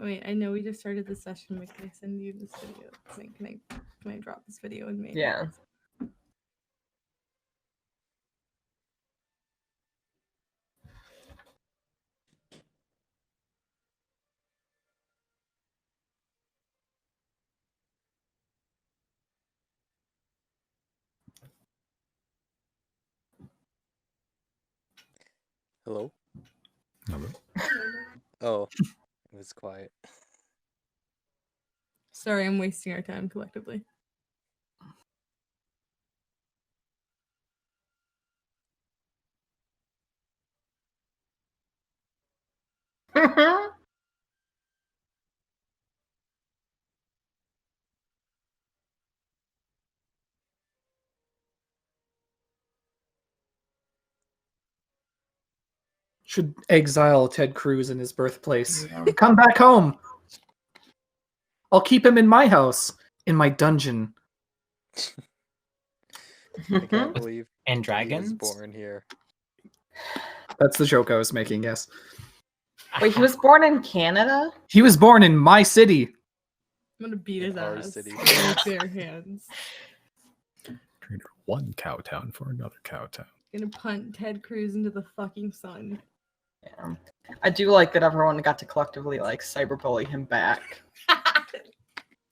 Wait, I know we just started the session, but can I send you this video? Can I drop this video in me? Yeah. Hello? Hello? Oh, it was quiet. Sorry, I'm wasting our time collectively. Should exile Ted Cruz in his birthplace. Come back home. I'll keep him in my house, in my dungeon. I can't believe And he was dragons? born here. That's the joke I was making, yes. Wait, he was born in Canada? He was born in my city. I'm gonna beat his In our ass city. with bare hands. Trade one cow town for another cow town. Gonna punt Ted Cruz into the fucking sun. Yeah. I do like that everyone got to collectively like cyberbully him back.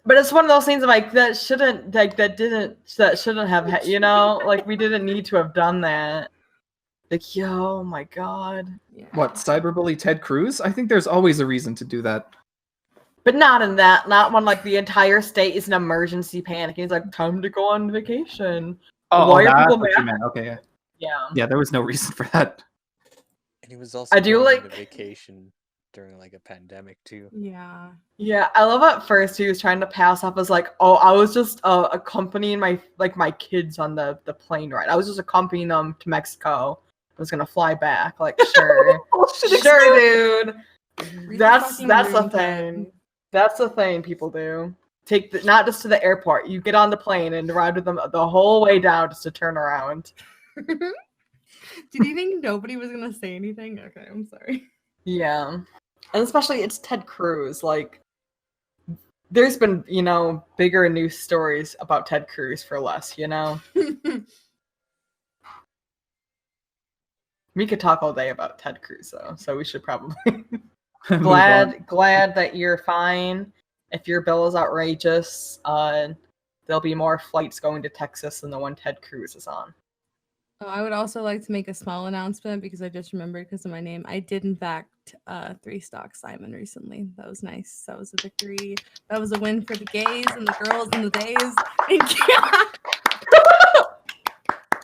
But it's one of those things like that shouldn't have you know, like we didn't need to have done that. Like, yo, my god. Yeah. What, cyberbully Ted Cruz? I think there's always a reason to do that. But not when like the entire state is an emergency panic. He's like, time to go on vacation. Why are that's people what you mad? meant. Okay, yeah. Yeah. Yeah, there was no reason for that. And he was also I do going like- on vacation during like a pandemic too. Yeah. Yeah, I love at first he was trying to pass off as like, oh, I was just accompanying my kids on the plane ride. I was just accompanying them to Mexico. I was gonna fly back. Like, sure, sure, dude. That's the thing. That's the thing people do. Not just to the airport. You get on the plane and ride with them the whole way down just to turn around. Did you think nobody was gonna say anything? Okay, I'm sorry. Yeah. And especially it's Ted Cruz. Like, there's been, bigger news stories about Ted Cruz for less, We could talk all day about Ted Cruz, though, so we should probably... glad that you're fine. If your bill is outrageous, there'll be more flights going to Texas than the one Ted Cruz is on. Oh, I would also like to make a small announcement because I just remembered because of my name. I did in fact 3-stock Simon recently. That was nice. That was a victory. That was a win for the gays and the girls and the days. Thank you.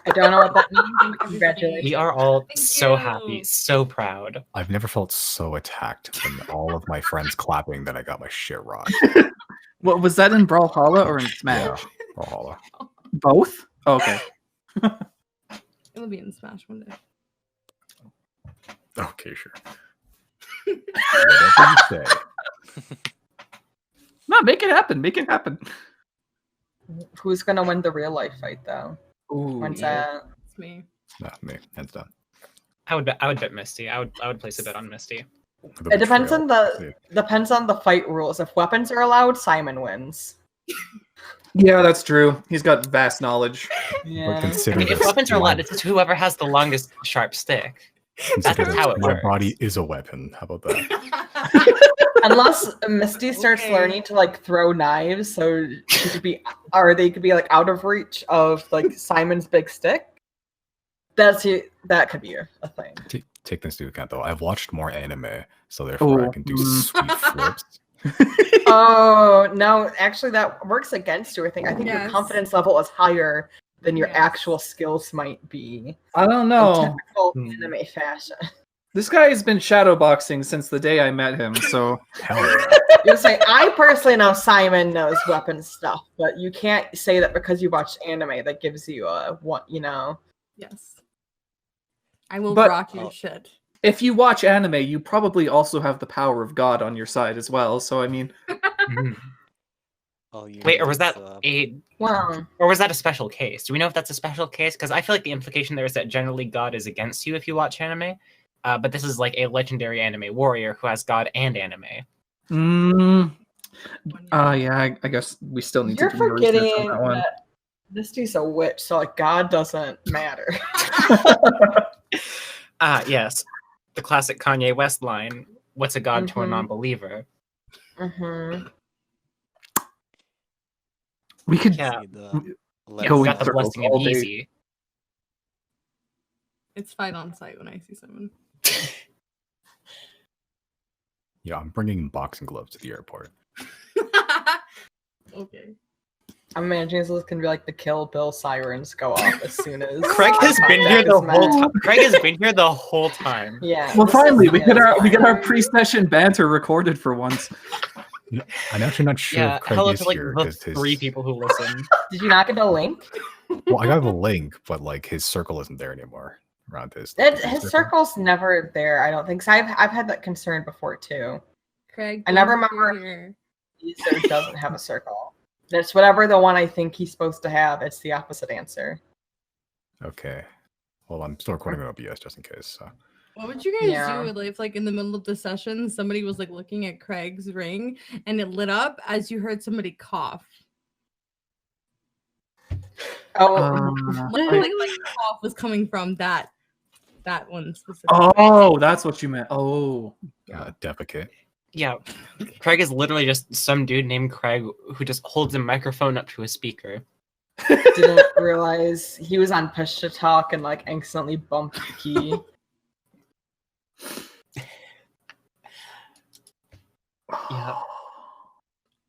I don't know what that means. Congratulations. We are all Thank so you. happy, so proud. I've never felt so attacked when all of my friends clapping that I got my shit rocked. What was that in Brawlhalla or in Smash? Yeah, Brawlhalla. Both? Oh, okay. It'll be in Smash one day. Okay, sure. Whatever you say. No, make it happen. Make it happen. Who's gonna win the real life fight, though? Ooh, When's yeah. that? It's me. Not me. Hands down. I would bet Misty. I would place a bet on Misty. The It depends on betrayal. depends on the fight rules. If weapons are allowed, Simon wins. Yeah, that's true. He's got vast knowledge. But Yeah. I consider mean, if this weapons are allowed, my- it's just whoever has the longest sharp stick. consider That's this how it my works. body is a weapon. How about that? Unless Misty starts Okay. learning to like throw knives, so she could be, or they could be like out of reach of like Simon's big stick. That could be a thing. Take this into account, though. I've watched more anime, so therefore I Ooh. can do sweet flips. Oh no, actually that works against you. I think your Yes. confidence level is higher than your Yes. actual skills might be. I don't In know. typical Hmm. anime fashion. This guy has been shadowboxing since the day I met him, so Hell yeah. You say I personally know Simon knows weapon stuff, but you can't say that because you watched anime that gives you Yes. I will But- rock your shit. if you watch anime, you probably also have the power of God on your side as well. So I mean, Mhm. All you Wait, or need was that is, a special case? Do we know if that's a special case? Because I feel like the implication there is that generally God is against you if you watch anime. But this is like a legendary anime warrior who has God and anime. Yeah, I guess we still need You're to do more research forgetting on that one. that this dude's a witch, so like God doesn't matter. Yes. The classic Kanye West line, what's a god to a Mhm. non-believer? Mm-hmm. We could Yeah. See the Yeah, Go we in got the circles blessing of all day. easy. It's fight on sight when I see someone. Yeah, I'm bringing boxing gloves to the airport. Okay. I'm imagining this can be like the Kill Bill sirens go off as soon as Craig has eye been here contact the is whole met. time. Craig has been here the whole time. Yeah. Well, this finally, is- we yeah, get it's our fine. pre-session banter recorded for once. I'm actually not sure Yeah, if Craig hello is to like here the because his. 3 people who listen. Did you not get a link? Well, I got the link, but like his circle isn't there anymore around his. His circle's never there, I don't think. So I've had that concern before too. Craig, I never thank you remember- for here. Either doesn't have a circle. It's whatever the one I think he's supposed to have. It's the opposite answer. Okay. Well, I'm still recording on OBS just in case. So. What would you guys Yeah. do if, like, in the middle of the session, somebody was like looking at Craig's ring and it lit up as you heard somebody cough? Oh, Like the cough was coming from that one specific. Oh, that's what you meant. Oh, Defecate. Yeah, Craig is literally just some dude named Craig who just holds a microphone up to a speaker. didn't realize he was on push to talk and like accidentally bumped the key. Yeah.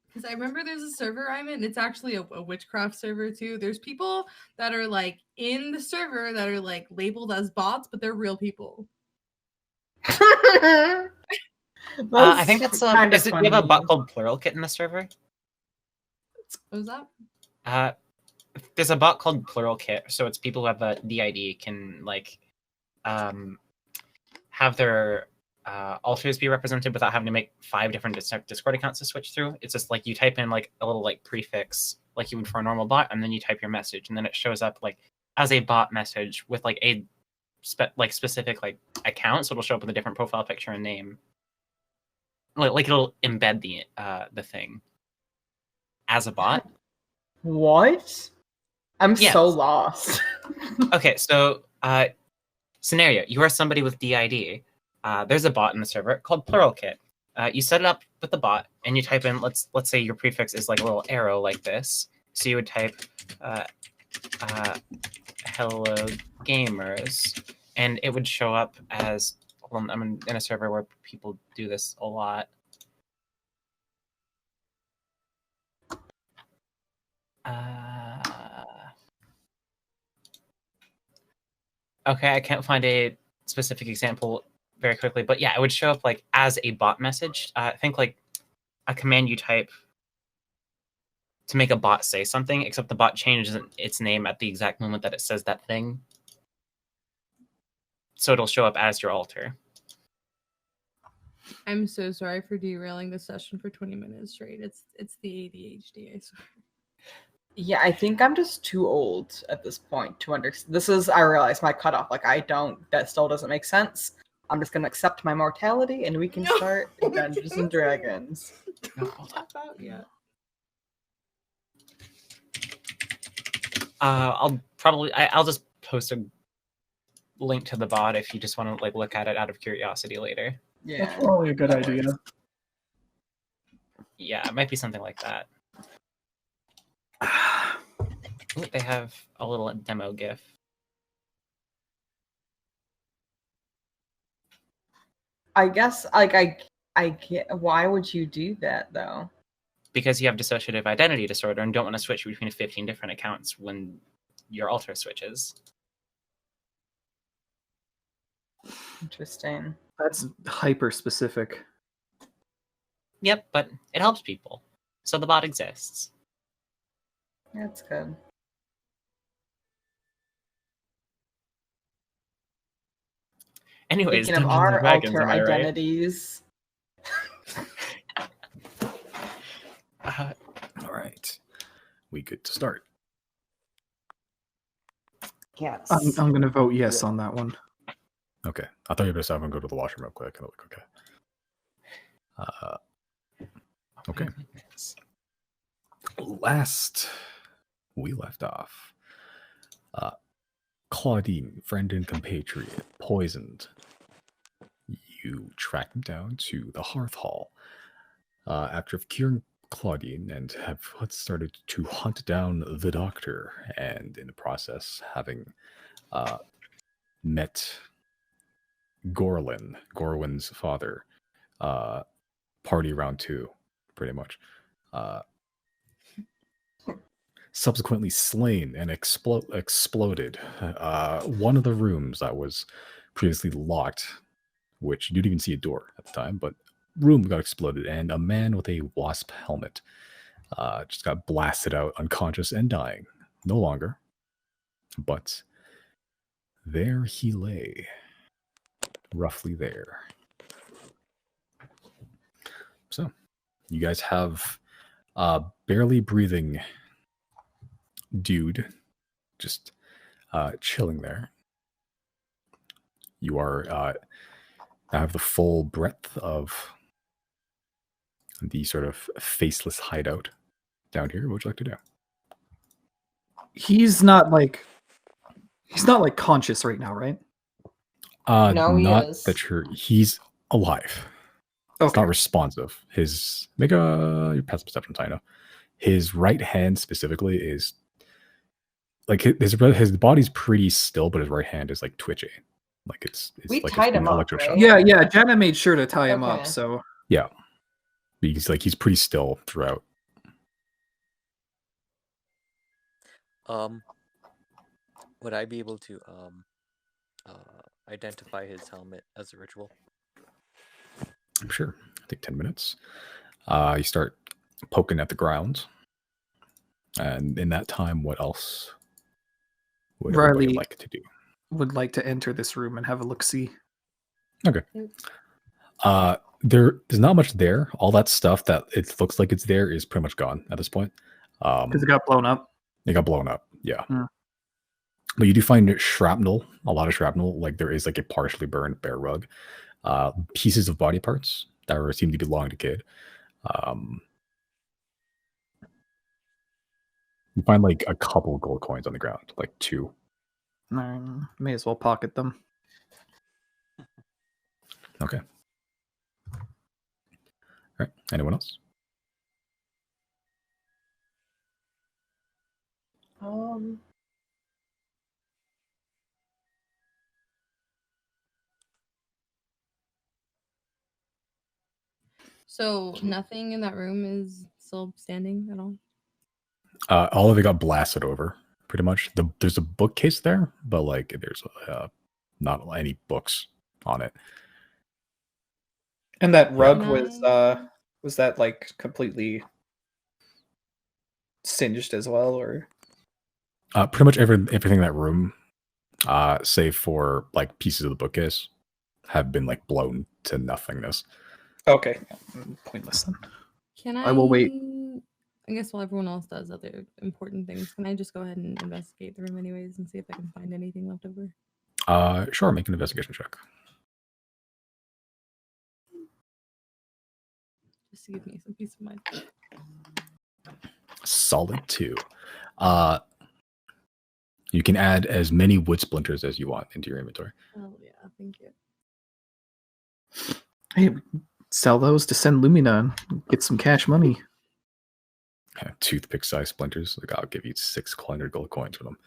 Because I remember there's a server I'm in. It's actually a witchcraft server too. There's people that are like in the server that are like labeled as bots, but they're real people. I think that's kind of is it we have a funny. bot called Plural Kit in the server? What was that? There's a bot called Plural Kit, so it's people who have a DID can like have their alters be represented without having to make 5 different Discord accounts to switch through. It's just like you type in like a little like prefix like you would for a normal bot, and then you type your message, and then it shows up like as a bot message with like a specific like account, so it'll show up with a different profile picture and name. Like it'll embed the thing as a bot. What? I'm Yes. so lost. Okay, so scenario: you are somebody with DID. There's a bot in the server called Plural Kit. You set it up with the bot, and you type in let's say your prefix is like a little arrow like this. So you would type "Hello gamers," and it would show up as. Well, I'm in a server where people do this a lot. Okay, I can't find a specific example very quickly, but yeah, it would show up like as a bot message. Think like a command you type to make a bot say something, except the bot changes its name at the exact moment that it says that thing. So it'll show up as your alter. I'm so sorry for derailing the session for 20 minutes straight. It's the ADHD, I swear. Yeah, I think I'm just too old at this point to understand. This is, I realize, my cutoff. Like, that still doesn't make sense. I'm just gonna accept my mortality, and we can start Dungeons and Dragons. Yeah. I'll just post a link to the bot if you just want to like look at it out of curiosity later. Yeah. that's probably a good idea. Yeah, it might be something like that. Ooh, they have a little demo GIF. I guess, like, I get. Why would you do that though? Because you have dissociative identity disorder and don't want to switch between 15 different accounts when your alter switches. Interesting. That's hyper specific. Yep, but it helps people. So the bot exists. That's good. Anyways, Speaking of Dungeons and our Dragons, alter am I right? identities, All right. We good to start. yes. I'm gonna vote yes on that one. Okay. I thought you were going to say I'm going to go to the washroom real quick. And I'm like, okay. Okay. Last we left off, Claudine, friend and compatriot, poisoned. You track him down to the Hearth Hall. After curing Claudine and have started to hunt down the doctor, and in the process having met Gorwin's father, party round 2, pretty much. Subsequently slain and exploded one of the rooms that was previously locked, which you didn't even see a door at the time, but room got exploded, and a man with a wasp helmet just got blasted out, unconscious and dying. No longer, but there he lay, roughly there. So, you guys have barely breathing dude just chilling there. You are have the full breadth of the sort of faceless hideout down here. What would you like to do? He's not like conscious right now, right? No, he Not is. that he's alive. It's Okay. not responsive. Make your passive perception, Tino. His right hand specifically is like his body's pretty still, but his right hand is like twitching. Like it's We like tied it's been him up, electroshocked. right? Yeah. Jenna made sure to tie him up, Okay. so Yeah. He's pretty still throughout. Would I be able to identify his helmet as a ritual? I'm sure. Take 10 minutes. You start poking at the ground. And in that time, what else would everybody Riley like to do? would like to enter this room and have a look-see. Okay. There's not much there. All that stuff that it looks like it's there is pretty much gone at this point. Because it got blown up. It got blown up. Yeah. Hmm. But you do find shrapnel, a lot of shrapnel. Like there is like a partially burned bear rug, pieces of body parts that seem to belong to Kid. You find like a couple gold coins on the ground, like 2. May as well pocket them. Okay. All right. Anyone else? So nothing in that room is still standing at all. All of it got blasted over, pretty much. There's a bookcase there, but like there's not any books on it. And that rug Can was that like completely singed as well, or Pretty much everything in that room, save for like pieces of the bookcase, have been like blown to nothingness. okay, pointless then. Can I will wait. I guess while everyone else does other important things, can I just go ahead and investigate the room anyways and see if I can find anything left over? Sure, make an investigation check. Just to give me some peace of mind. Solid 2. You can add as many wood splinters as you want into your inventory. Oh yeah, thank you. Hey, we can sell those to send Lumina and get some cash money. Toothpick size splinters. Like I'll give you 600 gold coins for them.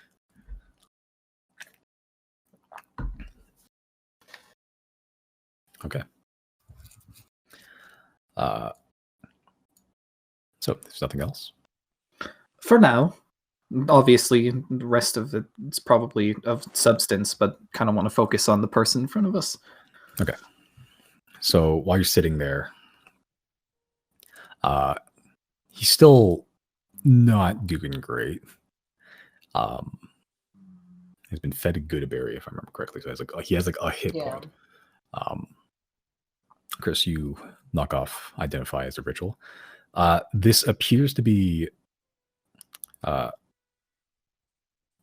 Okay. So there's nothing else. For now, obviously, the rest of it's probably of substance, but kind of want to focus on the person in front of us. Okay. So while you're sitting there, he's still not doing great. He's been fed a good berry, if I remember correctly. So he has like a hit point. Chris, you knock off identify as a ritual. This appears to be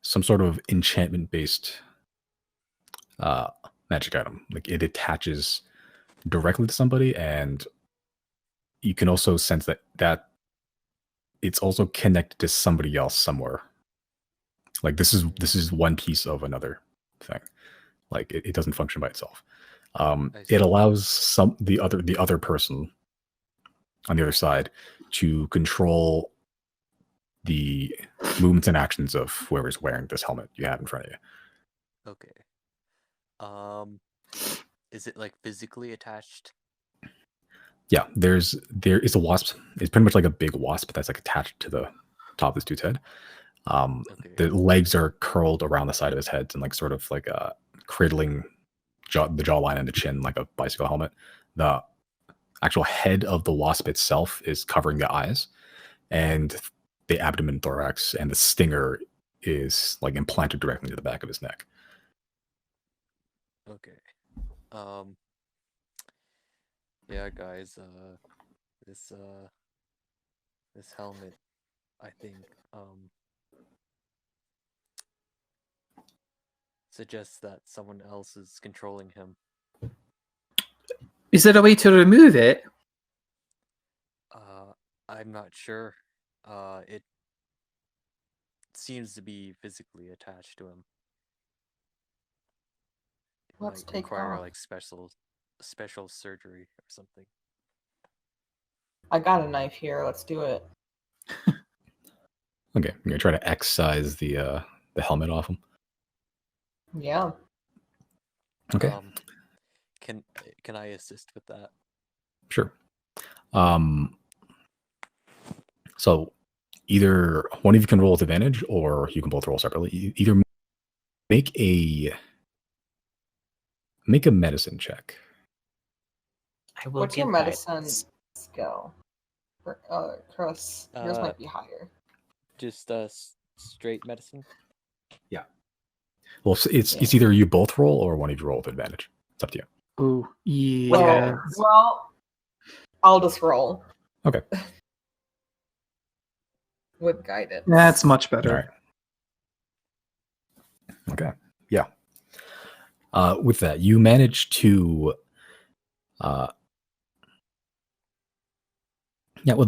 some sort of enchantment-based magic item. Like it attaches directly to somebody, and you can also sense that it's also connected to somebody else somewhere. Like this is one piece of another thing. Like it doesn't function by itself. It allows the other person on the other side to control the movements and actions of whoever's wearing this helmet you have in front of you. Okay. Is it like physically attached? Yeah, there is a wasp. It's pretty much like a big wasp that's like attached to the top of this dude's head. Okay. The legs are curled around the side of his head and like sort of like cradling the jawline and the chin like a bicycle helmet. The actual head of the wasp itself is covering the eyes, and the abdomen, thorax, and the stinger is like implanted directly into the back of his neck. Okay. Yeah, guys. This helmet, I think, suggests that someone else is controlling him. Is there a way to remove it? I'm not sure. It seems to be physically attached to him. It Let's might take require off. like special surgery or something. I got a knife here. Let's do it. Okay, I'm gonna try to excise the helmet off him. Yeah. Okay, Can I assist with that? sure. So either one of you can roll with advantage, or you can both roll separately. Either make a medicine check. I will What's your give medicine guidance. skill? Chris, yours might be higher. Just straight medicine. Well, it's either you both roll or one of you roll with advantage. It's up to you. Oh, yeah. Well, I'll just roll. Okay. With guidance. That's much better. All right. Okay. Yeah. With that, you manage to, with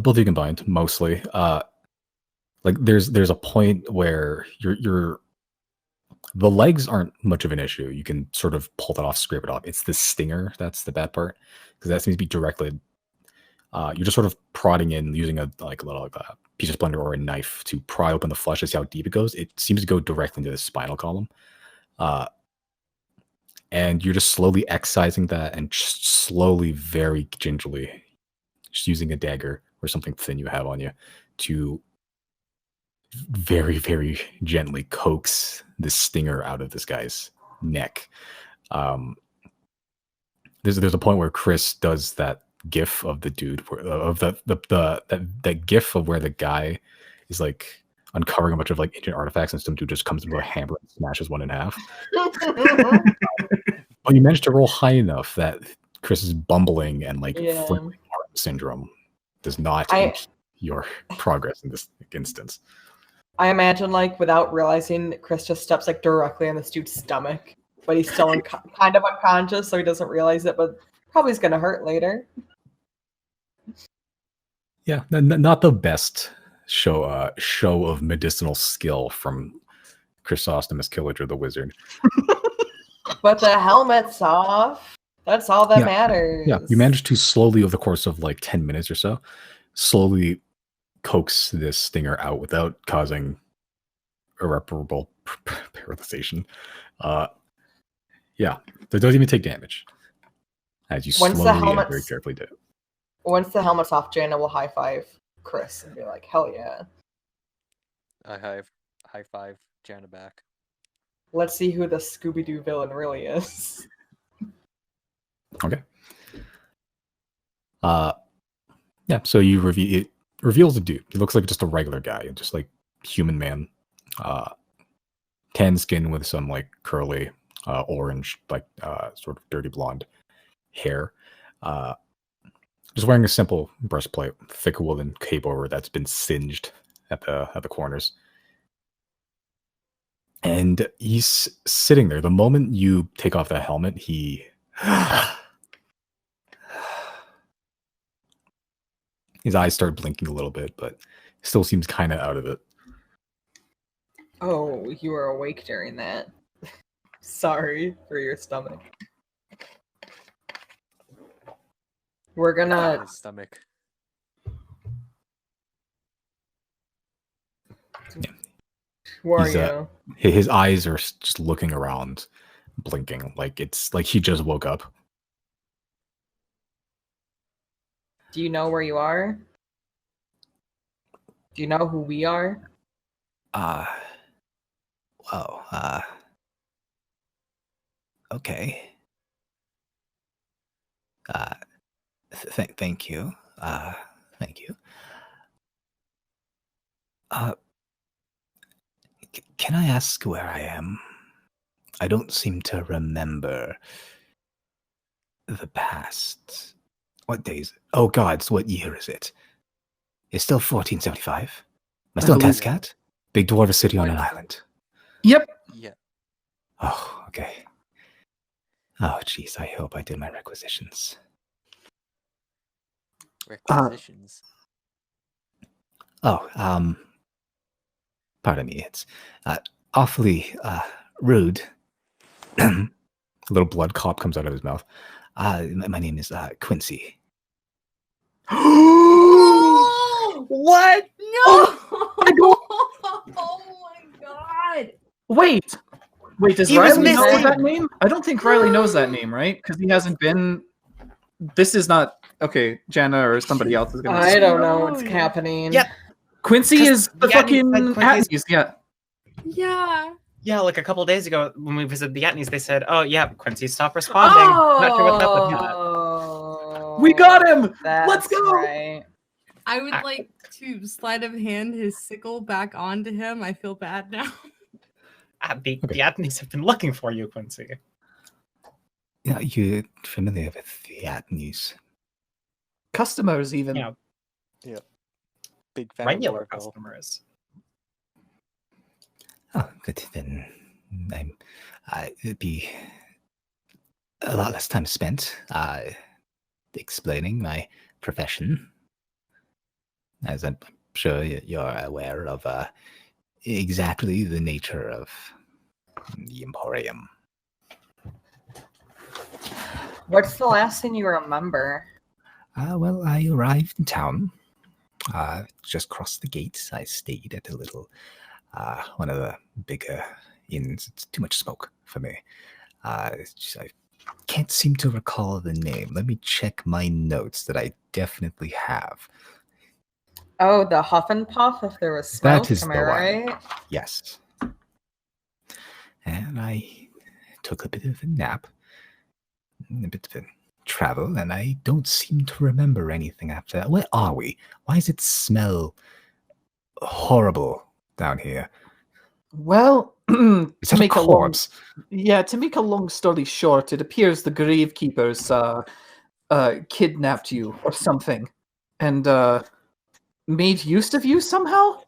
both of you combined, mostly. Like there's a point where the legs aren't much of an issue. You can sort of pull that off, scrape it off. It's the stinger that's the bad part, because that seems to be directly. You're just sort of prodding in using a little piece of splendor or a knife to pry open the flesh to see how deep it goes. It seems to go directly into the spinal column. And you're just slowly excising that and just slowly, very gingerly, just using a dagger or something thin you have on you to very, very gently coax the stinger out of this guy's neck. There's a point where Chris does that gif of the dude of that gif of where the guy is like uncovering a bunch of like ancient artifacts and some dude just comes into a hammer and smashes one in half. But you managed to roll high enough that Chris's bumbling and like flipping arm syndrome does not impede your progress in this instance. I imagine, like, without realizing, Chris just steps like directly on this dude's stomach, but he's still kind of unconscious, so he doesn't realize it, but probably is going to hurt later. Yeah, not the best show of medicinal skill from Chrysostomus Killager the Wizard. But the helmet's off. That's all that matters. Yeah, you managed to slowly, over the course of like 10 minutes or so, slowly coax this stinger out without causing irreparable paralyzation. Yeah, it doesn't even take damage. As you slowly and very carefully do it. Once the helmet's off, Jana will high five Chris and be like, hell yeah. I high five Jana back. Let's see who the Scooby-Doo villain really is. Okay. Yeah, so it reveals a dude. He looks like just a regular guy, just like human man. Tan skin with some like curly orange, like sort of dirty blonde hair. Just wearing a simple breastplate, thick woolen cape over that's been singed at the corners. And he's sitting there. The moment you take off that helmet, he His eyes start blinking a little bit, but still seems kind of out of it. Oh, you were awake during that. Sorry for your stomach. We're gonna. His stomach. Who are He's, you? His eyes are just looking around, blinking, like it's like he just woke up. Do you know where you are? Do you know who we are? Well, okay. Thank you. Thank you. Can I ask where I am? I don't seem to remember the past. What days? Oh gods, what year is it? It's still 1475. Am I still in believe- Tezcat? Big dwarf city on an island. Yep. Yeah. Oh, okay. Oh, jeez, I hope I did my requisitions. Requisitions. Pardon me, it's awfully rude. A little blood clot comes out of his mouth. My name is Quincy. What? No! Oh my god! Wait, does He was Riley know missing. that name? I don't think Riley knows that name, right? Because he hasn't been. This is not okay. Jana or somebody else is gonna. I don't know what's happening. Yep. Quincy 'Cause is the Yatney fucking said Quincy's- Atneys, yeah. Yeah. Yeah, like a couple days ago when we visited the Yatneys, they said, "Oh, yeah, Quincy stopped responding." Not sure what's up with that. Oh, We got him! That's Let's go! Right. I would like to sleight of hand his sickle back onto him. I feel bad now. The Okay. Yatneys have been looking for you, Quincy. Yeah, you're familiar with the Atneys. Customers, even. Yeah, Big fan regular of Warhol. customers. Oh, good. Then it'd be a lot less time spent explaining my profession, as I'm sure you're aware of exactly the nature of the Emporium. What's the last thing you remember? Well, I arrived in town. Just crossed the gates. I stayed at a little, one of the bigger inns. It's too much smoke for me. I can't seem to recall the name. Let me check my notes that I definitely have. Oh, the Huff and Puff. If there was smoke, That is am the I one. right? Yes. And I took a bit of a nap, a bit of a travel, and I don't seem to remember anything after that. Where are we? Why does it smell horrible down here? Well, Is that a corpse? to make a long story short, it appears the gravekeepers kidnapped you or something, and made use of you somehow.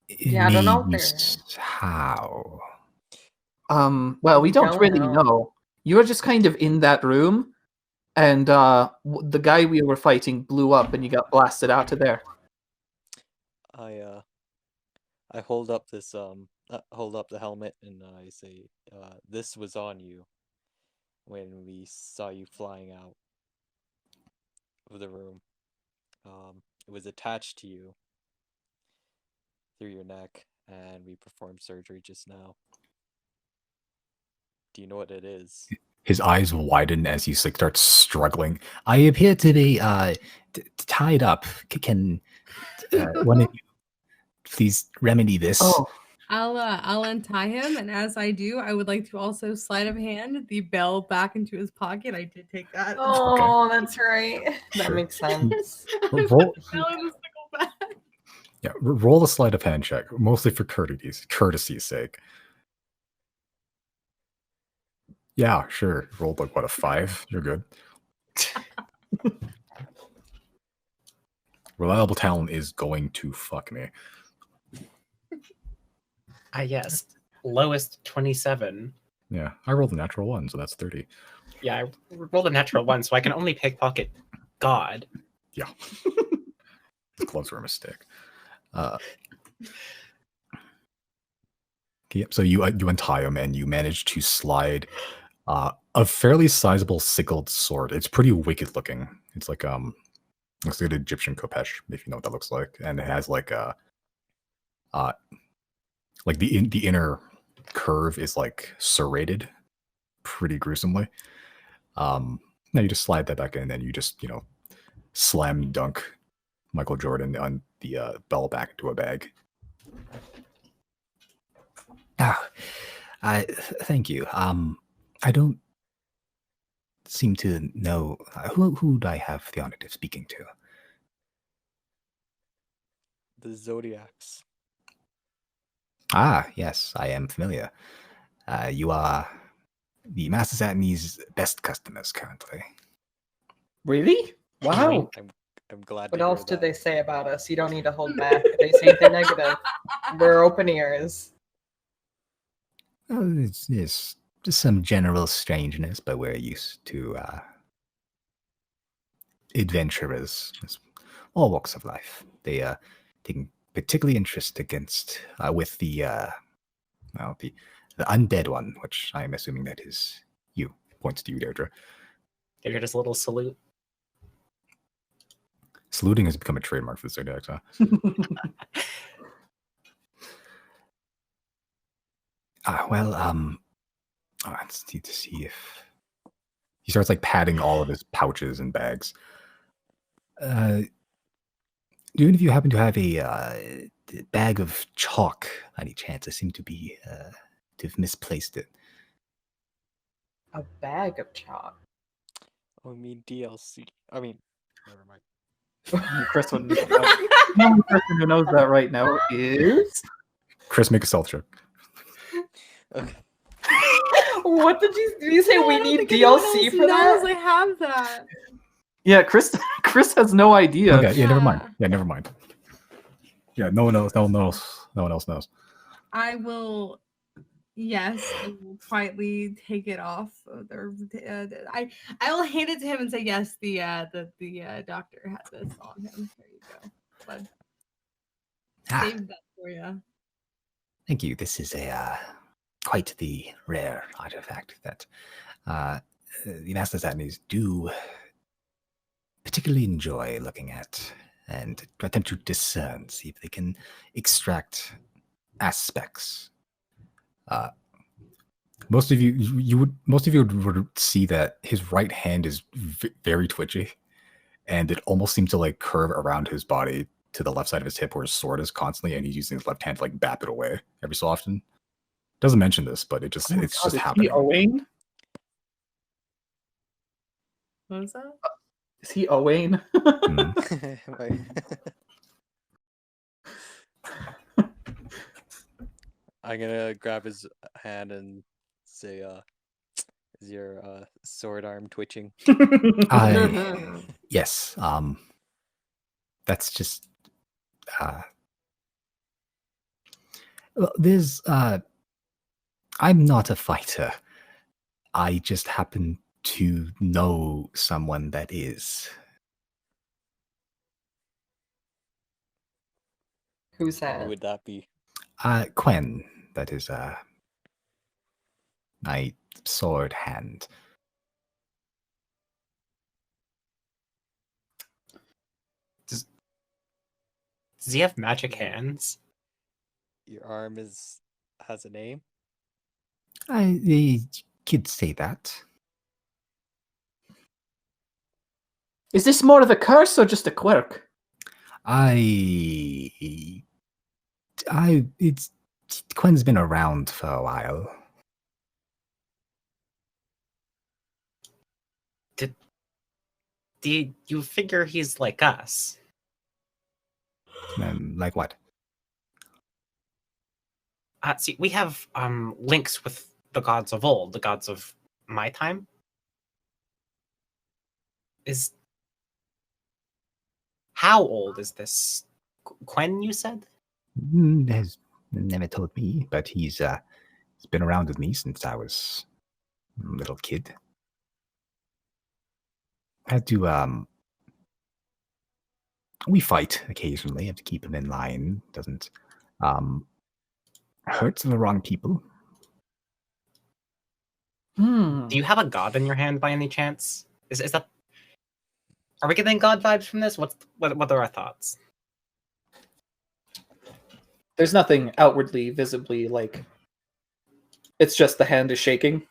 Yeah, I don't know if Made they're- use- How? Well, we don't really know. know. You were just kind of in that room, and the guy we were fighting blew up, and you got blasted out of there. I hold up this hold up the helmet and I say, "This was on you when we saw you flying out of the room. It was attached to you through your neck, and we performed surgery just now. Do you know what it is?" His eyes widen as he starts struggling. I appear to be tied up. Can one of you please remedy this? Oh, I'll untie him, and as I do, I would like to also sleight of hand the bell back into his pocket. I did take that. Oh, that's right. That Sure. makes sense. I put Roll- the bell in the sickle back. Yeah, roll a sleight of hand check, mostly for courtesy's sake. Yeah, sure. Rolled like what, a 5? You're good. Reliable talent is going to fuck me. Yes. Lowest 27. Yeah, I rolled a natural 1, so that's 30. Yeah, I rolled a natural 1, so I can only pickpocket God. Yeah. Gloves were a mistake. Yep. So you untie him and you manage to slide a fairly sizable sickled sword. It's pretty wicked looking. It's like looks like an Egyptian khopesh, if you know what that looks like, and it has like a like the inner curve is like serrated, pretty gruesomely. Now you just slide that back in, and then you just slam dunk Michael Jordan on the bell back into a bag. Oh, thank you. I don't seem to know who do I have the honor of speaking to. The Zodiacs. Ah, yes, I am familiar. You are the Master Satani's best customers currently. Really? Wow. I'm glad. What to hear else did that. they say about us? You don't need to hold back. If they say anything negative, we're open ears. Oh, it's just some general strangeness, but we're used to adventurers, all walks of life. They take particularly interest with the undead one, which I'm assuming that is you. Points to you, Deirdre. Give just a little salute. Saluting has become a trademark for the Zodiacs, huh? Let's need to see if He starts like patting all of his pouches and bags. even if you happen to have a bag of chalk, any chance? I seem to have misplaced it. A bag of chalk. Oh, I mean DLC. I mean, never mind. Chris would know. The only person who knows that right now is Chris, make a stealth check. Okay. What did you say? No, We I don't need think anyone DLC else for knows that? I have that. yeah. Chris has no idea. Okay, yeah, never mind. Yeah. Yeah, never mind. Yeah, no one else. No one else knows. I will. Yes, I will quietly take it off. I will hand it to him and say, "Yes, the doctor had this on him. There you go. But save that for you." Thank you. This is quite the rare artifact that the Master Satanis do particularly enjoy looking at and attempt to discern, see if they can extract aspects. Most of you would see that his right hand is very twitchy, and it almost seems to like curve around his body to the left side of his hip where his sword is constantly, and he's using his left hand to like bap it away every so often. Doesn't mention this, but it's Oh my just God, is happening. he Owain? What was that? Is he Owain? Right. I'm gonna grab his hand and say, "Is your sword arm twitching?" Yes. That's just well, there's I'm not a fighter. I just happen to know someone that is. Who's Who that? would that be? Quen, that is my sword hand. Does he have magic hands? Your arm has a name. The kids say that. Is this more of a curse or just a quirk? It's Quen's been around for a while. Do you figure he's like us? Like what? See, we have links with the gods of old, the gods of my time. How old is this Quen, you said? Has never told me, but he's been around with me since I was a little kid. Had to we fight occasionally. Have to keep him in line. Doesn't hurt the wrong people. Hmm. Do you have a god in your hand by any chance? Is that? Are we getting god vibes from this? What are our thoughts? There's nothing outwardly, visibly like. It's just the hand is shaking.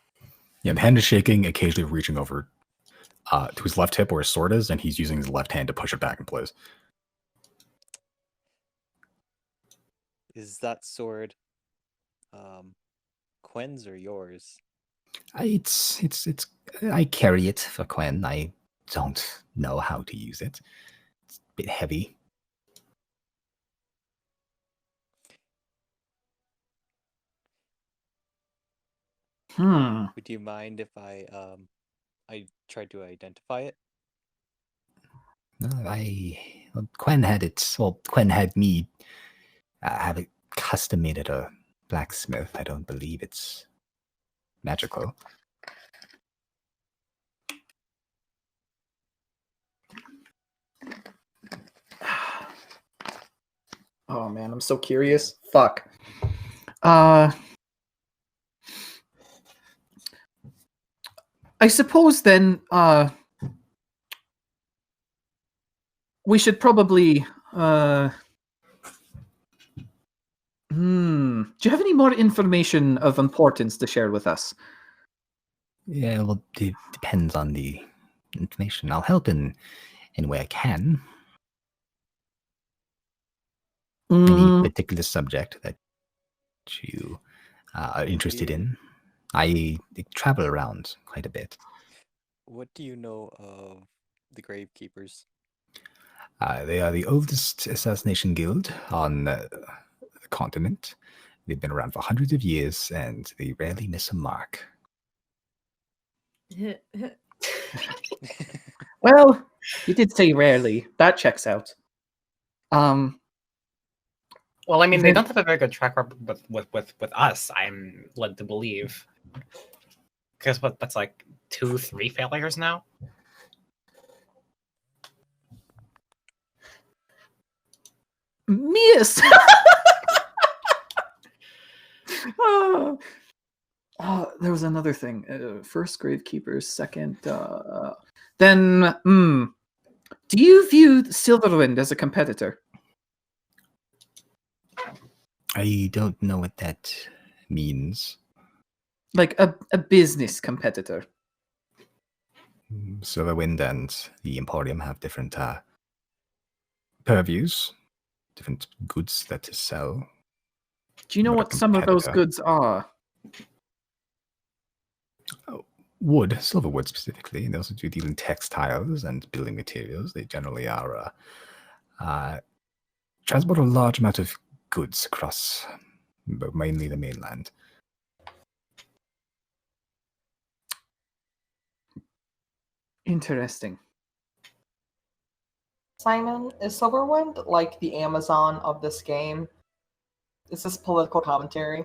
Yeah, the hand is shaking, occasionally reaching over to his left hip where his sword is, and he's using his left hand to push it back in place. Is that sword Quinn's or yours? It's I carry it for Quen. I don't know how to use it. It's a bit heavy. Would you mind if I tried to identify it? No, Quen had it. Well, Quen had me have it custom made at a blacksmith. I don't believe it's magical. Oh man, I'm so curious. Fuck. I suppose then we should probably do you have any more information of importance to share with us? Yeah, well, it depends on the information. I'll help in any way I can. Any particular subject that you are interested in? I travel around quite a bit. What do you know of the Gravekeepers? They are the oldest assassination guild on the continent. They've been around for hundreds of years, and they rarely miss a mark. Well, you did say rarely. That checks out. Well, I mean, they don't have a very good track record with us. I'm led to believe. Because that's like 2-3 failures now. Miss. There was another thing. First Gravekeepers, second. Then, do you view Silverwind as a competitor? I don't know what that means. Like a business competitor? Silverwind and the Emporium have different purviews, different goods that to sell. Do you know Not a what some of those competitor. goods are? Wood, silver wood specifically. They also do deal in textiles and building materials. They generally are transport a large amount of goods across, but mainly the mainland. Interesting. Simon, is Silverwind like the Amazon of this game? Is this political commentary?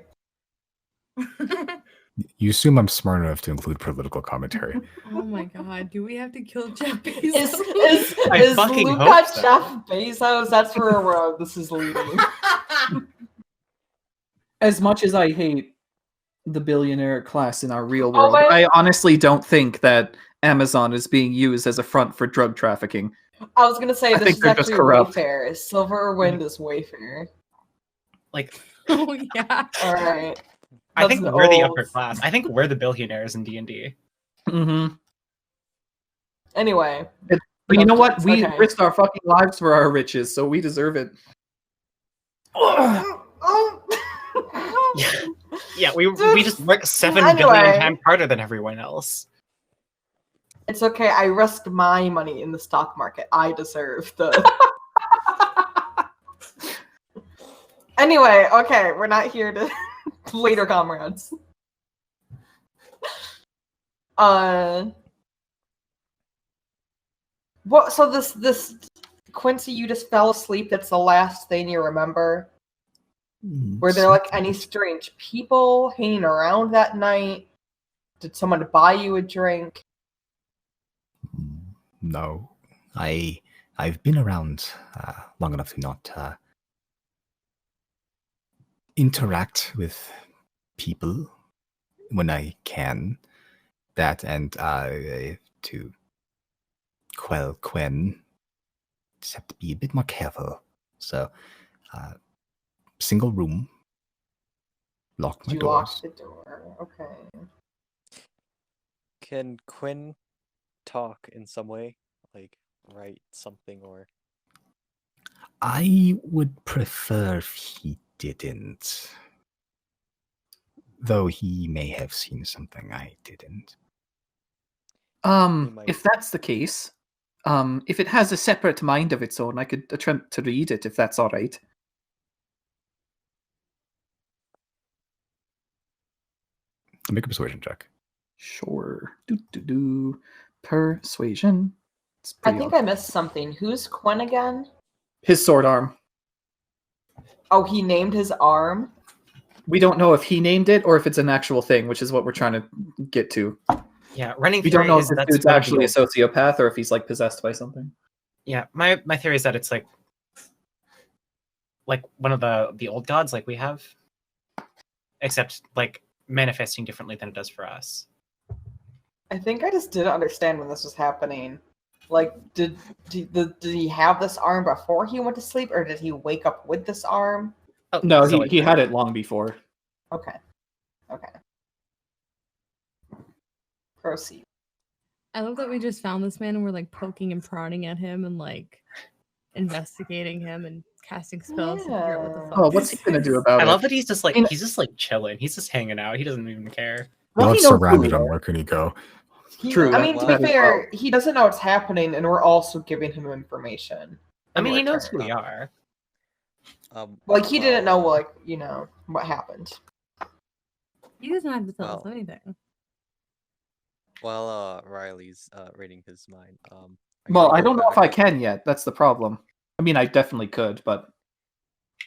You assume I'm smart enough to include political commentary. Oh my god, do we have to kill Jeff Bezos? Is fucking Luke hope got so. Jeff Bezos? That's where this is leading. As much as I hate the billionaire class in our real Oh, world, my- I honestly don't think that Amazon is being used as a front for drug trafficking. I was gonna say I this think is they're just actually corrupt. Wayfair. Silverwind is Wayfair. Like, Oh yeah. All right. I think That's we're the old- upper class. I think we're the billionaires in D&D. Mm-hmm. Anyway, But you know what? Okay. We risked our fucking lives for our riches, so we deserve it. Yeah, we just work 7 Anyway. billion times harder than everyone else. It's okay. I risked my money in the stock market. I deserve the. Anyway, okay, we're not here to later, comrades. What? So this Quincy, you just fell asleep. That's the last thing you remember. Were there like any strange people hanging around that night? Did someone buy you a drink? No, I've been around long enough to not interact with people when I can. That and to quell Quen, just have to be a bit more careful. So, single room, lock my You doors. lock the door. Okay. Can Quinn talk in some way? Like write something or I would prefer if he didn't. Though he may have seen something I didn't. might- If that's the case, if it has a separate mind of its own, I could attempt to read it if that's all right. Make a persuasion check. Sure. Persuasion. It's I pretty think odd. I missed something. Who's Quinn again? His sword arm. Oh, he named his arm? We don't know if he named it or if it's an actual thing, which is what we're trying to get to. Yeah, running We theory don't know if is this that's dude's one of actually a the sociopath or if he's like possessed by something. Yeah, my theory is that it's like one of the old gods like we have, except like manifesting differently than it does for us. I think I just didn't understand when this was happening. Like, did he have this arm before he went to sleep, or did he wake up with this arm? Oh, No, so, he had it long before. Okay. Proceed. I love that we just found this man and we're like poking and prodding at him and like investigating him and casting spells to figure out what the Yeah. fuck. Oh, what's he gonna do about I it? love that he's just like In- chilling. He's just hanging out. He doesn't even care. Well, Y'all he have knows who surrounded we him. are. Where can he go? True, I mean, to that be is fair, he doesn't know what's happening, and we're also giving him information. I in mean, he knows who return. we are. Like, he didn't know, well, what happened. He doesn't have to tell us Well, anything. while Riley's reading his mind. Well, I don't know if I can yet. That's the problem. I mean, I definitely could, but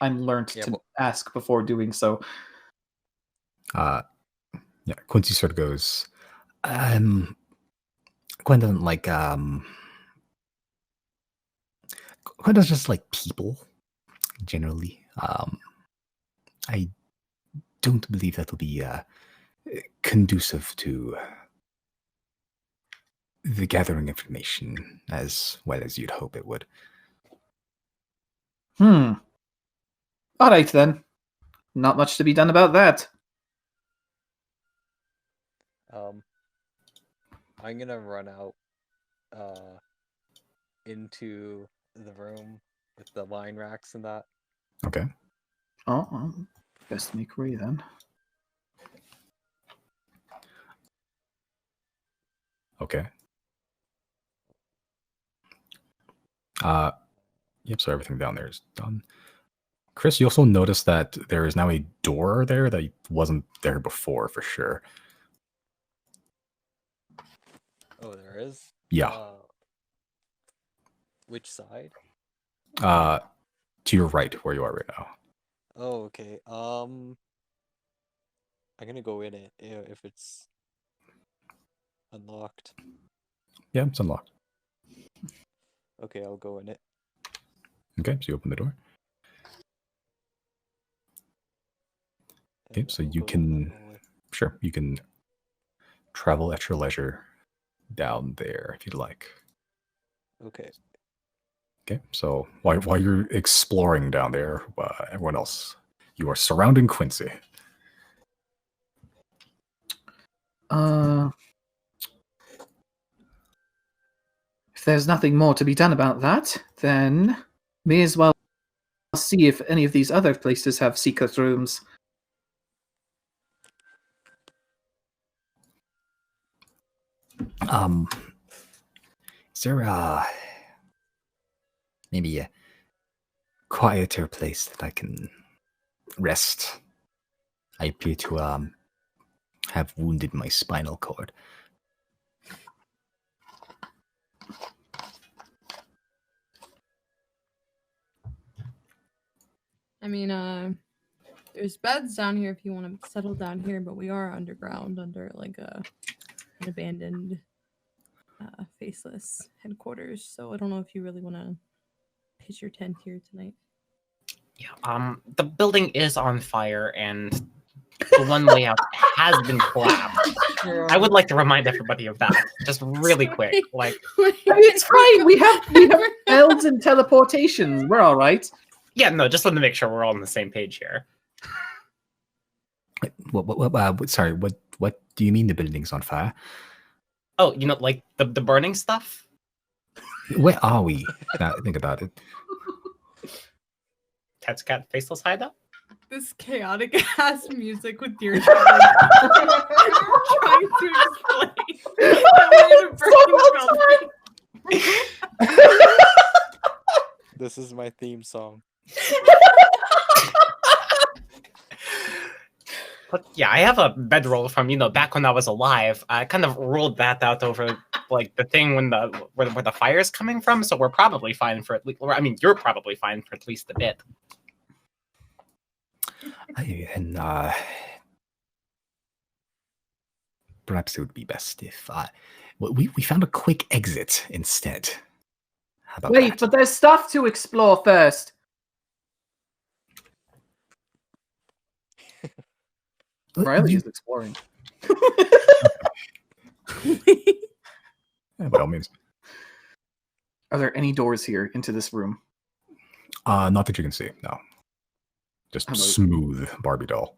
I'm learned Yeah, to well- ask before doing so. Yeah, Quincy sort of goes, Gwen doesn't like, Gwen doesn't just like people, generally. I don't believe that'll be conducive to the gathering information as well as you'd hope it would. All right, then. Not much to be done about that. I'm gonna run out into the room with the wine racks and that. Okay. Oh, best make way then. Okay. Yep, so everything down there is done. Chris, you also notice that there is now a door there that wasn't there before for sure. Oh, there is? Yeah. Which side? To your right, where you are right now. Oh, okay. I'm gonna go in it if it's unlocked. Yeah, it's unlocked. Okay, I'll go in it. Okay, so you open the door. Okay, and so I'll you go can, that way. sure, you can travel at your leisure down there if you'd like. Okay. Okay, so while you're exploring down there, everyone else, you are surrounding Quincy. If there's nothing more to be done about that, then may as well see if any of these other places have secret rooms. Is there maybe a quieter place that I can rest? I appear to have wounded my spinal cord. I mean, there's beds down here if you want to settle down here, but we are underground under like an abandoned faceless headquarters. So I don't know if you really want to pitch your tent here tonight. Yeah. The building is on fire, and the one layout has been collapsed. I would like to remind everybody of that, just really quick. Like, It's fine. We have elves and teleportation. We're all right. yeah, no, just wanted to make sure we're all on the same page here. Sorry, what do you mean the building's on fire? Oh, like the burning stuff? Where are we? Now think about it. Cat's cat faceless hideout? This chaotic ass music with deer trying to explain that we're in a burning building. This is my theme song. But yeah, I have a bedroll from back when I was alive. I kind of rolled that out over like the thing where the fire's coming from. So we're probably fine for at least. I mean, you're probably fine for at least a bit. And perhaps it would be best if we found a quick exit instead. How about Wait, that? but there's stuff to explore first. Riley is exploring. Yeah, by all means. Are there any doors here into this room? Not that you can see. No, just smooth Barbie doll.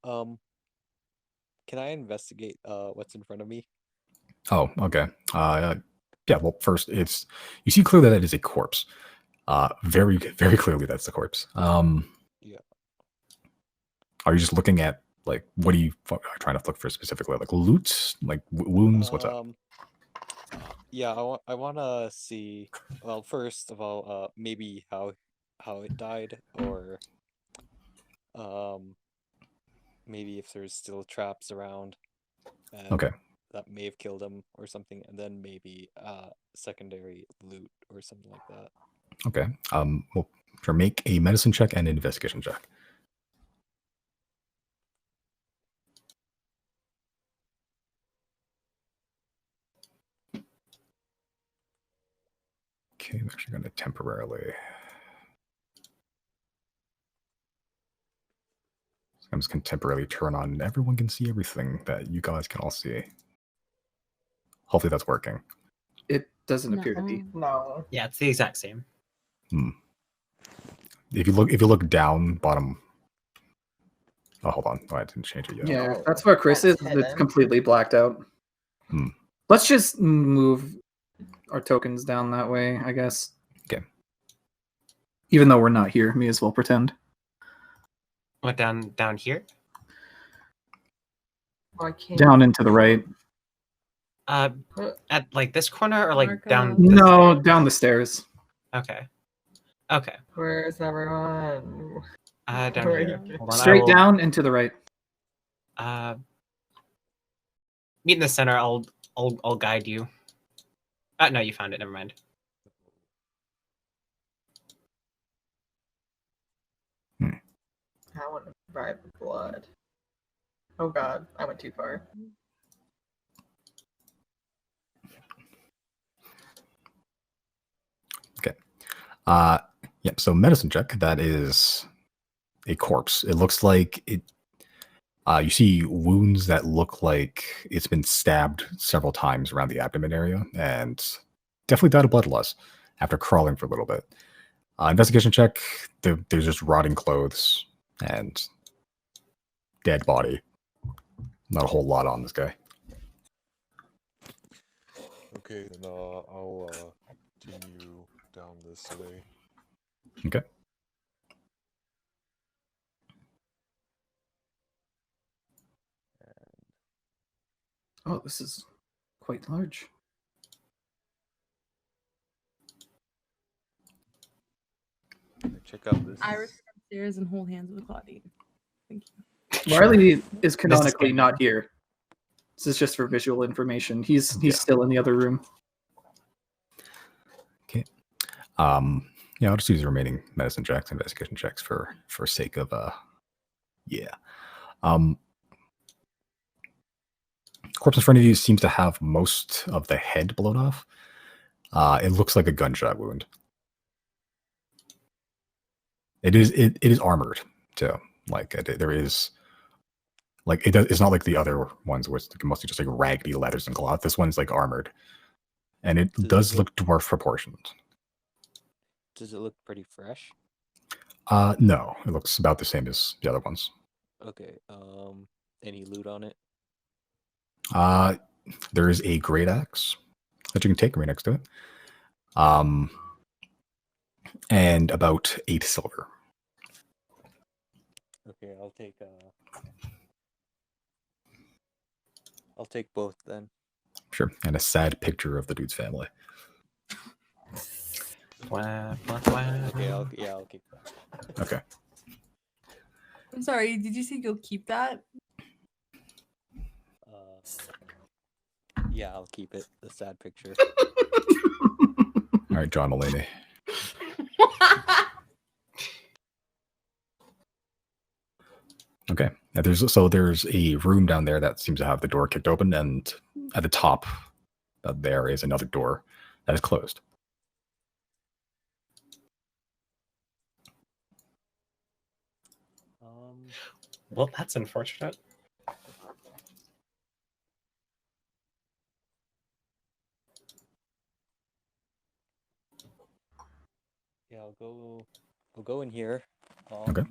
Can I investigate what's in front of me? Oh, okay. Yeah. Well, first, you see clearly that it is a corpse. Very, very clearly, that's the corpse. Yeah. Are you just looking at like what are you trying to look for specifically? Like loot, like wounds? What's up? Yeah, I want to see. Well, first of all, maybe how it died, or maybe if there's still traps around. Okay. That may have killed him or something, and then maybe secondary loot or something like that. Okay. Well, sure. Make a medicine check and an investigation check. Okay, I'm actually going to temporarily. I'm just going to temporarily turn on. Everyone can see everything that you guys can all see. Hopefully that's working. It doesn't appear to be. No. Yeah, it's the exact same. If you look down, bottom. Oh, hold on. Oh, I didn't change it yet. Yeah, that's where Chris is. That's It's hidden. completely blacked out. Let's just move our tokens down that way, I guess. Okay. Even though we're not here, may as well pretend. What, down here? I can't. Down and to the right. At like this corner or like Marco. down? No, down the stairs. Okay. Where's everyone? Down Right. here. Hold on, Straight down and to the right. Meet in the center. I'll guide you. No, you found it. Never mind. I want to bribe blood. Oh god, I went too far. Okay. Yep. So medicine check. That is a corpse. It looks like it. You see wounds that look like it's been stabbed several times around the abdomen area, and definitely died of blood loss after crawling for a little bit. Investigation check. There's just rotting clothes and dead body. Not a whole lot on this guy. Okay, then I'll continue down this way. Okay. Oh, this is quite large. Check out this. Iris upstairs and hold hands with Claudine. Thank you. Riley is canonically not here. This is just for visual information. He's still in the other room. Okay. Yeah, I'll just use the remaining medicine checks, investigation checks for sake of yeah. corpse in front of you seems to have most of the head blown off. It looks like a gunshot wound. It is armored too. Like there is, like it's not like the other ones where it's mostly just like raggedy leathers and cloth. This one's like armored, and it does look dwarf proportioned. Does it look pretty fresh? No, it looks about the same as the other ones. Okay. Any loot on it? There is a great axe that you can take right next to it. And about 8 silver. Okay, I'll take both then. Sure. And a sad picture of the dude's family. Okay, I'll keep that. Okay. I'm sorry, did you say you'll keep that? Yeah, I'll keep it. The sad picture. All right, John Mulaney. Okay. Now there's a room down there that seems to have the door kicked open, and at the top there is another door that is closed. Well, that's unfortunate. Yeah, I'll go in here. Okay.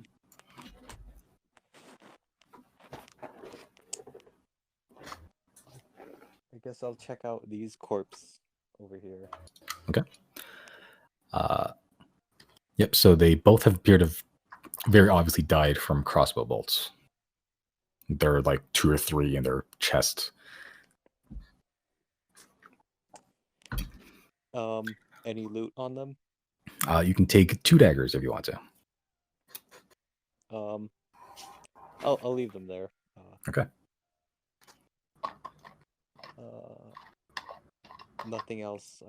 I guess I'll check out these corpses over here. Okay. Yep, so they both have appeared to have very obviously died from crossbow bolts. There are like 2 or 3 in their chest. Any loot on them? You can take 2 daggers if you want to. I'll leave them there. Okay. Nothing else.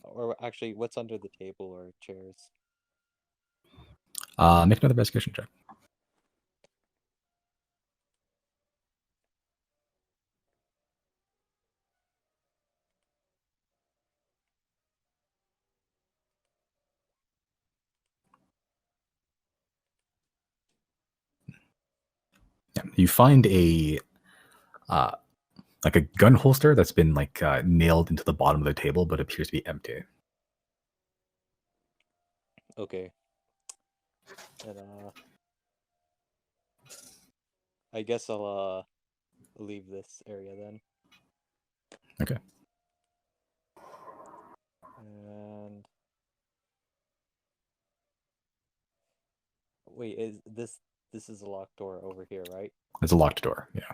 Or actually, what's under the table or chairs? Make another investigation check. Yeah, you find a like a gun holster that's been like nailed into the bottom of the table, but appears to be empty. Okay. And I guess I'll leave this area then. Okay. And wait, is this is a locked door over here, right? It's a locked door. Yeah.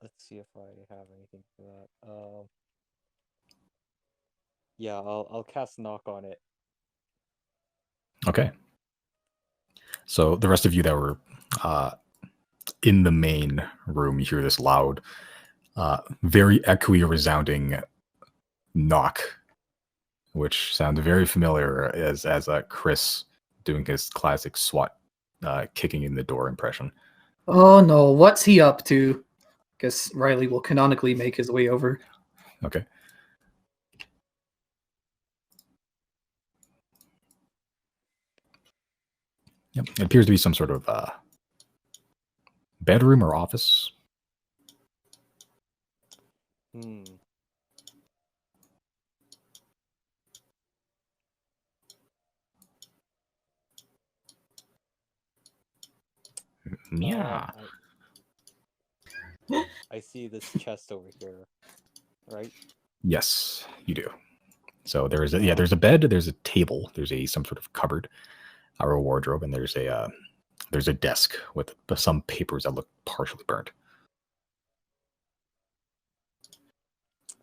Let's see if I have anything for that. Yeah, I'll cast knock on it. Okay. So the rest of you that were in the main room, you hear this loud, very echoey, resounding knock, which sounds very familiar as Chris doing his classic SWAT kicking in the door impression. Oh no, what's he up to? Guess Riley will canonically make his way over. Okay. Yep. It appears to be some sort of bedroom or office. Yeah. I see this chest over here, right? Yes, you do. So there's a bed, there's a table, there's some sort of cupboard or a wardrobe, and there's a desk with some papers that look partially burnt.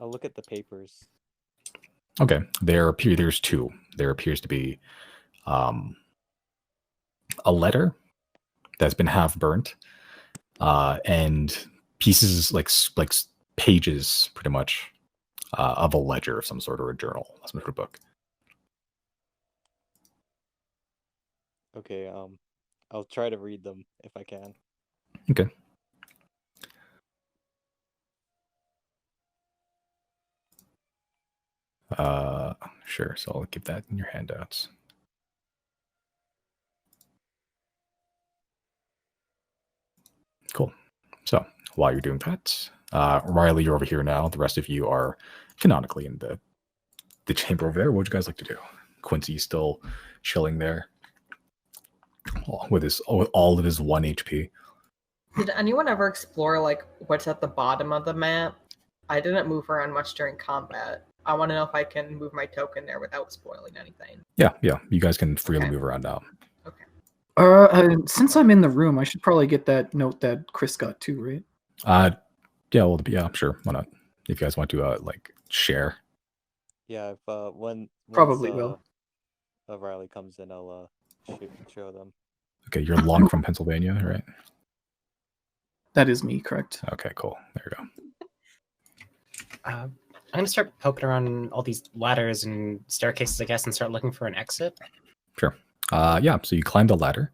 I'll look at the papers. Okay, there's 2. There appears to be a letter that's been half burnt, and pieces like pages, pretty much, of a ledger of some sort or a journal, some sort of book. Okay, I'll try to read them if I can. Okay. Sure. So I'll give that in your handouts. Cool. So while you're doing that, Riley, you're over here now. The rest of you are canonically in the chamber over there. What would you guys like to do? Quincy's still chilling there with all of his 1 HP. Did anyone ever explore like what's at the bottom of the map? I didn't move around much during combat. I want to know if I can move my token there without spoiling anything. Yeah. You guys can freely Okay. move around now. Since I'm in the room, I should probably get that note that Chris got too, right? Yeah. Well, yeah. Sure. Why not? If you guys want to like share. Yeah, if when Probably once, will. Riley comes in, I'll show them. Okay, you're Long from Pennsylvania, right? That is me, correct? Okay, cool. There you go. I'm gonna start poking around all these ladders and staircases, I guess, and start looking for an exit. Sure. Yeah. So you climb the ladder,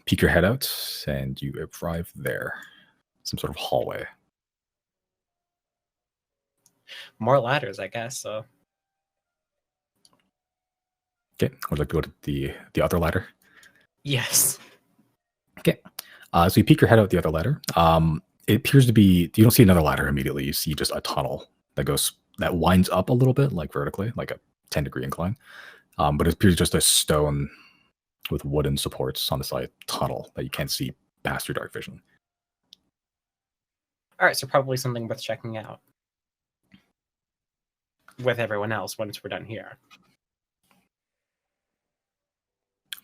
peek your head out, and you arrive there. Some sort of hallway. More ladders, I guess. So Okay. Would you like to go to the other ladder? yes. Okay. So you peek your head out the other ladder. It appears to be, you don't see another ladder immediately. You see just a tunnel that winds up a little bit, like vertically, like a 10-degree incline. But it appears just a stone with wooden supports on the side tunnel that you can't see past your dark vision. All right, so probably something worth checking out with everyone else once we're done here.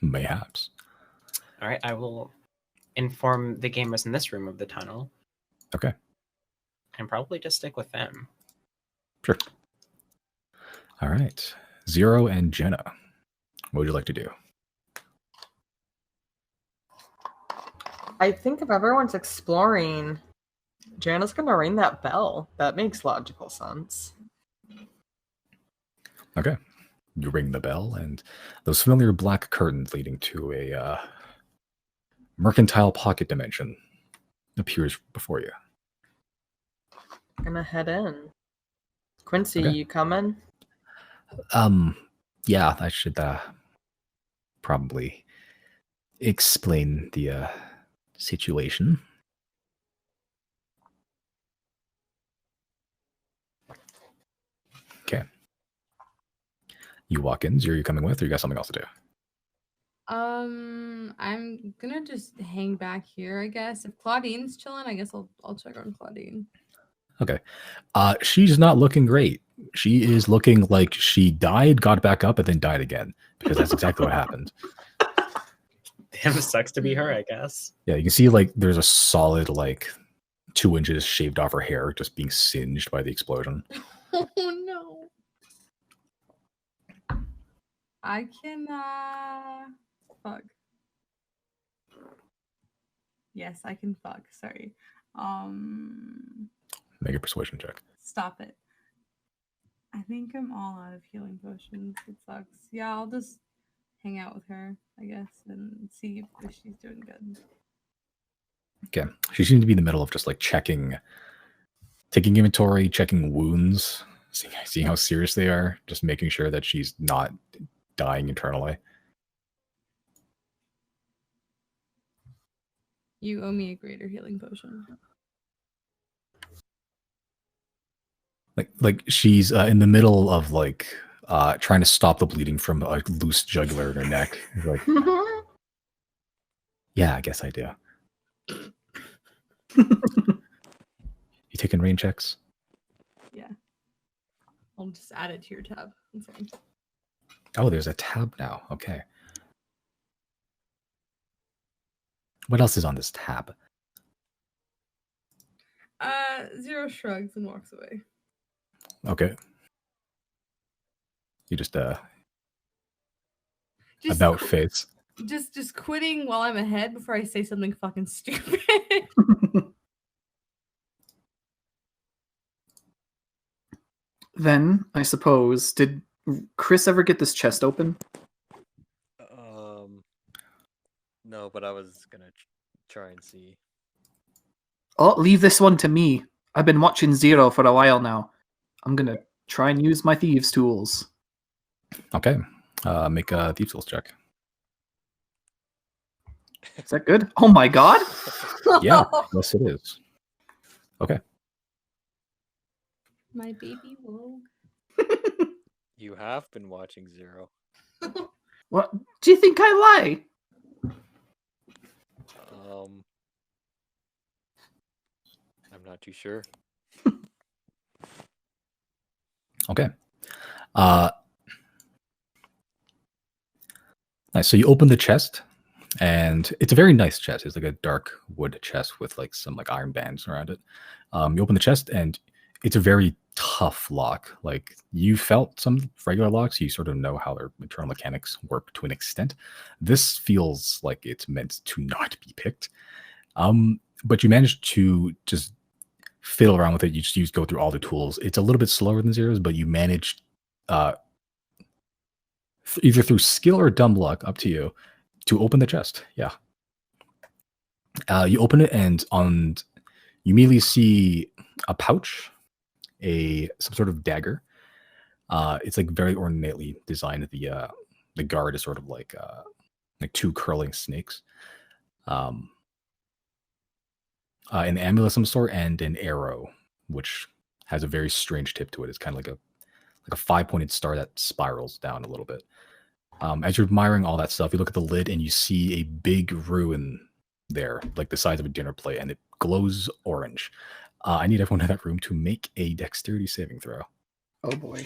Mayhaps. All right, I will inform the gamers in this room of the tunnel. Okay. And probably just stick with them. Sure. All right. Zero and Jenna, what would you like to do? I think if everyone's exploring, Jana's gonna ring that bell. That makes logical sense. Okay. You ring the bell, and those familiar black curtains leading to a mercantile pocket dimension appears before you. Gonna head in. Quincy, Okay. you coming? Yeah, I should probably explain the situation. Okay. You walk in. Zero, you coming with, or you got something else to do? I'm gonna just hang back here, I guess. If Claudine's chilling, I guess I'll check on Claudine. Okay. She's not looking great. She is looking like she died, got back up, and then died again, because that's exactly what happened. Damn, it sucks to be her, I guess. Yeah, you can see like there's a solid like 2 inches shaved off her hair, just being singed by the explosion. Oh no. I can fuck. Yes, I can fuck. Sorry. Make a persuasion check. Stop it. I think I'm all out of healing potions. It sucks. Yeah, I'll just hang out with her, I guess, and see if she's doing good. Okay. She seems to be in the middle of just like taking inventory, checking wounds, seeing how serious they are, just making sure that she's not dying internally. You owe me a greater healing potion. Like she's in the middle of like trying to stop the bleeding from a loose jugular in her neck. Like, yeah, I guess I do. You taking rain checks? Yeah. I'll just add it to your tab. Okay. Oh, there's a tab now. Okay. What else is on this tab? Zero shrugs and walks away. Okay. You just Just about face. Just quitting while I'm ahead before I say something fucking stupid. Then, I suppose, did Chris ever get this chest open? No, but I was gonna try and see. Oh, leave this one to me. I've been watching Zero for a while now. I'm gonna try and use my thieves' tools. Okay. Make a thieves tools check. Is that good? Oh my god! Yeah, yes, it is. Okay. My baby woke. You have been watching Zero. What? Do you think I lie? I'm not too sure. Okay. Nice. So you open the chest, and it's a very nice chest. It's like a dark wood chest with like some like iron bands around it. You open the chest, and it's a very tough lock. Like you felt some regular locks, you sort of know how their internal mechanics work to an extent. This feels like it's meant to not be picked. But you managed to just fiddle around with it. You just go through all the tools. It's a little bit slower than Zero's, but you managed either through skill or dumb luck, up to you, to open the chest. Yeah. You open it, and you immediately see a pouch, some sort of dagger. It's like very ornately designed. The guard is sort of like two curling snakes. An amulet of some sort, and an arrow, which has a very strange tip to it. It's kind of like a 5-pointed star that spirals down a little bit. As you're admiring all that stuff, you look at the lid and you see a big ruin there, like the size of a dinner plate, and it glows orange. I need everyone in that room to make a dexterity saving throw. Oh boy.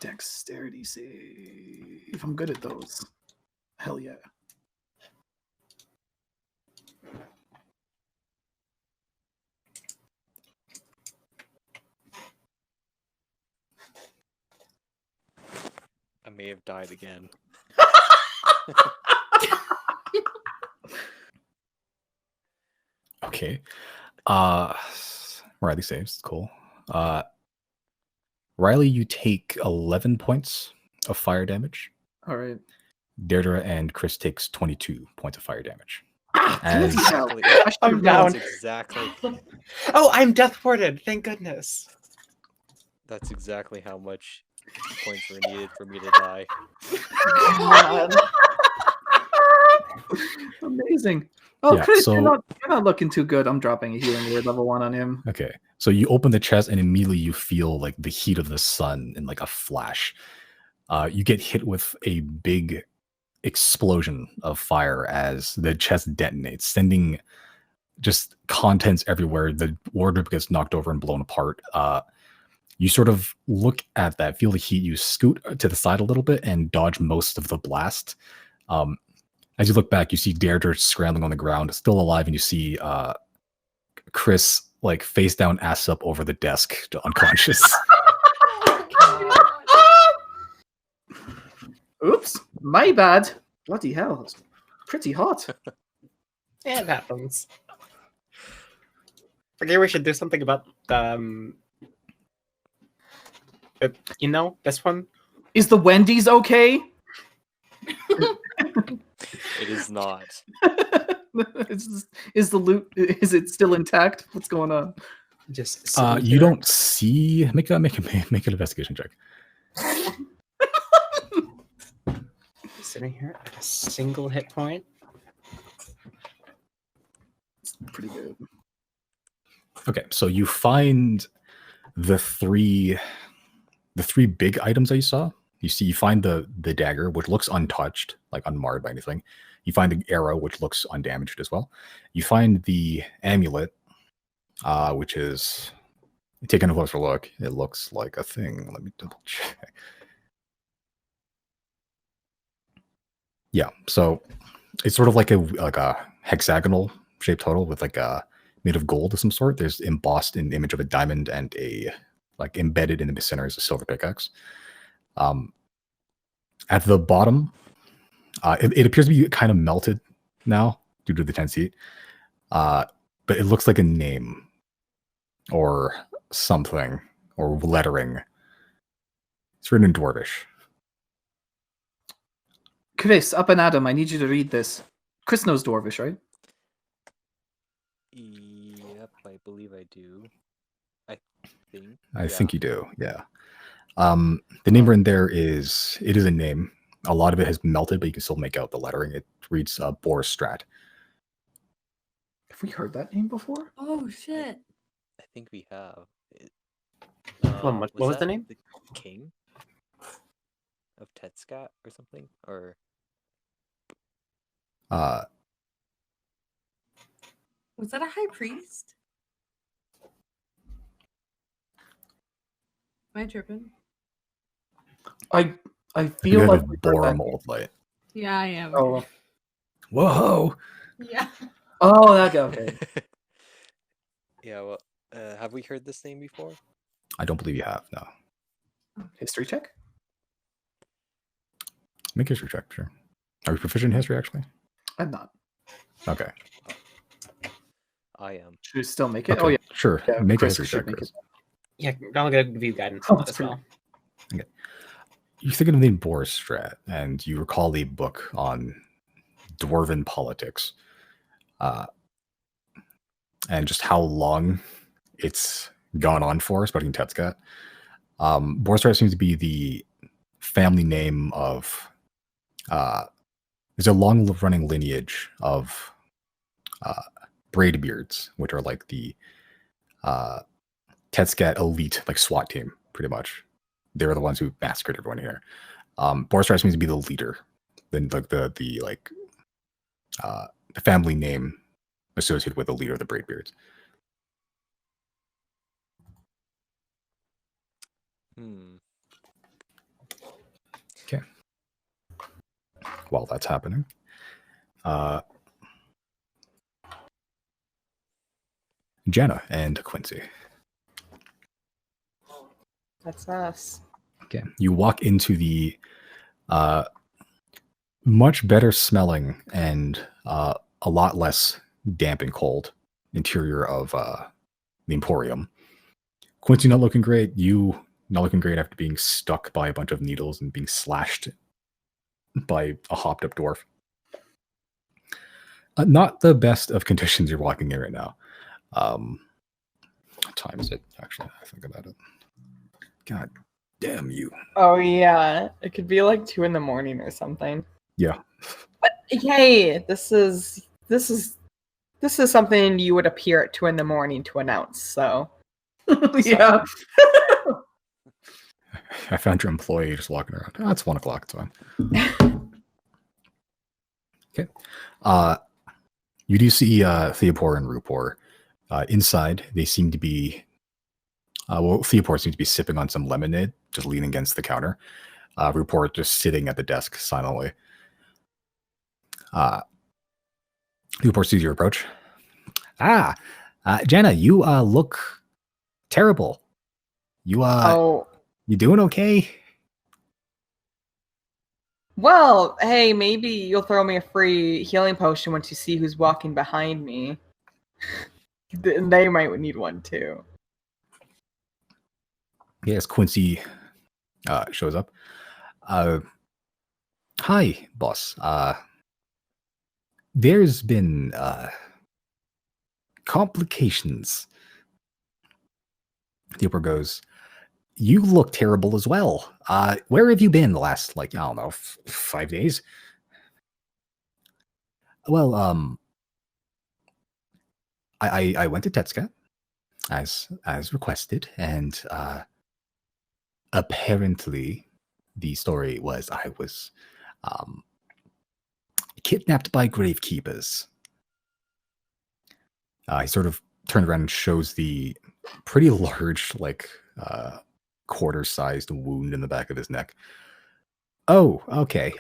Dexterity save. I'm good at those. Hell yeah. I may have died again. Okay. Riley saves. Cool. Riley, you take 11 points of fire damage. All right. Deirdre and Chris takes 22 points of fire damage. As Exactly. I'm down. That's exactly. Oh, I'm death warded. Thank goodness. That's exactly how much points were needed for me to die. God. Amazing. Oh, Yeah, Chris, so- you're not looking too good. I'm dropping a healing word level 1 on him. Okay. So you open the chest, and immediately you feel like the heat of the sun in like a flash. You get hit with a big explosion of fire as the chest detonates, sending just contents everywhere. The wardrobe gets knocked over and blown apart. You sort of look at that, feel the heat. You scoot to the side a little bit and dodge most of the blast. As you look back, you see Deirdre scrambling on the ground, still alive, and you see Chris like face down, ass up over the desk, unconscious. Oops, my bad. Bloody hell, it's pretty hot. Yeah, it happens. Okay, we should do something about this one. Is the Wendy's okay? It is not. Is the loot? Is it still intact? What's going on? Just You don't see. Make an investigation check. sitting here at a single hit point. It's pretty good. Okay, so you find the three big items that you saw. You find the dagger, which looks untouched, like unmarred by anything. You find the arrow, which looks undamaged as well. You find the amulet, which is, taking a closer look, it looks like a thing. Let me double check. Yeah, so it's sort of like a hexagonal shaped total with like a made of gold of some sort. There's embossed an image of a diamond, and like embedded in the center is a silver pickaxe. At the bottom, it appears to be kind of melted now due to the tense heat, but it looks like a name or something or lettering. It's written in Dwarvish. Chris, up and Adam, I need you to read this. Chris knows Dwarvish, right? Yep, I believe I do. I think. I think you do, yeah. The name written there it is a name. A lot of it has melted, but you can still make out the lettering. It reads Borstrat. Have we heard that name before? Oh shit. I think we have. What was the that name? The king of Tetscat or something? Or Was that a high priest? Am I tripping? I you feel have like a we heard that name. Borum light. Yeah, I am. Oh, Whoa! Yeah. oh, that guy. Okay. yeah, well, have we heard this name before? I don't believe you have, no. History check. Make a history check, sure. Are you proficient in history, actually? I'm not. Okay. I am. Should we still make it? Okay, Oh yeah. sure. Yeah, Make Chris a history should check, make Chris. Yeah, I'll give you guidance Oh, on that that's as well. You're thinking of the name Borstrat, and you recall a book on dwarven politics. And just how long it's gone on for, especially in Tetscat. Borstrat seems to be the family name of there's a long-running lineage of Braidbeards, which are like the Tetscat elite, like SWAT team, pretty much. They're the ones who massacred everyone here. Borstrat seems to be the leader, then like the family name associated with the leader of the Braidbeards. Okay. While that's happening, Jenna and Quincy. That's us. Okay. You walk into the much better smelling and a lot less damp and cold interior of the Emporium. Quincy not looking great. You not looking great after being stuck by a bunch of needles and being slashed by a hopped up dwarf. Not the best of conditions you're walking in right now. What time is it? Actually, I think about it. God damn you. Oh yeah, it could be like 2 a.m. or something. Yeah. But yay, this is something you would appear at 2 a.m. to announce. So Yeah. I found your employee just walking around. Oh, it's 1 o'clock. It's fine. Okay. You do see Theopor and Rupor. Inside, they seem to be... Theopor seems to be sipping on some lemonade, just leaning against the counter. Rupor just sitting at the desk silently. Rupor sees your approach. Jenna, you look terrible. You you doing okay? well, hey, maybe you'll throw me a free healing potion once you see who's walking behind me. They might need one too. Yes, Quincy shows up. Hi, boss. There's been complications. Theopor goes, you look terrible as well. Where have you been the last, I don't know, 5 days? Well, I went to Tetscat as requested, and apparently the story was I was kidnapped by gravekeepers. He sort of turned around and shows the pretty large, quarter-sized wound in the back of his neck. Oh, okay.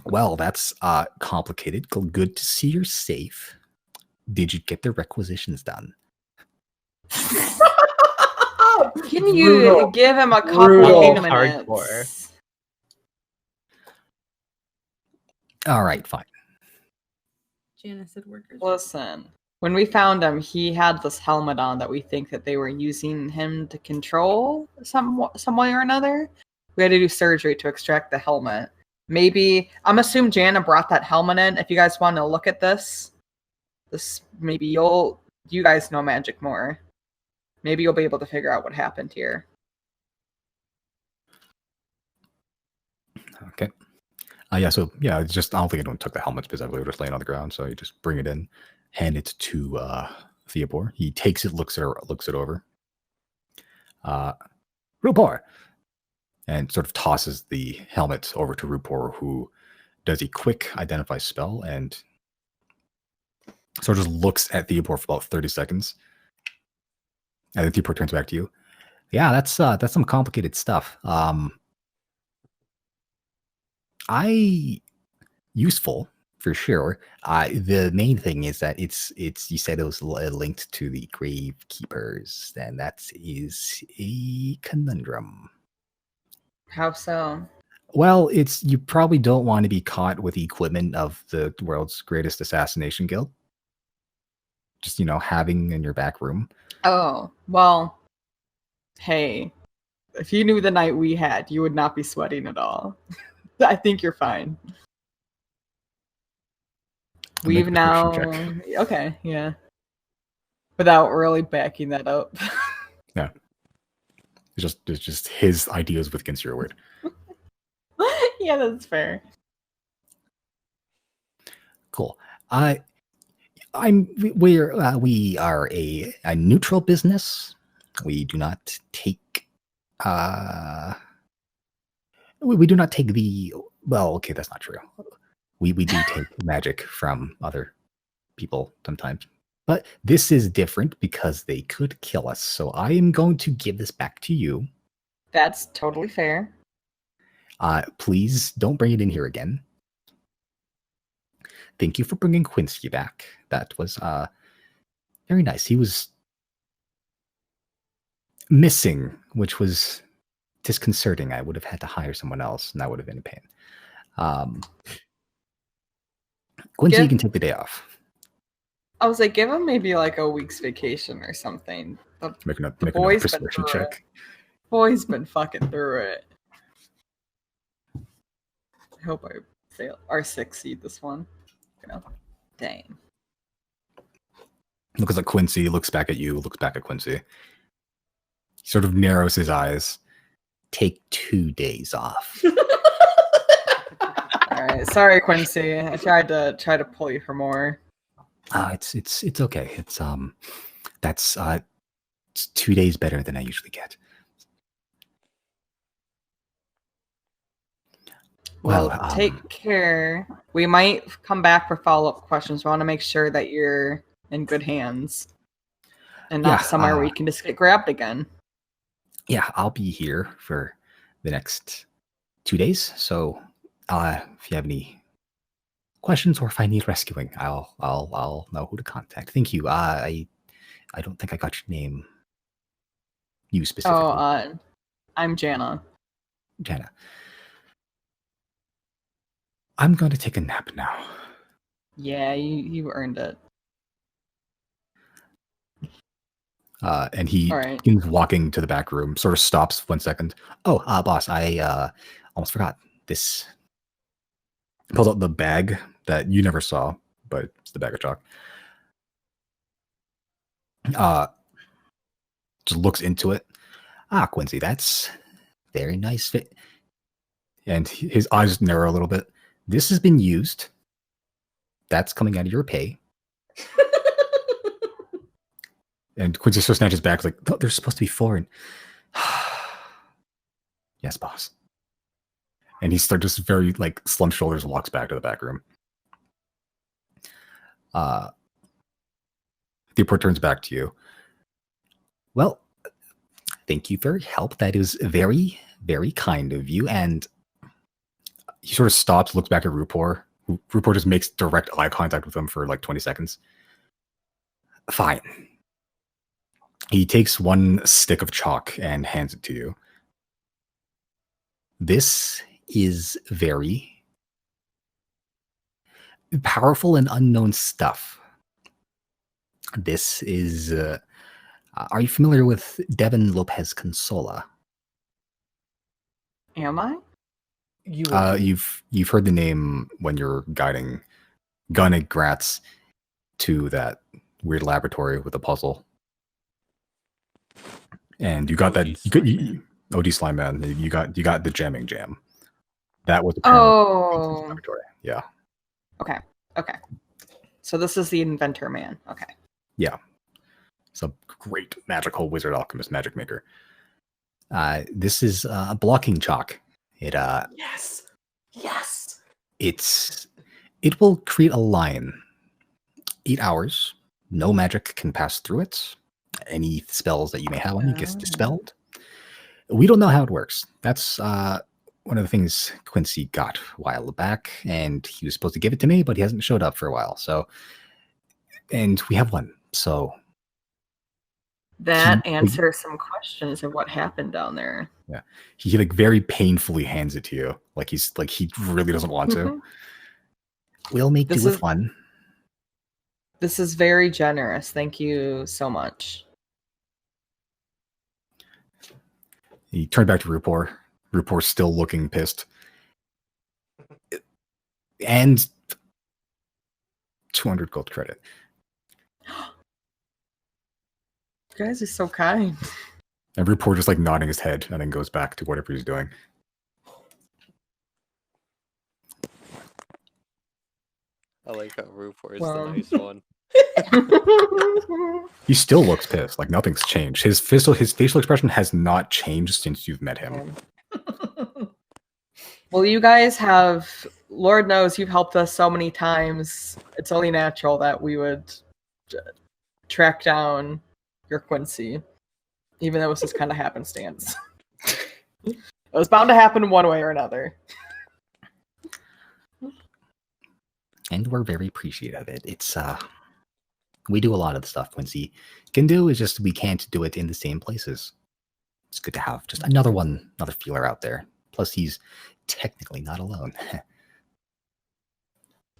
Well, that's complicated. Good to see you're safe. Did you get the requisitions done? Can you Brutal. give him a couple Brutal. of minutes? Hardcore. All right, fine. Janice said workers. Listen, when we found him, he had this helmet on that we think that they were using him to control some way or another. We had to do surgery to extract the helmet. maybe I'm assuming Jana brought that helmet in. If you guys want to look at this maybe you guys know magic more. Maybe you'll be able to figure out what happened here. Okay. So it's just I don't think anyone took the helmets because everybody was just laying on the ground. So you just bring it in, hand it to Theobor. He takes it, looks it over. Rupor, and sort of tosses the helmet over to Rupor, who does a quick identify spell and sort of just looks at Theobor for about 30 seconds. And then Theobor turns back to you. Yeah, that's some complicated stuff. Useful for sure. The main thing is that it's you said it was linked to the grave keepers, and that is a conundrum. How so? Well, you probably don't want to be caught with the equipment of the world's greatest assassination guild. Just having in your back room. Oh, well, hey, if you knew the night we had, you would not be sweating at all. I think you're fine. We've now... Okay, yeah. Without really backing that up. Yeah. It's just his ideas against your word. Yeah, that's fair. Cool. We are a neutral business. We do not take we do not take okay, that's not true. We do take magic from other people sometimes. But this is different because they could kill us. So I am going to give this back to you. That's totally fair. Please don't bring it in here again. Thank you for bringing Quincy back. That was very nice. He was missing, which was disconcerting. I would have had to hire someone else, and that would have been a pain. Quincy, you can take the day off. I was like, give him maybe like a week's vacation or something. Make another persuasion check. Boy's been fucking through it. I hope I fail or succeed this one. Dang. Looks like Quincy, looks back at you, looks back at Quincy. He sort of narrows his eyes. Take 2 days off. All right, sorry, Quincy. I tried to pull you for more. It's okay. It's 2 days better than I usually get. Well, take care. We might come back for follow-up questions. We want to make sure that you're in good hands and not somewhere where you can just get grabbed again. Yeah, I'll be here for the next 2 days. So if you have any questions or if I need rescuing, I'll know who to contact. Thank you. I don't think I got your name. You specifically. Oh, I'm Jana. Jana. I'm going to take a nap now. Yeah, you earned it. And he begins walking to the back room, sort of stops 1 second. Oh, boss, I almost forgot this. Pulls out the bag that you never saw, but it's the bag of chalk. Just looks into it. Quincy, that's very nice fit. And his eyes narrow a little bit. This has been used. That's coming out of your pay. And Quincy sort of snatches back, like, oh, they're supposed to be foreign. Yes, boss. And he starts just very, like, slumped shoulders and walks back to the back room. The report turns back to you. Well, thank you for your help. That is very, very kind of you. And he sort of stops, looks back at Rupor. Rupor just makes direct eye contact with him for like 20 seconds. Fine. He takes 1 stick of chalk and hands it to you. This is very powerful and unknown stuff. This is... are you familiar with Devin Lopez Consola? Am I? You've heard the name when you're guiding Gunnig Gratz to that weird laboratory with a puzzle, and you got OD Slime Man. You got the jamming jam. That was apparently Oh. laboratory. Yeah. Okay. So this is the inventor man. Okay. Yeah. It's a great magical wizard alchemist magic maker. This is a blocking chalk. It Yes. it will create a line. 8 hours. No magic can pass through it. Any spells that you may have on you gets dispelled. We don't know how it works. That's one of the things Quincy got a while back, and he was supposed to give it to me, but he hasn't showed up for a while. So, and we have one. So that answers some questions of what happened down there. Yeah, he like very painfully hands it to you, like he really doesn't want to. We'll make do with one. This is very generous. Thank you so much. He turned back to Rupor. Rupor's still looking pissed. And 200 gold credit. You guys are so kind. And Rupor just like nodding his head and then goes back to whatever he's doing. I like how Rupor is the nice one. He still looks pissed. Like nothing's changed. His facial expression has not changed since you've met him. Well, you guys have, Lord knows you've helped us so many times. It's only natural that we would track down your Quincy, even though it was just kind of happenstance. It was bound to happen one way or another. And we're very appreciative of it. It's we do a lot of the stuff Quincy can do. It's just we can't do it in the same places. It's good to have just another feeler out there. Plus, he's technically not alone.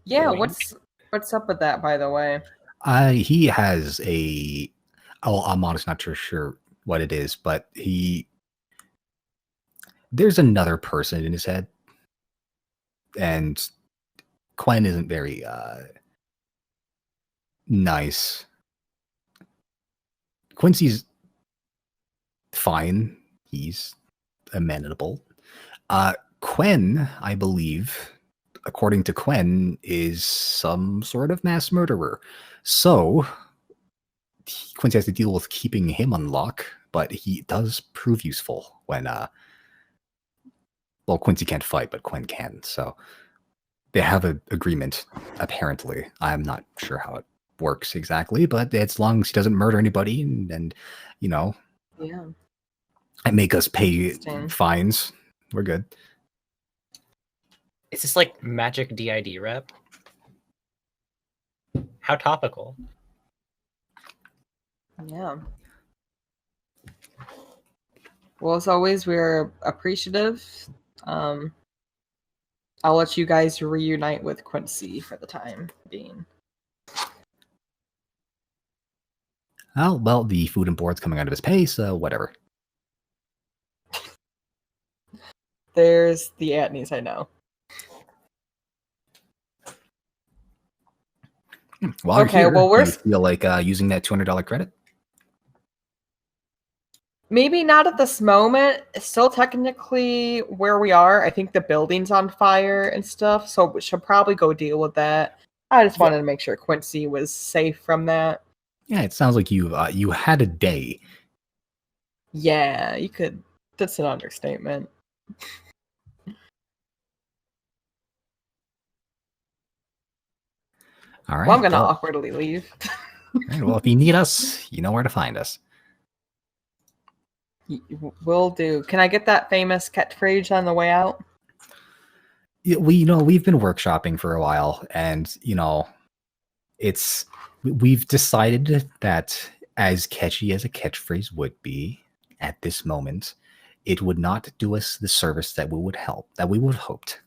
Yeah, what's up with that, by the way? He has a. Oh, I'm honestly not sure what it is, but there's another person in his head, and Quen isn't very nice. Quincy's fine. He's amenable. Quen, I believe, according to Quen, is some sort of mass murderer. So Quincy has to deal with keeping him on lock, but he does prove useful when well, Quincy can't fight, but Quen can. So they have an agreement, apparently. I'm not sure how it works exactly, but as long as he doesn't murder anybody and you know, yeah, and make us pay fines, we're good. Is this like magic DID rep? How topical. Yeah. Well, as always, we're appreciative. I'll let you guys reunite with Quincy for the time being. Oh, well, the food and board's coming out of his pay, so whatever. There's the Atneys, I know. While okay, here, well, we're... do you feel like using that $200 credit? Maybe not at this moment. It's still technically where we are. I think the building's on fire and stuff, so we should probably go deal with that. I just wanted to make sure Quincy was safe from that. Yeah, it sounds like you had a day. Yeah, you could. That's an understatement. All right. Well, I'm going to awkwardly leave. All right, well, if you need us, you know where to find us. Will do. Can I get that famous catchphrase on the way out? Yeah, we've been workshopping for a while, and we've decided that as catchy as a catchphrase would be at this moment, it would not do us the service that we would have hoped.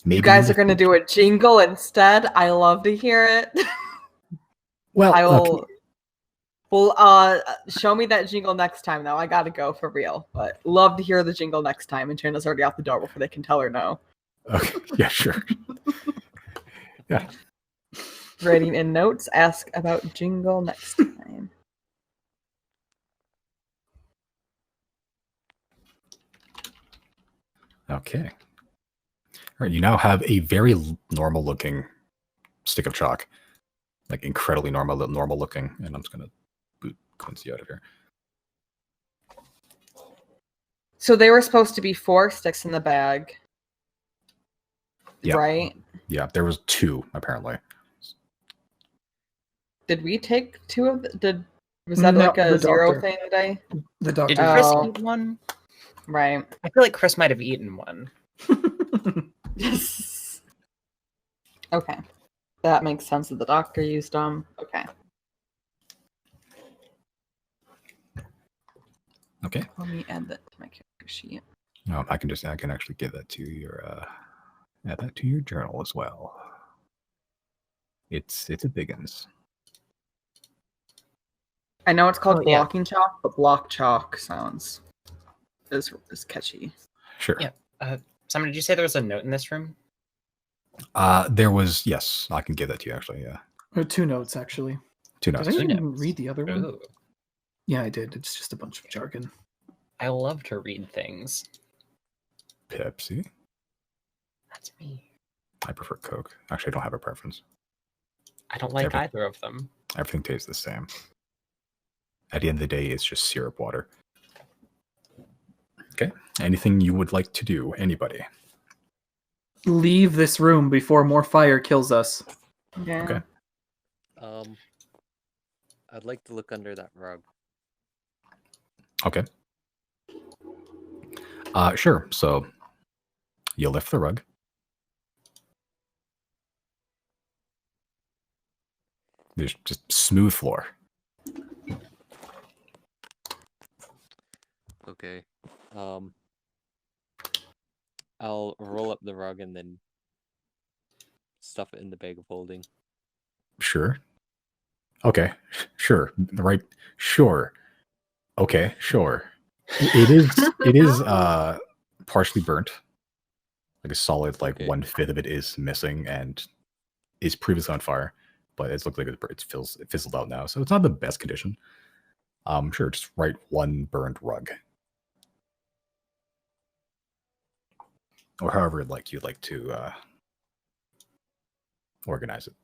Maybe you guys are going to do a jingle instead. I love to hear it. Well, Well, show me that jingle next time, though. I gotta go for real. But love to hear the jingle next time. And Trina's already out the door before they can tell her no. Okay. Yeah, sure. Yeah. Writing in notes, ask about jingle next time. Okay. All right. You now have a very normal looking stick of chalk, like incredibly normal looking. And I'm just gonna boot Quincy out of here. So they were supposed to be 4 sticks in the bag. Yeah. Right? Yeah, there was 2 apparently. Did we take 2 of the... Was that No, like a the 0 doctor. thing today? The Did doctor. Chris Oh. eat one? Right. I feel like Chris might have eaten one. Okay. That makes sense that the doctor used them. Okay. Okay. Let me add that to my character sheet. No, I can actually give that to your add that to your journal as well. It's a biggins. I know it's called Oh, yeah. blocking chalk, but block chalk sounds is catchy. Sure. Yeah. Simon, did you say there was a note in this room? There was, yes, I can give that to you actually, yeah. 2 notes, actually. 2 Did notes. I Two even notes. read the other one? Ooh. Yeah, I did. It's just a bunch of jargon. I love to read things. Pepsi. That's me. I prefer Coke. Actually, I don't have a preference. I don't like Every- either of them. Everything tastes the same. At the end of the day, it's just syrup water. Okay. Anything you would like to do? Anybody? Leave this room before more fire kills us. Yeah. Okay. I'd like to look under that rug. Okay. Sure. So you lift the rug. There's just smooth floor. Okay. I'll roll up the rug and then stuff it in the bag of holding. Sure. Okay. Sure. Right. Sure. Okay. Sure. It is partially burnt. Like a solid like Okay. 1/5 of it is missing and is previously on fire, but it's looked like it fizzled out now. So it's not the best condition. Sure, just write 1 burned rug. Or however you'd like to organize it.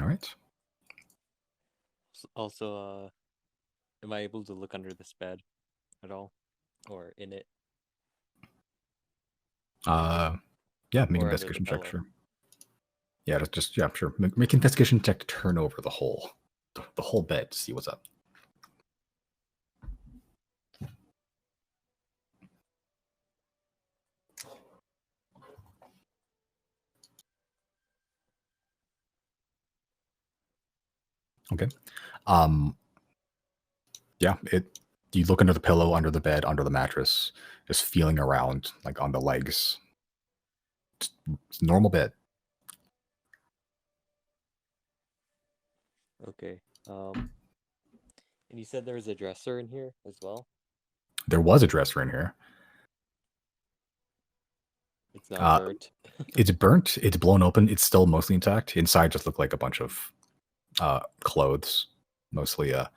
All right. Also, am I able to look under this bed at all, or in it, Yeah, make or an under the investigation check, pillow? sure. Yeah, just yeah, sure. Make an investigation check to turn over the whole bed to see what's up. Okay. Yeah, you look under the pillow, under the bed, under the mattress, just feeling around like on the legs. It's a normal bed. Okay. And you said there was a dresser in here as well? There was a dresser in here. It's not Uh, burnt. It's burnt. It's blown open. It's still mostly intact. Inside just looked like a bunch of clothes, mostly about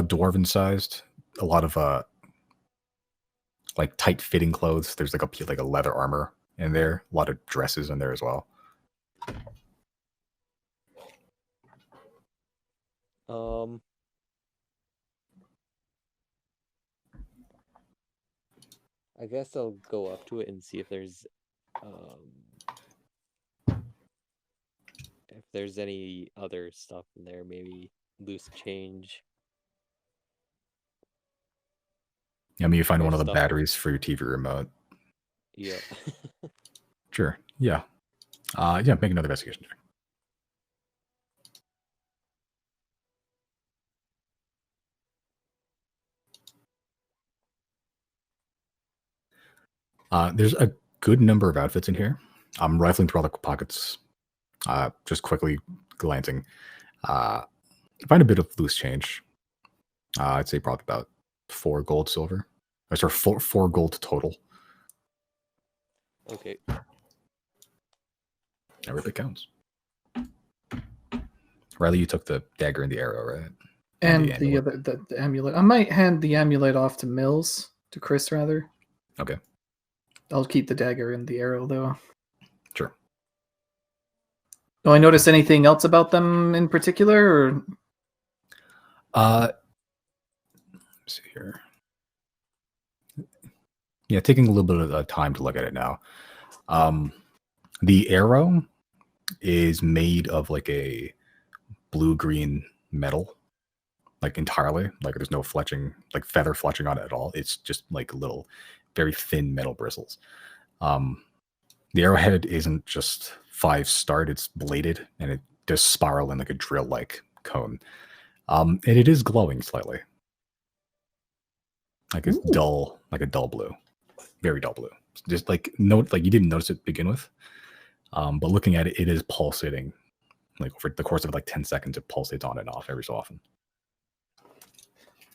dwarven sized. A lot of like tight fitting clothes. There's like a leather armor in there. A lot of dresses in there as well. I guess I'll go up to it and see if there's any other stuff in there, maybe loose change. I mean, you find Or one of the stuff. batteries for your TV remote. Yeah. Sure. Yeah. Yeah. Make another investigation check. There's a good number of outfits in here. I'm rifling through all the pockets, just quickly glancing. Find a bit of loose change. I'd say probably about 4 gold, silver. Or sorry, four gold total. Okay. Everything counts. Riley, you took the dagger and the arrow, right? And the the other the amulet. I might hand the amulet off to Mills, to Chris rather. Okay. I'll keep the dagger and the arrow though. Sure. Do I notice anything else about them in particular, or Let's see here. Yeah, taking a little bit of time to look at it now. The arrow is made of like a blue-green metal, like entirely. Like there's no fletching, like feather fletching on it at all. It's just like little, very thin metal bristles. The arrowhead isn't just 5-starred; it's bladed, and it does spiral in like a drill-like cone. And it is glowing slightly, like it's dull, like a dull blue, very dull blue. Just like you didn't notice it to begin with, but looking at it, it is pulsating. Like over the course of like 10 seconds, it pulsates on and off every so often.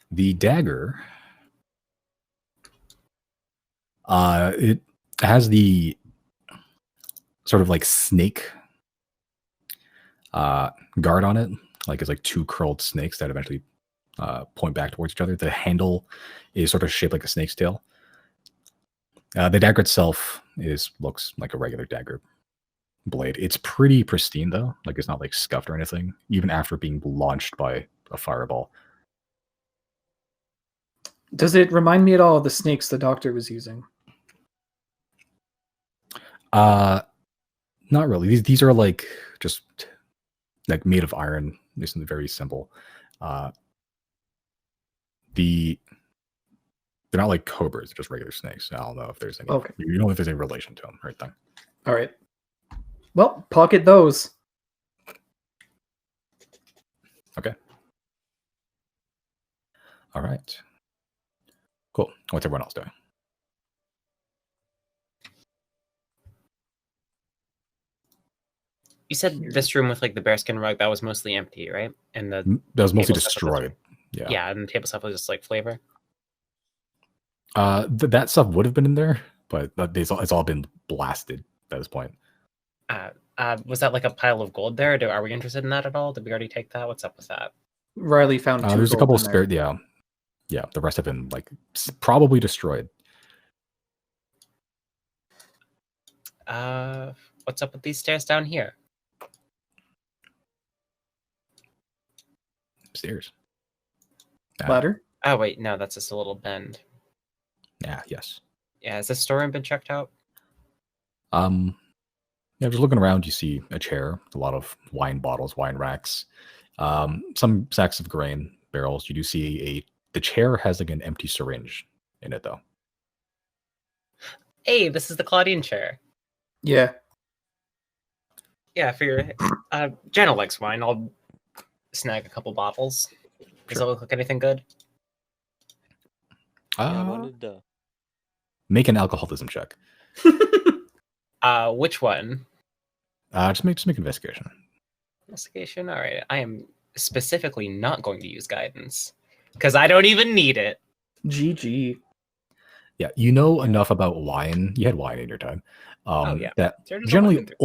The dagger, it has the sort of like snake guard on it. Like it's like 2 curled snakes that eventually point back towards each other. The handle is sort of shaped like a snake's tail. The dagger itself looks like a regular dagger blade. It's pretty pristine though. Like it's not like scuffed or anything, even after being launched by a fireball. does it remind me at all of the snakes the doctor was using? Not really. These are like just like made of iron. This is very simple. They're not like cobras, they're just regular snakes. I don't know if there's any. Okay. You don't know if there's any relation to them or anything. All right. Well, pocket those. Okay. All right. Cool. What's everyone else doing? You said this room with like the bearskin rug that was mostly empty, right? And the That was mostly table stuff was destroyed. Yeah. yeah, and the table stuff was just like flavor. That stuff would have been in there, but it's all been blasted at this point. Was that like a pile of gold there? Are we interested in that at all? Did we already take that? What's up with that? Riley found 2 There's a gold couple of in there. spare. Yeah. The rest have been like probably destroyed. What's up with these stairs down here? Stairs. Ladder. Oh wait, no, that's just a little bend. Yeah. Yes. Yeah, has this storeroom been checked out? Yeah, just looking around, you see a chair, a lot of wine bottles, wine racks, some sacks of grain, barrels. You do see the chair has like an empty syringe in it though. Hey, this is the Claudine chair. Yeah. Yeah, for your Jenna likes wine. I'll snag a couple bottles. Does it look like anything good? Yeah, I wanted Make an alcoholism check. Which one? Just make an investigation. Investigation. All right. I am specifically not going to use guidance because I don't even need it. GG. Yeah, you know enough about wine. You had wine in your time. Yeah. That There's a lot generally in there.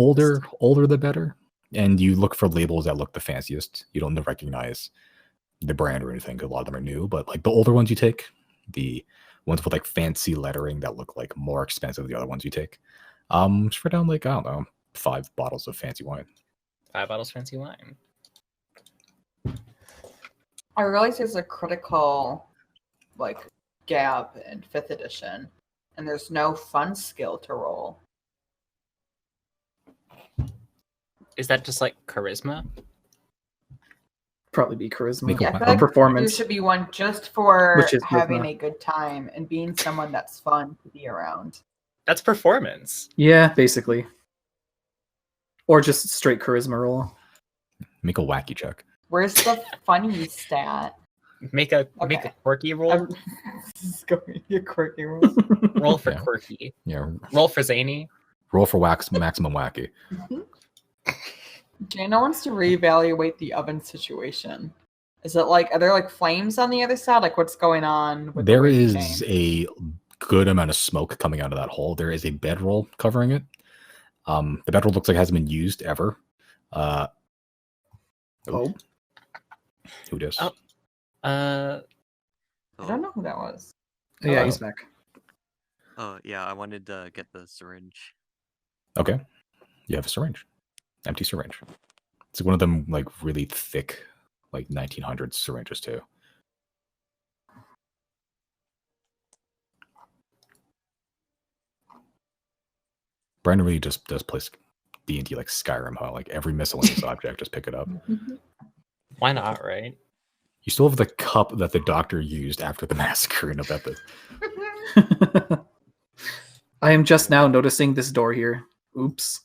older the better. And you look for labels that look the fanciest. You don't recognize the brand or anything because a lot of them are new. But like the older ones you take, the ones with like fancy lettering that look like more expensive than the other ones you take. For down like I don't know, 5 bottles of fancy wine. 5 bottles fancy wine. I realize there's a critical like gap in 5th edition, and there's no fun skill to roll. Is that just like charisma? Probably be charisma. Make Yeah, I Or feel like performance. there should be one just for Which is having charisma. a good time and being someone that's fun to be around. That's performance. Yeah, basically. Or just straight charisma roll. Make a wacky check. Where's the funny stat? Make a Okay. quirky roll. This is going to be a quirky roll. Roll for Yeah. quirky. Yeah. Roll for zany. Roll for maximum wacky. Jana wants to reevaluate the oven situation. Is it like, are there like flames on the other side? Like, what's going on with the There way we is came? a good amount of smoke coming out of that hole. There is a bedroll covering it. The bedroll looks like it hasn't been used ever. Oh. Who does? Oh. I don't know who that was. Yeah, Hello. he's back. Oh, yeah, I wanted to get the syringe. Okay. You have a syringe. Empty syringe. It's one of them like really thick, like 1900s syringes too. Brandon really just does play D&D like Skyrim, how like every miscellaneous object, just pick it up. Why not, right? You still have the cup that the doctor used after the massacre in Abetha. I am just now noticing this door here. Oops.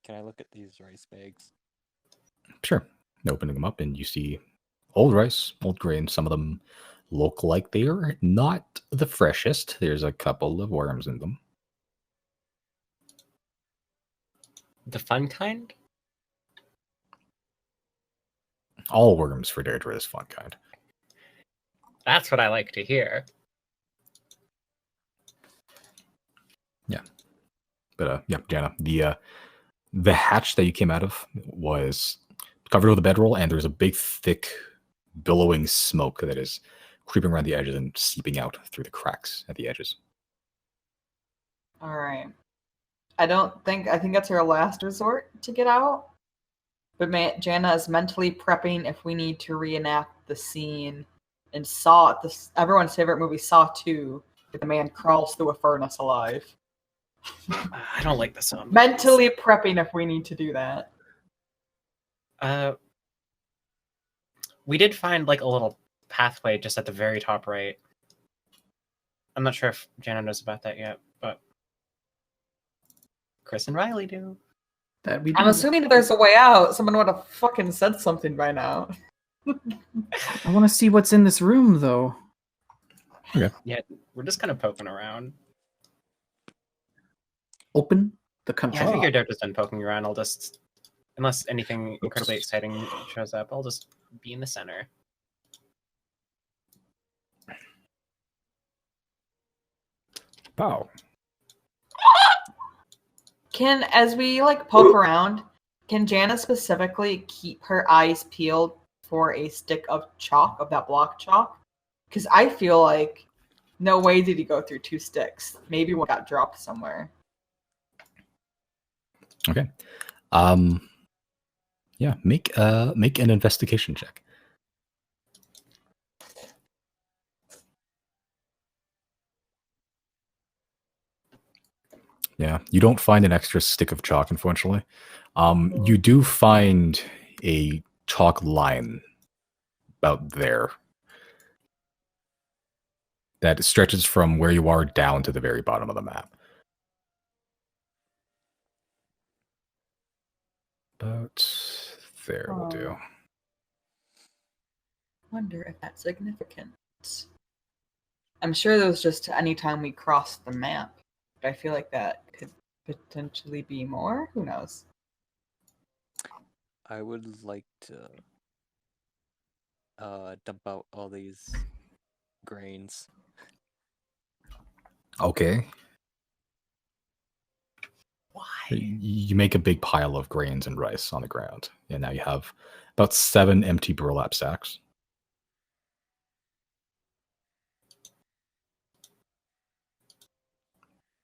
Can I look at these rice bags? Sure. Opening them up and you see old rice, old grain. Some of them look like they are not the freshest. There's a couple of worms in them. The fun kind? All worms for Deirdre is fun kind. That's what I like to hear. But yeah, Jana, the hatch that you came out of was covered with a bedroll, and there's a big, thick, billowing smoke that is creeping around the edges and seeping out through the cracks at the edges. All right. I think that's our last resort to get out. But Jana is mentally prepping if we need to reenact the scene in Saw, everyone's favorite movie, Saw 2, where the man crawls through a furnace alive. I don't like the sound. Mentally prepping if we need to do that. We did find like a little pathway just at the very top right. I'm not sure if Jana knows about that yet, but Chris and Riley do. That we I'm assuming there's a way out. Someone would have fucking said something by now. I want to see what's in this room, though. Yeah, we're just kind of poking around. Open the Yeah, I control. figured they're just done poking around. I'll just, unless anything incredibly exciting shows up, I'll just be in the center. Wow. As we like poke around, can Jana specifically keep her eyes peeled for a stick of chalk, of that block chalk? Because I feel like no way did he go through 2 sticks. Maybe one got dropped somewhere. Okay. Yeah, make an investigation check. Yeah, you don't find an extra stick of chalk, unfortunately. You do find a chalk line about there that stretches from where you are down to the very bottom of the map. About there will do. Wonder if that's significant. I'm sure there was just any time we crossed the map, but I feel like that could potentially be more. Who knows? I would like to dump out all these grains. Okay. Why? You make a big pile of grains and rice on the ground, and now you have about 7 empty burlap sacks.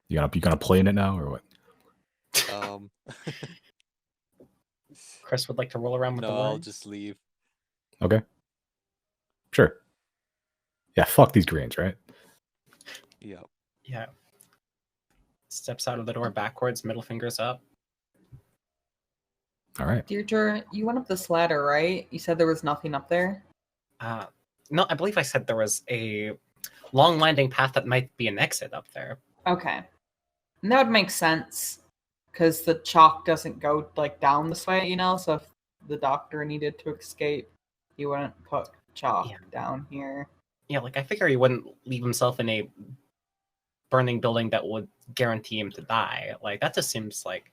You gonna play in it now or what? Chris would like to roll around with No, the I'll words. just leave. Okay. Sure. Yeah, fuck these grains, right? Yep. Yeah. Steps out of the door backwards, middle fingers up. All right. Deirdre, you went up this ladder, right? You said there was nothing up there? No, I believe I said there was a long winding path that might be an exit up there. Okay. And that would make sense. because the chalk doesn't go like down this way, so if the doctor needed to escape, he wouldn't put chalk down here. Yeah, like I figure he wouldn't leave himself in a burning building that would guarantee him to die. Like that just seems like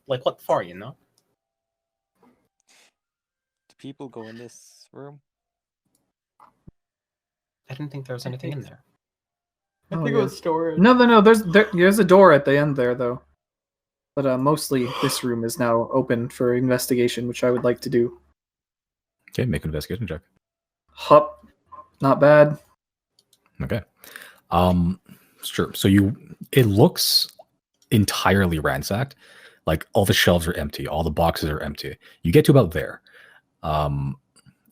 what for, Do people go in this room? I didn't think there was anything in there. I think it was storage. No. There's a door at the end there, though. But mostly this room is now open for investigation, which I would like to do. Okay, make an investigation check. Hup, not bad. Okay. Sure. So it looks entirely ransacked. Like all the shelves are empty, all the boxes are empty. You get to about there. And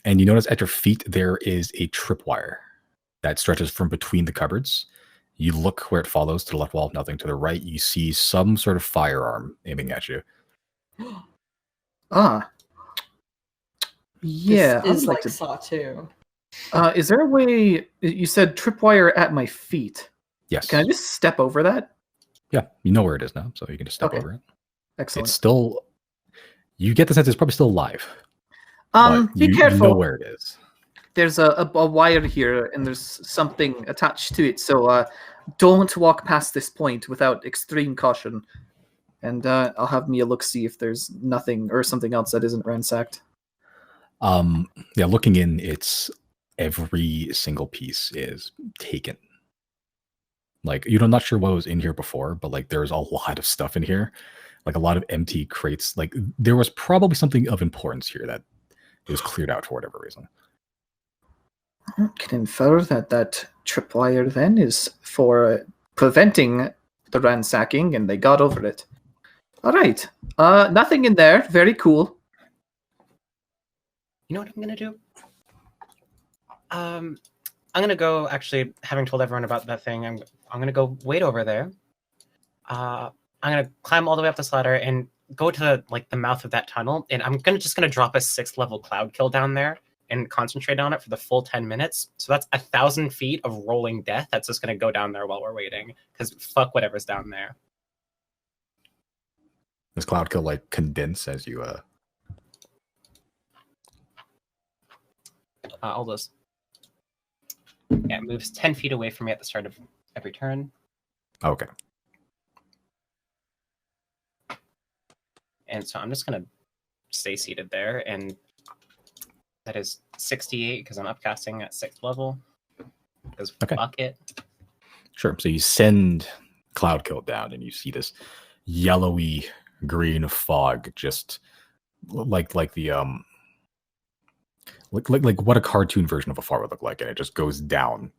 you notice at your feet there is a tripwire that stretches from between the cupboards. You look where it follows. To the left wall, nothing. To the right, you see some sort of firearm aiming at you. Ah. Yeah, This I would is like like to. Saw 2. Is there a way? You said tripwire at my feet. Yes. Can I just step over that? Yeah, you know where it is now, so you can just step Okay. over it. Excellent. It's still. You get the sense it's probably still alive. Be careful. You know where it is. There's a wire here, and there's something attached to it. So don't walk past this point without extreme caution. And I'll have Mia look see if there's nothing or something else that isn't ransacked. Yeah, looking in, it's every single piece is taken. Like I'm not sure what was in here before, but like there's a lot of stuff in here, like a lot of empty crates. Like there was probably something of importance here that was cleared out for whatever reason. I can infer that tripwire then is for preventing the ransacking, and they got over it. All right. Nothing in there. Very cool. You know what I'm gonna do? I'm gonna go. Actually, having told everyone about that thing, I'm gonna go wait over there. I'm gonna climb all the way up this ladder and go to the mouth of that tunnel, and I'm just gonna drop a 6th level cloud kill down there and concentrate on it for the full 10 minutes. So that's 1,000 feet of rolling death. That's just gonna go down there while we're waiting. Because fuck whatever's down there. Does cloud kill like condense as you I'll just it moves 10 feet away from me at the start of every turn. Okay. And so I'm just gonna stay seated there, and that is 68 because I'm upcasting at 6th level. Because Okay. fuck it. Sure. So you send cloud kill down, and you see this yellowy green fog, just like the like what a cartoon version of a fog would look like, and it just goes down,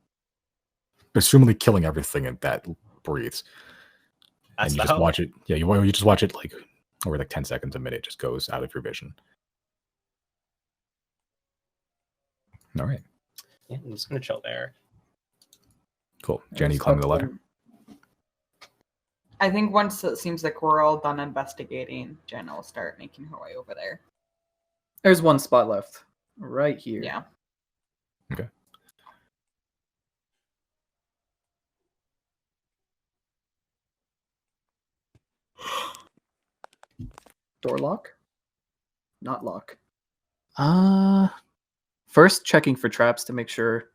presumably killing everything that breathes. That's and you the just hope. watch it. Yeah, you just watch it like over like 10 seconds, a minute, just goes out of your vision. All right. Yeah, I'm just gonna chill there. Cool. Jenny, climbing the ladder. I think once it seems like we're all done investigating, Jen will start making her way over there. There's one spot left. Right here. Yeah. Okay. Door lock? Not lock. First checking for traps to make sure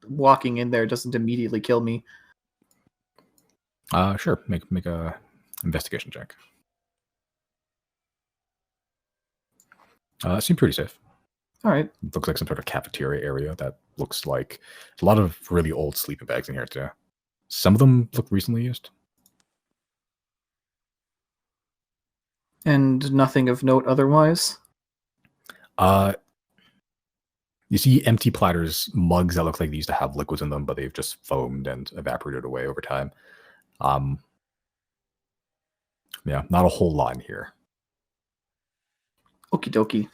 walking in there doesn't immediately kill me. Sure. Make a investigation check. Seems pretty safe. All right. It looks like some sort of cafeteria area that looks like a lot of really old sleeping bags in here too. Some of them look recently used. And nothing of note otherwise? You see empty platters, mugs that look like they used to have liquids in them, but they've just foamed and evaporated away over time. Yeah, not a whole lot in here. Okie dokie.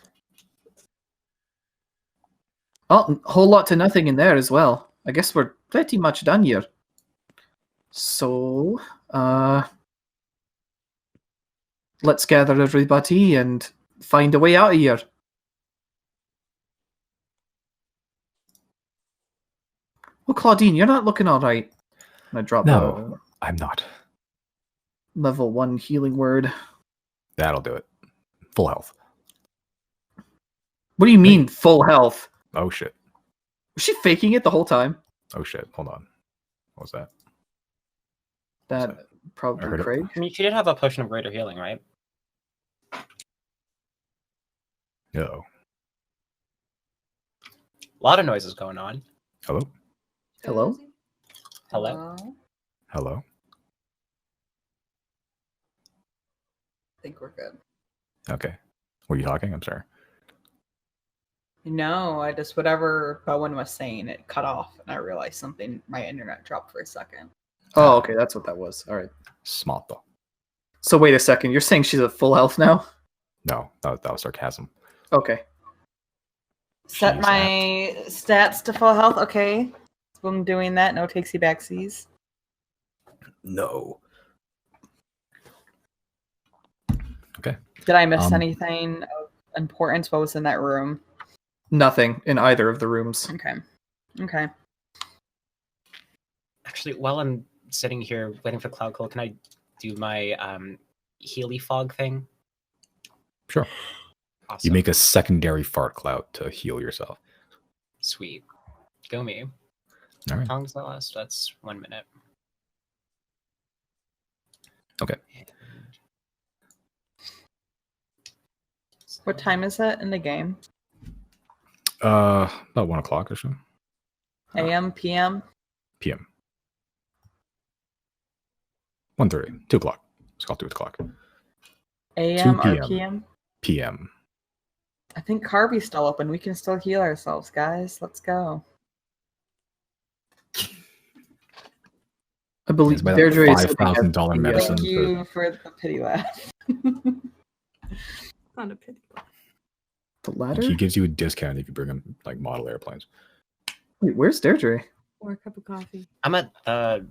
Oh, a whole lot to nothing in there as well. I guess we're pretty much done here. So, let's gather everybody and find a way out of here. Well, Claudine, you're not looking all right. I'm gonna drop No, I'm not. level 1 healing word. That'll do it. Full health. What do you mean full health? Oh shit. Was she faking it the whole time? Oh shit. Hold on. What was that? That I probably heard it. Craig. I mean, she did have a potion of greater healing, right? No. A lot of noises going on. Hello? Hello? Hello? I Hello? think we're good. Okay. Were you talking? I'm sorry. No, I just whatever Bowen was saying, it cut off, and I realized something. My internet dropped for a second. Oh, okay, that's what that was. All right. Smart though. So wait a second. You're saying she's at full health now? No, that was sarcasm. Okay. Set She's my stats to full health. Okay, so I'm doing that. No takesy backsies. No. Okay. Did I miss Um, anything of importance? What was in that room? Nothing in either of the rooms. Okay. Okay. Actually, while I'm sitting here waiting for Cloud Call, can I do my Healy fog thing? Sure. Awesome. You make a secondary fart cloud to heal yourself. Sweet. Go me. All right. How long does that last? That's 1 minute. Okay. What time is it in the game? About 1 o'clock or so. AM, PM? PM. 1:30. 2 o'clock. Let's call it 2 o'clock. AM 2 or PM. PM? PM. I think Carby's still open. We can still heal ourselves, guys. Let's go. I believe It's about Deirdre is $5,000 medicine. Thank you for the pity laugh. Not a pity. the ladder. He gives you a discount if you bring him like model airplanes. Wait, where's Deirdre? Or a cup of coffee. I'm at the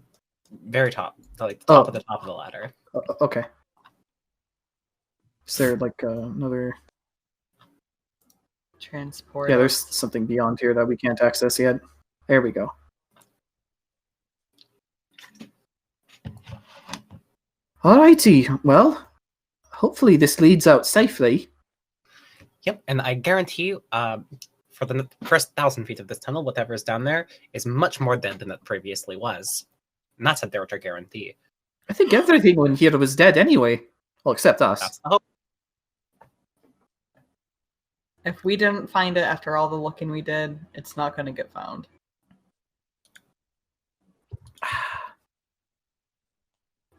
very top, like the top Oh. of the top of the ladder. Okay. Is there like another? Transport. Yeah, there's something beyond here that we can't access yet. There we go. Alrighty. Well, hopefully this leads out safely. Yep, and I guarantee you, for the first 1,000 feet of this tunnel, whatever is down there is much more dead than it previously was. And that's a Deirdre guarantee. I think everything in here was dead anyway. Well, except us. That's the hope. If we didn't find it after all the looking we did, it's not going to get found.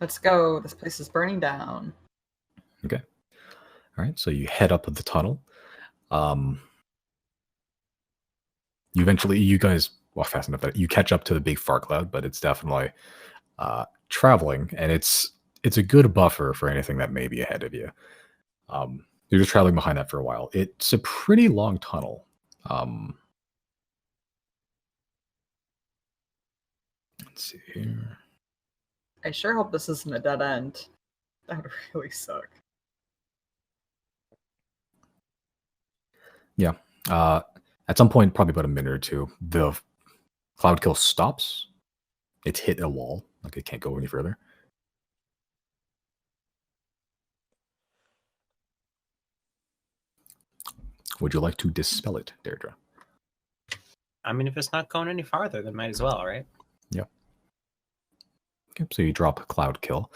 Let's go. This place is burning down. Okay. All right. So you head up the tunnel. You guys walk fast enough that you catch up to the big fart cloud, but it's definitely traveling, and it's a good buffer for anything that may be ahead of you. You're just traveling behind that for a while. It's a pretty long tunnel. Let's see here. I sure hope this isn't a dead end. That would really suck. Yeah. At some point, probably about a minute or two, the cloud kill stops. It's hit a wall. Like it can't go any further. Would you like to dispel it, Deirdre? I mean, if it's not going any farther, then might as well, right? Yep. Okay, so you drop cloud kill.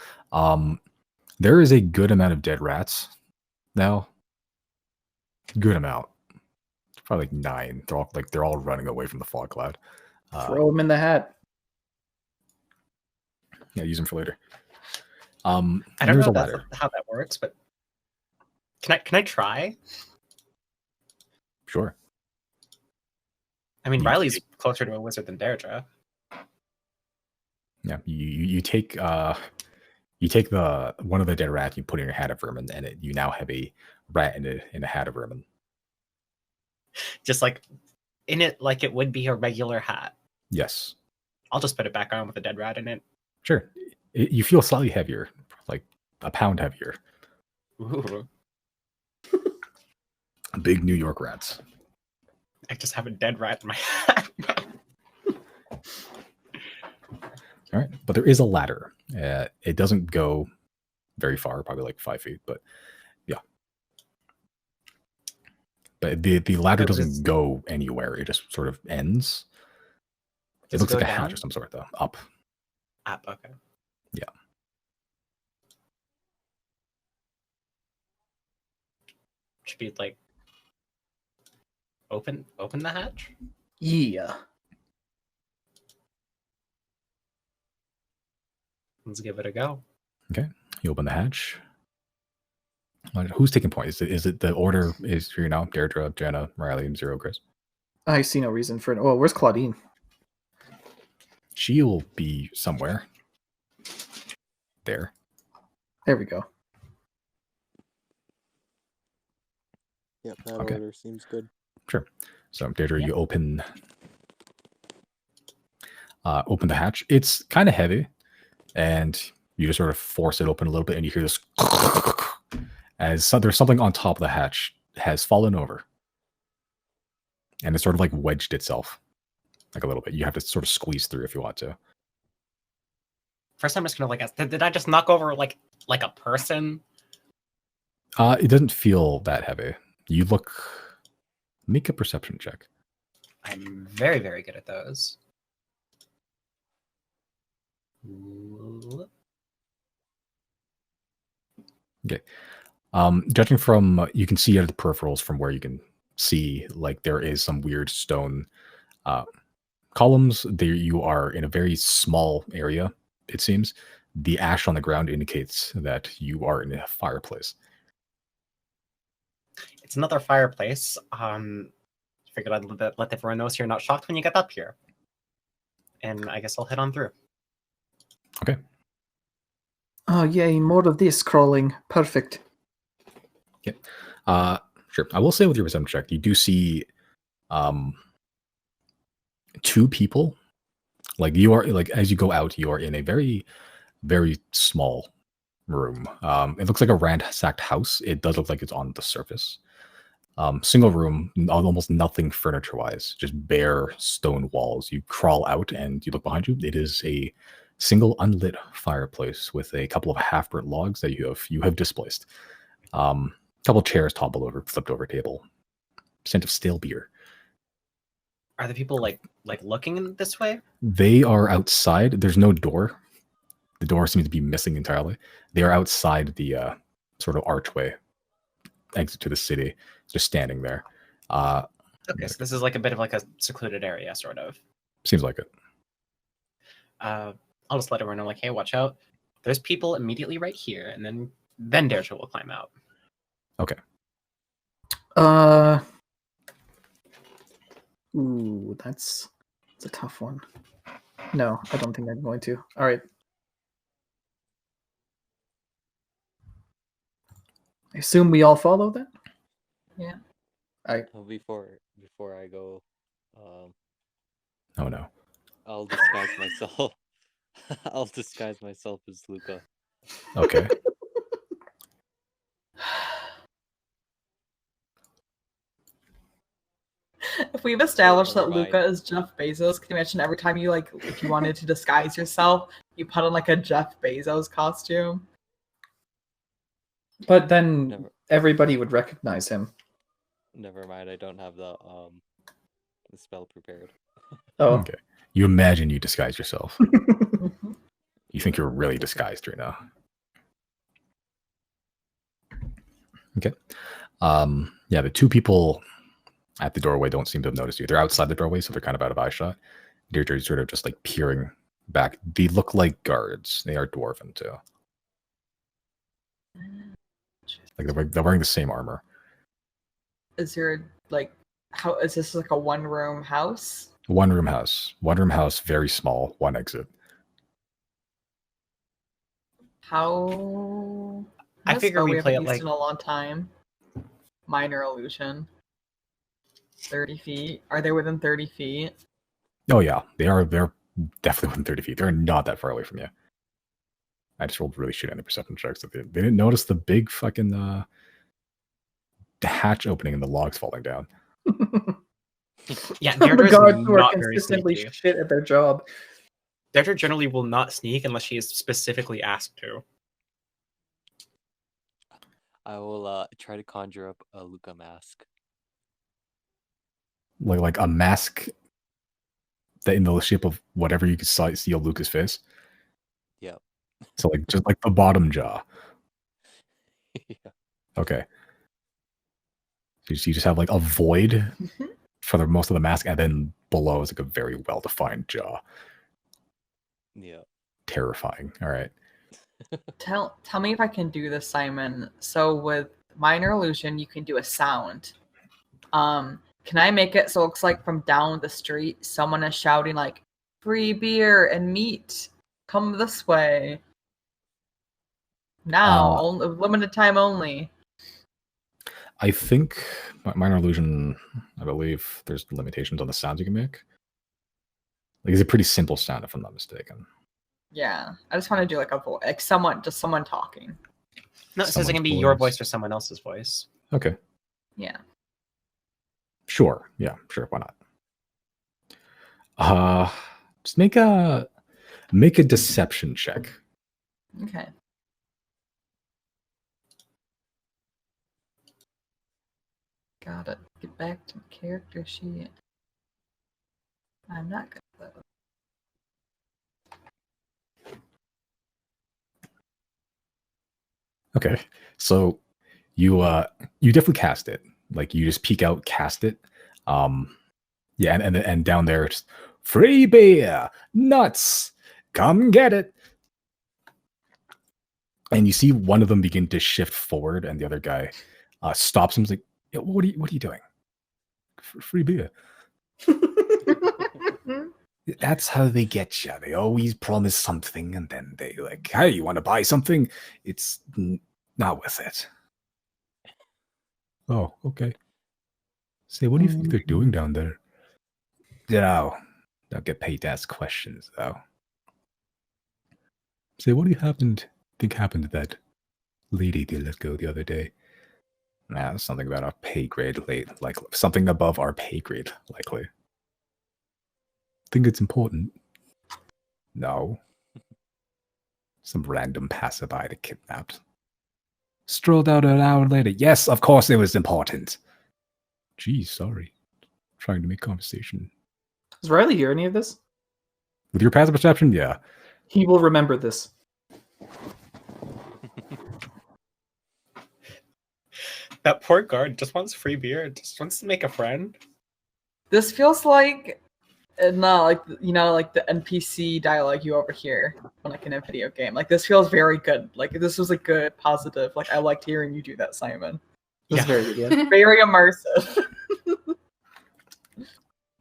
There is a good amount of dead rats now. Good amount. Probably like 9. They're all running away from the fog cloud. Throw them in the hat. Yeah, use them for later. I don't there's know a ladder. how that works, but can I try? Sure. I mean, You- Riley's closer to a wizard than Deirdre. Yeah, you take the one of the dead rats, you put in your hat of vermin, and you now have a rat in a hat of vermin. Just like in it, like it would be a regular hat. Yes, I'll just put it back on with a dead rat in it. sure. You feel slightly heavier, like a pound heavier. Ooh, Big New York rats. I just have a dead rat in my hat. All right, but there is a ladder. It doesn't go very far, probably like 5 feet. But yeah, but the ladder doesn't go anywhere; it just sort of ends. It looks like a hatch of some sort, though. Up. Up. Okay. Yeah. Should be like open the hatch. Yeah. Let's give it a go. Okay. You open the hatch. Who's taking point? Is it the order is here now? Deirdre, Jenna, Riley, and Zero, Chris. I see no reason for it. Oh, where's Claudine? She'll be somewhere. There. There we go. Yep, that Okay. order seems good. Sure. So Deirdre, Yep. you open the hatch. It's kind of heavy, and you just sort of force it open a little bit, and you hear this as there's something on top of the hatch has fallen over, and it's sort of like wedged itself, like a little bit. You have to sort of squeeze through if you want to. First, I'm just gonna like ask, did I just knock over like a person? It doesn't feel that heavy. You make a perception check. I'm very, very good at those. Okay. Judging from, you can see out of the peripherals from where you can see, like there is some weird stone columns. There, you are in a very small area. It seems the ash on the ground indicates that you are in a fireplace. It's another fireplace. Figured I'd let everyone know so you're not shocked when you get up here. And I guess I'll head on through. Okay. Oh, yay, more of this crawling. Perfect. Okay. Sure. I will say with your perception check, you do see two people. Like you are, like as you go out, you are in a very, very small room. It looks like a ransacked house. It does look like it's on the surface. Single room, almost nothing furniture-wise, just bare stone walls. You crawl out and you look behind you. It is a single unlit fireplace with a couple of half-burnt logs that you have displaced. Couple chairs toppled over, flipped over a table. Scent of stale beer. Are the people like looking this way? They are outside. There's no door. The door seems to be missing entirely. They are outside the sort of archway exit to the city, just standing there. Okay, so this is like a bit of like a secluded area, sort of. Seems like it. I'll just let everyone know, like, hey, watch out. There's people immediately right here, and then Deirdre will climb out. Okay. Ooh, that's a tough one. No, I don't think I'm going to. All right. I assume we all follow that? Yeah. Before I go, Oh no. I'll disguise myself. I'll disguise myself as Luca. Okay. If we've established that Never mind. Luca is Jeff Bezos, can you imagine every time you if you wanted to disguise yourself, you put on like a Jeff Bezos costume? But then Never. everybody would recognize him. Never mind. I don't have the spell prepared. Oh. Okay. You imagine you disguise yourself. You think you're really disguised right now. Okay. Yeah, the two people at the doorway don't seem to have noticed you. They're outside the doorway, so they're kind of out of eye shot. Deirdre's sort of just like peering back. They look like guards. They are dwarven too. Like they're wearing the same armor. Is there how is this like a one-room house? One room house, very small, one exit. How? I figure we play it like in a long time. Minor illusion. 30 feet. Are they within 30 feet? Oh yeah, they're definitely within 30 feet. They're not that far away from you. I just rolled really shit on the perception checks. They didn't notice the big fucking hatch opening and the logs falling down. Yeah, The Deirdre's guards who are not very consistently sneaky. shit at their job. Deirdre generally will not sneak unless she is specifically asked to. I will try to conjure up a Luca mask. Like a mask that in the shape of whatever you could see of Luca's face. Yep. So like just like the bottom jaw. Yeah. Okay. So you just have like a void for the most of the mask, and then below is like a very well defined jaw. Yeah. Terrifying. All right. Tell me if I can do this, Simon. So with minor illusion, you can do a sound. Can I make it so it looks like from down the street someone is shouting like free beer and meat? Come this way. Now, limited time only. I think minor illusion, I believe there's limitations on the sounds you can make. Like it's a pretty simple sound if I'm not mistaken. Yeah. I just want to do like a voice, like someone talking. No, it says it can be your voice or someone else's voice. Okay. Yeah. Sure. Yeah, sure. Why not? Just make a deception check. Okay. Gotta get back to my character sheet. I'm not good at that. Okay. So you definitely cast it. Like you just peek out, cast it. Yeah, and down there it's free beer, nuts, come get it. And you see one of them begin to shift forward, and the other guy stops him. He's like, "Yo, what are you doing? Free beer." That's how they get you. They always promise something, and then they like, "Hey, you want to buy something?" It's not worth it. Oh, okay. Say, what do you think they're doing down there? No, don't get paid to ask questions, though. Say, what do you think happened to that lady they let go the other day? Nah, something about our pay grade, like something above our pay grade, likely. Think it's important? No. Some random passerby they kidnapped. Strolled out an hour later. Yes, of course it was important. Geez, sorry. Trying to make conversation. Does Riley hear any of this? With your passive perception, yeah. He will remember this. That poor guard just wants free beer. Just wants to make a friend. This feels like like the NPC dialogue you overhear like in a video game. Like this feels very good. Like this was a good, positive. Like I liked hearing you do that, Simon. That's very good. Yeah. Very immersive.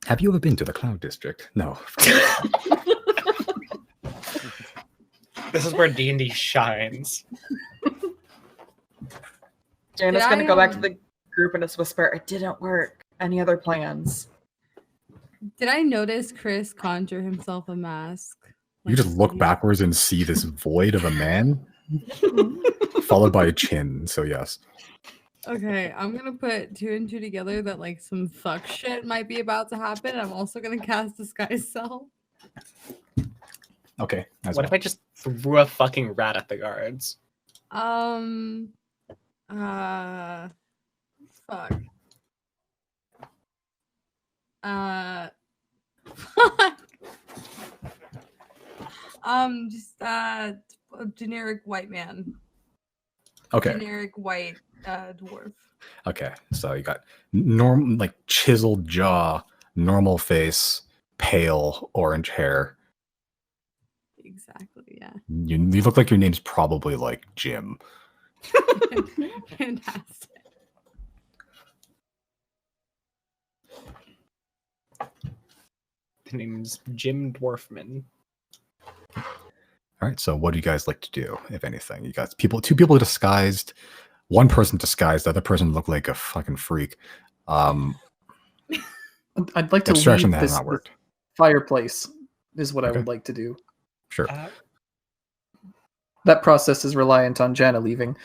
Have you ever been to the Cloud District? No. This is where D&D shines. Jana's gonna go back to the group and just whisper, "It didn't work. Any other plans?" Did I notice Chris conjure himself a mask? You just look backwards and see this void of a man, followed by a chin. So yes. Okay, I'm gonna put 2 and 2 together that like some fuck shit might be about to happen. I'm also gonna cast Disguise Self. Okay. What if I just threw a fucking rat at the guards? Fuck. Fuck. Just a generic white man. Okay. Generic white dwarf. Okay. So you got like chiseled jaw, normal face, pale orange hair. Exactly, yeah. You look like your name's probably like Jim. Fantastic. The name's Jim Dwarfman. All right. So what do you guys like to do, if anything? You got two people disguised, one person disguised, the other person looked like a fucking freak. I'd like to Abstraction leave that has this not worked. fireplace is what I Okay. would like to do. Sure. That process is reliant on Jana leaving.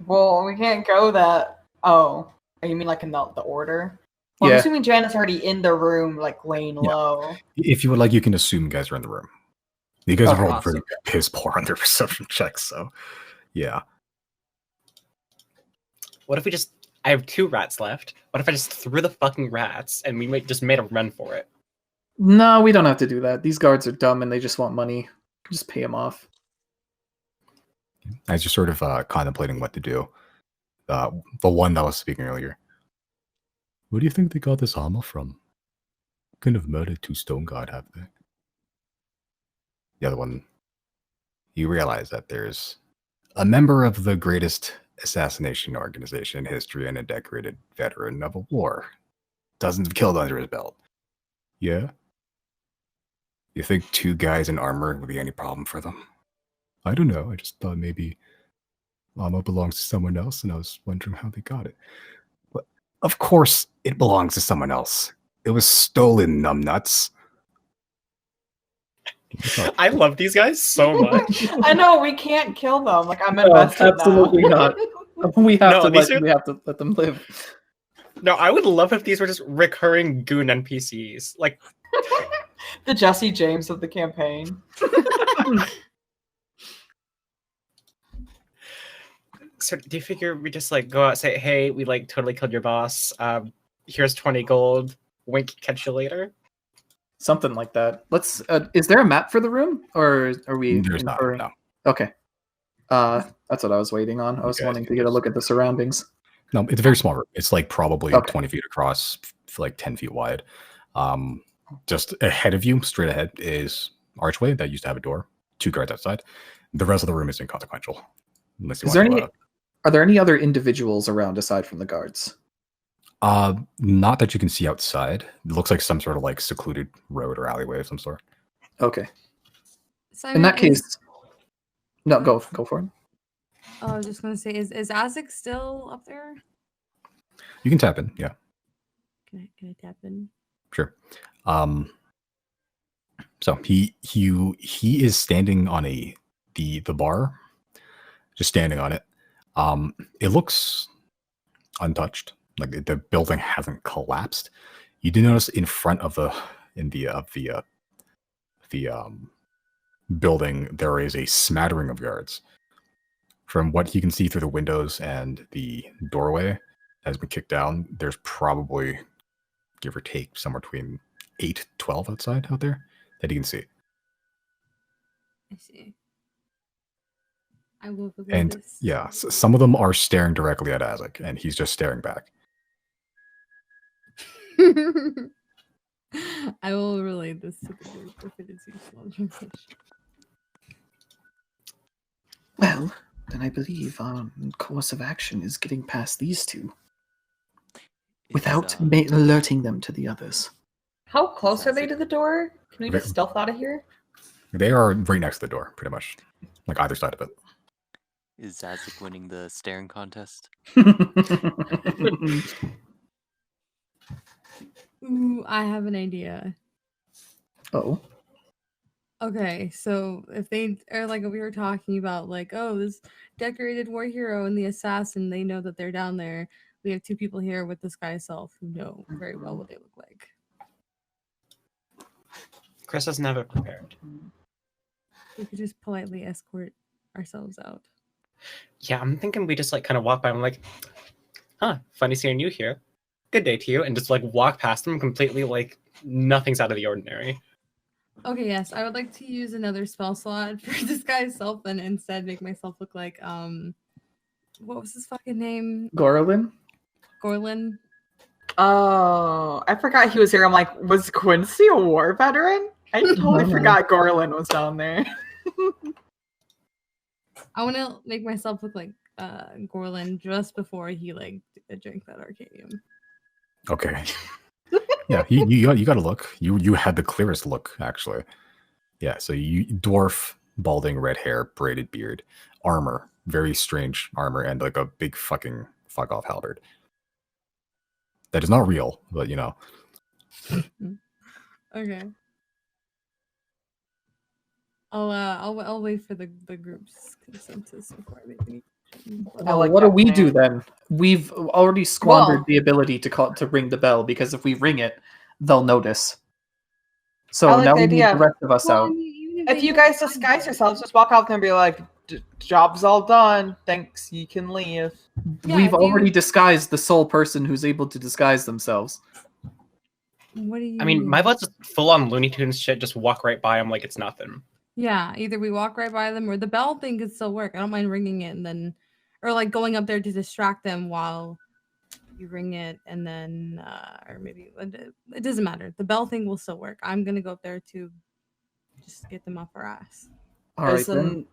Well, we can't go that. Oh, you mean like in the order? Well, Yeah. I'm assuming Janet's already in the room, like laying Yeah. low. If you would like, you can assume you guys are in the room. You guys Okay, rolled awesome. pretty piss poor on their perception checks, so yeah. What if we just? I have 2 rats left. What if I just threw the fucking rats and we just made a run for it? No, we don't have to do that. These guards are dumb and they just want money. Just pay them off. As you're sort of contemplating what to do, the one that was speaking earlier. Where do you think they got this armor from? Couldn't have murdered 2 stone guard, have they? The other one, you realize that there's a member of the greatest assassination organization in history and a decorated veteran of a war. Dozens of killed under his belt. Yeah? You think 2 guys in armor would be any problem for them? I don't know. I just thought maybe armor belongs to someone else, and I was wondering how they got it. But of course it belongs to someone else. It was stolen, numbnuts. I love these guys so much. I know, we can't kill them. Like, I'm invested absolutely now. not. We have No, we have to let them live. No, I would love if these were just recurring goon NPCs. Like, The Jesse James of the campaign. so do you figure we just like go out and say, hey, we like totally killed your boss. Here's 20 gold. Wink, catch you later. Something like that. Let's. Is there a map for the room, or are we? There's not. inferring? No. Okay. That's what I was waiting on. I was Okay. wanting to get a look at the surroundings. No, it's a very small room. It's like probably Okay. 20 feet across, like 10 feet wide. Just ahead of you, straight ahead, is archway that used to have a door. 2 guards outside. The rest of the room is inconsequential. Unless you Is there want to any? Are there any other individuals around aside from the guards? not that you can see outside. It looks like some sort of like secluded road or alleyway of some sort. Okay. Simon, In that case, no, go for it. I was just gonna say, is Isaac still up there? You can tap in, yeah, Can I tap in? sure. So he is standing on the bar, just standing on it. It looks untouched, like the building hasn't collapsed. You do notice in front of the building there is a smattering of guards. From what you can see through the windows and the doorway has been kicked down, there's probably, give or take, somewhere between 8, 12 outside out there that you can see. I see. I will believe And this. yeah, some of them are staring directly at Isaac, and he's just staring back. I will relay this to the group if it is useful. Well, then I believe our course of action is getting past these 2 without alerting them to the others. How close are they to the door? Can we just Ve- stealth out of here? They are right next to the door, pretty much, like either side of it. Is Isaac winning the staring contest? Ooh, I have an idea. Oh, Okay, so if they are like we were talking about, like, oh, this decorated war hero and the assassin, they know that they're down there. We have 2 people here with this guy's self who know very well what they look like. Chris doesn't have it prepared. We could just politely escort ourselves out. Yeah, I'm thinking we just like kind of walk by. I'm like, huh, funny seeing you here. Good day to you, and just like walk past them completely like nothing's out of the ordinary. Okay, yes, I would like to use another spell slot for this guy's self and instead make myself look like what was his fucking name? Gorlin? Gorlin. Oh, I forgot he was here. I'm like, was Quincy a war veteran? I totally forgot Gorlin was down there. I want to make myself look like Gorlin just before he like drank that Arcadium. Okay. Yeah, you got to look. You had the clearest look, actually. Yeah, so you dwarf, balding, red hair, braided beard, armor, very strange armor, and like a big fucking fuck off halberd. That is not real, but you know. Okay. I'll wait for the group's consensus before I make any. I like What do that we plan. do then? We've already squandered Well- the ability to ring the bell, because if we ring it, they'll notice. So I like now the we need idea. the rest of us out. If you guys disguise yourselves, just walk out there and be like, Job's all done. Thanks. You can leave. Yeah, We've if you- already disguised the sole person who's able to disguise themselves. What do you I mean, mean? my vote's full on Looney Tunes shit. Just walk right by them like it's nothing. Yeah, either we walk right by them or the bell thing could still work. I don't mind ringing it and then, or like going up there to distract them while you ring it and then, or maybe it doesn't matter. The bell thing will still work. I'm gonna go up there to just get them off our ass. All right, then.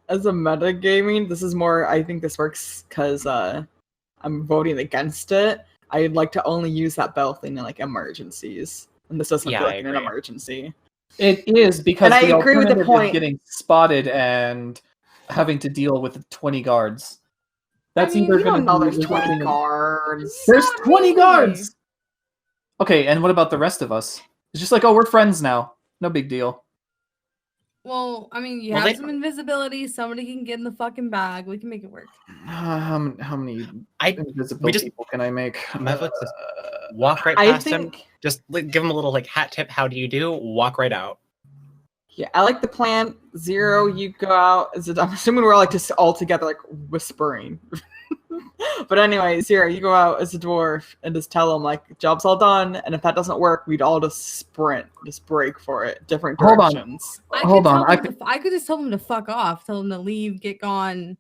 As a metagaming, this is more. I think this works because I'm voting against it. I'd like to only use that bell thing in like emergencies, and this doesn't Yeah, feel I like an agree. emergency. It is because And I the agree with the alternative is point. getting spotted and having to deal with 20 guards. That's mean, either You going don't to know be there's 20 resulting in- guards. There's Not 20 really. guards. Okay, and what about the rest of us? It's just like, oh, we're friends now. No big deal. Well, I mean, you Well, have they- some invisibility. Somebody can get in the fucking bag. We can make it work. How many invisible we just- people can I make? My vote's just walk right I past them. think. Just give them a little like hat tip. How do you do? Walk right out. Yeah, I like the plan. Zero, you go out. I'm assuming we're like just all together, like whispering. But anyway, Zero, you go out as a dwarf and just tell them like job's all done. And if that doesn't work, we'd all just sprint, just break for it, different Hold on. directions. Hold on, I could just tell them to fuck off. Tell them to leave, get gone.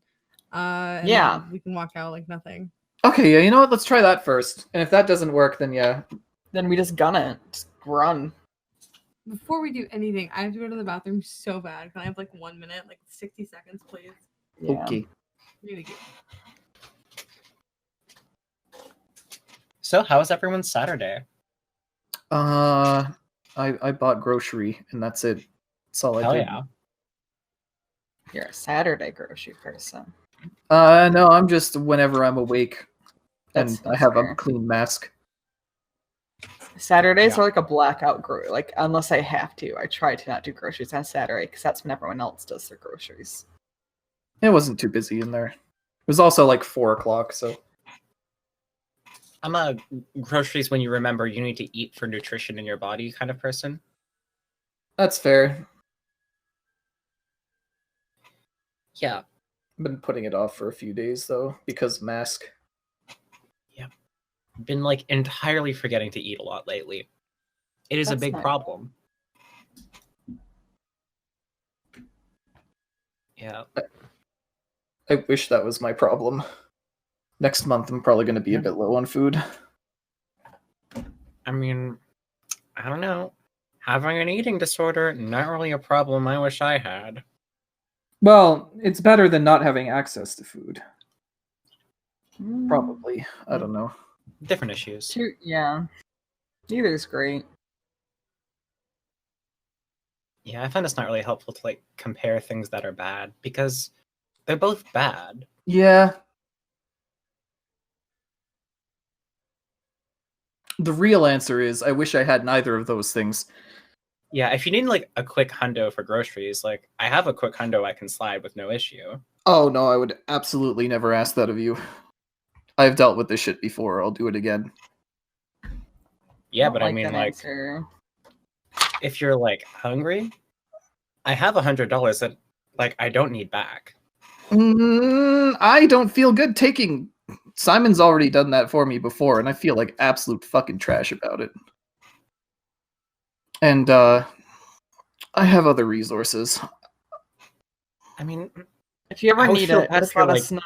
And Yeah. then we can walk out like nothing. Okay, yeah, you know what? Let's try that first. And if that doesn't work, then yeah. Then we just gun it, just run. Before we do anything, I have to go to the bathroom so bad. Can I have like 1 minute, like 60 seconds, please? Yeah. Okay. Really good. So, how was everyone's Saturday? I bought grocery and that's it. That's all I Hell did. yeah. You're a Saturday grocery person. No, I'm just whenever I'm awake and That's I have fair. a clean mask. Saturdays Yeah. are like a blackout like unless I have to. I try to not do groceries on Saturday because that's when everyone else does their groceries. It wasn't too busy in there. It was also like 4 o'clock, so I'm a groceries when you remember you need to eat for nutrition in your body kind of person. that's fair. Yeah. I've been putting it off for a few days though because mask. Been like entirely forgetting to eat a lot lately. It is a That's big nice. problem. Yeah. I wish that was my problem. Next month I'm probably going to be a bit low on food. I mean, I don't know. Having an eating disorder, not really a problem I wish I had. Well, it's better than not having access to food. Mm, Probably. I don't know. Different issues. Yeah. Neither's great. Yeah, I find it's not really helpful to like compare things that are bad because they're both bad. Yeah. The real answer is I wish I had neither of those things. Yeah, if you need like a quick hundo for groceries, like I have a quick hundo I can slide with no issue. Oh no, I would absolutely never ask that of you. I've dealt with this shit before. I'll do it again. Yeah, don't but I mean that like answer. if you're like hungry, I have $100 that like I don't need back. I don't feel good taking. Simon's already done that for me before, and I feel like absolute fucking trash about it. And I have other resources. I mean, If you ever I would need feel it, bad just if you're, let like- us know.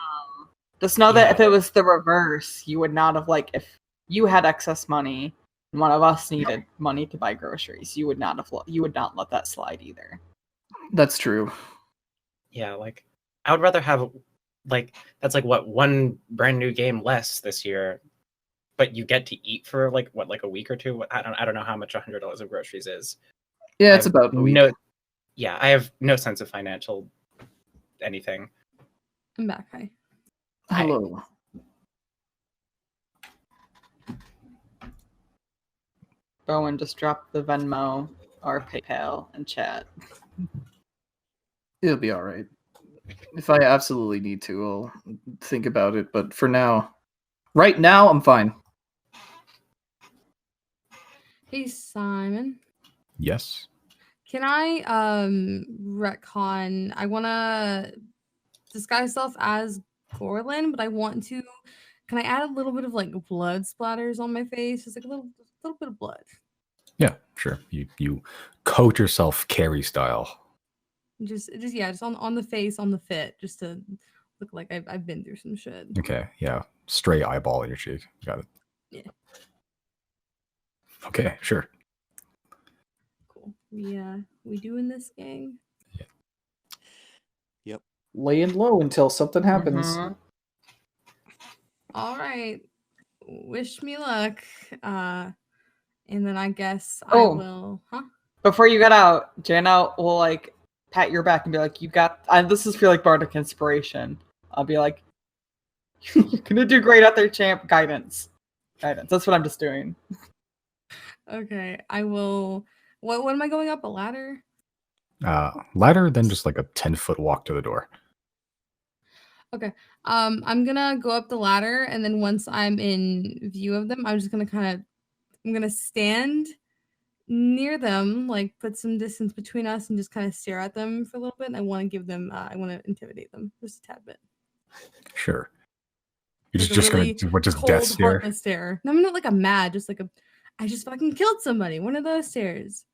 Just know that Yeah. if it was the reverse, you would not have like if you had excess money and one of us needed money to buy groceries, you would not let that slide either. That's true. yeah, like I would rather have like that's like what one brand new game less this year, but you get to eat for like what like a week or two. I don't know how much $100 of groceries is. Yeah, it's I have about a week. Yeah, I have no sense of financial anything. I'm back. Hi. Hello. Bowen just dropped the Venmo or PayPal in chat. It'll be all right. If I absolutely need to, I'll think about it. But for now, right now, I'm fine. Hey, Simon. Yes. Can I retcon? I want to disguise self as Gorlin, but I want to. Can I add a little bit of like blood splatters on my face? Just like a little bit of blood. Yeah, sure. You coat yourself Carrie style. Just on the face, on the fit, just to look like I've been through some shit. Okay, yeah. Stray eyeball in your cheek. Got it. Yeah. Okay, sure. Cool. We doing this, gang? Yep. Laying low until something happens. Mhm. All right. Wish me luck. And then I guess I Oh. will. Huh? Before you get out, Jana will like pat your back and be like, "You got." This is feel like bardic inspiration. I'll be like, "You're gonna do great out there, champ." Guidance. That's what I'm just doing. Okay. I will. What am I going up? A ladder? Ladder, then just like a 10-foot walk to the door. Okay. I'm gonna go up the ladder, and then once I'm in view of them, I'm just gonna I'm gonna stand near them, like put some distance between us, and just kind of stare at them for a little bit. And I want to give them, I want to intimidate them just a tad bit. Sure. You're Like a just really gonna just cold, death stare. heartless stare. No, I'm not like a mad, just like I just fucking killed somebody. One of those stares.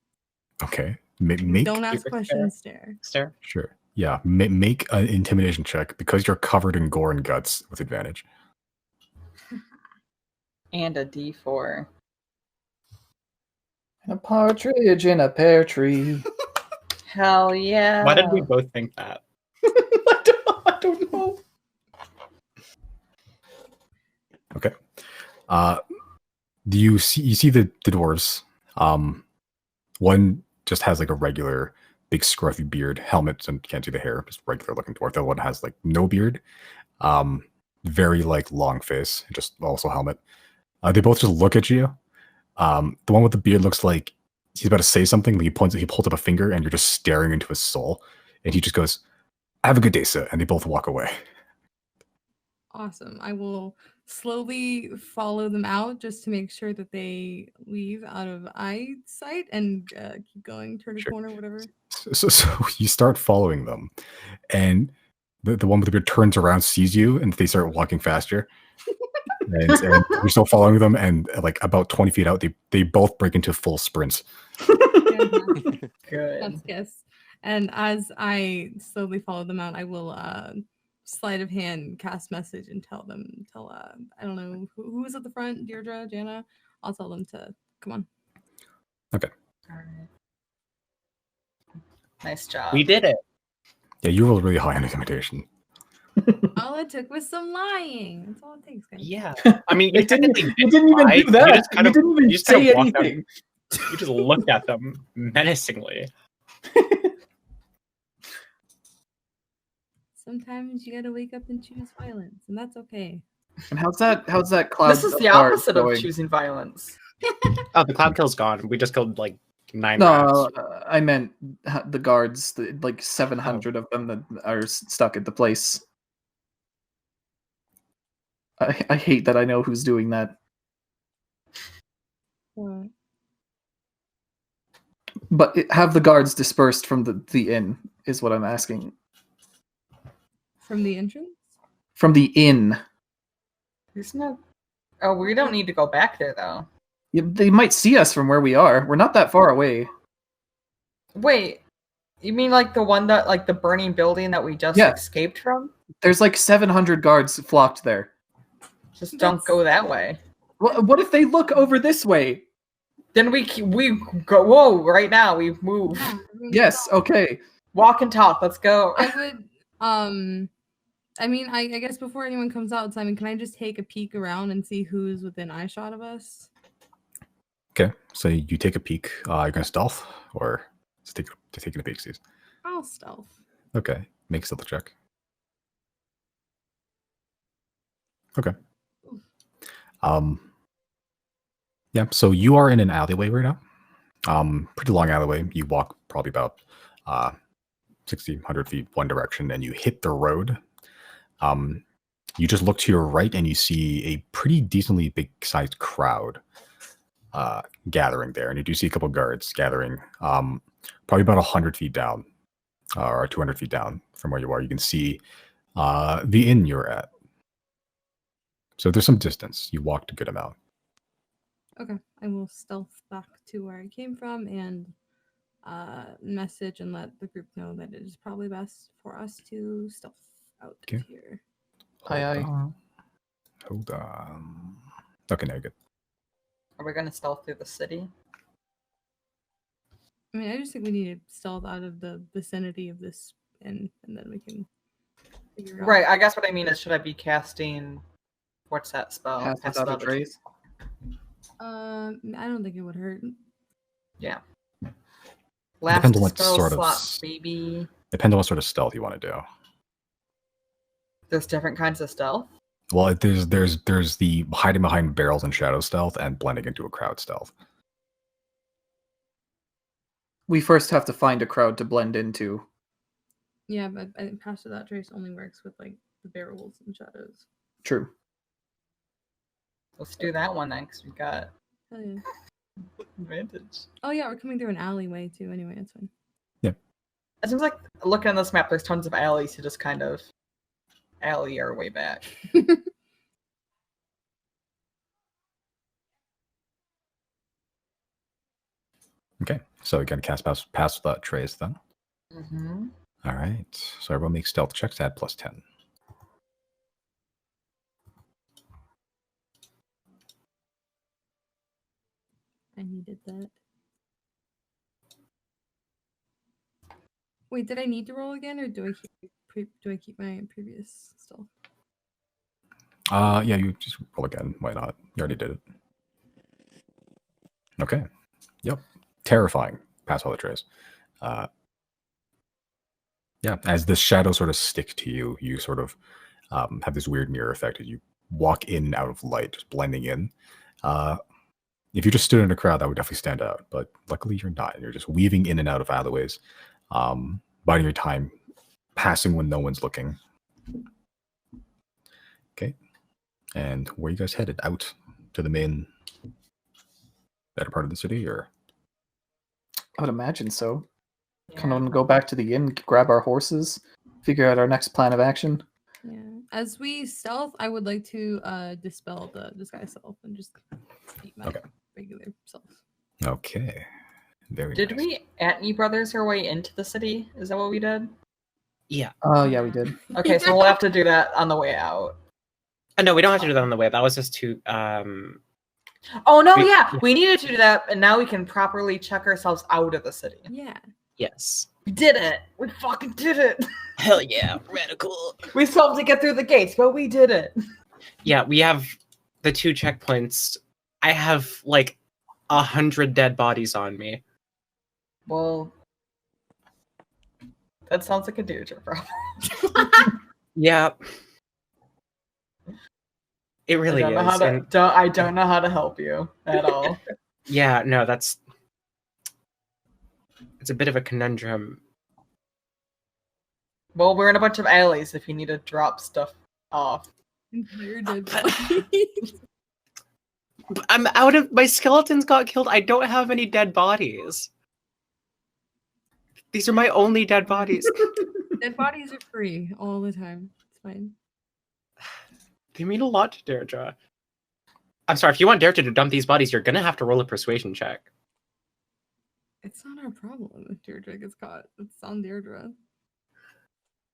Okay. Make Don't ask Stupid questions. Stare. Stare. Sure. Yeah. Make an intimidation check because you're covered in gore and guts with advantage. And a D4. A partridge in a pear tree. Hell yeah! Why did we both think that? I don't know. Okay. Do you see the dwarves? One just has like a regular big scruffy beard, helmet, and can't see the hair, just regular looking dwarf. The other one has like no beard, very like long face, just also helmet. They both just look at you. The one with the beard looks like he's about to say something, but he pulls up a finger, and you're just staring into his soul, and he just goes, "Have a good day, sir," and they both walk away. Awesome. I will slowly follow them out just to make sure that they leave out of eyesight and keep going, turn a Sure. corner, whatever. So you start following them, and the one with the beard turns around, sees you, and they start walking faster. and you're still following them, and like about 20 feet out, they both break into full sprints. Fantastic. Good. That's kiss. And as I slowly follow them out, I will sleight of hand cast message and tell I don't know who is at the front, Deirdre, Jana. I'll tell them to come on. All right. Nice job. We did it. Yeah, you rolled really high on intimidation. All it took was some lying. That's all it takes, guys. Yeah. I mean, You you didn't technically even lie. do that. You just kind of, didn't even you just kind say of walked up- anything. you just looked at them menacingly. Sometimes you gotta wake up and choose violence, and that's okay. And how's that cloud? This is the guard opposite of going? choosing violence. Oh, the cloud kill's gone. We just killed like 9 No, rats. I meant the guards, like 700 of them that are stuck at the place. I hate that I know who's doing that. But have the guards dispersed from the inn, is what I'm asking. From the entrance? From the inn. There's no. Oh, we don't need to go back there though. Yeah, they might see us from where we are. We're not that far away. Wait, you mean like the one that like the burning building that we just Yeah. escaped from? There's like 700 guards flocked there. Just don't That's- go that way. What if they look over this way? Then we go. Whoa! Right now we move. Yeah, everyone's Yes, gone. okay. Walk and talk. Let's go. I would I mean, I guess before anyone comes out, Simon, can I just take a peek around and see who's within eyeshot of us? Okay, so you take a peek. You're gonna stealth, or just taking a peek, Steve? I'll stealth. Okay, make a stealth check. Okay. Yeah, so you are in an alleyway right now. Pretty long alleyway. You walk probably about 60, 100 feet one direction, and you hit the road. You just look to your right, and you see a pretty decently big-sized crowd gathering there, and you do see a couple guards gathering, probably about 100 feet down, or 200 feet down from where you are. You can see The inn you're at. So there's some distance. You walked a good amount. Okay, I will stealth back to where I came from and message and let the group know that it is probably best for us to stealth out Okay. of here. Aye, aye. Hold on. Okay, now you're good. Are we gonna stealth through the city? I mean, I just think we need to stealth out of the vicinity of this inn, and then we can figure it out. Right. I guess what I mean is, should I be casting? What's that spell? Pass Pass without a without a trace. I don't think it would hurt. Yeah. Depends Last on what spell sort of slot, baby. Depends on what sort of stealth you want to do. There's different kinds of stealth. Well, there's the hiding behind barrels and shadow stealth and blending into a crowd stealth. We first have to find a crowd to blend into. Yeah, but I think Pass Without Trace only works with like the barrels and shadows. True. Let's do that one then, because we got Hell yeah. advantage. Oh yeah, we're coming through an alleyway too. Anyway, it's fine. It seems like looking on this map, there's tons of alleys to just kind of alley our way back. Okay, so again, cast pass without trace then. Mm-hmm. All right, so everyone makes stealth checks. Add +10. I needed that. Wait, did I need to roll again, or do I keep my previous stealth? Yeah, you just roll again. Why not? You already did it. Okay. Yep. Terrifying. Pass all the trace. Yeah, as the shadows sort of stick to you, you sort of have this weird mirror effect as you walk in and out of light, just blending in. If you just stood in a crowd, that would definitely stand out. But luckily, you're not. You're just weaving in and out of alleyways, biding your time, passing when no one's looking. Okay. And where are you guys headed? Out to the main better part of the city, or? I would imagine so. Kind of go back to the inn, grab our horses, figure out our next plan of action. Yeah. As we stealth, I would like to dispel the disguise self and just keep my regular self. Okay. Very Did nice. we Antony Brothers our way into the city? Is that what we did? Yeah. Oh, yeah, we did. Okay, so we'll have to do that on the way out. No, we don't have to do that on the way. That was just to Oh no, yeah, we needed to do that, and now we can properly check ourselves out of the city. Yeah. yes. We did it. We fucking did it. Hell yeah, radical. We still have to get through the gates, but we did it. Yeah, we have the 2 checkpoints. I have like 100 dead bodies on me. Well, that sounds like a Deirdre problem. Yeah. It really is. I don't know how to help you at all. Yeah, no, it's a bit of a conundrum. Well, we're in a bunch of alleys if you need to drop stuff off. Entire dead bodies. I'm out of my skeletons got killed. I don't have any dead bodies. These are my only dead bodies. Dead bodies are free all the time. It's fine. They mean a lot to Deirdre. I'm sorry, if you want Deirdre to dump these bodies, you're gonna have to roll a persuasion check. It's not our problem if Deirdre gets caught. It's on Deirdre.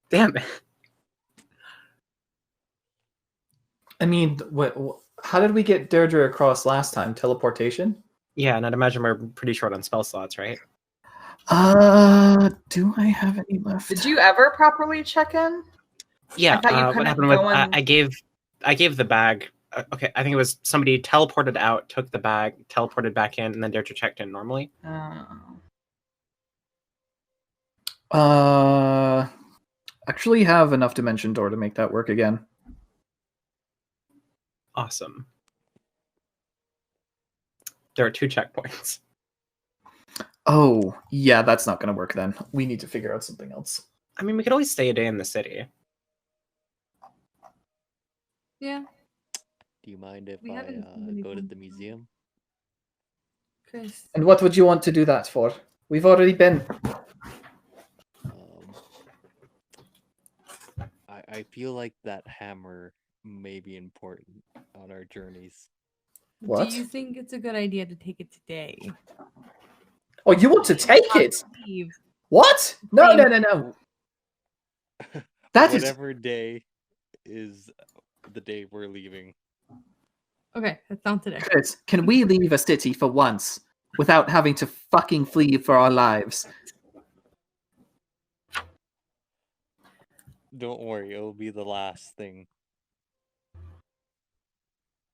Damn it. I mean, how did we get Deirdre across last time? Teleportation? Yeah, and I'd imagine we're pretty short on spell slots, right? Do I have any left? Did you ever properly check in? Yeah, I thought you what couldn't happened with go in- I gave the bag. Okay, I think it was somebody teleported out, took the bag, teleported back in, and then Deirdre checked in normally. Actually have enough dimension door to make that work again. Awesome. There are 2 checkpoints. Oh, yeah, that's not going to work then. We need to figure out something else. I mean, we could always stay a day in the city. Yeah. Do you mind if We I haven't really go to gone the through that. museum? Chris. And what would you want to do that for? We've already been. I I feel like that hammer may be important on our journeys. What? Do you think it's a good idea to take it today? Oh, you want to take it? Leave. What? No, Same. no, no, no. That is Whatever day is the day we're leaving. Okay, that's not today. Chris, can we leave a city for once without having to fucking flee for our lives? Don't worry, it'll be the last thing.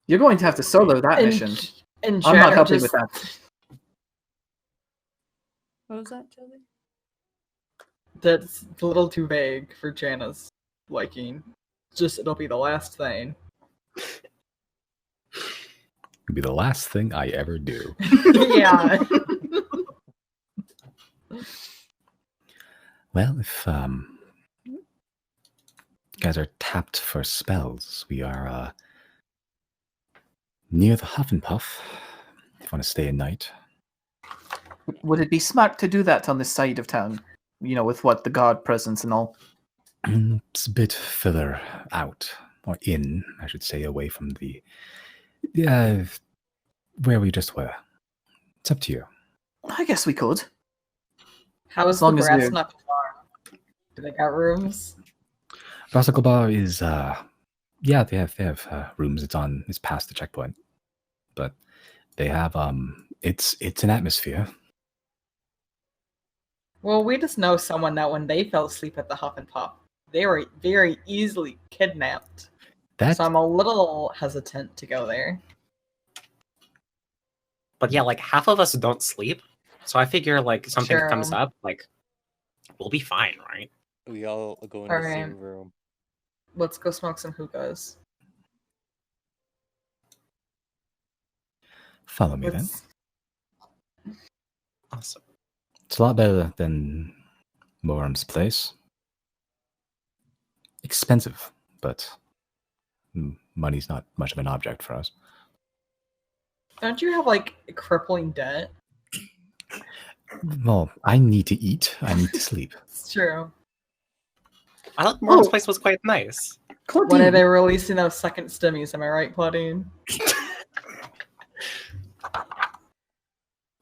You're going to have to solo that mission. And I'm not Janner helping just, with that. What was that, Josie? That's a little too vague for Jana's liking. Just it'll be the last thing. It'll be the last thing I ever do. Yeah. Well, if you guys are tapped for spells, we are near the Huff and Puff. If you want to stay a night. Would it be smart to do that on this side of town? You know, with what the guard presence and all. It's a bit further out, or in, I should say, away from the where we just were. It's up to you. I guess we could. How is As the long as brass we're- knuckle bar? Do they got rooms? Brassicle Bar is yeah, they have rooms. It's past the checkpoint, but they have it's an atmosphere. Well, we just know someone that when they fell asleep at the Huff and Puff, they were very easily kidnapped. That So I'm a little hesitant to go there. But yeah, like half of us don't sleep, so I figure like something Sure. comes up, like we'll be fine, right? We all go in the Alright. same room. Let's go smoke some hookahs. follow me then. Let's- Awesome. It's a lot better than Moram's place. Expensive, but money's not much of an object for us. Don't you have like a crippling debt? Well, I need to eat. I need to sleep. It's true. I thought Morgan's Oh. place was quite nice. When are Claudine, they releasing those second stimmies? Am I right, Claudine?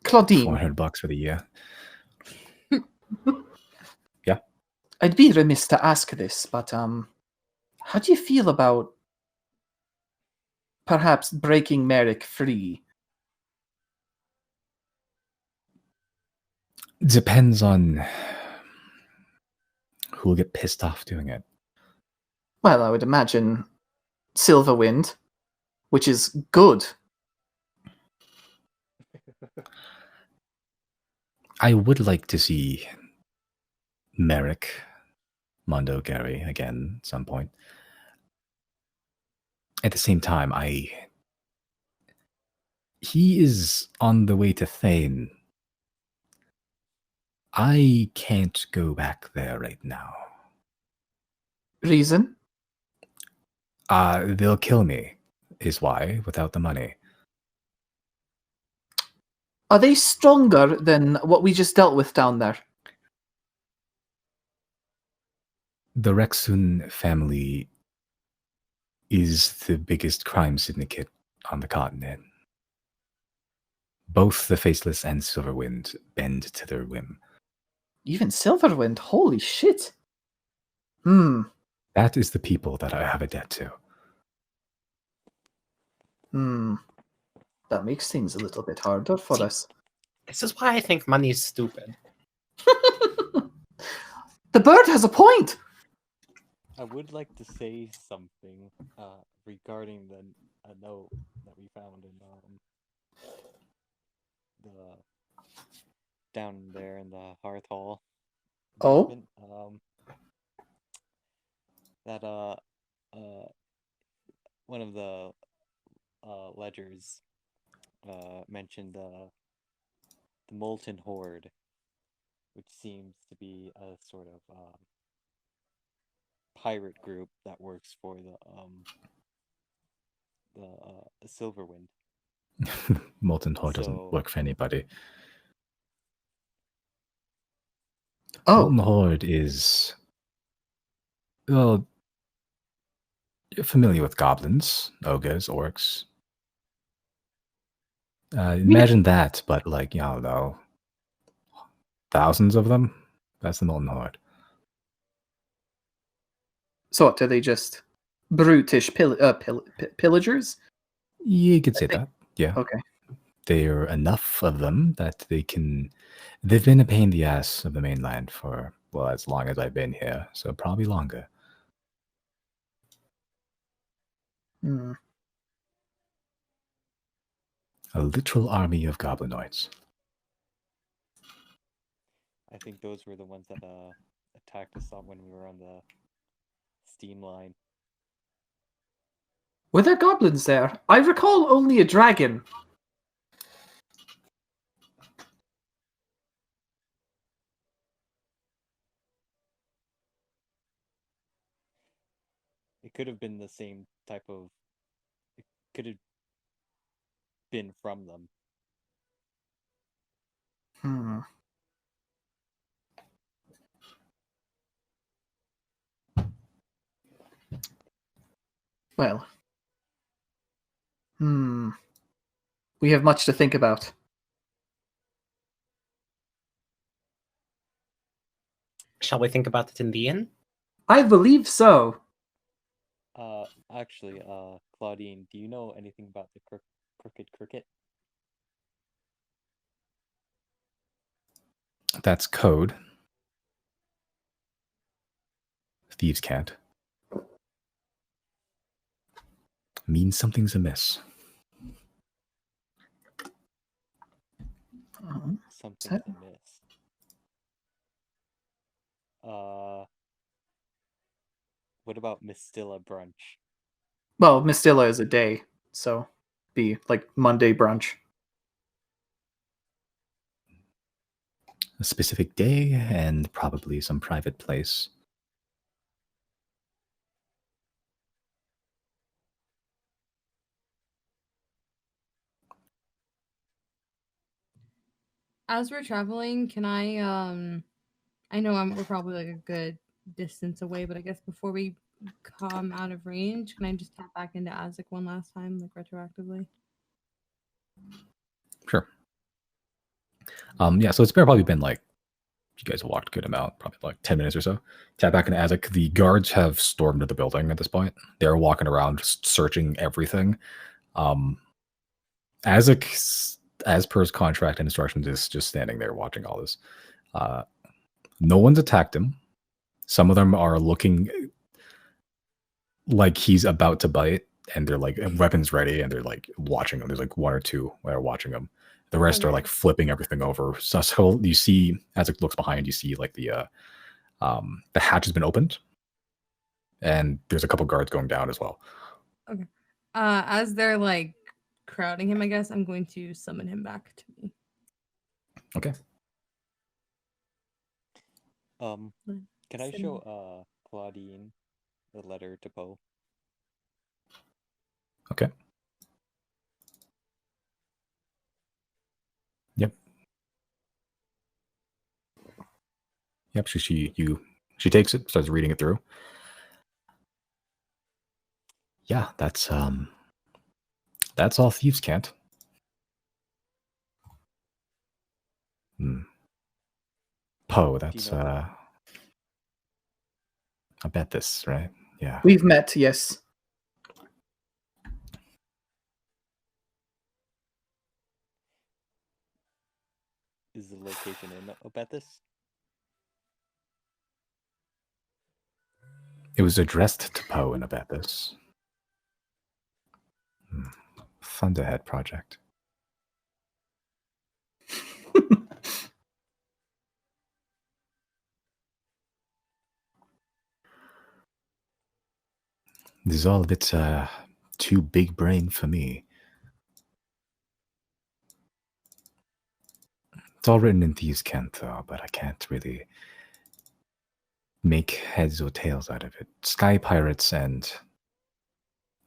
Claudine, $400 for the year. I'd be remiss to ask this, but how do you feel about perhaps breaking Merrick free? Depends on who will get pissed off doing it. Well, I would imagine Silverwind, which is good. I would like to see Merrick, Mondo, Gary again at some point. At the same time, he is on the way to Thane. I can't go back there right now. Reason? They'll kill me, is why, without the money. Are they stronger than what we just dealt with down there? The Rexun family is the biggest crime syndicate on the continent. Both the Faceless and Silverwind bend to their whim. Even Silverwind? Holy shit. That is the people that I have a debt to. That makes things a little bit harder for us. This is why I think money's stupid. The bird has a point! I would like to say something regarding a note that we found in the down there in the Hearth Hall. Oh? basement. That one of the ledgers mentioned the Molten Horde, which seems to be a sort of pirate group that works for the Silverwind. Molten Horde So- doesn't work for anybody. Oh, Molten Horde is, well, You're familiar with goblins, ogres, orcs. Imagine that, but like, I don't know, thousands of them? That's the Molten Horde. So what, are they just brutish pillagers? You could say think- that, yeah. Okay. There are enough of them that they can... They've been a pain in the ass of the mainland for, well, as long as I've been here, so probably longer. Hmm. A literal army of goblinoids. I think those were the ones that attacked us on when we were on the steam line. Were there goblins there? I recall only a dragon. It could have been the same type of. It could have been from them. Hmm. Well. We have much to think about. Shall we think about it in the inn? I believe so. Actually, Claudine, do you know anything about the crooked cricket? That's code. Thieves can't. Means something's amiss. Something's amiss. What about Mistilla brunch? Well, Mistilla is a day, so be like Monday brunch. A specific day and probably some private place. As we're traveling, can I know we're probably like a good distance away, but I guess before we come out of range, can I just tap back into Azek one last time, like retroactively? Sure. Yeah, so it's probably been like, you guys walked a good amount, probably like 10 minutes or so. Tap back into Azek. The guards have stormed the building at this point. They're walking around, just searching everything. Azek, as per his contract and instructions, is just standing there watching all this. No one's attacked him. Some of them are looking like he's about to bite, and they're like weapons ready, and they're like watching him. There's like one or two that are watching him. The rest are like flipping everything over. So you see, as it looks behind, you see like the hatch has been opened, and there's a couple guards going down as well. Okay. As they're like crowding him, I guess I'm going to summon him back to me. Okay. Can I show Claudine the letter to Poe? Okay. Yep. Yep. She takes it, starts reading it through. Yeah, that's all thieves can't. Poe, that's I bet this, right? Yeah. We've met, yes. Is the location in Obethus? It was addressed to Poe in Abethus. Thunderhead Project. This is all a bit too big brain for me. It's all written in Thieves' Cant, though, but I can't really make heads or tails out of it. Sky Pirates and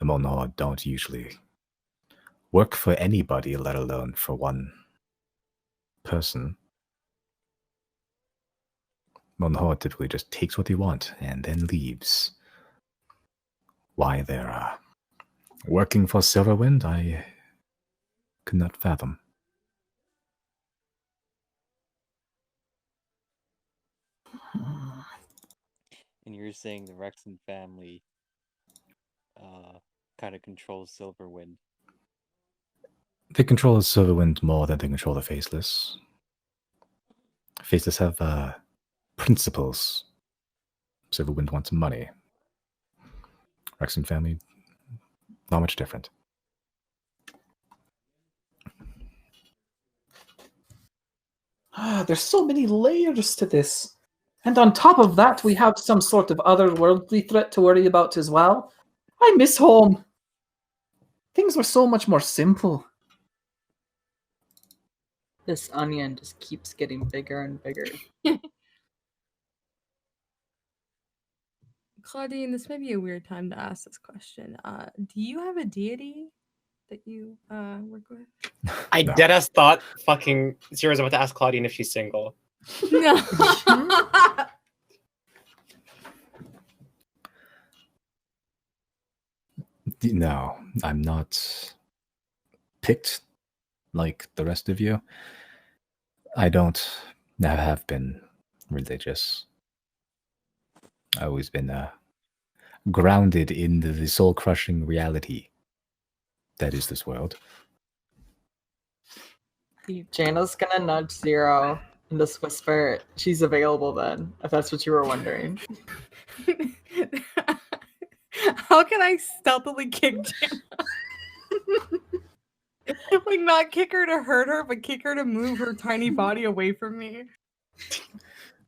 the Molten Horde don't usually work for anybody, let alone for one person. Molten Horde typically just takes what they want and then leaves. Why they're working for Silverwind, I could not fathom. And you're saying the Rexon family kind of controls Silverwind. They control Silverwind more than they control the Faceless. Faceless have principles. Silverwind wants money. Rexon family, not much different. There's so many layers to this. And on top of that, we have some sort of otherworldly threat to worry about as well. I miss home. Things were so much more simple. This onion just keeps getting bigger and bigger. Claudine, this may be a weird time to ask this question. Do you have a deity that you work with? I No. deadass thought fucking Zero's about to ask Claudine if she's single. No. No, I'm not picked like the rest of you. I don't have been religious. I've always been grounded in the soul-crushing reality that is this world. Jana's gonna nudge Zero and just whisper, she's available then, if that's what you were wondering. How can I stealthily kick Jana? Like, not kick her to hurt her, but kick her to move her tiny body away from me.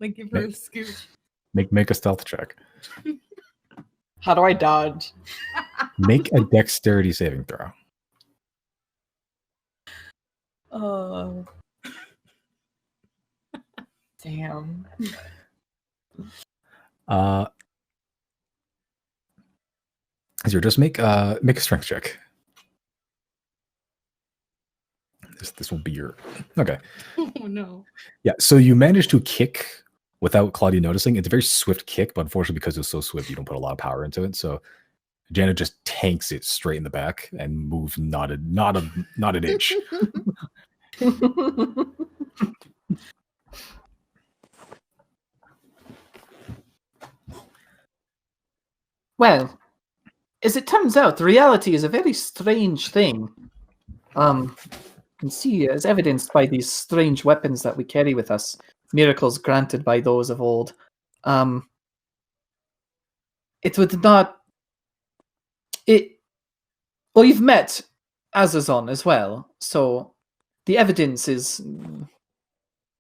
Like, give her a scooch. Make a stealth check. How do I dodge? Make a dexterity saving throw. Damn. Zero, just make a strength check. This will be your okay. Oh no. Yeah, so you managed to kick without Claudia noticing. It's a very swift kick, but unfortunately, because it's so swift, you don't put a lot of power into it. So Jana just tanks it straight in the back and moves not an inch. Well, as it turns out, reality is a very strange thing. You can see, as evidenced by these strange weapons that we carry with us, miracles granted by those of old. It would not. Well, you've met Azazon as well, so the evidence is,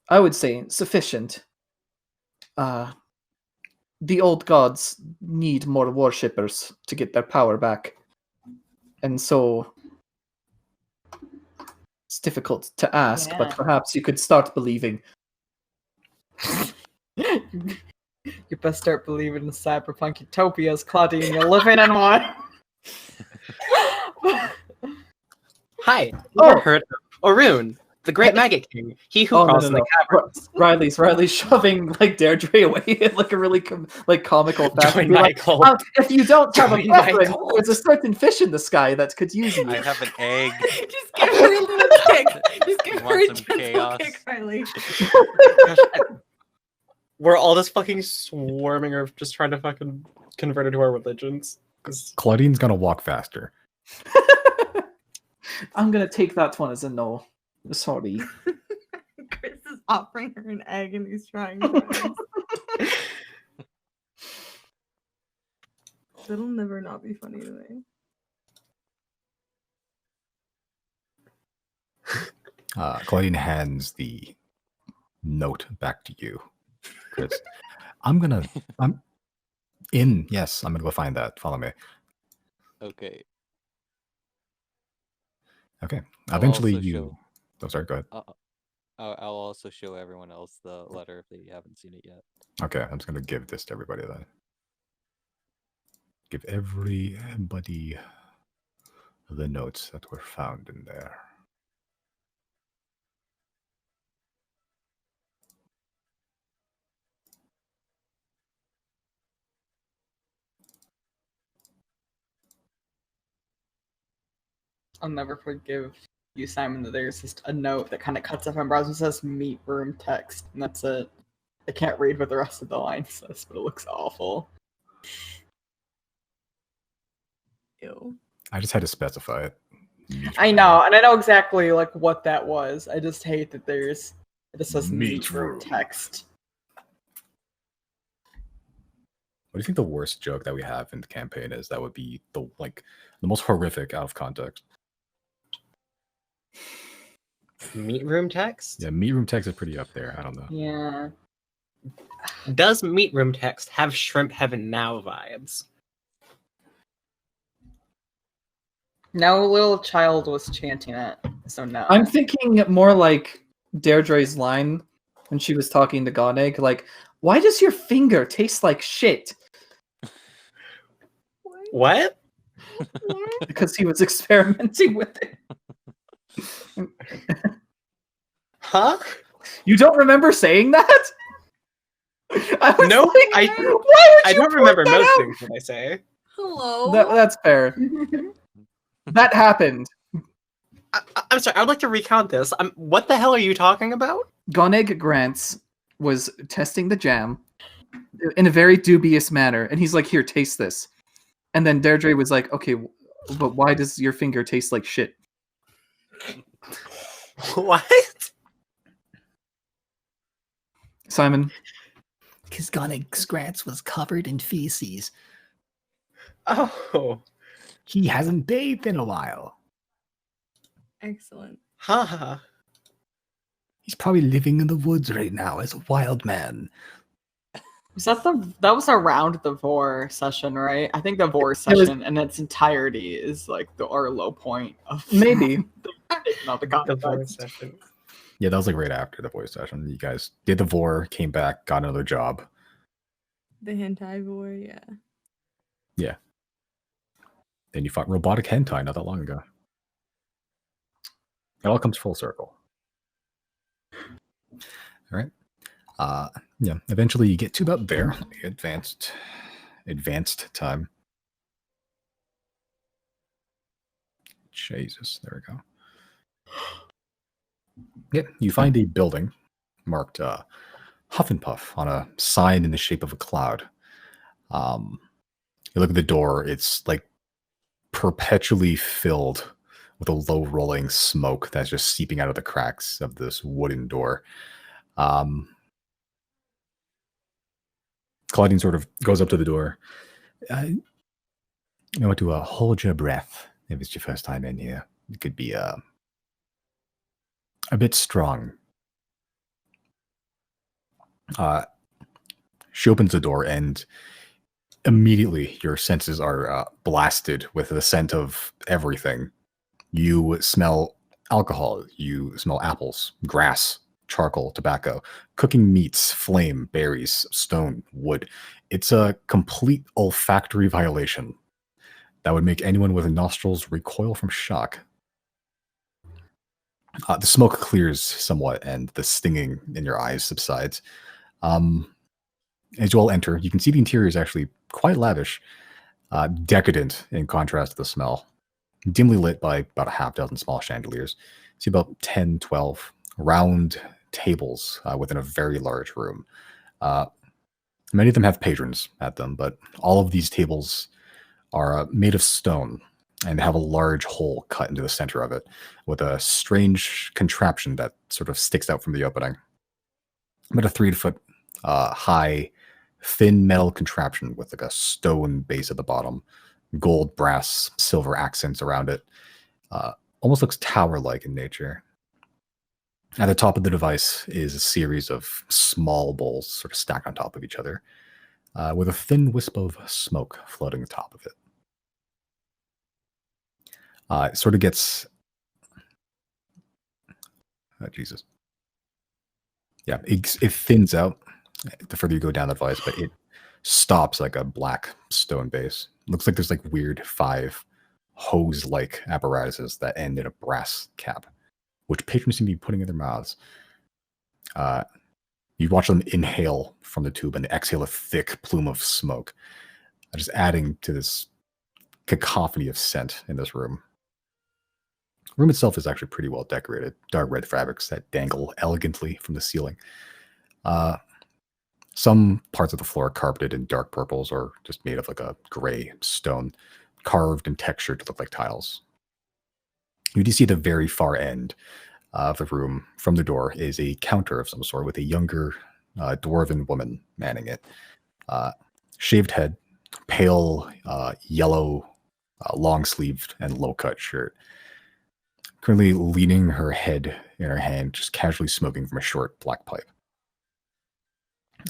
I would say, sufficient. The old gods need more worshippers to get their power back. And so it's difficult to ask, but Yeah. perhaps you could start believing. You best start believing in cyberpunk utopias, Claudine. You're living in one. Hi, Oh! you heard of Orun, the great maggot king, he who crawls in the caverns. Riley's shoving like Deirdre away in like a really comical fashion. Join Be my like, cult. if you don't have a Join my preference, cult. there's a certain fish in the sky that could use you. I have an egg. Just give her a little kick. Just give You her a want some gentle chaos? kick, Riley. We're all just fucking swarming or just trying to fucking convert her to our religions. 'Cause Claudine's gonna walk faster. I'm gonna take that one as a no. Sorry. Chris is offering her an egg and he's trying to. That'll never not be funny to me. Claudine hands the note back to you, Chris. I'm gonna go find that. Follow me. Okay. Okay. I'll Eventually also you. show- Oh, sorry. Go ahead. I'll also show everyone else the letter if they haven't seen it yet. Okay, I'm just gonna give this to everybody then. Give everybody the notes that were found in there. I'll never forgive you, Simon, that there's just a note that kind of cuts off my browser and says meet room text, and that's it. I can't read what the rest of the line says, but it looks awful. Ew. I just had to specify it. I know, and I know exactly like what that was. I just hate that it just says Meet meet room room. text. What do you think the worst joke that we have in the campaign is? That would be the most horrific out of context. Meat room text? Yeah, meat room text is pretty up there. I don't know. Yeah. Does meat room text have Shrimp Heaven Now vibes? No little child was chanting it, so no. I'm thinking more like Deirdre's line when she was talking to Goneg, like, why does your finger taste like shit? What? Because he was experimenting with it. Huh? You don't remember saying that? I was No, like, I why would I you don't point remember that most out? things that I say. Hello. That's fair. That happened. I'm sorry, I would like to recount this. What the hell are you talking about? Goneg Grants was testing the jam in a very dubious manner, and he's like, here, taste this. And then Deirdre was like, okay, but why does your finger taste like shit? What? Simon? Because Goneg Scrats was covered in feces. Oh. He hasn't bathed in a while. Excellent. Haha. He's probably living in the woods right now as a wild man. That was around the Vor session, right? I think the Vor was- session in its entirety is like our low point of Maybe. not the The context. board session. Yeah, that was like right after the voice session. You guys did the vor, came back, got another job. The hentai boy, yeah. Then you fought robotic hentai not that long ago. It all comes full circle. All right. Yeah. Eventually, you get to about there. Advanced time. Jesus, there we go. Yep. You find a building marked Huff and Puff on a sign in the shape of a cloud. You look at the door; it's like perpetually filled with a low rolling smoke that's just seeping out of the cracks of this wooden door. Claudine sort of goes up to the door. You want to hold your breath if it's your first time in here. It could be a bit strong. She opens the door and immediately your senses are blasted with the scent of everything. You smell alcohol, you smell apples, grass, charcoal, tobacco, cooking meats, flame, berries, stone, wood. It's a complete olfactory violation that would make anyone with nostrils recoil from shock. The smoke clears somewhat and the stinging in your eyes subsides. As you all enter, you can see the interior is actually quite lavish, decadent in contrast to the smell. Dimly lit by about a half dozen small chandeliers. You see about 10, 12 round tables within a very large room. Many of them have patrons at them, but all of these tables are made of stone and have a large hole cut into the center of it with a strange contraption that sort of sticks out from the opening. About a 3-foot high, thin metal contraption with like a stone base at the bottom, gold, brass, silver accents around it. Almost looks tower-like in nature. At the top of the device is a series of small bowls sort of stacked on top of each other, with a thin wisp of smoke floating atop of it. It sort of gets... Oh, Jesus. Yeah, it thins out the further you go down the device, but it stops like a black stone base. Looks like there's like weird 5 hose-like apparatuses that end in a brass cap, which patrons seem to be putting in their mouths. You watch them inhale from the tube and exhale a thick plume of smoke, just adding to this cacophony of scent in this room. room itself is actually pretty well decorated. Dark red fabrics that dangle elegantly from the ceiling. Some parts of the floor are carpeted in dark purples or just made of like a gray stone, carved and textured to look like tiles. You do see the very far end of the room from the door is a counter of some sort with a younger dwarven woman manning it. Shaved head, pale yellow, long-sleeved and low-cut shirt. Currently leaning her head in her hand, just casually smoking from a short black pipe.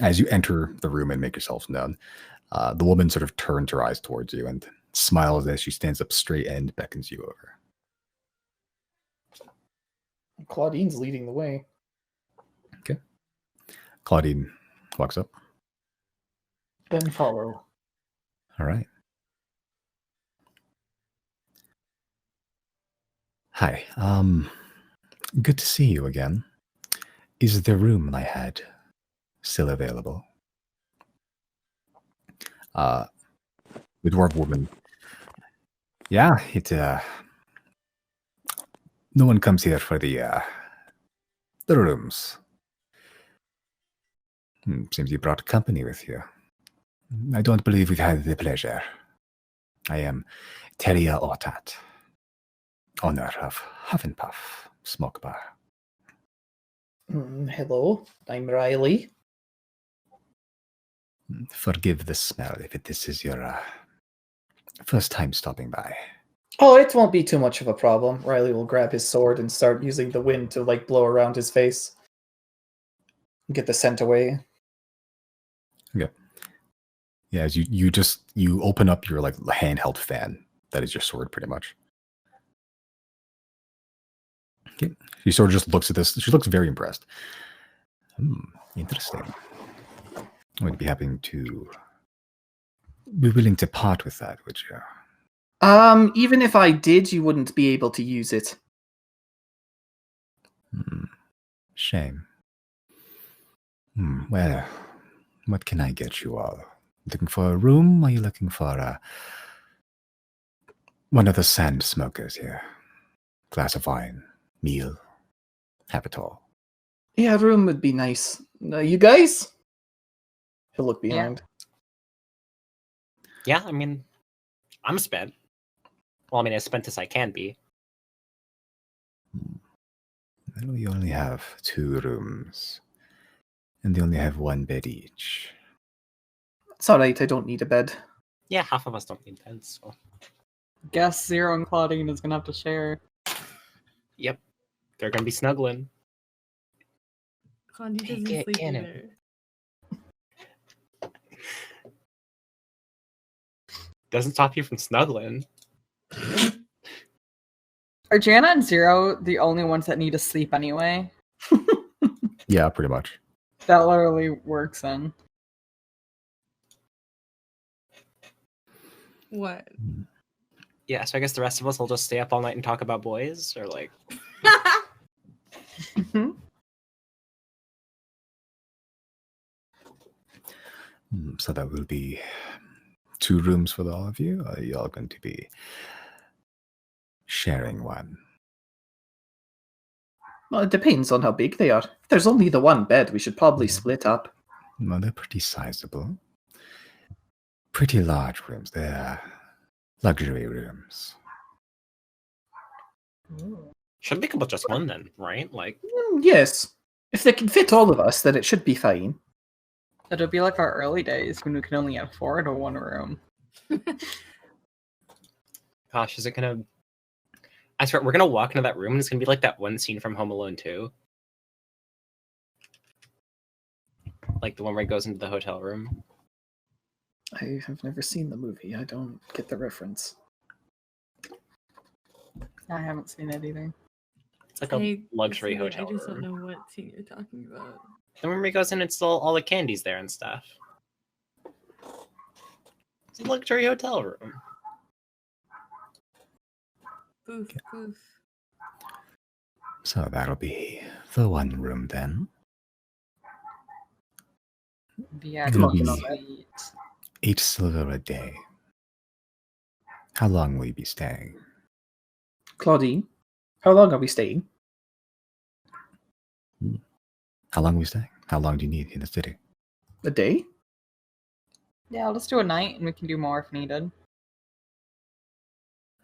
As you enter the room and make yourself known, the woman sort of turns her eyes towards you and smiles as she stands up straight and beckons you over. Claudine's leading the way. Okay. Claudine walks up. Then follow. All right. Hi. Good to see you again. Is the room I had still available? The dwarf woman. Yeah, no one comes here for the rooms. Seems you brought company with you. I don't believe we've had the pleasure. I am Teria Ortat, owner of Huff and Puff Smoke Bar. Hello, I'm Riley. Forgive the smell if this is your first time stopping by. Oh, it won't be too much of a problem. Riley will grab his sword and start using the wind to like blow around his face. Get the scent away. Okay. Yeah, as you open up your like handheld fan. That is your sword, pretty much. Okay. She sort of just looks at this. She looks very impressed. Interesting. Would be happy to be willing to part with that, would you? Even if I did, you wouldn't be able to use it. Shame. Well, what can I get you all? Looking for a room? Or are you looking for one of the sand smokers here? Glass of wine, meal, have it all. Yeah, a room would be nice. You guys? He'll look behind. Yeah, I mean, I'm spent. Well, I mean, as spent as I can be. Well, we only have 2 rooms. And they only have 1 bed each. It's alright, I don't need a bed. Yeah, half of us don't need beds, so. Guess Zero and Claudine is gonna have to share. Yep. They're gonna be snuggling. Condi doesn't Take it sleep in either. Doesn't stop you from snuggling. Are Jana and Zero the only ones that need to sleep anyway? Yeah, pretty much. That literally works then. What? Yeah, so I guess the rest of us will just stay up all night and talk about boys, or like. So that will be 2 rooms for all of you? Or are you all going to be sharing one? Well, it depends on how big they are. If there's only the 1 bed, we should probably split up. Well, they're pretty sizable. Pretty large rooms. They're luxury rooms. Should make up just one then, right? Like. Yes. If they can fit all of us, then it should be fine. It'll be like our early days when we could only afford a 1 room. Gosh, is it gonna... I swear, we're gonna walk into that room and it's gonna be like that one scene from Home Alone 2. Like the one where he goes into the hotel room. I have never seen the movie. I don't get the reference. I haven't seen it either. It's like a luxury I hotel just don't room. know what scene you're talking about. The one where he goes in and it's all the candies there and stuff. It's a luxury hotel room. Boof, boof. So that'll be the 1 room then. Yeah, It'll be sweet. 8 silver a day. How long will you be staying? Claudine? How long are we staying? How long are we staying? How long do you need in the city? A day? Yeah, let's do a night, and we can do more if needed.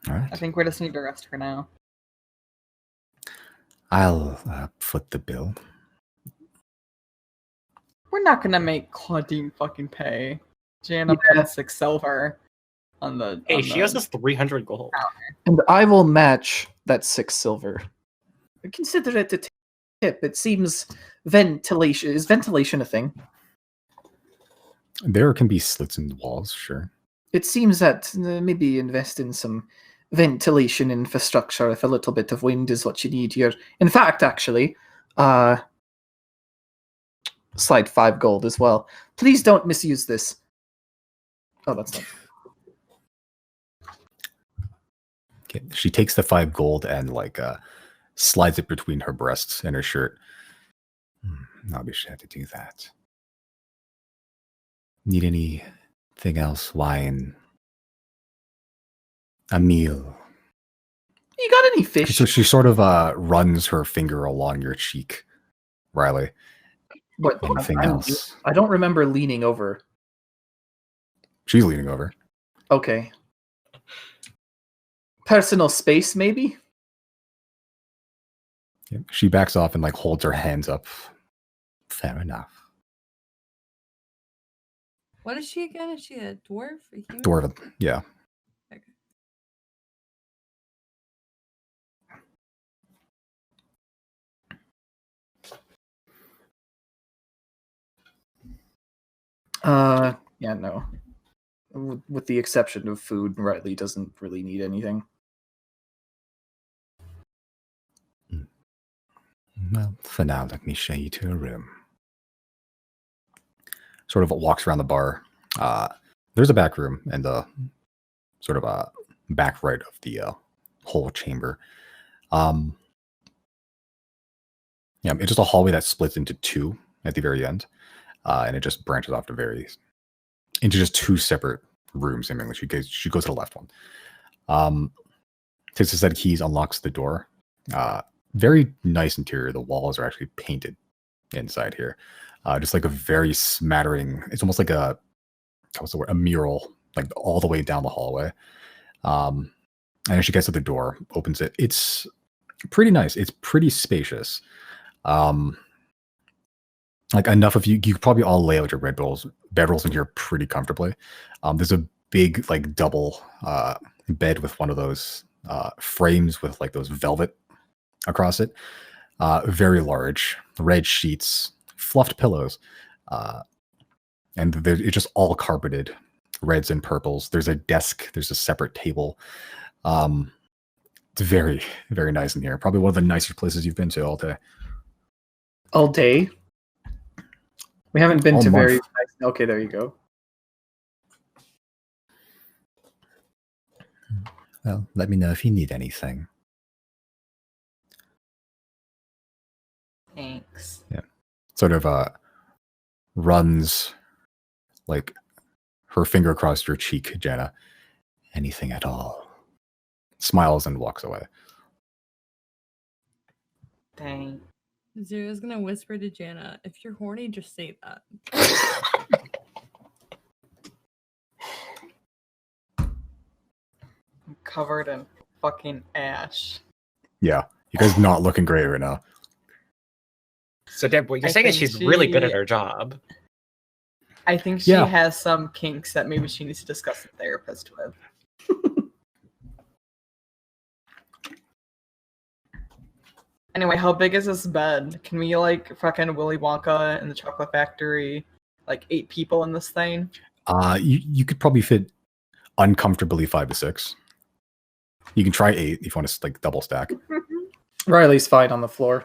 All right. I think we just need to rest for now. I'll foot the bill. We're not gonna make Claudine fucking pay. Jana put 6 silver on the. Hey, on she the- owes us 300 gold. And I will match that 6 silver. Consider it a tip. It seems ventilation. Is ventilation a thing? There can be slits in the walls, sure. It seems that maybe invest in some ventilation infrastructure if a little bit of wind is what you need here. In fact, actually, slide 5 gold as well. Please don't misuse this. Oh, that's not. Okay. She takes the 5 gold and slides it between her breasts and her shirt. I'll be sure to do that. Need anything else? Wine? A meal? You got any fish? So she sort of runs her finger along your cheek, Riley. What? Anything else? I don't remember leaning over. She's leaning over. Okay. Personal space, maybe? Yeah. She backs off and holds her hands up. Fair enough. What is she again? Is she a dwarf? A human? Dwarven, yeah. Okay. Yeah, no. With the exception of food, Riley doesn't really need anything. Well, for now, let me show you to a room. Sort of walks around the bar. There's a back room and the sort of back right of the whole chamber. Yeah, it's just a hallway that splits into 2 at the very end, and it just branches off into just 2 separate rooms. Seemingly, she goes to the left one. Takes a set of keys, unlocks the door. Very nice interior. The walls are actually painted inside here. Just a very smattering. It's almost like what's the word? A mural, all the way down the hallway. And as she gets to the door, opens it. It's pretty nice. It's pretty spacious. Enough of you could probably all lay out your bedrolls in here pretty comfortably. There's a big double bed with one of those frames with those velvet across it. Very large, red sheets, fluffed pillows, and it's just all carpeted, reds and purples. There's a desk. There's a separate table. It's very, very nice in here. Probably one of the nicest places you've been to all day. All day? We haven't been All to month. very nice. Okay, there you go. Well, let me know if you need anything. Thanks. Yeah. Sort of runs her finger across your cheek, Jana. Anything at all. Smiles and walks away. Dang. Zero's gonna whisper to Jana, if you're horny, just say that. I'm covered in fucking ash. Yeah. You guys not looking great right now. So, Deb, what you're I saying is think she's really good at she- her job. I think she Yeah. has some kinks that maybe she needs to discuss with a therapist with. Anyway, how big is this bed? Can we fucking Willy Wonka in the Chocolate Factory, 8 people in this thing? You could probably fit uncomfortably 5 to 6. You can try 8 if you want to double stack. Riley's fine on the floor.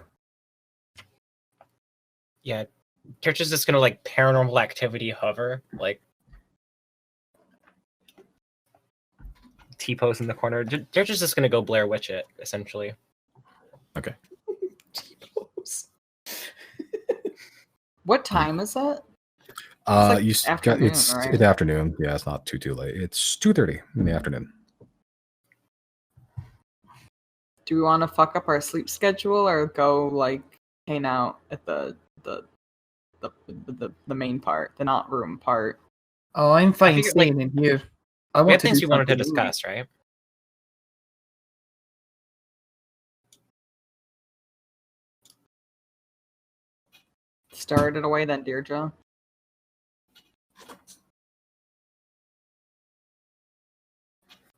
Yeah, Church is just gonna paranormal activity hover, T-pose in the corner. Church is just gonna go Blair Witch it, essentially. Okay. What time is it? It's afternoon, it's right? the afternoon. Yeah, it's not too late. It's 2:30 in the afternoon. Do we want to fuck up our sleep schedule or go like hang out at the main part, the not room part? Oh, I'm fine figured, like, staying in here. I We want had to things do we wanted to something. discuss, right? Start it away then, Deirdre.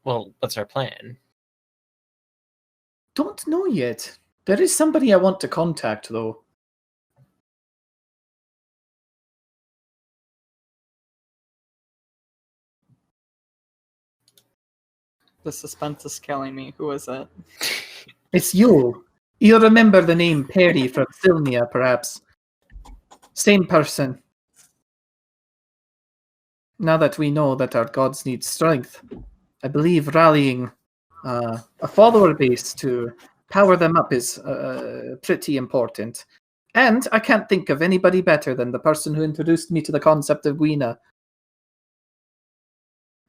Well, what's our plan? Don't know yet. There is somebody I want to contact, though. The suspense is killing me. Who is it? It's you. You'll remember the name Perry from Sylnia, perhaps. Same person. Now that we know that our gods need strength, I believe rallying a follower base to power them up is pretty important. And I can't think of anybody better than the person who introduced me to the concept of Gwina.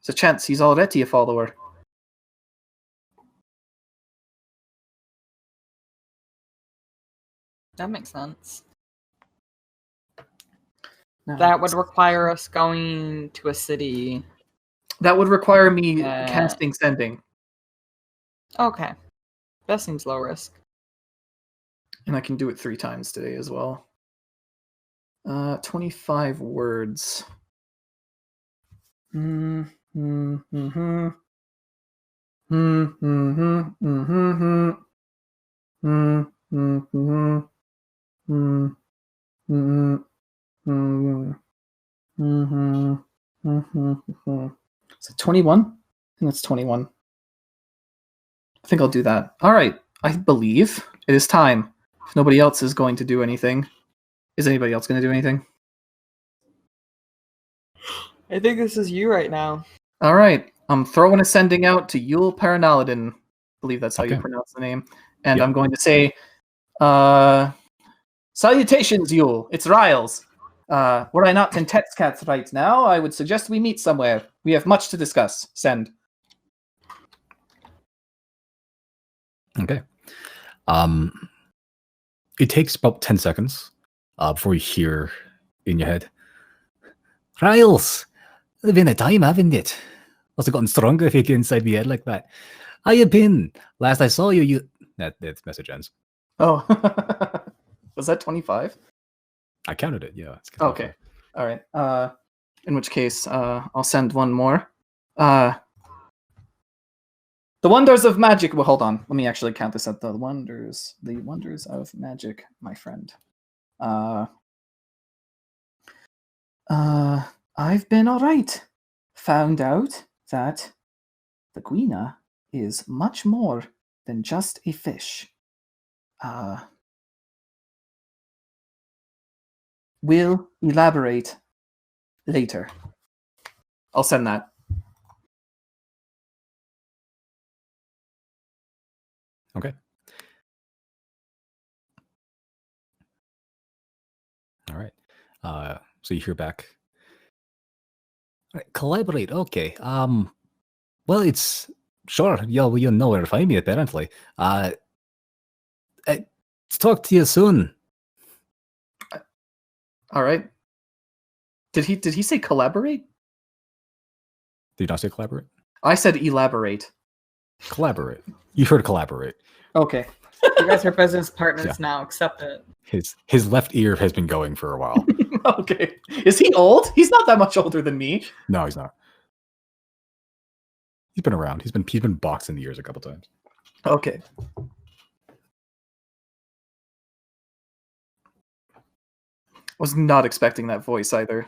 There's a chance he's already a follower. That makes sense. Now, That would require us going to a city. that would require me casting sending. Okay. That seems low risk. And I can do it 3 times today as well. 25 words. Is it 21? I think that's 21. I think I'll do that. All right. I believe it is time. If nobody else is going to do anything, is anybody else going to do anything? I think this is you right now. All right. I'm throwing a sending out to Yul Paranaladin. I believe that's how you Okay. pronounce the name. And Yep. I'm going to say, salutations, Yul. It's Riles. Were I not in Tetzcats right now, I would suggest we meet somewhere. We have much to discuss. Send. Okay. It takes about 10 seconds before you hear in your head, Riles, it's been a time, haven't it? Must have gotten stronger if you get inside my head like that. How you been? Last I saw you, That message ends. Oh. Was that 25? I counted it, yeah. It's Okay. All right. In which case, I'll send one more. The wonders of magic. Well, hold on. Let me actually count this at the wonders of magic, my friend. I've been all right. Found out that the Gwina is much more than just a fish. We'll elaborate later. I'll send that. Okay. All right. So you hear back. All right, collaborate. Okay. Well, it's sure. You'll know where to find me. Apparently. Talk to you soon. All right. Did he say collaborate? Did you not say collaborate? I said elaborate. Collaborate. You heard collaborate. Okay. You guys are business partners Yeah. now. Accept it. His left ear has been going for a while. Okay. Is he old? He's not that much older than me. No, he's not. He's been around. He's been boxed in the ears a couple times. Okay. Was not expecting that voice either.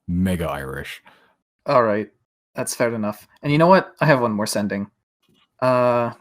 Mega Irish. All right. That's fair enough. And you know what? I have one more sending. Wait.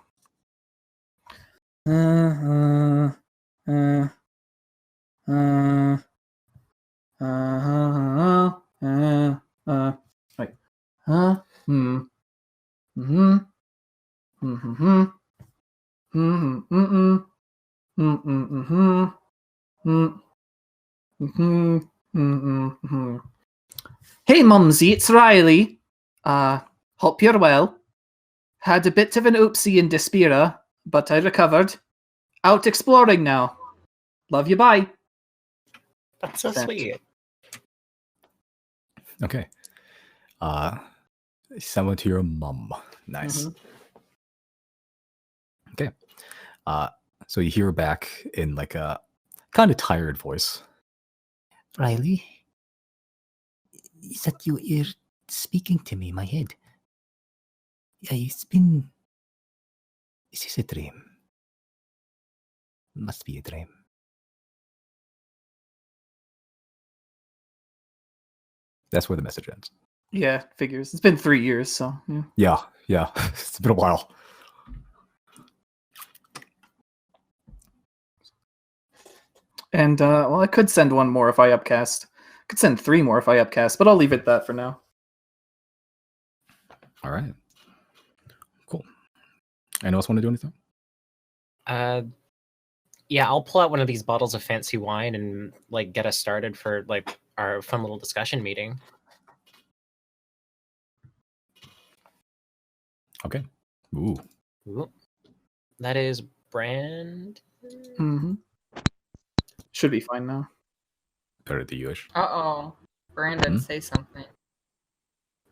Hey, Mumsy, it's Riley. Hope you're well. Had a bit of an oopsie in Despera, but I recovered. Out exploring now. Love you, bye. That's so Sent. sweet. Okay. Someone to your mum. Nice. Mhm. Okay. So you hear back in like a kind of tired voice. Riley, is that you ear speaking to me in my head? Yeah, it's been. Is this a dream? Must be a dream. That's where the message ends. Yeah, figures. It's been 3 years, so yeah. Yeah. It's been a while. And well, I could send one more if I upcast. I could send 3 more if I upcast, but I'll leave it that for now. All right. Cool. Anyone else want to do anything? Yeah, I'll pull out one of these bottles of fancy wine and like get us started for like our fun little discussion meeting. Okay. Ooh. Ooh. That is brand. Mm-hmm. Should be fine now. Better than you-ish. Uh-oh. Brandon, Hmm? say something.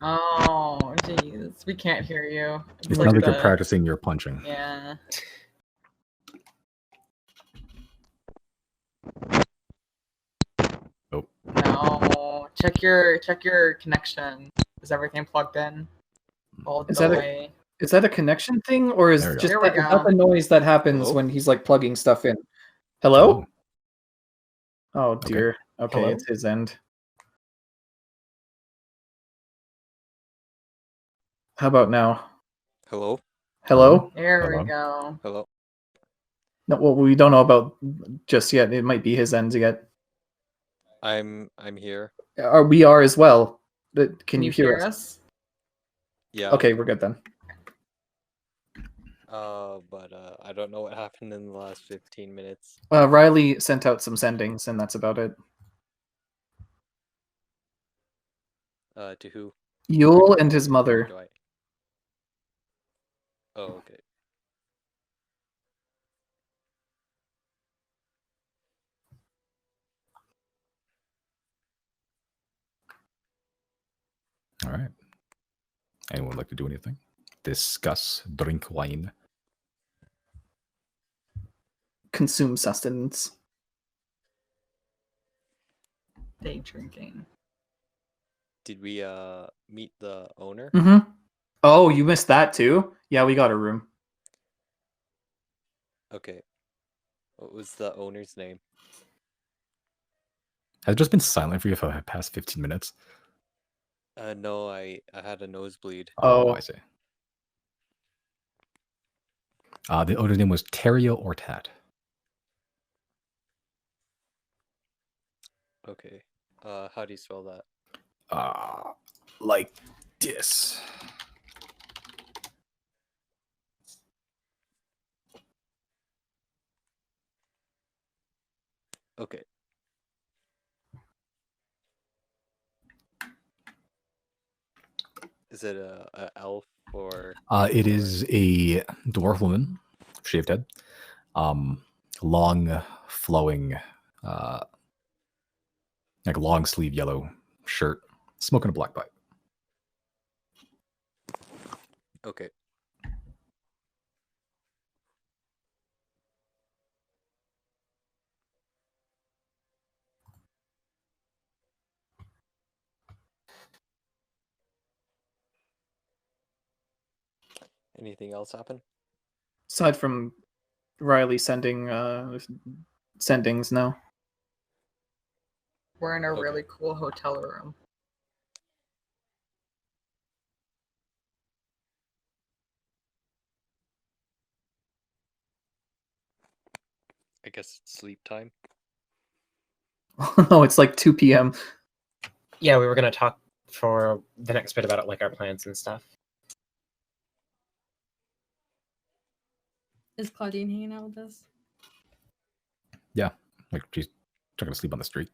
Oh, jeez. We can't hear you. It sounds like you're practicing your punching. Yeah. Oh. No. Check your connection. Is everything plugged in? All Is the that a- way. Is that a connection thing, or is There we go. just There we is that go. the noise that happens Hello? when he's like plugging stuff in? Hello? Oh Okay. dear. Okay, Hello? it's his end. How about now? Hello? Hello? There Hello? we go. Hello? No, well, we don't know about just yet. It might be his end yet. I'm here. We are as well. Can you you hear us? Yeah. Okay, we're good then. But I don't know what happened in the last 15 minutes. Riley sent out some sendings, and that's about it. To who? Yule and his Or mother. do I? Oh, okay. All right. Anyone like to do anything? Discuss, drink wine. Consume sustenance. Day drinking. Did we meet the owner? Mm-hmm. Oh, you missed that too? Yeah, we got a room. Okay. What was the owner's name? Has it just been silent for you for the past 15 minutes? No, I had a nosebleed. Oh, Oh. I see. The owner's name was Terrio Ortat. Okay. How do you spell that? Like this. Okay. Is it a elf or? It is a dwarf woman, shaved head, long, flowing, like long sleeve yellow shirt, smoking a black pipe. Okay. Anything else happen? Aside from Riley sending sendings, no. We're in a Okay. really cool hotel room. I guess it's sleep time. Oh, it's like 2 p.m. Yeah, we were gonna talk for the next bit about like our plans and stuff. Is Claudine hanging out with us? Yeah, like she's not gonna sleep on the street.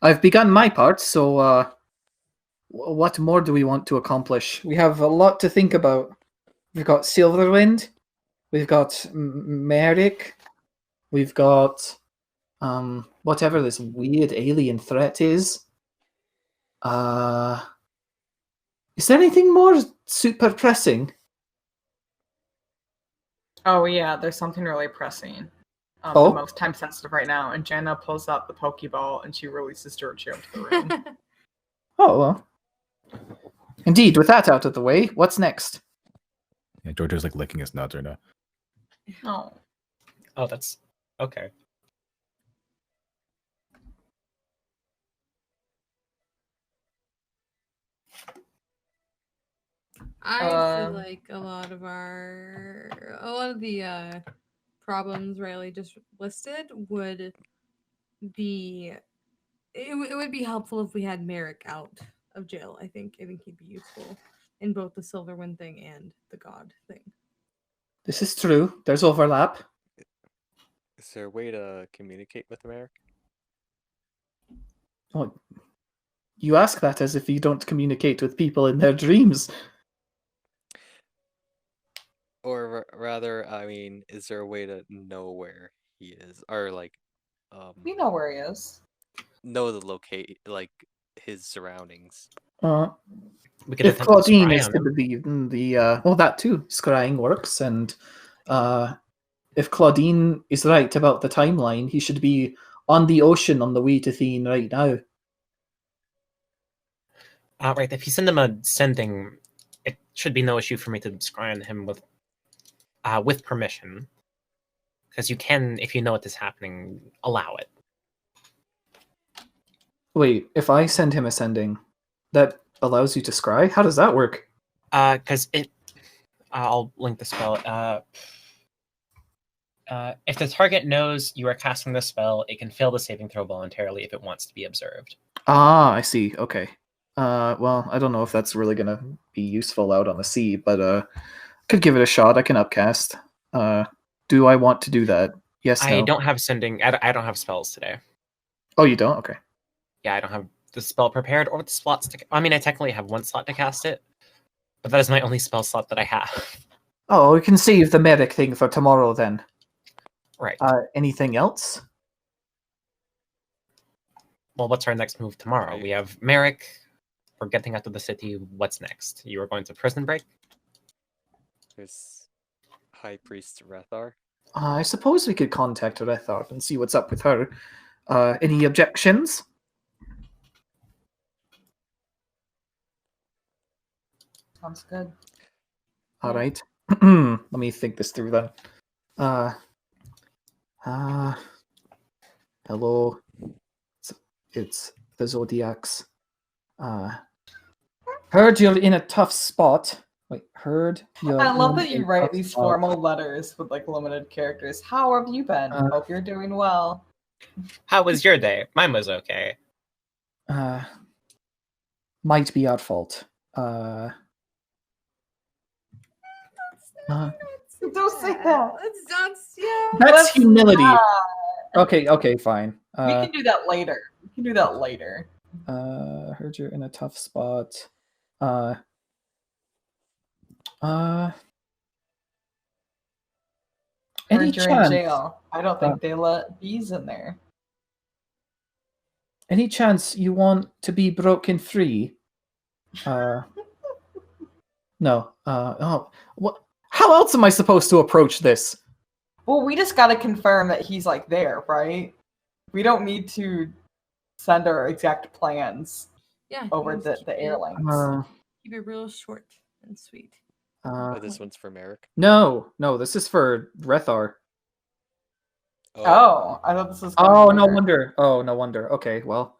I've begun my part, so what more do we want to accomplish? We have a lot to think about. We've got Silverwind, we've got Merrick, we've got whatever this weird alien threat is. Is there anything more super pressing? Oh yeah, there's something really pressing. Oh? The most time sensitive right now, and Jenna pulls out the Pokeball and she releases Giorgio into the room. Oh, well. Indeed, with that out of the way, what's next? Yeah, Giorgio's like licking his nuts right now. Oh. Oh, that's okay. I feel like a lot of the problems Riley just listed would be it would be helpful if we had Merrick out of jail. I think he'd be useful in both the Silverwind thing and the God thing. This is true. There's overlap. Is there a way to communicate with America? Oh, you ask that as if you don't communicate with people in their dreams. Or rather, I mean, is there a way to know where he is, or like, We know where he is. know the like his surroundings? We could If attempt to Claudine spy is on to him. be the well, that too, scrying works, and if Claudine is right about the timeline, he should be on the ocean on the way to Thene right now. Right, if you send him a sending, it should be no issue for me to scry on him with permission. Because you can, if you know what is happening, allow it. Wait, if I send him a sending, that allows you to scry? How does that work? Because I'll link the spell. If the target knows you are casting the spell, it can fail the saving throw voluntarily if it wants to be observed. Ah, I see. Okay. Well, I don't know if that's really gonna be useful out on the sea, but could give it a shot. I can upcast. Do I want to do that? Yes. I No. don't have sending. I don't have spells today. Oh, you don't? Okay. Yeah, I don't have the spell prepared or the slots to. I mean, I technically have one slot to cast it, but that is my only spell slot that I have. Oh, we can save the medic thing for tomorrow then. Right. Anything else? Well, what's our next move tomorrow? Right. We have Merrick. We're getting out of the city. What's next? You are going to prison break? There's High Priest Rethar. I suppose we could contact Rethard and see what's up with her. Any objections? Sounds good. All right. Let me think this through then. Hello. It's the Xodiacs. Heard you're in a tough spot. Wait, heard you're I love in that you a write tough these spot. formal letters with like limited characters. How have you been? Hope you're doing well. How was your day? Mine was okay. Might be our fault. Don't say that. Let's not. Yeah. That's Let's humility. not. Okay, fine. We can do that later. We can do that later. Heard you're in a tough spot. Any Heard you're in chance? jail. I don't think they let bees in there. Any chance you want to be broken free? No. Oh, what? How else am I supposed to approach this? Well, we just gotta confirm that he's like there, right? We don't need to send our exact plans Yeah. over you the just keep it- airlines. Keep it real short and sweet. Oh, this one's for Merrick. No, this is for Rethar. Oh, I thought this was. Oh, no wonder. Oh, no wonder. Okay, well.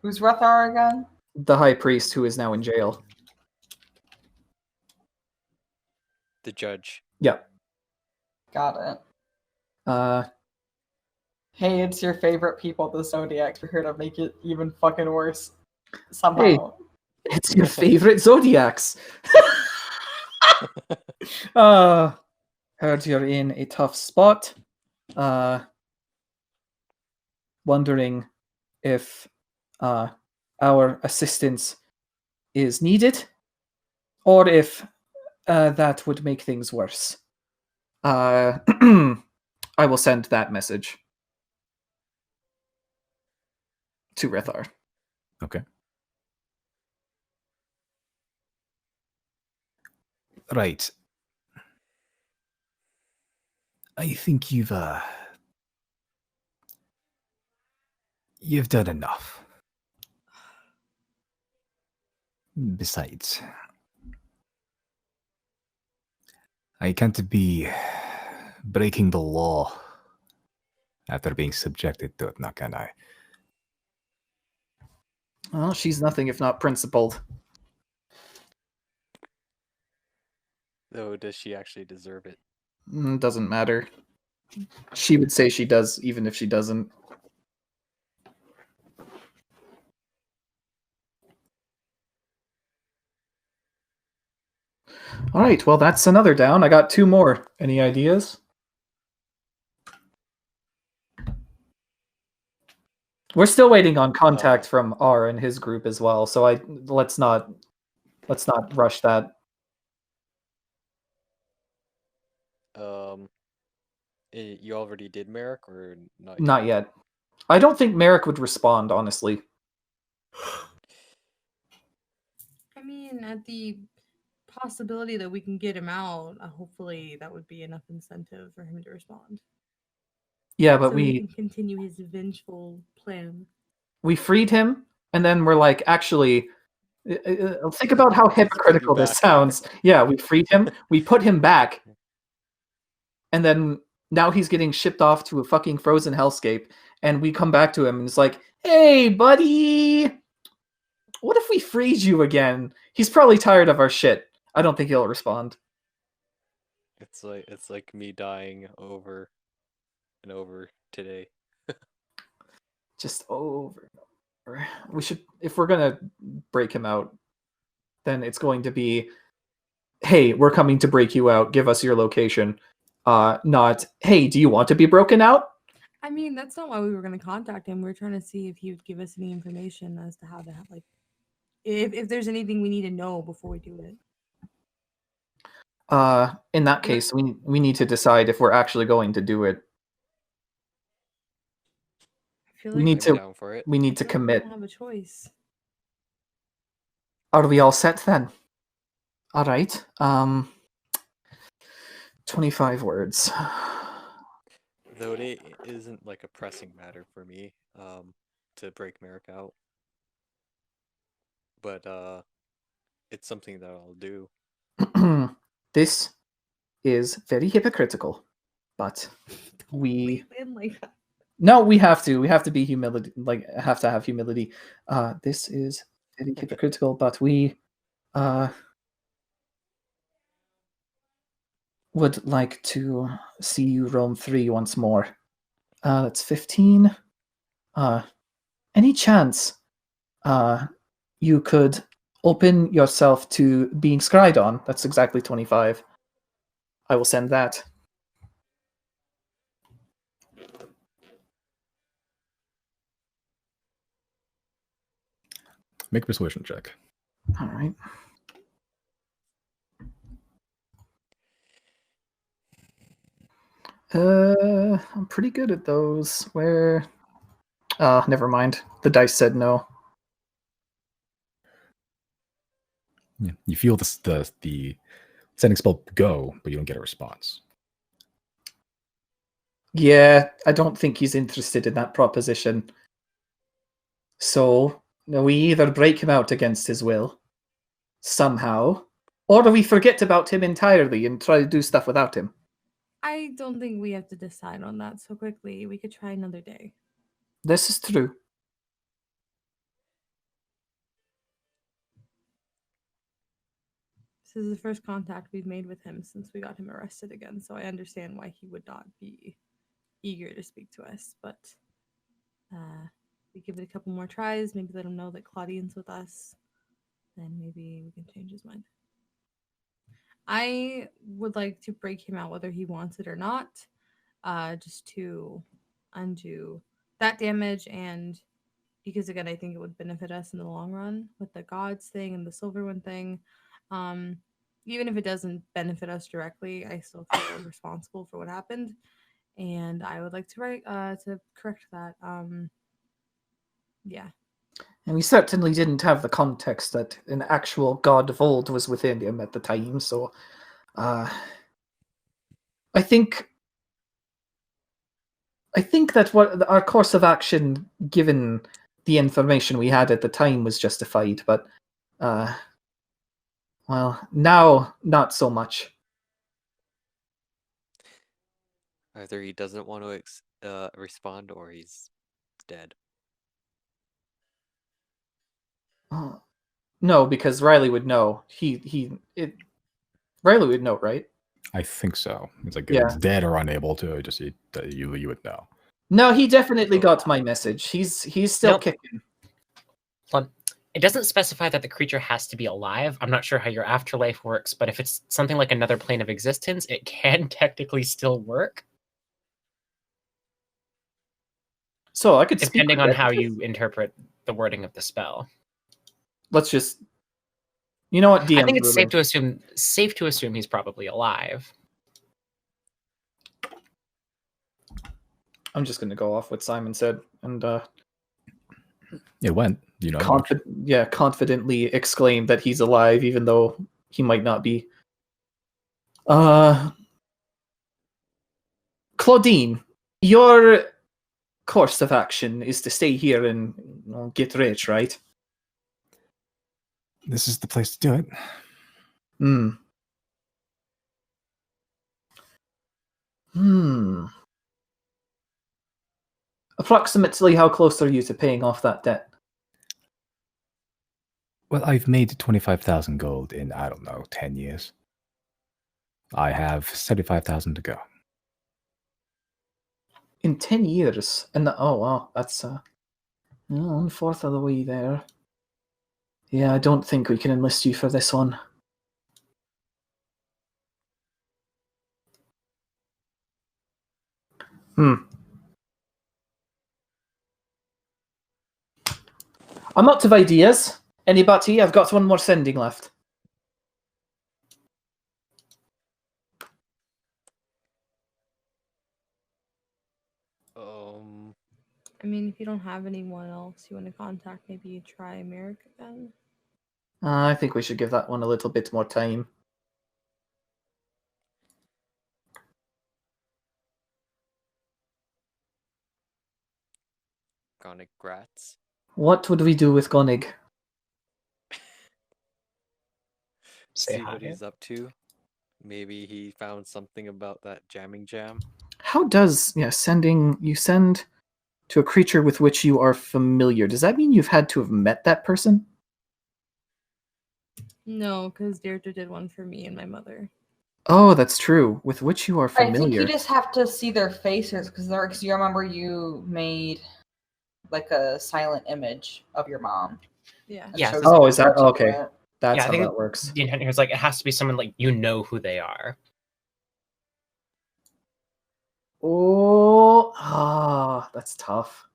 Who's Rethar again? The High Priest who is now in jail. The judge. Yeah. Got it. Uh, Hey, it's your favorite people, the Zodiacs. We're here to make it even fucking worse. Somehow. it's your favorite Zodiacs. Heard you're in a tough spot. wondering if our assistance is needed, or if that would make things worse. I will send that message to Rethar. Okay. Right. I think you've done enough. Besides, I can't be breaking the law after being subjected to it, now can I? Well, she's nothing if not principled. Though, does she actually deserve it? Doesn't matter. She would say she does, even if she doesn't. All right, well, that's another down. I got 2 more. Any ideas? We're still waiting on contact from R and his group as well, so let's not rush that. You already did Merrick, or not? Not yet. I don't think Merrick would respond, honestly. I mean, at the possibility that we can get him out, hopefully that would be enough incentive for him to respond. Yeah, but so he can continue his vengeful plan. We freed him, and then we're like, actually, think about how hypocritical this sounds. Yeah, we freed him, we put him back, and then now he's getting shipped off to a fucking frozen hellscape, and we come back to him, and it's like, hey, buddy, what if we freed you again? He's probably tired of our shit. I don't think he'll respond. It's like me dying over and over today. Just over and over. We should, if we're gonna break him out, then it's going to be, hey, we're coming to break you out. Give us your location. Not, hey, do you want to be broken out? I mean, that's not why we were going to contact him. We were trying to see if he would give us any information as to how to have, like, if there's anything we need to know before we do it. In that case, we need to decide if we're actually going to do it. I feel We like need to. Down for it. We need to we commit. don't have a choice. Are we all set then? All right. 25 words. Though it isn't like a pressing matter for me, to break Merrick out. But it's something that I'll do. This is very hypocritical, but we no, we have to. We have to be humility. Like, have to have humility. This is very hypocritical, but we would like to see you roam free once more. That's 15. Any chance you could open yourself to being scried on? That's exactly 25. I will send that. Make a persuasion check. All right. I'm pretty good at those. Where? Never mind. The dice said no. Yeah. You feel the sending spell go, but you don't get a response. Yeah, I don't think he's interested in that proposition. So we either break him out against his will, somehow, or do we forget about him entirely and try to do stuff without him? I don't think we have to decide on that so quickly. We could try another day. This is true. This is the first contact we've made with him since we got him arrested again, so I understand why he would not be eager to speak to us, but we give it a couple more tries, maybe let him know that Claudine's with us, then maybe we can change his mind. I would like to break him out whether he wants it or not, just to undo that damage, and because again, I think it would benefit us in the long run with the gods thing and the silver one thing. Even if it doesn't benefit us directly, I still feel responsible for what happened, and I would like to correct that. Yeah. And we certainly didn't have the context that an actual god of old was within him at the time, so I think that what our course of action, given the information we had at the time, was justified, but well, now not so much. Either he doesn't want to respond or he's dead. No, because Riley would know. Riley would know, right? I think so. It's like if Yeah. it's dead or unable to, you would know. No, he definitely got my message. He's still Nope. kicking. Hold on. It doesn't specify that the creature has to be alive. I'm not sure how your afterlife works, but if it's something like another plane of existence, it can technically still work, So I could speak depending with on it. how you interpret the wording of the spell. Let's just. You know what, DM? I think it's ruling. safe to assume he's probably alive. I'm just going to go off what Simon said and It went. You know. confidently exclaim that he's alive, even though he might not be. Claudine, your course of action is to stay here and get rich, right? This is the place to do it. Approximately how close are you to paying off that debt? Well, I've made 25,000 gold in, I don't know, 10 years. I have 75,000 to go. In 10 years? Oh, wow, that's 1/4 of the way there. Yeah, I don't think we can enlist you for this one. I'm out of ideas. Anybody? I've got one more sending left. I mean, if you don't have anyone else you want to contact, maybe you try Merrick again. I think we should give that one a little bit more time. Gonic Grats. What would we do with Gonig? Say See what hi. he's up to. Maybe he found something about that jamming jam. How does you send to a creature with which you are familiar? Does that mean you've had to have met that person? No, because Deirdre did one for me and my mother. Oh, that's true. With which you are I think familiar. you just have to see their faces because you remember you made like a silent image of your mom. Yeah. and Yeah, showed Oh, some is that pictures to okay? it. That's Yeah, I how think that works. The intent here is like it has to be someone like you know who they are. Oh, that's tough.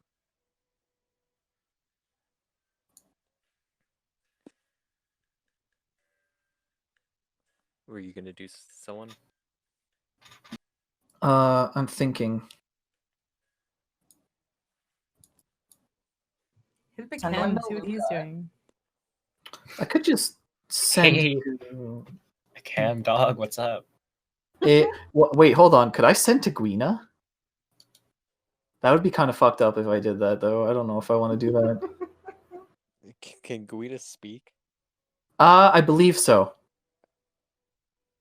Were you gonna do someone? I'm thinking. Hit up Send Ken, one to see what he's Luca. doing. I could just send. Hey. To... Cam dog, what's up? Wait, hold on. Could I send to Gwina? That would be kind of fucked up if I did that, though. I don't know if I want to do that. Can Guida speak? I believe so.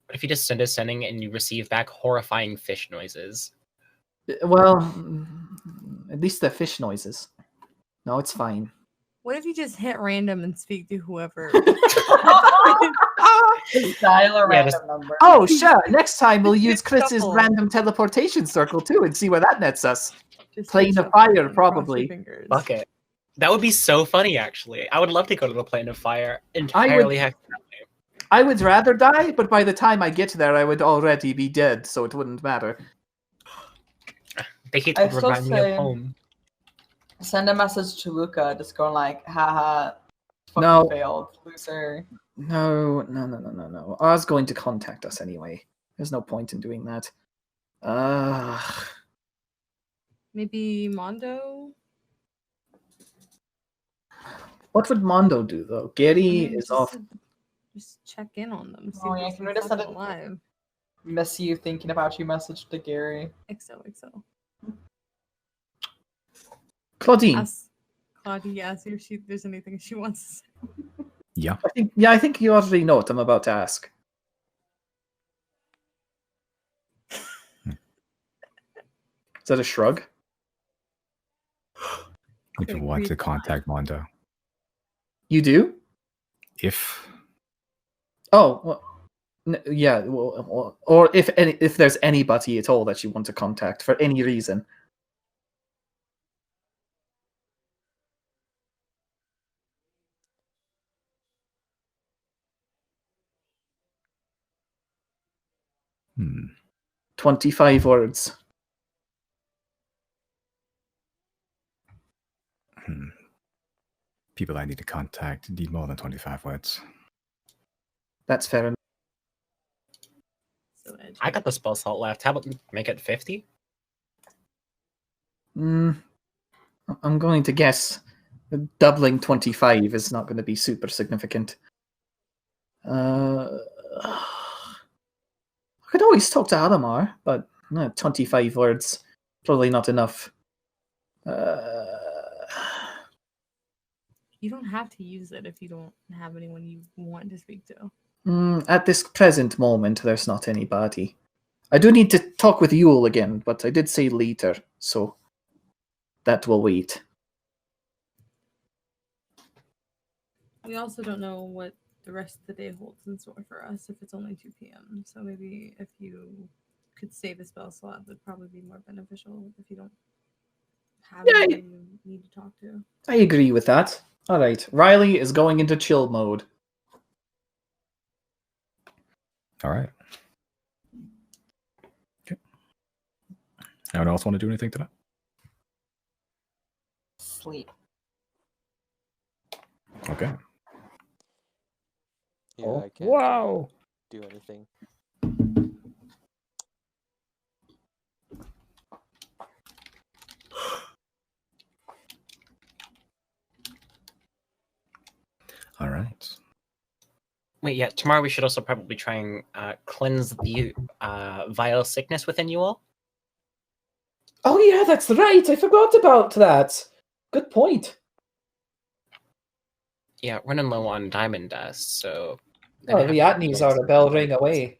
What if you just send a sending and you receive back horrifying fish noises? Well, at least they're fish noises. No, it's fine. What if you just hit random and speak to whoever? Just dial a Yeah, random just- number. Oh, sure. Next time we'll use Just Chris's shuffle. random teleportation circle too and see where that nets us. Just Plane hit of fire, shuffle and cross your probably. fingers. Fuck it. That would be so funny, actually. I would love to go to the plane of fire entirely. I would rather die, but by the time I get there, I would already be dead, so it wouldn't matter. The heat I would still remind me say- of home. Send a message to Luca, just going like, haha, fucking No. failed, loser. No. I was going to contact us anyway. There's no point in doing that. Maybe Mondo? What would Mondo do though? Gary is just off. Just check in on them. See Oh, if yeah, they're can we still just send fucking it- alive. Miss you thinking about you message to Gary. XO. Claudine. Ask Claudia, see if there's anything she wants to say. Yeah. I think you already know what I'm about to ask. Is that a shrug? If you want to contact Mondo. You do? If Oh, well, yeah. Well, or if there's anybody at all that you want to contact for any reason. hmm, 25 words. people I need to contact need more than 25 words. That's fair enough. So edgy. I got the spell slot left. How about make it 50? I'm going to guess doubling 25 is not going to be super significant. I could always talk to Adamar, but 25 words, probably not enough. You don't have to use it if you don't have anyone you want to speak to. At this present moment, there's not anybody. I do need to talk with Yule again, but I did say later, so that will wait. We also don't know what the rest of the day holds in store for us if it's only 2 p.m. So maybe if you could save a spell slot, that'd probably be more beneficial if you don't have anyone you need to talk to. I agree with that. All right, Riley is going into chill mode. All right. Okay. Anyone else want to do anything tonight? Sleep. Okay. Yeah, Oh, I can't wow. do anything. All right. Wait, yeah. Tomorrow we should also probably try and cleanse the vile sickness within you all. Oh yeah, that's right. I forgot about that. Good point. Yeah, running low on diamond dust, so. Oh, the Atneys are a bell ring away.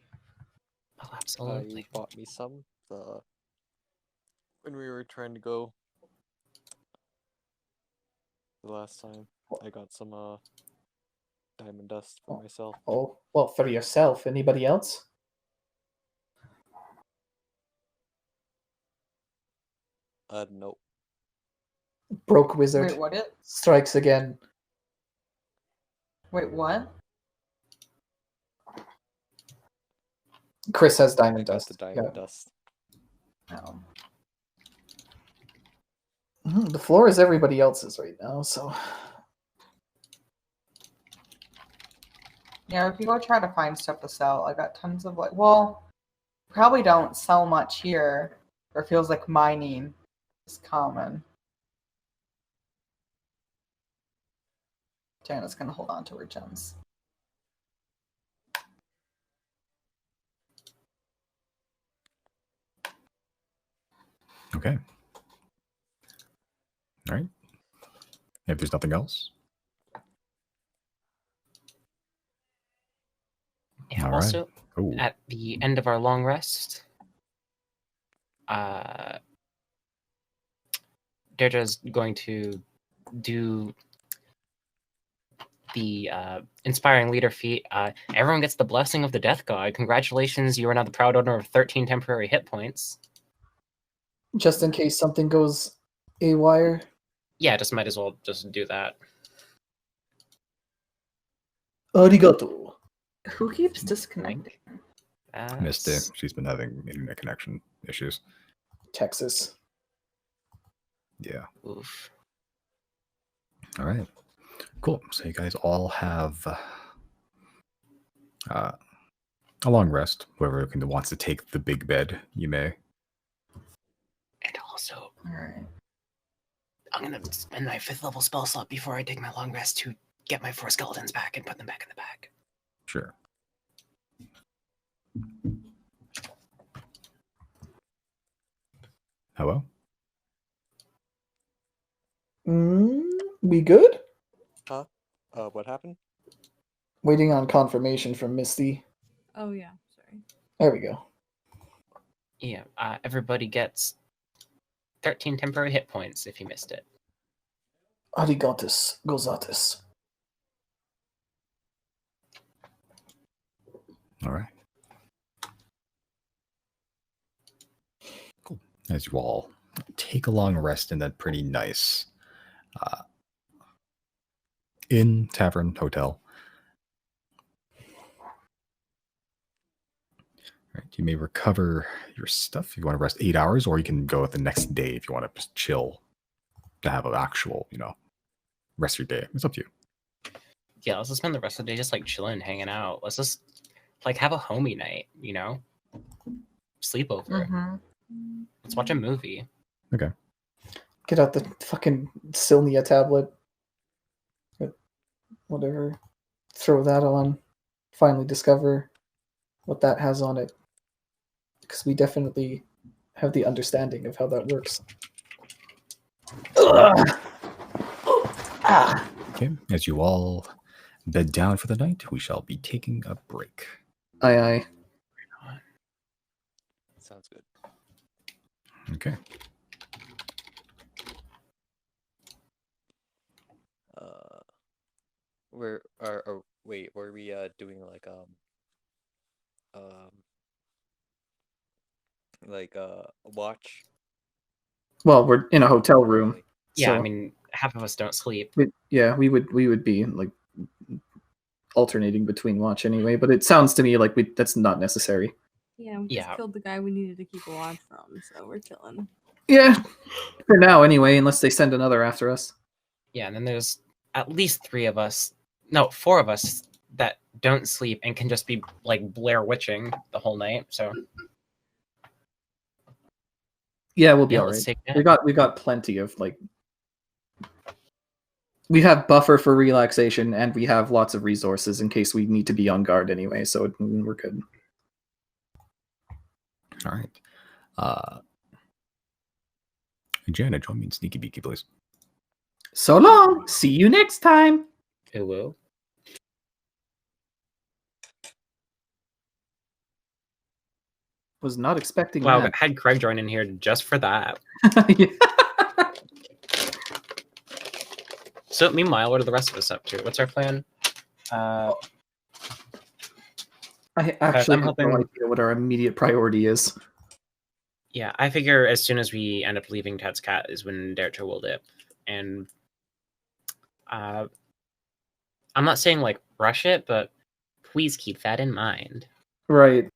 Oh, You absolutely. bought me some when we were trying to go the last time. I got some diamond dust for myself. Oh, well, for yourself. Anybody else? Nope. Broke wizard Wait, what? strikes again. Wait, what? Chris has I diamond got dust. the diamond dust. No. The floor is everybody else's right now, so Yeah, if you go try to find stuff to sell, I got tons of probably don't sell much here, or it feels like mining is common. Janet's gonna hold on to her gems. Okay. All right. If there's nothing else. Yeah, All right. also, Ooh. at the end of our long rest, Deirdre's going to do the inspiring leader feat. Everyone gets the blessing of the death god. Congratulations, you are now the proud owner of 13 temporary hit points. just in case something goes awire. Yeah, just might as well just do that. Arigato. Who keeps disconnecting? Missed it. She's been having internet connection issues. Texas. Yeah. Oof. All right. Cool. So you guys all have a long rest. Whoever wants to take the big bed, you may. And also, All right. I'm gonna spend my 5th level spell slot before I take my long rest to get my 4 skeletons back and put them back in the bag. Sure. Hello? We good? Huh? What happened? Waiting on confirmation from Misty. Oh yeah, sorry. There we go. Yeah, everybody gets 13 temporary hit points if you missed it. Arigatus gozatus. All right. Cool. As you all take a long rest in that pretty nice inn, tavern, hotel. All right, you may recover your stuff if you want to rest 8 hours, or you can go the next day if you want to just chill to have an actual, rest of your day. It's up to you. Yeah, let's just spend the rest of the day just like chilling, hanging out. Let's just like have a homie night, Sleepover. Mm-hmm. Let's watch a movie. Okay. Get out the fucking Sylnia tablet. Whatever. Throw that on. Finally discover what that has on it. Because we definitely have the understanding of how that works. Ugh. Ah. Okay. As you all bed down for the night, we shall be taking a break. Aye, aye. Sounds good. Okay. Wait, were we doing like a watch? Well, we're in a hotel room. Yeah, So, I mean, half of us don't sleep. we would be like alternating between watch anyway, but it sounds to me like that's not necessary. Yeah, we just killed the guy we needed to keep a watch from, so we're chilling. Yeah, for now anyway, unless they send another after us. Yeah, and then there's at least 4 of us that don't sleep and can just be like Blair Witching the whole night. So yeah, we'll be all let's right. take that. We got plenty of we have buffer for relaxation and we have lots of resources in case we need to be on guard anyway, so we're good. All right. Jana, join me in Sneaky Beaky, please. So long. See you next time. It will. Was not expecting Wow, that. had Craig join in here just for that. Yeah. So meanwhile, what are the rest of us up to? What's our plan? I actually I'm have hoping- no idea what our immediate priority is. Yeah, I figure as soon as we end up leaving Ted's Cat is when Dercho will dip. And I'm not saying like rush it, but please keep that in mind. Right.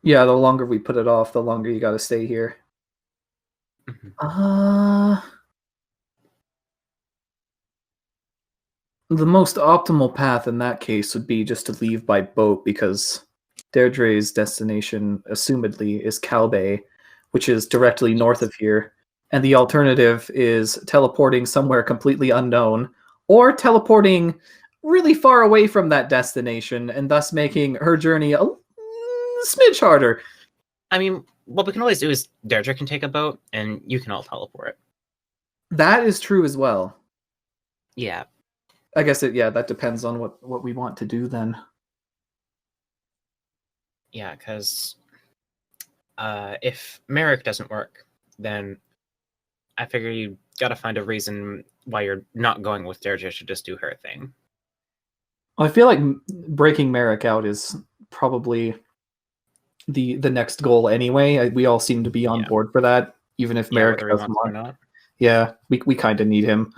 Yeah, the longer we put it off, the longer you gotta stay here. The most optimal path in that case would be just to leave by boat, because Deirdre's destination, assumedly, is Calbay, which is directly north of here. And the alternative is teleporting somewhere completely unknown, or teleporting really far away from that destination, and thus making her journey a smidge harder. I mean, what we can always do is Deirdre can take a boat, and you can all teleport. That is true as well. Yeah. I guess that depends on what we want to do then. Yeah, because if Merrick doesn't work, then I figure you got to find a reason why you're not going with Deirdre to just do her thing. I feel like breaking Merrick out is probably the next goal anyway. We all seem to be on board for that, even if Merrick whether he doesn't wants or want. not. Yeah, we kind of need him.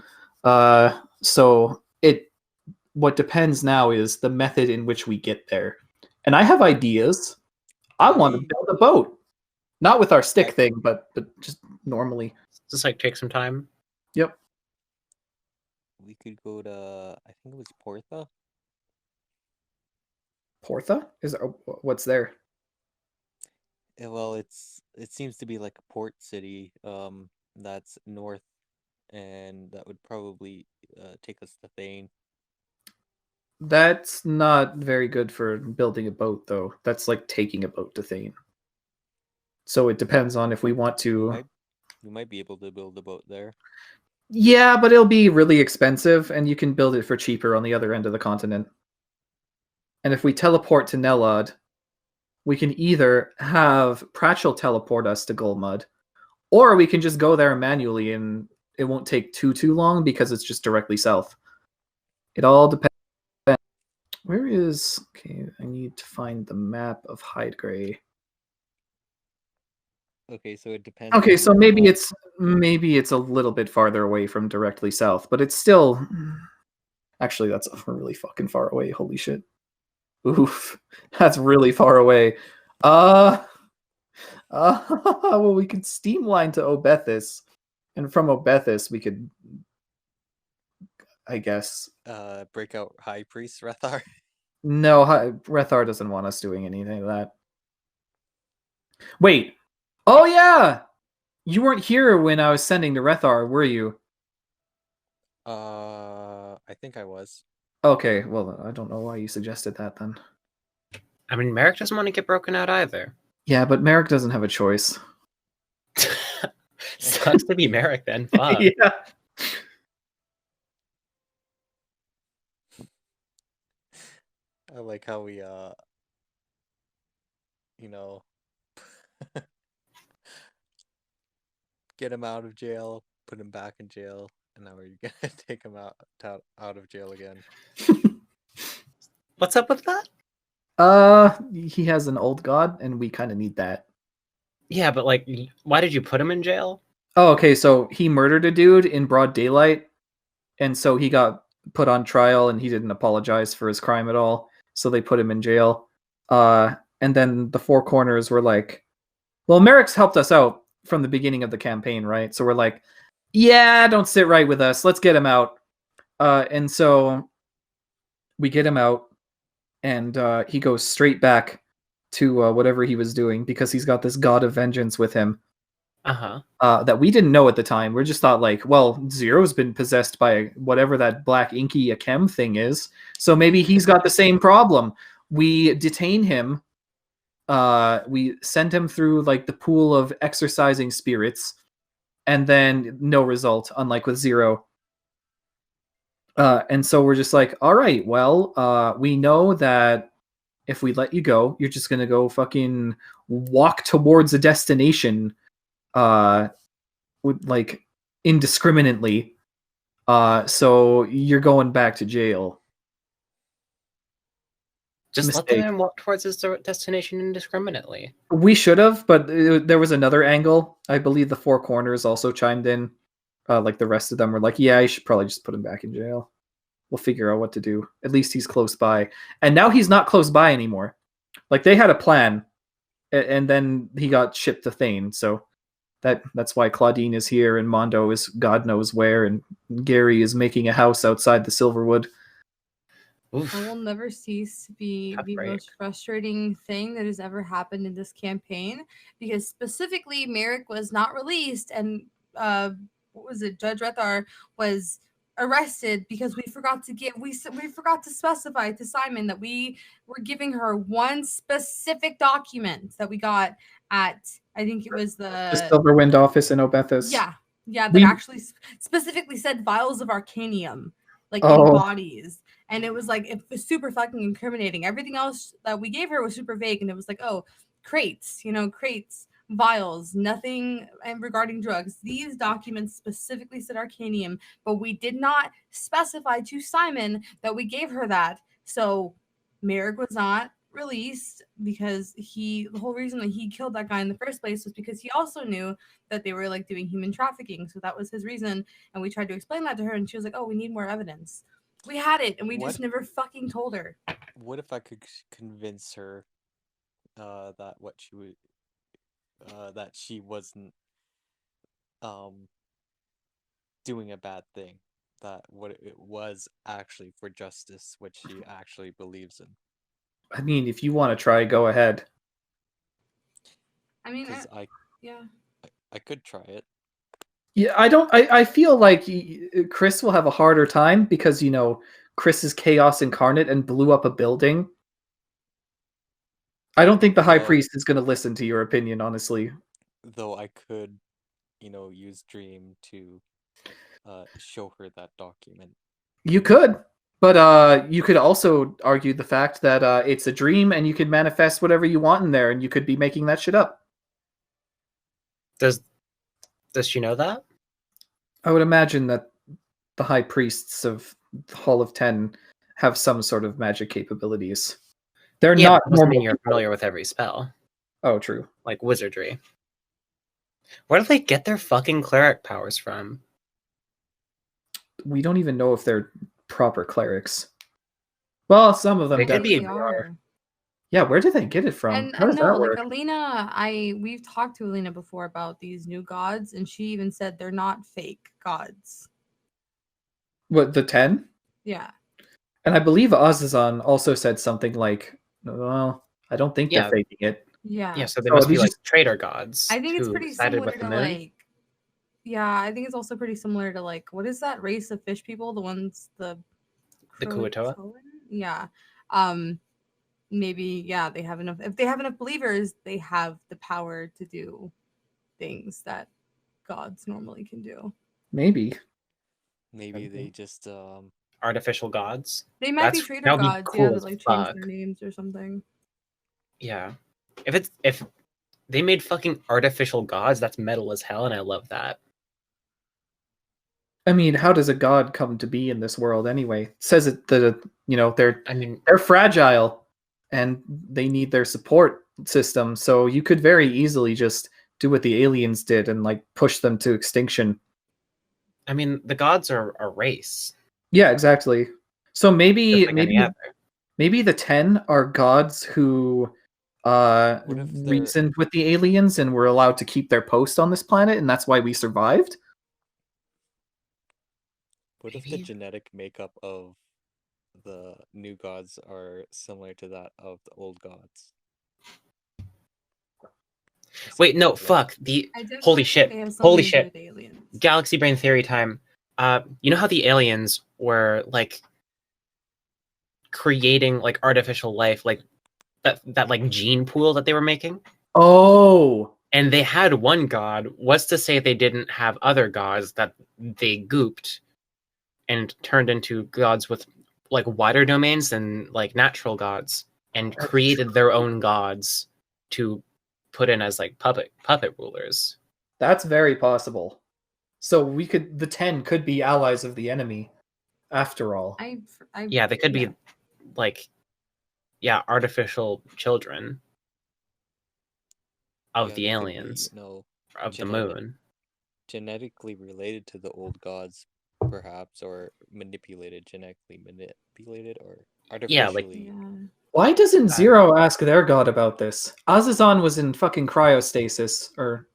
So what depends now is the method in which we get there. And I have ideas. I want to build a boat. Not with our stick thing, but just normally. Just like take some time. Yep. we could go to, I think it was Portha. Portha? What's there? Well, it seems to be like a port city that's north, and that would probably take us to Thane. That's not very good for building a boat, though. That's like taking a boat to Thane. So it depends on if we want to. You might be able to build a boat there. Yeah, but it'll be really expensive, and you can build it for cheaper on the other end of the continent. And if we teleport to Nelod, we can either have Pratchell teleport us to Golmud, or we can just go there manually, and it won't take too long because it's just directly south. It all depends. Where is... Okay, I need to find the map of Hydegray. Okay, so it depends. Okay, on so the maybe map. it's a little bit farther away from directly south, but it's still... Actually, that's really fucking far away. Holy shit. Oof. That's really far away. Well, we could steamline to Obethus, and from Obethus we could, I guess... Break out High Priest Rethar. No, Rethar doesn't want us doing anything of that. Wait. Oh, yeah! You weren't here when I was sending to Rethar, were you? I think I was. Okay, well, I don't know why you suggested that then. I mean, Merrick doesn't want to get broken out either. Yeah, but Merrick doesn't have a choice. Sucks to be Merrick then. Fuck. Yeah. I like how we get him out of jail, put him back in jail, and now we're gonna take him out of jail again. What's up with that? He has an old god, and we kind of need that. Yeah, but like, why did you put him in jail? Oh, okay, so he murdered a dude in broad daylight, and so he got put on trial, and he didn't apologize for his crime at all, so they put him in jail. And then the Four Corners were like, well, Merrick's helped us out from the beginning of the campaign, right? So we're like, yeah, don't sit right with us. Let's get him out. And so we get him out, and he goes straight back to whatever he was doing because he's got this god of vengeance with him. That we didn't know at the time. We just thought like, well, Zero's been possessed by whatever that black inky Akem thing is, so maybe he's got the same problem. We detain him. We send him through like the pool of exercising spirits, and then no result, unlike with Zero. And so we're just like, all right, well, we know that if we let you go, you're just gonna go fucking walk towards a destination, with like indiscriminately. So you're going back to jail. Just Mistake. let the man walk towards his destination indiscriminately. We should have, but there was another angle. I believe the Four Corners also chimed in. Like the rest of them were like, yeah, you should probably just put him back in jail. We'll figure out what to do. At least he's close by. And now he's not close by anymore. Like they had a plan, and then he got shipped to Thane. So that's why Claudine is here, and Mondo is God knows where, and Gary is making a house outside the Silverwood. Oof. I will never cease to be the most frustrating thing that has ever happened in this campaign, because specifically Merrick was not released, and what was it? Judge Rethar was arrested because we forgot to specify to Simon that we were giving her one specific document that we got at, I think it was the Silverwind office in Obethus. Yeah, that actually specifically said vials of arcanium, like in bodies. And it was like, it was super fucking incriminating. Everything else that we gave her was super vague. And it was like, oh, crates, vials, nothing regarding drugs. These documents specifically said arcanium, but we did not specify to Simon that we gave her that. So Merrick was not released because the whole reason that he killed that guy in the first place was because he also knew that they were like doing human trafficking. So that was his reason. And we tried to explain that to her, and she was like, oh, we need more evidence. We had it, and we just never fucking told her. What if I could convince her that that she wasn't doing a bad thing? that what it was actually for justice, which she actually believes in. I mean, if you want to try, go ahead. I mean, Because yeah. I could try it. Yeah, I feel like Chris will have a harder time because, you know, Chris is chaos incarnate and blew up a building. I don't think the High Well- Priest is going to listen to your opinion, honestly. Though I could, use Dream to show her that document. You could, but you could also argue the fact that it's a dream and you can manifest whatever you want in there, and you could be making that shit up. Does she know that? I would imagine that the High Priests of the Hall of Ten have some sort of magic capabilities. They're Yeah, not but doesn't normal mean you're people. familiar with every spell, Oh, true. like wizardry. Where do they get their fucking cleric powers from? We don't even know if they're proper clerics. Well, some of them They could be- definitely are. Yeah, where did they get it from? And, How does no, that like work? Alina, we've talked to Alina before about these new gods, and she even said they're not fake gods. What, the 10? Yeah. And I believe Azazan also said something like, well, I don't think Yeah. they're faking it. Yeah. Yeah, so they So must be these like just- traitor gods. I think it's who pretty sided similar with the to moon. like, yeah, I think it's also pretty similar to like, what is that race of fish people? The ones The Kuatoa? Croatoan? Yeah. Maybe, yeah, they have enough. If they have enough believers, they have the power to do things that gods normally can do. Maybe. Maybe Okay. they just Artificial gods. They might be That's- traitor that would be gods, cool yeah, that as like change fuck. their names or something. Yeah. If they made fucking artificial gods, that's metal as hell, and I love that. I mean, how does a god come to be in this world anyway? It says it that they're I mean, fragile and they need their support system. So you could very easily just do what the aliens did and like push them to extinction. the gods are a race, Yeah, exactly. So just maybe like any other. maybe the 10 are gods who What if they're- reasoned with the aliens and were allowed to keep their post on this planet, and that's why we survived. What if the Maybe. genetic makeup of the new gods are similar to that of the old gods? Wait, no, Something like fuck. The I definitely holy think shit. they have something Holy to do shit. with aliens. Galaxy brain theory time. You know how the aliens were like creating like artificial life, like that like gene pool that they were making? Oh, And they had one god. What's to say they didn't have other gods that they gooped and turned into gods with like wider domains than like natural gods, and That's created their own gods to put in as like puppet rulers. that's very possible. So the 10 could be allies of the enemy after all. Yeah, they could yeah. be like, yeah, artificial children of Yeah, the they could be, aliens of the genetic- moon. genetically related to the old gods, perhaps, or genetically manipulated, or Yeah, like- artificially. Yeah. Why doesn't Zero ask their god about this? Azazan was in fucking cryostasis, or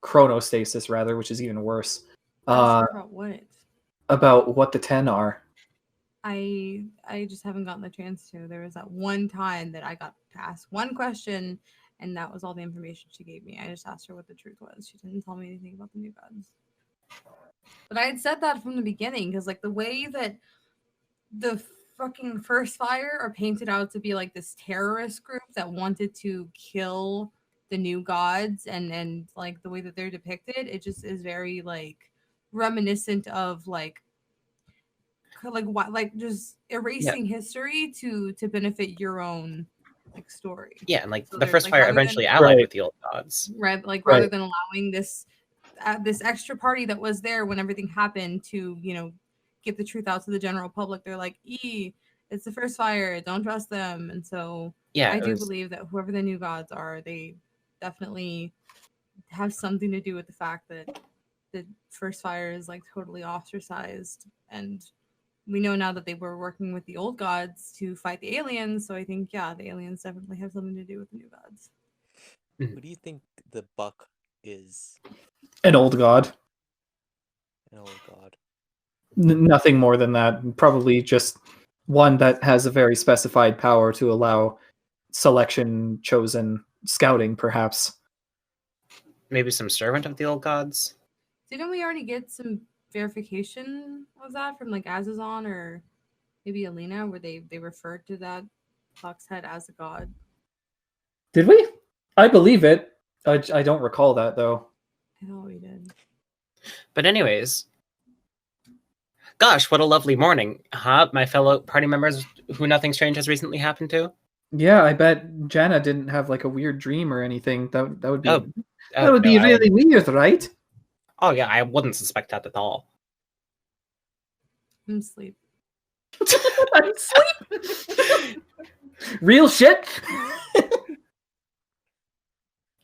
chronostasis rather, which is even worse. Ask her about what? About what the 10 are. I just haven't gotten the chance to. There was that one time that I got to ask one question, and that was all the information she gave me. I just asked her what the truth was. She didn't tell me anything about the new gods. But I had said that from the beginning, because like the way that the fucking First Fire are painted out to be like this terrorist group that wanted to kill the new gods, and like the way that they're depicted, it just is very like reminiscent of like what, like just erasing history to benefit your own like story. Yeah, and like So the they're, First like, Fire rather eventually than- allied Right. with the old gods. Right, like Right. rather than allowing this extra party that was there when everything happened to get the truth out to the general public, they're like, it's the First Fire, don't trust them. And so Yeah, I it do was- believe that whoever the new gods are, they definitely have something to do with the fact that the First Fire is like totally ostracized, and we know now that they were working with the old gods to fight the aliens. So I think, yeah, the aliens definitely have something to do with the new gods. Who do you think the buck is? An old god. An old god. Nothing more than that. Probably just one that has a very specified power to allow selection, chosen, scouting, perhaps. Maybe some servant of the old gods. Didn't we already get some verification of that from like Azazon or maybe Alina, where they referred to that fox head as a god? Did we? I believe it. I don't recall that, though. I thought we did. But anyways, gosh, what a lovely morning, huh? My fellow party members who nothing strange has recently happened to. Yeah, I bet Jana didn't have like a weird dream or anything. That would be Oh, that would be no, really weird, right? Oh yeah, I wouldn't suspect that at all. I'm asleep. I'm asleep. Real shit.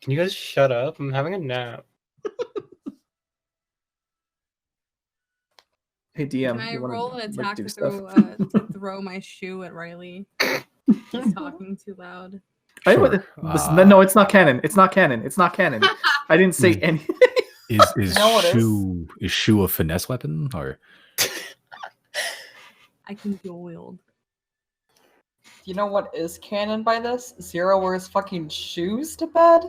Can you guys shut up? I'm having a nap. Hey DM, Can I you wanna, roll an like, attack do to stuff? throw my shoe at Riley? He's talking too loud. Sure. No, it's not canon. It's not canon. It's not canon. I didn't say anything. Is No, it is. shoe a finesse weapon or? I can dual wield. You know what is canon by this? Zero wears fucking shoes to bed?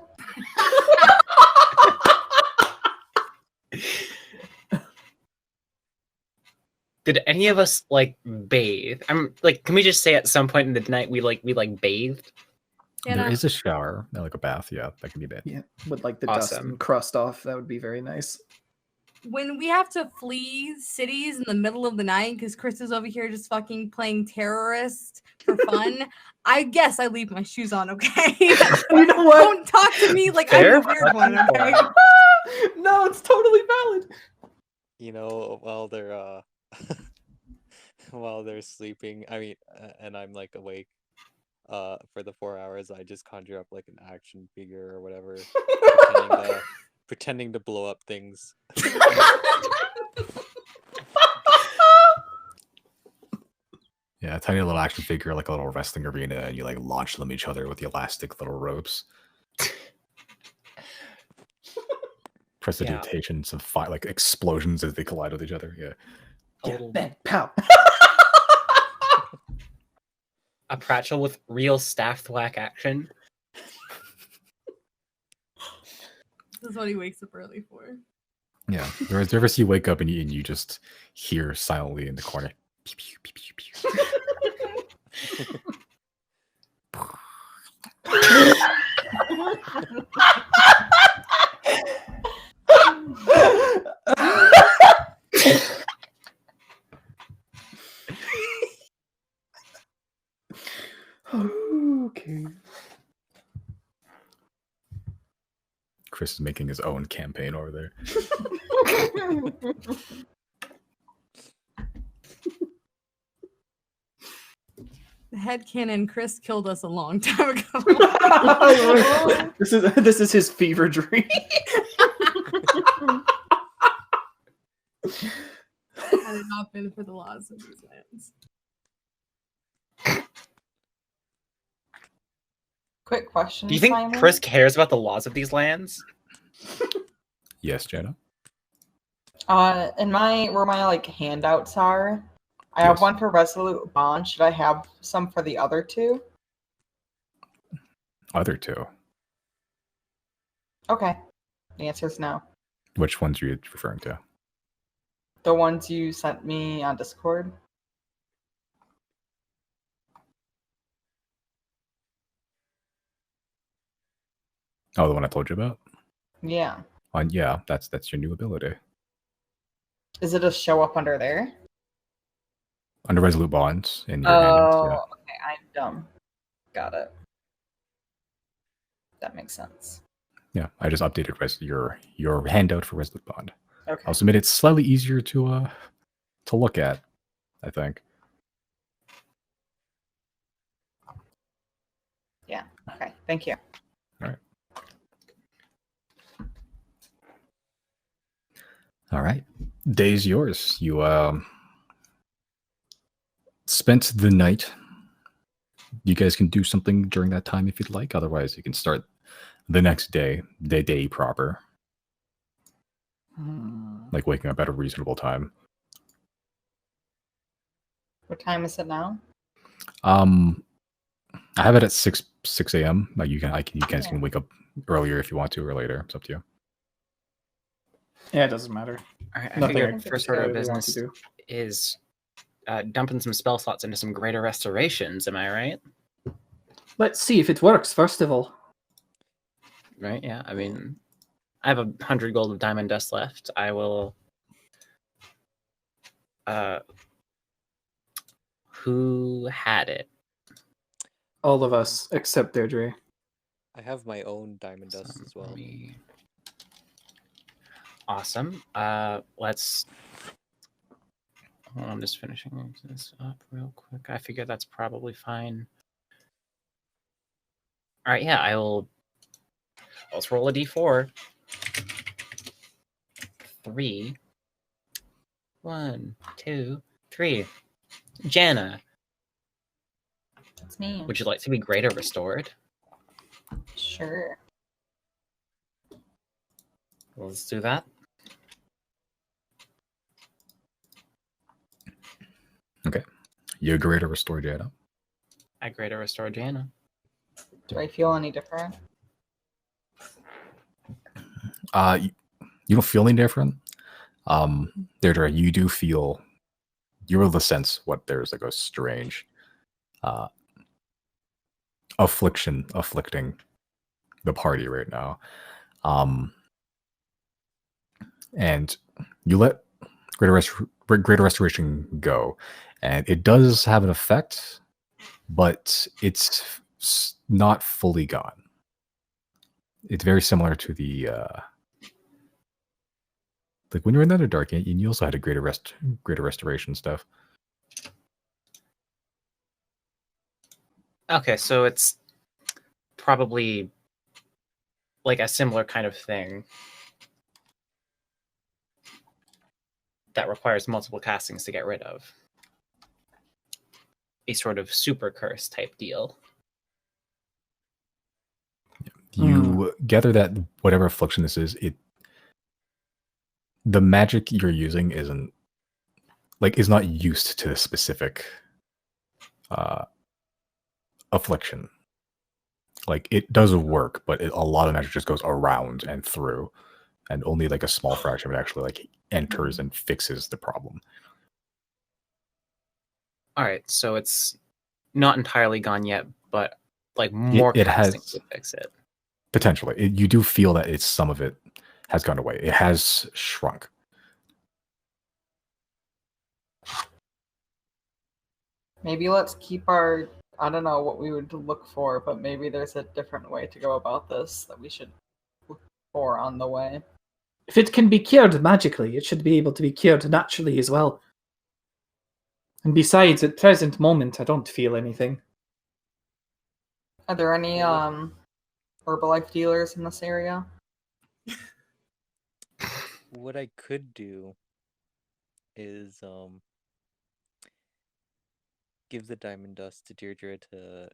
Did any of us like bathe? I'm like, can we just say at some point in the night we bathed? Yeah, There no. is a shower, like a bath. Yeah, that can be bad. Yeah, with like the dust Awesome. and crust off. That would be very nice. When we have to flee cities in the middle of the night because Chris is over here just fucking playing terrorist for fun, I guess I leave my shoes on, okay? You know what? Don't talk to me like Fair I'm the weird one, okay? No, it's totally valid. You know, while they're while they're sleeping, I mean, and I'm like awake, for the 4 hours, I just conjure up like an action figure or whatever, pretending to blow up things. Yeah, a tiny little action figure, like a little wrestling arena, and you like launch them each other with the elastic little ropes. Precipitations of fire, like explosions as they collide with each other. Yeah. A little Bang, pow. a Pratchell with real staff thwack action. This is what he wakes up early for. Yeah. There's ever you wake up and you just hear silently in the corner. Pew, pew, pew, pew, pew. Okay. Chris is making his own campaign over there. The headcanon Chris killed us a long time ago. This is his fever dream. Had it not been for the laws of these lands. Quick question. Do you think Simon? Chris cares about the laws of these lands? Yes, Jenna. In where my like handouts are, I have Yes. one for Resolute Bond. Should I have some for the other two? Other two. Okay. The answer is no. Which ones are you referring to? The ones you sent me on Discord. Oh, the one I told you about? Yeah. Yeah, that's your new ability. Is it a show up under there? Under Resolute Bonds in your handouts, yeah. Okay. I'm dumb. Got it. That makes sense. Yeah, I just updated your handout for Resolute Bond. Okay. I'll submit it's slightly easier to look at, I think. Yeah. Okay. Thank you. All right. Day's yours. You spent the night. You guys can do something during that time if you'd like. Otherwise, you can start the next day, the day proper. Like waking up at a reasonable time. What time is it now? I have it at 6 a.m. Like you guys Yeah. can wake up earlier if you want to or later. It's up to you. Yeah, it doesn't matter. All right, I Nothing figured I first order of really want to business do. is dumping some spell slots into some greater restorations. Am I right? Let's see if it works, first of all. Right? Yeah. I mean, I have 100 gold of diamond dust left. I will. Who had it? All of us, except Deirdre. I have my own diamond dust as well. Me. Awesome. Let's. Hold on, I'm just finishing this up real quick. I figure that's probably fine. All right. Yeah, I will. Let's roll a d4. 3. 1, 2, 3. Jana, That's me. would you like to be greater restored? Sure. Let's do that. Okay. You agree to restore Jada. I greater restore Jana. Do I feel any different? You don't feel any different. Deirdre, you do feel. You're able to sense what there's like a strange afflicting the party right now. And you let Greater Restoration go, and it does have an effect, but it's not fully gone. It's very similar to the like when you're in the Underdark, and you also had a Greater Restoration stuff. Okay, so it's probably like a similar kind of thing that requires multiple castings to get rid of. A sort of super curse type deal. You gather that whatever affliction this is, the magic you're using is not used to the specific affliction. Like it does work, but a lot of magic just goes around and through, and only like a small fraction of it actually like enters and fixes the problem. All right, so it's not entirely gone yet, but like more it castings has to fix it. potentially. You do feel that some of it has gone away. It has shrunk. Maybe let's keep our. I don't know what we would look for, but maybe there's a different way to go about this that we should look for on the way. If it can be cured magically, it should be able to be cured naturally as well. And besides, at present moment, I don't feel anything. Are there any Herbalife dealers in this area? What I could do is give the diamond dust to Deirdre to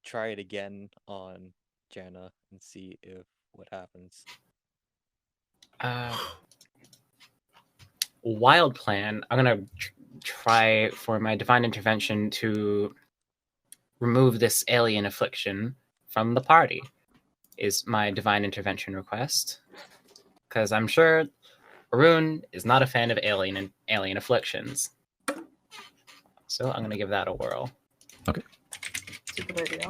try it again on Jana and see if what happens. Wild plan. I'm gonna try for my divine intervention to remove this alien affliction from the party. Is my divine intervention request? Because I'm sure Arun is not a fan of alien afflictions. So I'm gonna give that a whirl. Okay. It's a good idea.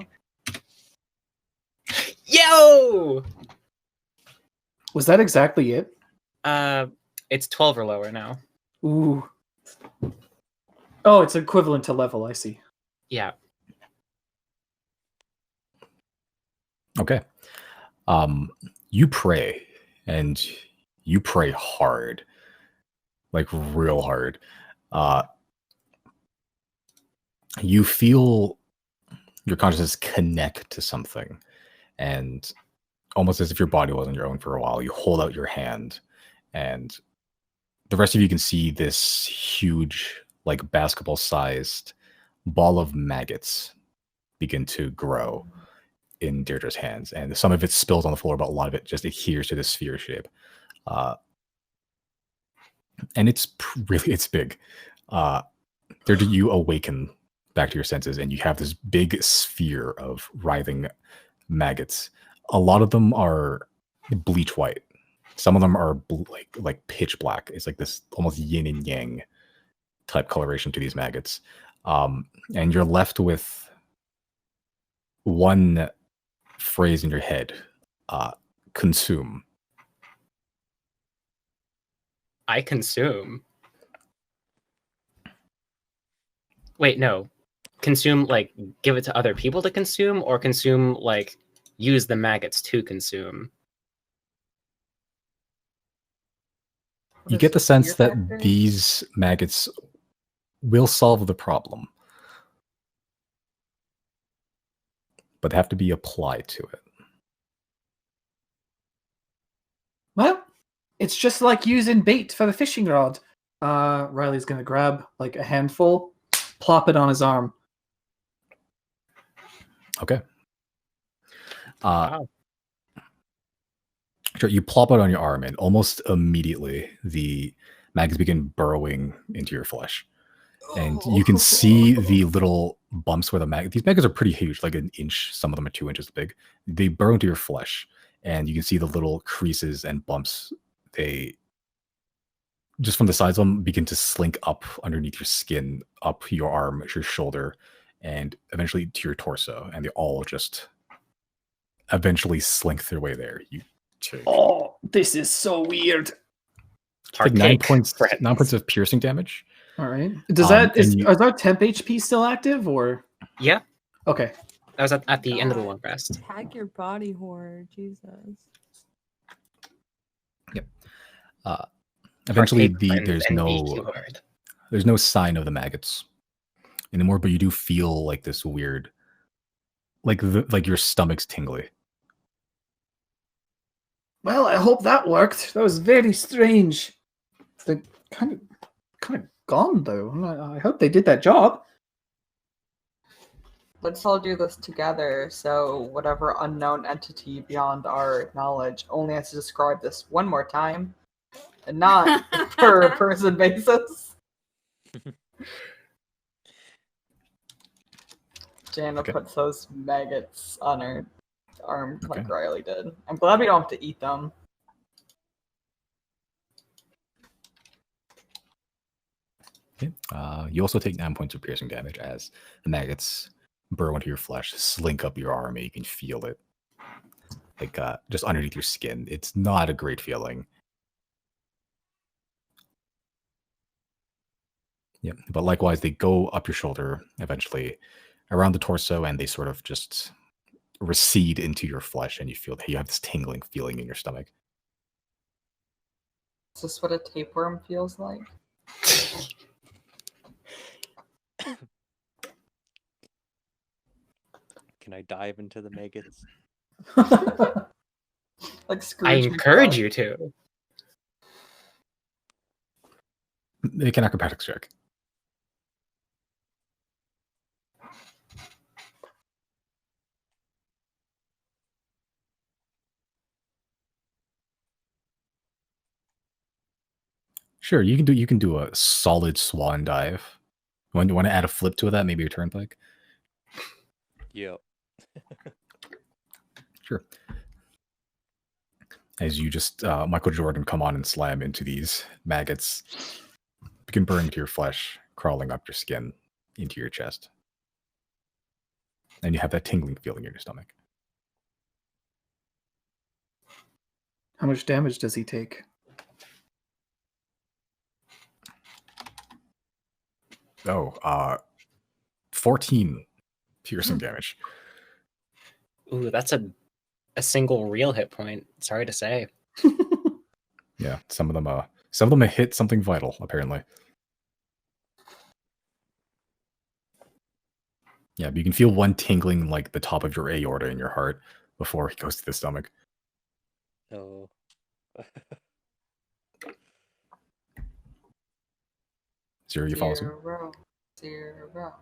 Yo! Was that exactly it? It's 12 or lower now. Ooh. Oh, it's equivalent to level, I see. Yeah. Okay. You pray, and you pray hard, like real hard. You feel your consciousness connect to something, and almost as if your body wasn't your own for a while, you hold out your hand, and the rest of you can see this huge, like basketball-sized ball of maggots begin to grow in Deirdre's hands, and some of it spills on the floor, but a lot of it just adheres to the sphere shape. And it's big. There do you awaken back to your senses, and you have this big sphere of writhing maggots. A lot of them are bleach white. Some of them are like pitch black. It's like this almost yin and yang type coloration to these maggots. And you're left with one phrase in your head: consume. I consume. Wait, no. Consume, like, give it to other people to consume, or consume, like, use the maggots to consume? You get the sense that these maggots will solve the problem, but they have to be applied to it. Well, it's just like using bait for the fishing rod. Riley's gonna grab like a handful, plop it on his arm. Okay. Wow. Sure, you plop it on your arm, and almost immediately the maggots begin burrowing into your flesh. And you can see the little bumps where these maggots are pretty huge, like an inch. Some of them are 2 inches big. They burrow into your flesh, and you can see the little creases and bumps. They just from the sides of them begin to slink up underneath your skin, up your arm, your shoulder, and eventually to your torso. And they all just eventually slink their way there. You take, Oh, this is so weird. take 9 points, friends. 9 points of piercing damage. All right. Does that and is our temp HP still active or? Yeah, Okay. that was at the end of the long rest. Tag your body horror, Jesus. Eventually, Partake, friends, there's and be no cured. there's no sign of the maggots anymore, but you do feel like this weird, like your stomach's tingly. Well, I hope that worked. That was very strange. They're kind of gone though. I hope they did that job. Let's all do this together, so whatever unknown entity beyond our knowledge only has to describe this one more time, and not per person basis. Jana puts those maggots on her arm like Riley did. I'm glad we don't have to eat them. Okay. You also take 9 points of piercing damage as the maggots burrow into your flesh, slink up your arm, and you can feel it, like just underneath your skin. It's not a great feeling. Yeah, but likewise, they go up your shoulder, eventually around the torso, and they sort of just recede into your flesh, and you feel that you have this tingling feeling in your stomach. Is this what a tapeworm feels like? Can I dive into the maggots? Like Scrooge. I encourage you to. Make an acrobatics check. Sure, you can do a solid swan dive. You want to add a flip to that, maybe a turnpike? Yep. Sure. As you just Michael Jordan come on and slam into these maggots, begin burning to your flesh, crawling up your skin into your chest, and you have that tingling feeling in your stomach. How much damage does he take? Oh, 14 piercing damage. Ooh, that's a single real hit point. Sorry to say. Yeah, some of them hit something vital, apparently. Yeah, but you can feel one tingling like the top of your aorta in your heart before it goes to the stomach. Oh. Zero, you follow suit? Zero.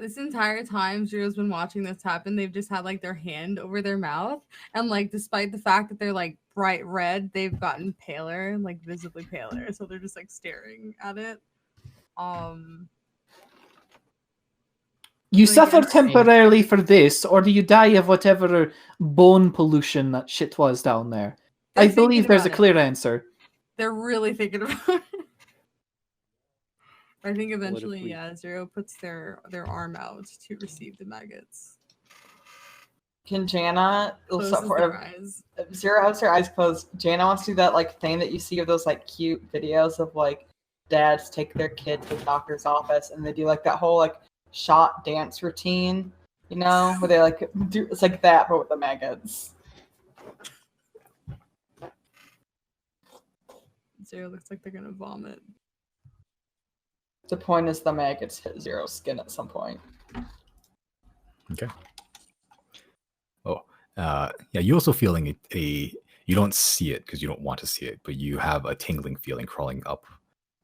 This entire time Zero's been watching this happen, they've just had like their hand over their mouth, and like despite the fact that they're like bright red, they've gotten paler, like visibly paler. So they're just like staring at it. You Like, suffer it's- temporarily for this, or do you die of whatever bone pollution that shit was down there? They're I believe thinking there's a about it. clear answer. They're really thinking about it. I think if eventually, we- yeah, Zero puts their arm out to receive the maggots. Can Jana Closes their eyes. Zero has her eyes closed. Jana wants to do that like thing that you see of those like cute videos of like dads take their kid to the doctor's office and they do like that whole like shot dance routine, you know, where they like do it's like that but with the maggots. Zero looks like they're gonna vomit. The point is the maggots hit Zero's skin at some point. Okay. Oh, yeah. You also feeling a you don't see it because you don't want to see it, but you have a tingling feeling crawling up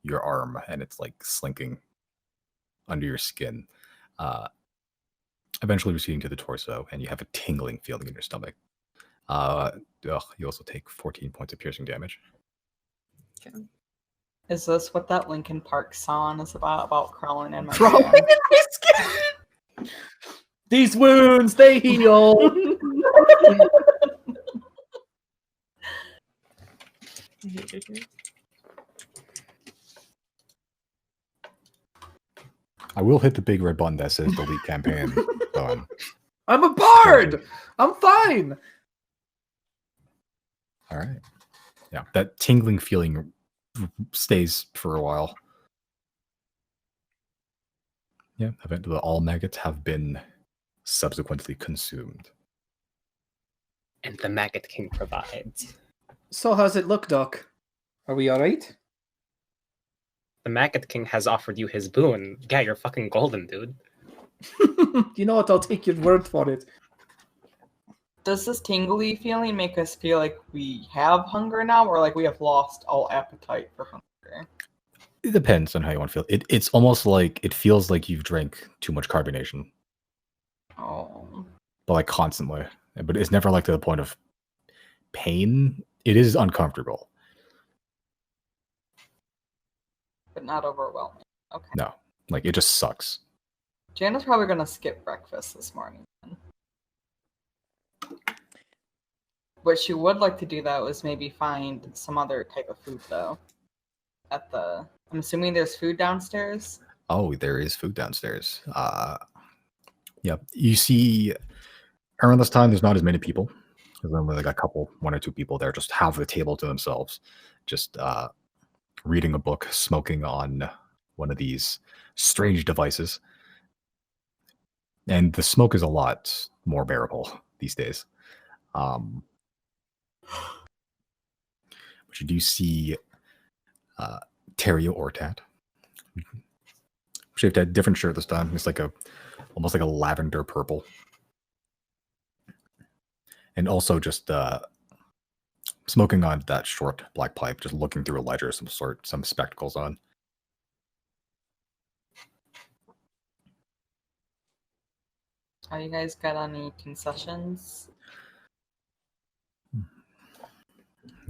your arm, and it's like slinking under your skin. Eventually receding to the torso, and you have a tingling feeling in your stomach. You also take 14 points of piercing damage. Okay. Is this what that Linkin Park song is about crawling in my Crawling skin? in my skin. These wounds, they heal. I hate it here. I will hit the big red button that says delete campaign button. I'm a bard. I'm fine. All right. Yeah, that tingling feeling stays for a while. Yeah, eventually all maggots have been subsequently consumed. And the Maggot King provides. So how's it look, Doc? Are we all right? The Maggot King has offered you his boon. Yeah, you're fucking golden, dude. You know what? I'll take your word for it. Does this tingly feeling make us feel like we have hunger now, or like we have lost all appetite for hunger? It depends on how you want to feel. It's almost like it feels like you've drank too much carbonation, Oh, but like constantly. But it's never like to the point of pain. It is uncomfortable. but not overwhelming. Okay. No, like it just sucks. Jana's probably gonna skip breakfast this morning. What she would like to do though is maybe find some other type of food though. I'm assuming there's food downstairs. Oh, there is food downstairs. Yeah, you see around this time there's not as many people. There's only like one or two people there, just have the table to themselves, just reading a book, smoking on one of these strange devices. And the smoke is a lot more bearable these days. But you do see Terrio Ortat. Shaved head, different shirt this time. It's like almost like a lavender purple. And also just smoking on that short black pipe, just looking through a ledger of some sort, some spectacles on. Are you guys got any concessions?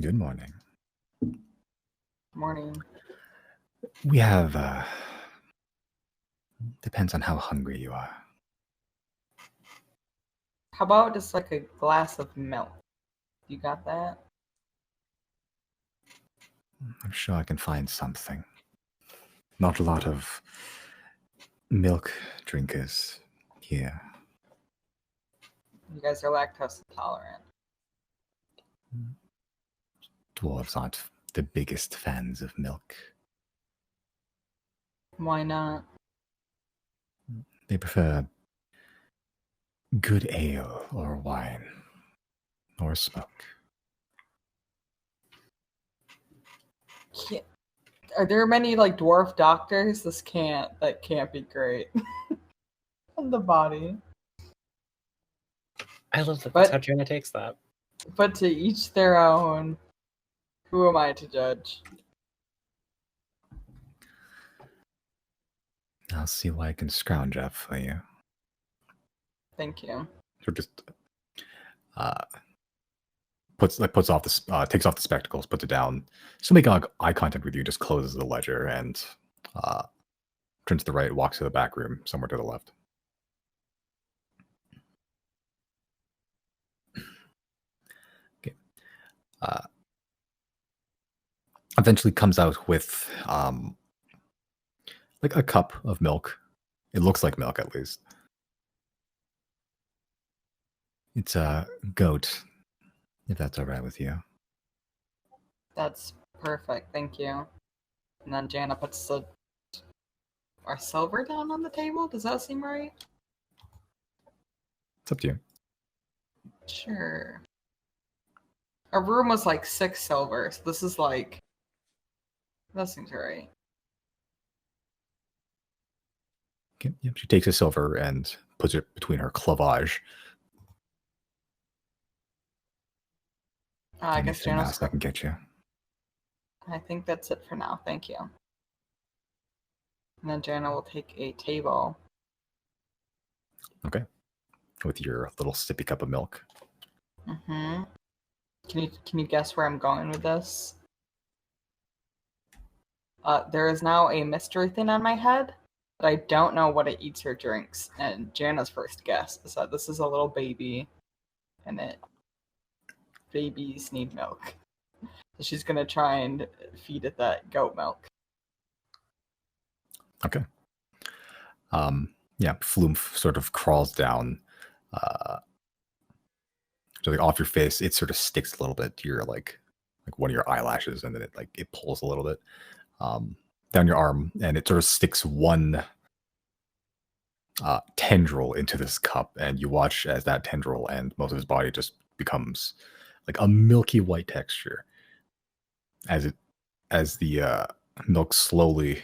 Good morning. Morning. We have depends on how hungry you are. How about just like a glass of milk? You got that? I'm sure I can find something. Not a lot of milk drinkers here. You guys are lactose intolerant. Dwarves aren't the biggest fans of milk. Why not? They prefer good ale or wine or smoke. Are there many like dwarf doctors? That can't be great. On the body. I love that But- that's how Jonah takes that. But to each their own. Who am I to judge? I'll see what I can scrounge up for you. Thank you. So just takes off the spectacles, puts it down. So making eye contact with you, just closes the ledger and turns to the right, walks to the back room, somewhere to the left. eventually comes out with like a cup of milk. It looks like milk, at least. It's a goat, if that's all right with you. That's perfect, thank you. And then Jana puts our silver down on the table. Does that seem right? It's up to you. Sure. Our room was like 6 silver, so this is like... That seems right. Okay. Yep. She takes a silver and puts it between her clavage. I guess Anything Jana's... else I can get you? I think that's it for now, thank you. And then Jana will take a table. Okay. With your little sippy cup of milk. Mm-hmm. Can you guess where I'm going with this? There is now a mystery thing on my head, but I don't know what it eats or drinks. And Jana's first guess is that this is a little baby, and babies need milk. So she's gonna try and feed it that goat milk. Okay. Yeah, Floomf sort of crawls down, so like off your face. It sort of sticks a little bit to your like one of your eyelashes, and then it pulls a little bit down your arm, and it sort of sticks one tendril into this cup, and you watch as that tendril and most of his body just becomes like a milky white texture as the milk slowly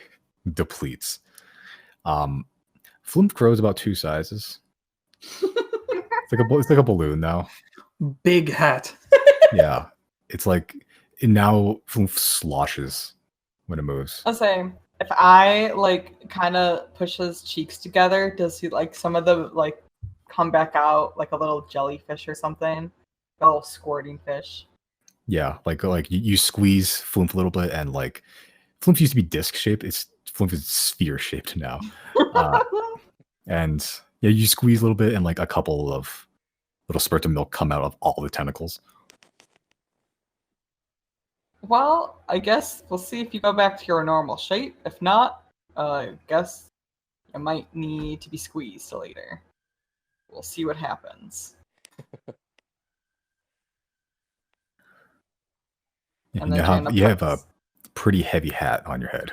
depletes. Floomf grows about 2 sizes. It's like a balloon now. Big hat. Yeah, it's like now Floomf sloshes when it moves. I'll say, if I like kind of push his cheeks together, does he like some of the like come back out like a little jellyfish or something? A little squirting fish. Yeah, like you squeeze Floomf a little bit, and like Floomf used to be disc shaped. Floomf is sphere shaped now, and yeah, you squeeze a little bit, and like a couple of little spurts of milk come out of all the tentacles. Well, I guess we'll see if you go back to your normal shape. If not, I guess you might need to be squeezed later. We'll see what happens. Yeah, And then you have a puts- pretty heavy hat on your head.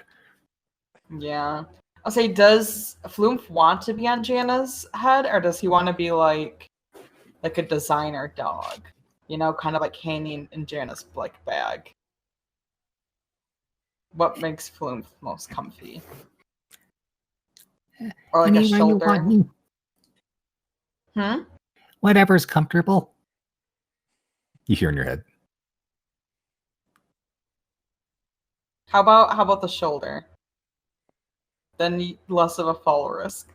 Yeah. I'll say, does Floomf want to be on Jana's head, or does he want to be like a designer dog? You know, kind of like hanging in Jana's like bag. What makes Floomf most comfy? Or like a Anywhere you shoulder? want me. Whatever's comfortable. You hear in your head. How about the shoulder? Then less of a fall risk.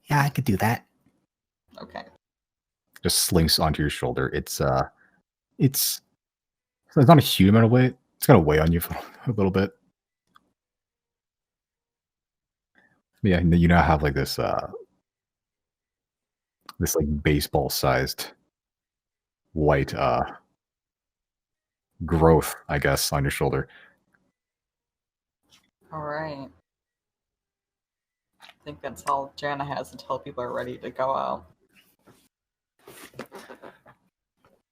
Yeah, I could do that. Okay. Just slinks onto your shoulder. It's not a huge amount of weight. It's gonna weigh on you for a little bit. Yeah, you now have like this like baseball sized white growth, I guess, on your shoulder. All right. I think that's all Jana has until people are ready to go out.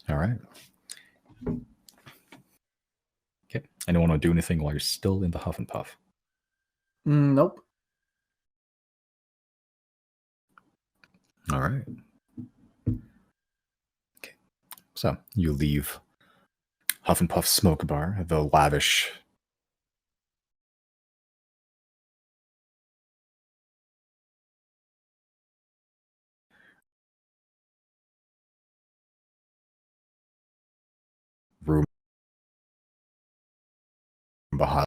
All right. Okay. Anyone want to do anything while you're still in the huff and puff? Nope. All right. Okay. So you leave Huff and Puff Smoke Bar, the lavish room behind.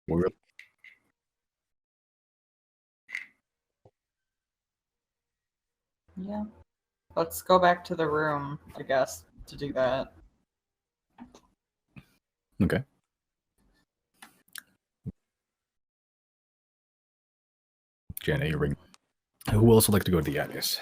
We're- Yeah. Let's go back to the room, I guess. to do that. Okay. Jenna, you ring. Who else would like to go to the Atlas?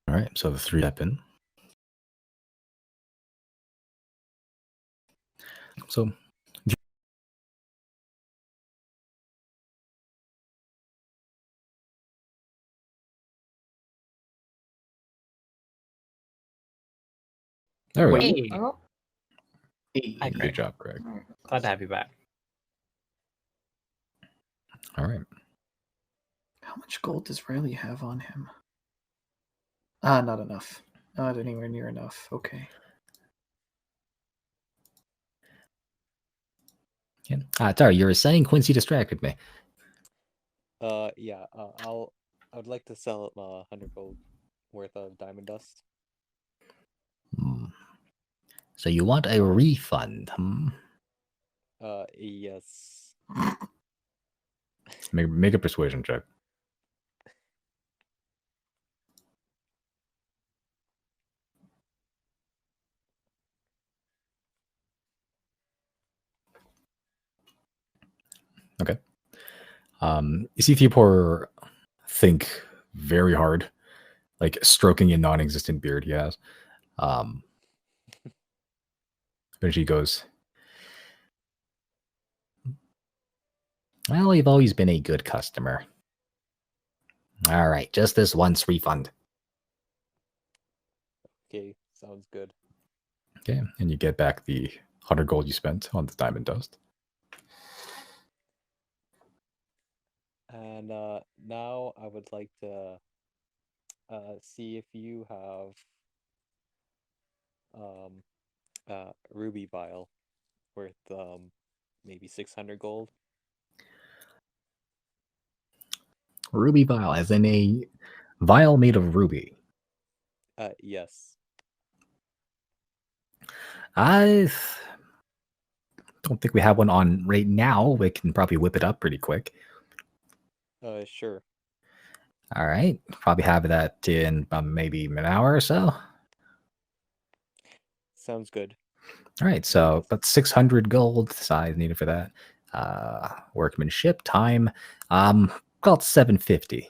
All right, so the 3 step in. So there we go. Hey, Oh, hi, Good Craig. job, Craig. Glad to have you back. All right. How much gold does Riley have on him? Ah, not enough. Not anywhere near enough. Okay. Yeah. Sorry, you were saying Quincy distracted me. Yeah. I would like to sell 100 gold worth of diamond dust. Hmm. So you want a refund? Yes. Make a persuasion check. Okay. You see Theopor think very hard, like stroking a non-existent beard he has. Then she goes, Well, you've always been a good customer. All right, just this once refund. Okay, sounds good. okay, and you get back the 100 gold you spent on the diamond dust. And now I would like to see if you have ruby vial worth maybe 600 gold. Ruby vial, as in a vial made of ruby. Yes. I don't think we have one on right now. We can probably whip it up pretty quick. Sure. All right, probably have that in maybe an hour or so. Sounds good. All right, so about 600 gold size needed for that. Workmanship time, call it 750.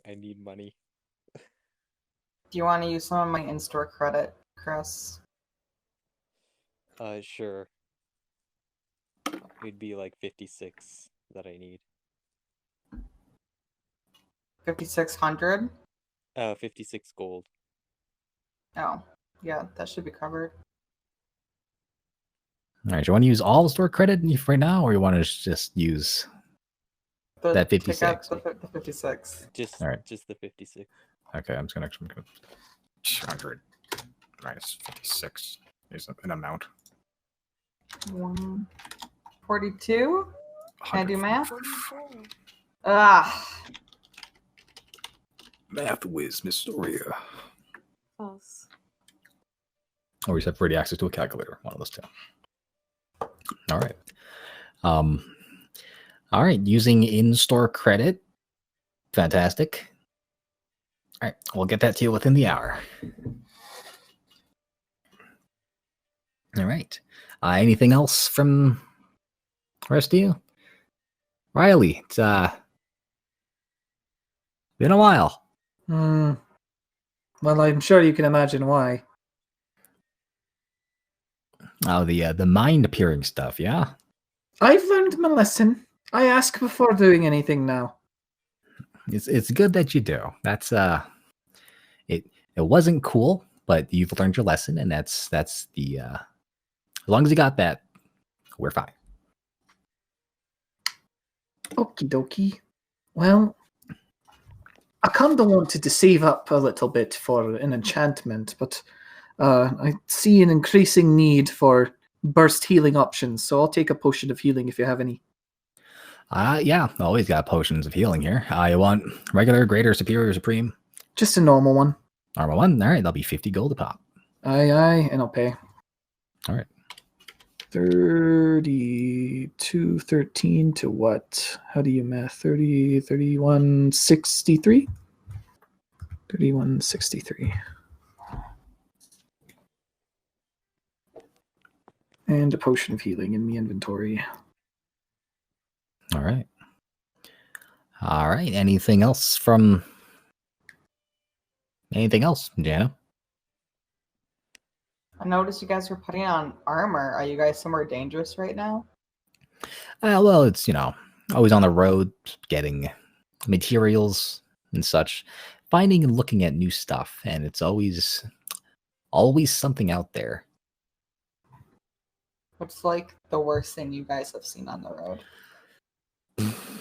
I need money. do you want to use some of my in-store credit, Chris? Sure. It'd be like 56 that I need. 5,600. 56 gold. Oh, yeah, that should be covered. All right, do you want to use all the store credit right now, or you want to just use that Take 56? out the 56. Just All right. just the 56. Okay, I'm just gonna 200 minus 56 is an amount. 142. Can I do math? 144. Ah, Math whiz, Miss Storia. False. Or you have ready access to a calculator. One of those two. All right. All right, using in-store credit. Fantastic. All right, we'll get that to you within the hour. All right. Anything else from the rest of you? Riley, it's been a while. Well, I'm sure you can imagine why. Oh, the mind appearing stuff, yeah? I've learned my lesson. I ask before doing anything now. It's good that you do. That's it wasn't cool, but you've learned your lesson, and that's the as long as you got that, we're fine. Okie dokie. Well, I kind of wanted to save up a little bit for an enchantment, but I see an increasing need for burst healing options, so I'll take a potion of healing if you have any. Yeah, always got potions of healing here. You want regular, greater, superior, supreme? Just a normal one. Normal one. All right, that'll be 50 gold a pop. Aye, and I'll pay. All right. 32, 13 to what? How do you math? 30, 31, 63? 31, 63. And a potion of healing in the inventory. All right. All right. Anything else from... Anything else, Jana? I noticed you guys were putting on armor. Are you guys somewhere dangerous right now? Well, it's, always on the road, getting materials and such, finding and looking at new stuff, and it's always something out there. What's like the worst thing you guys have seen on the road?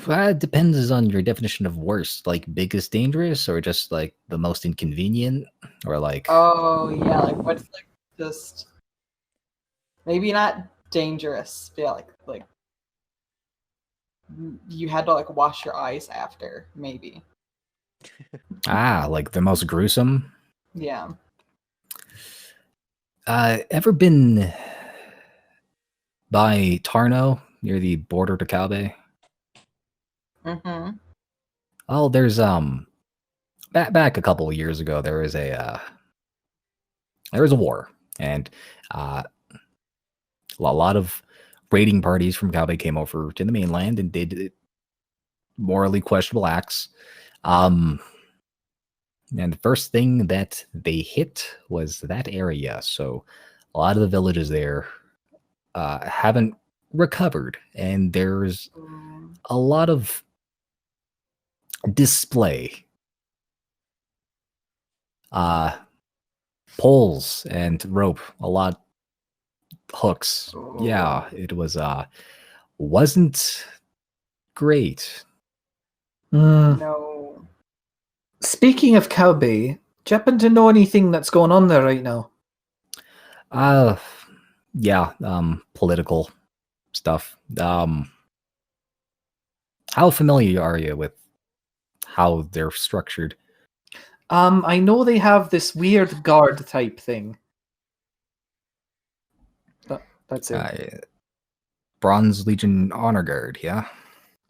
It depends on your definition of worst, like biggest dangerous, or just like the most inconvenient, or like... Oh yeah, like what's like just maybe not dangerous, but yeah, like you had to like wash your eyes after, maybe. like the most gruesome? Yeah. Ever been by Tarno, near the border to Calbe? Mm-hmm. Oh, there's back a couple of years ago, there was a war, and a lot of raiding parties from Calbe came over to the mainland and did morally questionable acts. And the first thing that they hit was that area, so a lot of the villages there haven't recovered, and there's a lot of display, poles and rope, a lot hooks. Yeah, it was wasn't great. No. Speaking of Cowbay, do you happen to know anything that's going on there right now? Yeah, political stuff. How familiar are you with how they're structured? I know they have this weird guard type thing. That's it. Bronze Legion Honor Guard, yeah?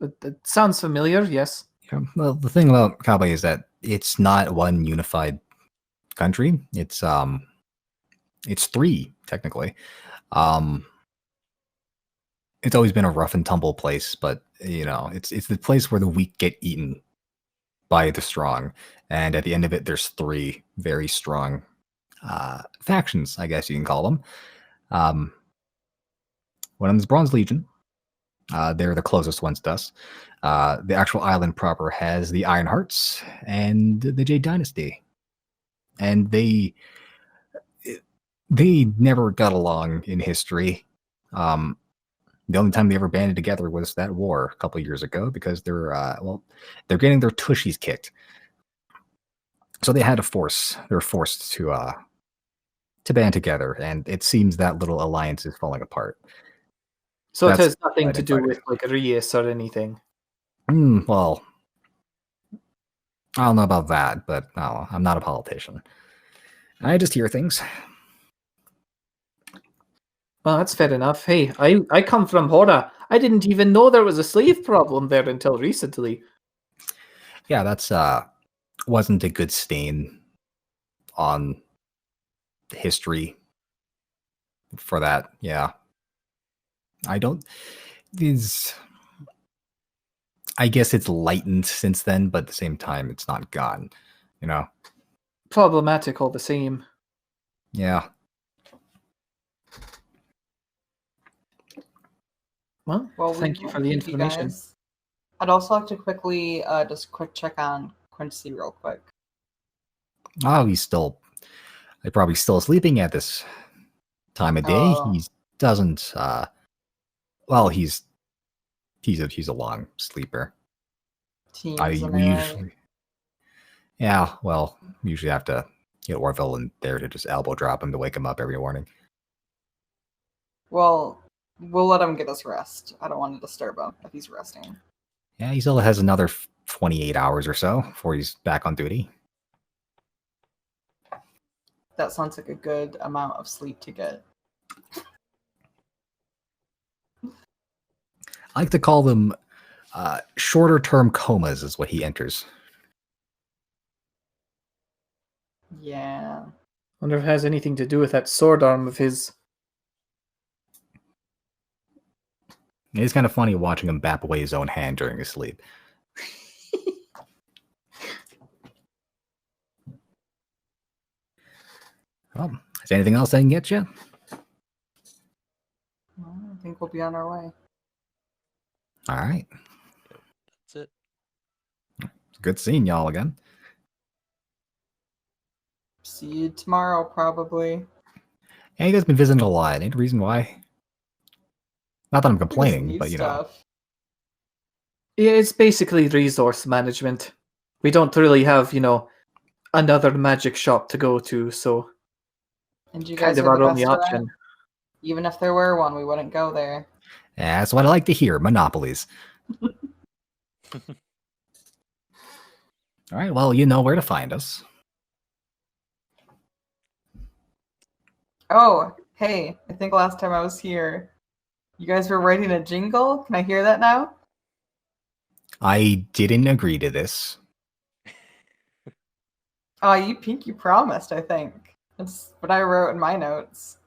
That sounds familiar, yes. Yeah. Well, the thing about Cowboy is that it's not one unified country. It's three, technically. It's always been a rough and tumble place, but it's the place where the weak get eaten by the strong, and at the end of it, there's three very strong factions, I guess you can call them. One of them is Bronze Legion. They're the closest ones to us. The actual island proper has the Iron Hearts and the Jade Dynasty, and they never got along in history. The only time they ever banded together was that war a couple years ago, because they're getting their tushies kicked. So they were forced to band together, and it seems that little alliance is falling apart. So That's it has nothing to do invited. with like Arias or anything. Well, I don't know about that, but no, I'm not a politician. I just hear things. Well, that's fair enough. Hey, I come from Hora. I didn't even know there was a slave problem there until recently. Yeah, that's wasn't a good stain on history for that. Yeah. I guess it's lightened since then, but at the same time, it's not gone, Problematic all the same. Yeah. Well, thank you for the information. I'd also like to quickly just quick check on Quincy real quick. Oh, he's probably still sleeping at this time of day. He doesn't. Well, he's a long sleeper. We usually have to get Orville in there to just elbow drop him to wake him up every morning. Well, We'll let him get his rest. I don't want to disturb him if he's resting. Yeah, he still has another 28 hours or so before he's back on duty. That sounds like a good amount of sleep to get. I like to call them shorter term comas is what he enters. Yeah. Wonder if it has anything to do with that sword arm of his. It's kind of funny watching him bap away his own hand during his sleep. Well, is there anything else I can get you? Well, I think we'll be on our way. All right. That's it. Good seeing y'all again. See you tomorrow, probably. Yeah, you guys been visiting a lot. Any reason why? Not that I'm We just complaining, need but you know. stuff. Yeah, it's basically resource management. We don't really have, another magic shop to go to, so And you kind guys of are our the only best at option. it. Even if there were one, we wouldn't go there. Yeah, that's what I like to hear. Monopolies. All right. Well, you know where to find us. Oh, hey, I think last time I was here, you guys were writing a jingle. Can I hear that now? I didn't agree to this. Oh, you pinky promised, I think. That's what I wrote in my notes.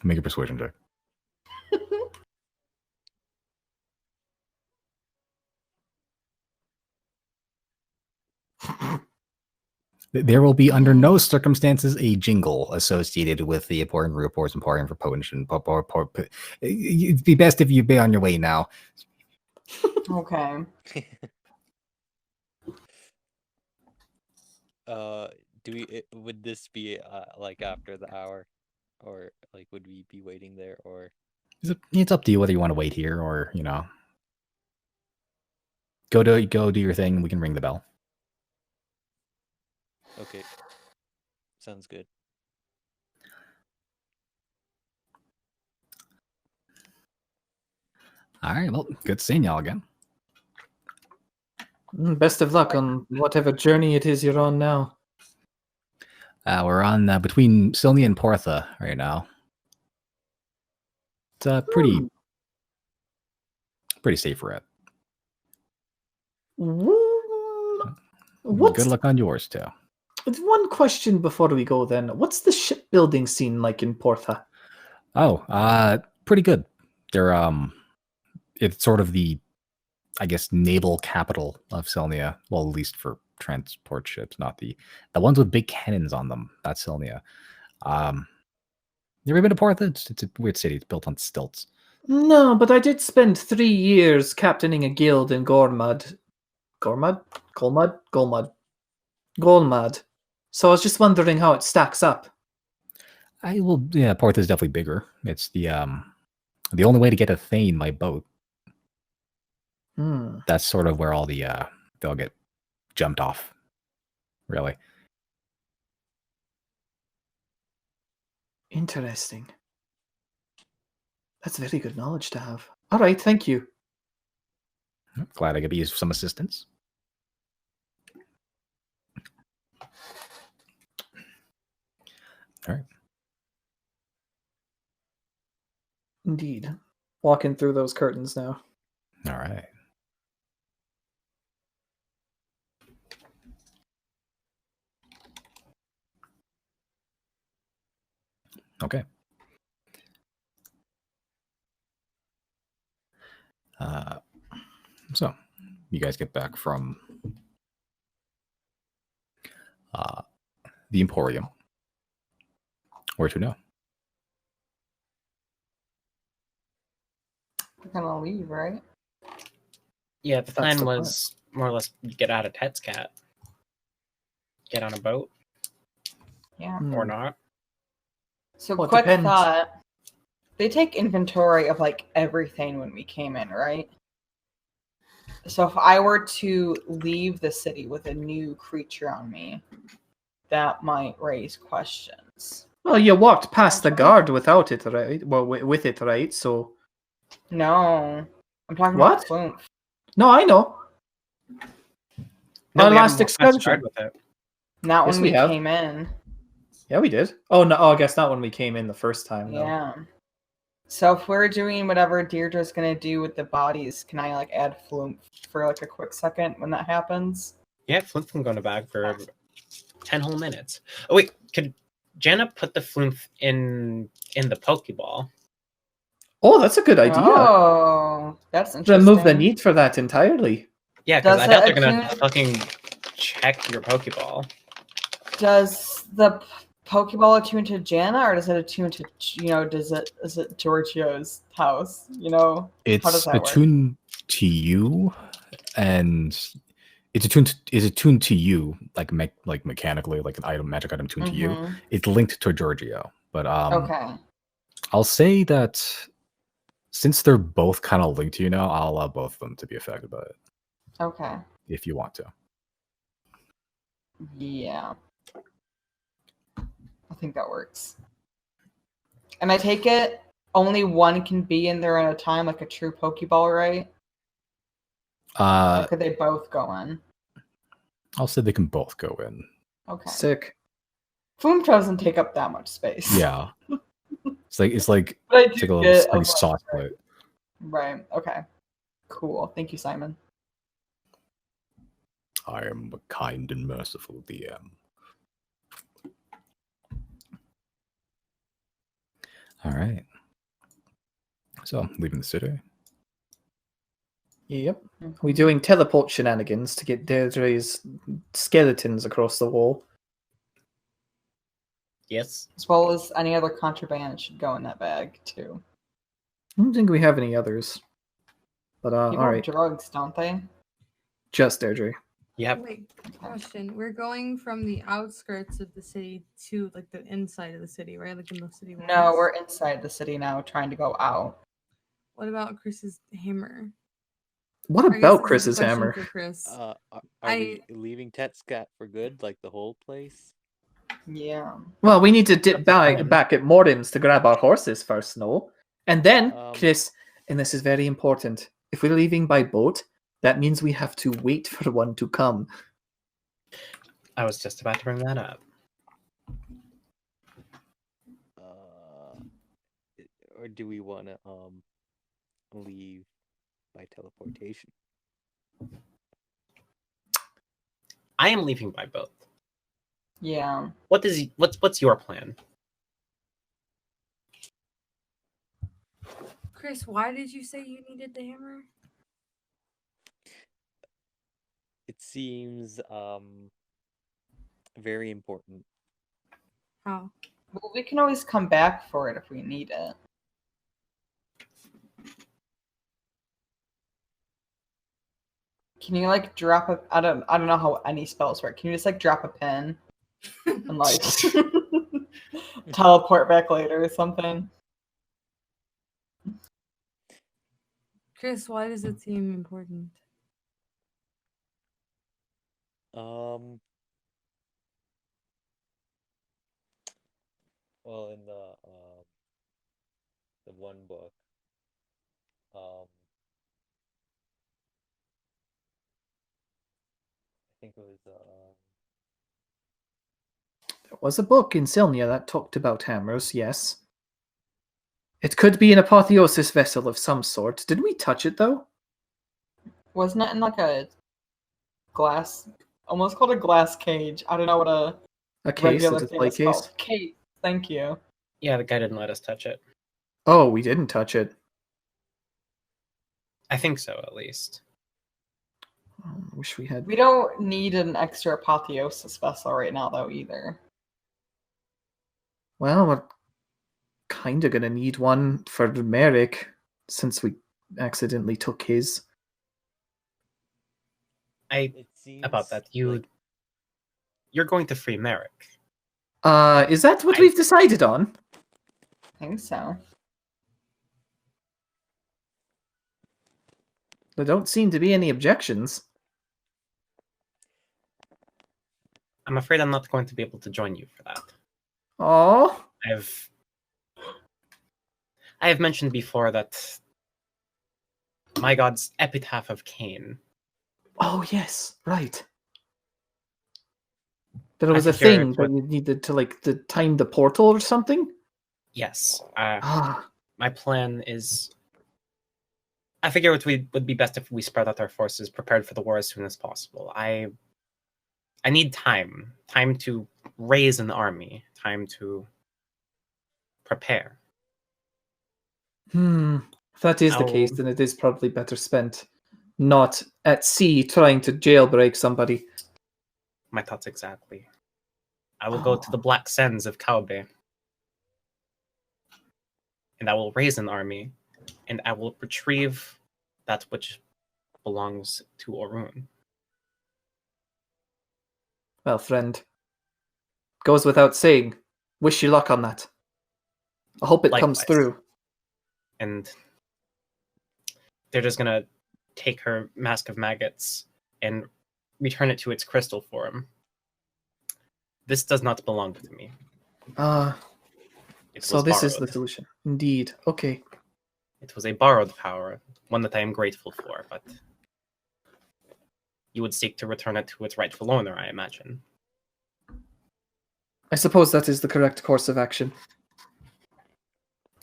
Make a persuasion check. There will be under no circumstances a jingle associated with the important reports and parting for potion. It'd be best if you be on your way now. Okay. Would this be like after the hour, or like would we be waiting there, or It's up to you whether you want to wait here or go do your thing. We can ring the bell. okay, sounds good. All right. Well, good seeing y'all again. Best of luck on whatever journey it is you're on now. We're on between Silnia and Portha right now. It's pretty safe route. What's Good luck on yours too. one question before we go then? What's the shipbuilding scene like in Portha? Oh, pretty good. They're it's sort of the, I guess, naval capital of Silnia. Well, at least for transport ships, not the ones with big cannons on them. That's Silnia. You ever been to Portha? It's a weird city. It's built on stilts. No, but I did spend 3 years captaining a guild in Golmad. So I was just wondering how it stacks up. Portha is definitely bigger. It's the only way to get to Thane by boat. That's sort of where all the they'll get jumped off. Really. Interesting. That's very good knowledge to have. All right, thank you. Glad I could be of some assistance. All right. Indeed. Walking through those curtains now. All right. Okay. So, you guys get back from the Emporium. Where to now? We're gonna leave, right? Yeah, the That's plan the plan. was more or less get out of Tet's Cat. Get on a boat Yeah. or not. So Well, it quick depends. thought. They take inventory of like everything when we came in, right? So if I were to leave the city with a new creature on me, that might raise questions. Well, you walked past the guard without it, right? Well, with it, right? So No. I'm talking What? about Flume. no, I know. No, Our we last haven't walked past the excursion. guard with it. Not Yes, when we we have. came in. Yeah, we did. Oh no, I guess not when we came in the first time. No. Yeah. So if we're doing whatever Deirdre's gonna do with the bodies, can I like add Flume for like a quick second when that happens? Yeah, Flumph can go in the bag for 10 whole minutes. Oh wait, could Jana put the Flumph in the Pokeball? Oh, that's a good idea. Oh, that's interesting. Remove the need for that entirely. Yeah, because Does I doubt it they're gonna attune- fucking check your Pokeball. Does the Pokeball attune to Jana, or does it attune to is it Giorgio's house? How does It's that work? attuned to you, and it's attuned to you like mechanically, like an item, magic item tuned to you. Mhm. It's linked to Giorgio, but Okay. I'll say that since they're both kind of linked to you now, I'll allow both of them to be affected by it Okay. if you want to. Yeah. I think that works. And I take it only one can be in there at a time, like a true Pokeball, right? Or could they both go in? I'll say they can both go in. Okay. Sick. Foom doesn't take up that much space. Yeah, it's like But I it's like do a little get tiny a sauce plate. Right. Okay. Cool. Thank you, Simon. I am a kind and merciful DM. All right. So, leaving the city. Yep. We doing teleport shenanigans to get Deirdre's skeletons across the wall. Yes. As well as any other contraband should go in that bag too. I don't think we have any others. But People all have right, drugs, don't they? just Deirdre. Yep. Wait, question. We're going from the outskirts of the city to like the inside of the city, right? Like in the city walls. No, we're inside the city now, trying to go out. What about Chris's hammer? What I guess about this is a Chris's question hammer? for Chris. Are I- we leaving Tetscat for good, like the whole place? Yeah. Well, we need to dip That's fine. back at Mordim's to grab our horses first, no? And then, Um, Chris, and this is very important, if we're leaving by boat, that means we have to wait for one to come. I was just about to bring that up. Or do we want to leave by teleportation? I am leaving by boat. Yeah. What's your plan? Chris, why did you say you needed the hammer? It seems very important. How? Well, we can always come back for it if we need it. Can you like drop a? I don't know how any spells work. Can you just like drop a pin and like teleport back later or something? Chris, why does it seem important? Well, in the one book, I think it was There was a book in Silnia that talked about hammers, yes. It could be an apotheosis vessel of some sort. Did we touch it, though? Wasn't it in like a glass, almost called a glass cage? I don't know what a A case, a regular display thing is case? called. Case. Thank you. Yeah, the guy didn't let us touch it. Oh, we didn't touch it. I think so, at least. Oh, wish we had... We don't need an extra apotheosis vessel right now, though, either. Well, we're kind of going to need one for Merrick, since we accidentally took his. it seems About that, like you're going to free Merrick. Is that what we've decided on? I think so. There don't seem to be any objections. I'm afraid I'm not going to be able to join you for that. Oh, I have mentioned before that my god's epitaph of Cain. Oh yes, right. There I was a figure thing it's that what- you needed to like to time the portal or something. Yes. Ah, My plan is. I figure it would be best if we spread out our forces, prepared for the war as soon as possible. I need time to raise an army, time to prepare. if that is the I'll- case, then it is probably better spent not at sea trying to jailbreak somebody. My thoughts exactly. I will go to the black sands of Kaube, and I will raise an army, and I will retrieve that which belongs to Orun. Well, friend, goes without saying. Wish you luck on that. I hope it comes Likewise. through. And they're just gonna take her mask of maggots and return it to its crystal form. This does not belong to me. It So was this borrowed. is the solution. Indeed. Okay. It was a borrowed power, one that I am grateful for, but you would seek to return it to its rightful owner, I imagine. I suppose that is the correct course of action.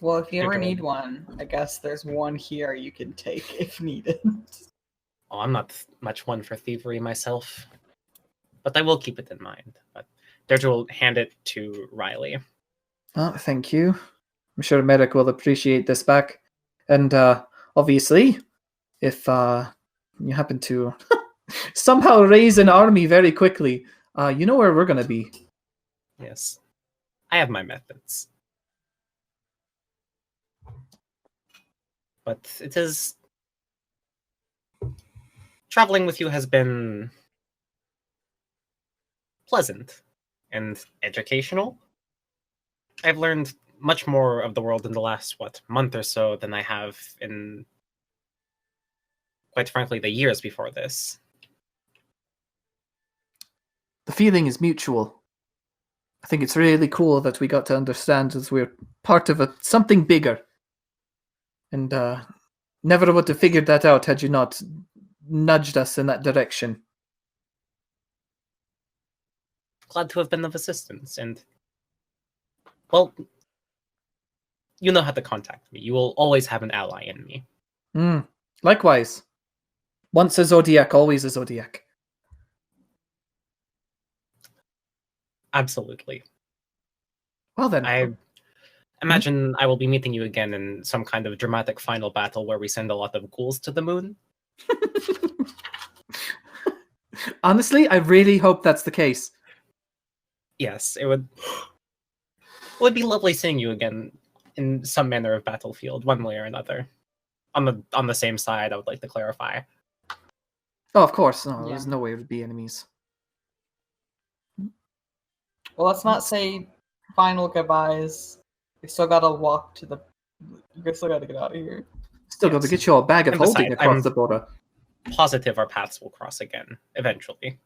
Well, if you ever Figure- need one, I guess there's one here you can take if needed. Oh, I'm not much one for thievery myself, but I will keep it in mind. But Deirdre will hand it to Riley. Thank you. I'm sure Merrick will appreciate this back. And obviously, if you happen to somehow raise an army very quickly, you know where we're going to be. Yes. I have my methods. But it is... Traveling with you has been pleasant and educational. I've learned much more of the world in the last, month or so than I have in, quite frankly, the years before this. The feeling is mutual. I think it's really cool that we got to understand that we're part of something bigger. And never would have figured that out had you not nudged us in that direction. Glad to have been of assistance, and, well, you know how to contact me. You will always have an ally in me. Likewise. Once a Zodiac, always a Zodiac. Absolutely. Well then. I imagine I will be meeting you again in some kind of dramatic final battle where we send a lot of ghouls to the moon. Honestly, I really hope that's the case. Yes, it would be lovely seeing you again in some manner of battlefield, one way or another. On the same side, I would like to clarify. Oh, of course. No, Yeah. there's no way it would be enemies. Well, let's not say final goodbyes. We still gotta walk to the. We still gotta get out of here. Still got to Yes. get you a bag of And holding besides, across I'm- the border. Positive our paths will cross again, eventually.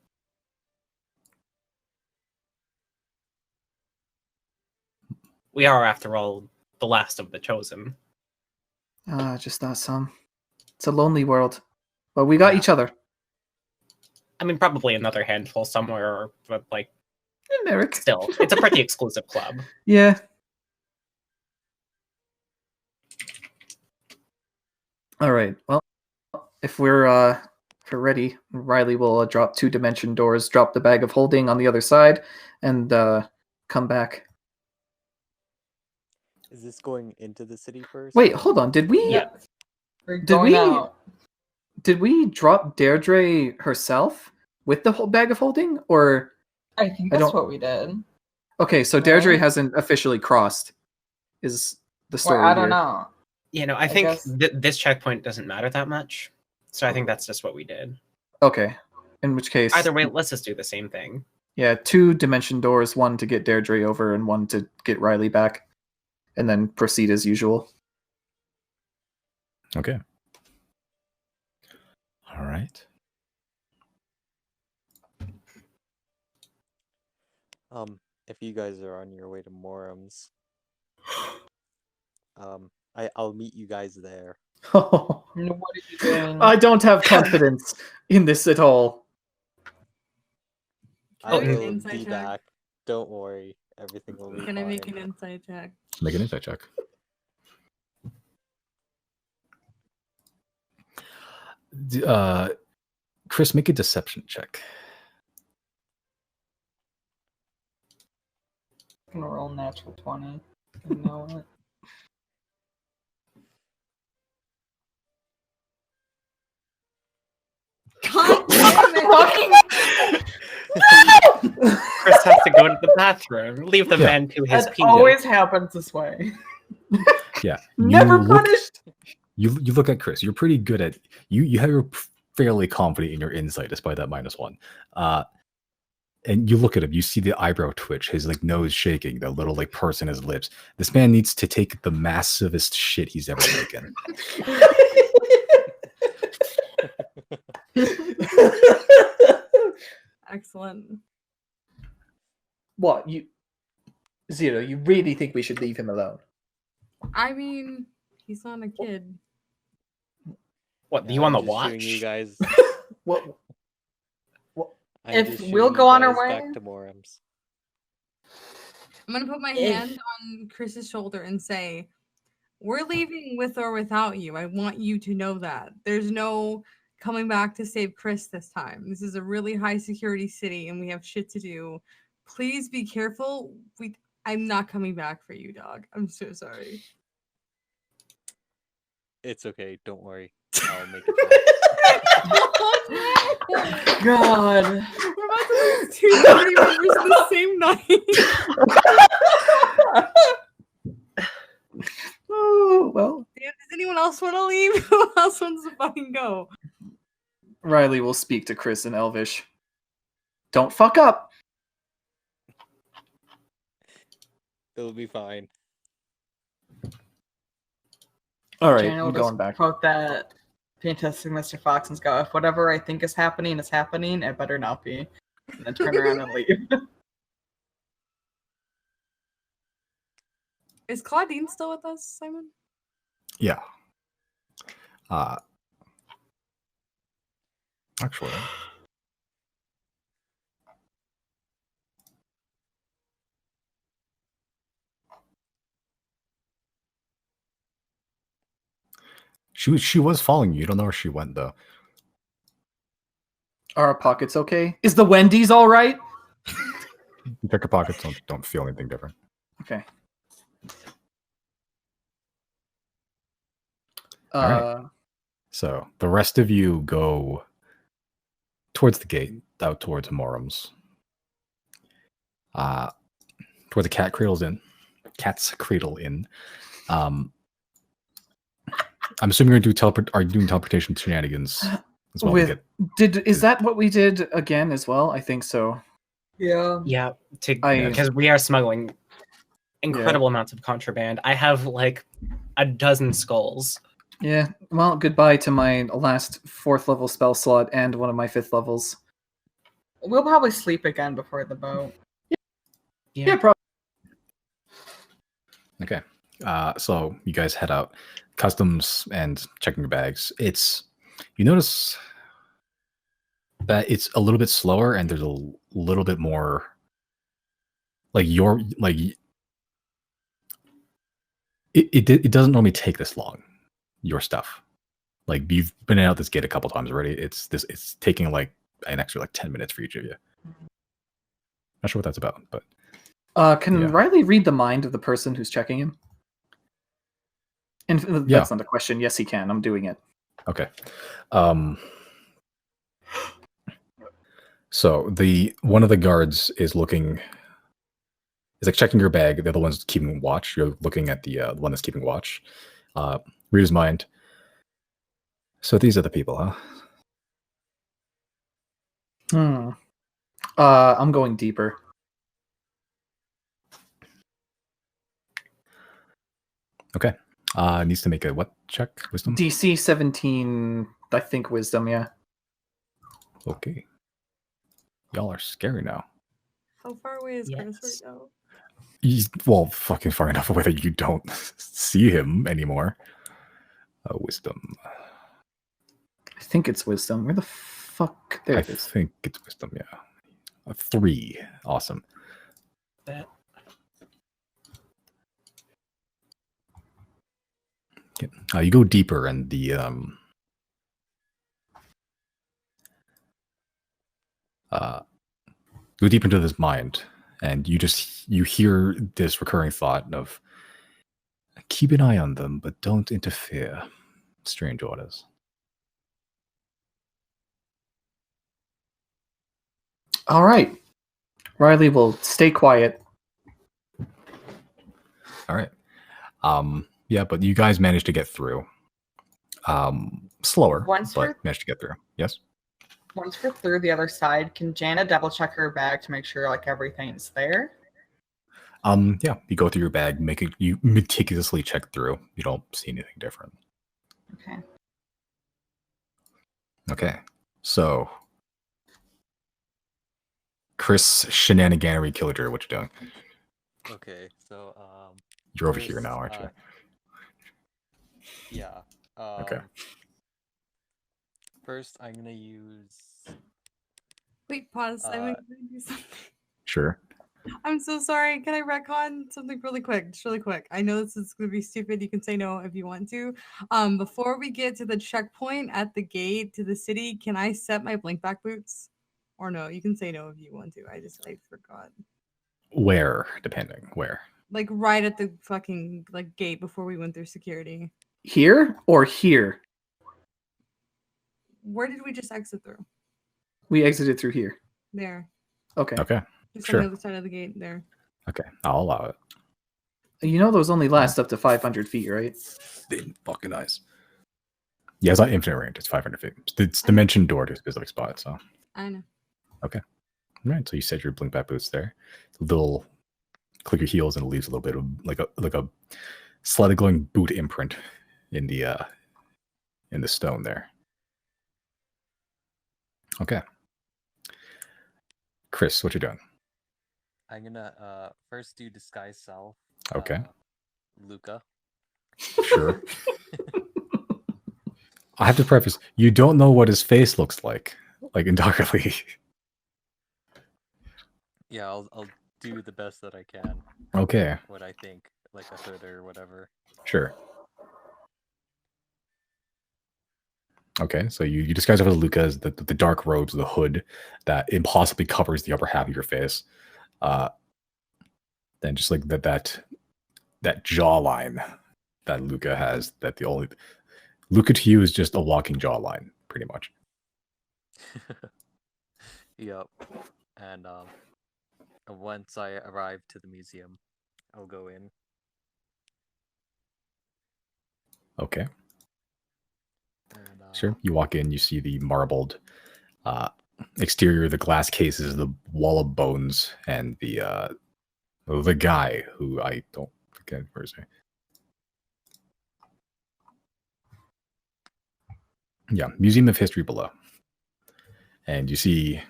We are, after all, the last of the chosen. Just that some. It's a lonely world. But we got Yeah. each other. I mean, probably another handful somewhere, but, Merrick. still, it's a pretty exclusive club. Yeah. All right. Well, if we're ready, Riley will drop 2 dimension doors, drop the bag of holding on the other side, and come back. Is this going into the city first? Wait, or- hold on. Did we? Yeah. We're Did going we- out. Did we drop Deirdre herself with the whole bag of holding, or? I think I that's don't- what we did. Okay, so Deirdre Right. hasn't officially crossed. Is the Well, story I don't here? know. I think guess- this checkpoint doesn't matter that much. So I think that's just what we did. Okay. In which case, Either way, let's just do the same thing. yeah, 2 dimension doors, 1 to get Deirdre over and 1 to get Riley back, and then proceed as usual. Okay. All right. if you guys are on your way to Morum's, I'll meet you guys there. What are you doing? I don't have confidence in this at all. I I make an will insight be check? back. Don't worry, everything will be Can I fine. make an insight check? Make an insight check. Chris, make a deception check. I'm gonna roll natural 20. You know it. God damn it! Chris has to go to the bathroom. Leave the Yeah. man to his It penis. always happens this way. Yeah. Never You look- punished. You look at Chris. You're pretty good at you have you're fairly confident in your insight despite that -1. And you look at him, you see the eyebrow twitch, his like nose shaking, the little like purse in his lips. This man needs to take the massivest shit he's ever taken. Excellent. What, you Zero, you really think we should leave him alone? I mean, he's not a kid. What, Yeah, you on the I'm just shooing watch? You guys. What? I'm If just we'll shooing go you on our guys way- back to Morum's. I'm gonna put my If- hand on Chris's shoulder and say, "We're leaving with or without you. I want you to know that. There's no coming back to save Chris this time. This is a really high security city and we have shit to do. Please be careful. I'm not coming back for you, dog. I'm so sorry." It's okay, don't worry. I'll make it back. Oh, no! God. We're about to lose 2 party members in the same night. Oh, well, Damn, does anyone else want to leave? Who else wants to fucking go? Riley will speak to Chris in Elvish. Don't fuck up. It'll be fine. All right, Jane will I'm going just back. quote that Fantastic Mr. Fox and go, if whatever I think is happening, it better not be. And then turn around and leave. Is Claudine still with us, Simon? Yeah. Actually, she was following you. You don't know where she went though. Are our pockets okay? Is the Wendy's all right? You check your pockets. Don't feel anything different. Okay. All right. So the rest of you go towards the gate, out towards Morum's. Toward the Cat's Cradle Inn. I'm assuming you're going to are you doing teleportation shenanigans as well? Is that what we did again as well? I think so. Yeah. Yeah, I- because we are smuggling incredible amounts of contraband. I have like a dozen skulls. Yeah. Well, goodbye to my last 4th level spell slot and one of my 5th levels. We'll probably sleep again before the boat. Yeah, probably. Okay. So you guys head out, customs and checking your bags. You notice that it's a little bit slower and there's a little bit more it doesn't normally take this long, your stuff. Like you've been out this gate a couple times already. It's taking like an extra 10 minutes for each of you. Not sure what that's about, but Can Yeah. Riley read the mind of the person who's checking him? And Yeah. that's not a question. Yes, he can. I'm doing it. okay. So one of the guards is checking your bag. The other one's keeping watch. You're looking at the one that's keeping watch. Read his mind. So these are the people, huh? I'm going deeper. Okay. Needs to make a what check? Wisdom? DC 17, I think wisdom, yeah. Okay. Y'all are scary now. How far away is Chris Yes. right now? He's fucking far enough away that you don't see him anymore. Wisdom. I think it's wisdom. Where the fuck? There I it is. think it's wisdom. Yeah, a 3. Awesome. That You go deeper, and the go deep into this mind, and you hear this recurring thought of keep an eye on them, but don't interfere. Strange orders. All right. Riley will stay quiet. All right. Yeah, but you guys managed to get through. Slower, Once but we're- managed to get through. Yes. Once we're through the other side, can Jana double check her bag to make sure like everything's there? Yeah, you go through your bag, you meticulously check through. You don't see anything different. Okay. Okay. So Chris Shenaniganery Killager, what you doing? Okay, so You're over here first, now, aren't you? Yeah. Okay. First, I'm gonna use. Wait, pause. I'm gonna do something. Sure. I'm so sorry. Can I retcon something really quick? Just really quick. I know this is gonna be stupid. You can say no if you want to. Before we get to the checkpoint at the gate to the city, can I set my blink back boots? Or no, you can say no if you want to. I forgot. Where, depending. Where? Like right at the fucking like gate before we went through security. Here or here? Where did we just exit through? We exited through here. There. Okay. Okay. Just Sure. on the other side of the gate there. Okay. I'll allow it. You know those only last up to 500 feet, right? Fucking nice. Yeah, it's not infinite range. It's 500 feet. It's dimension door to a specific spot, so. I know. Okay. All right. So you set your blink back boots there. A little click your heels and it leaves a little bit of like a slightly glowing boot imprint in the stone there. Okay. Chris, what you doing? I'm gonna first do disguise self. Okay. Luca. Sure. I have to preface, you don't know what his face looks like entirely. Yeah, I'll do the best that I can. Okay. What I think, like a hood or whatever. Sure. Okay, so you disguise over the Lucas, the dark robes, the hood that impossibly covers the upper half of your face. Then just like that jawline that Luca has, that the only Luca to you is just a walking jawline, pretty much. Yep. And once I arrive to the museum, I'll go in. Okay. And, Sure. You walk in, you see the marbled exterior, the glass cases, the wall of bones, and the guy who I don't forget. Where is he? Yeah, Museum of History below. And you see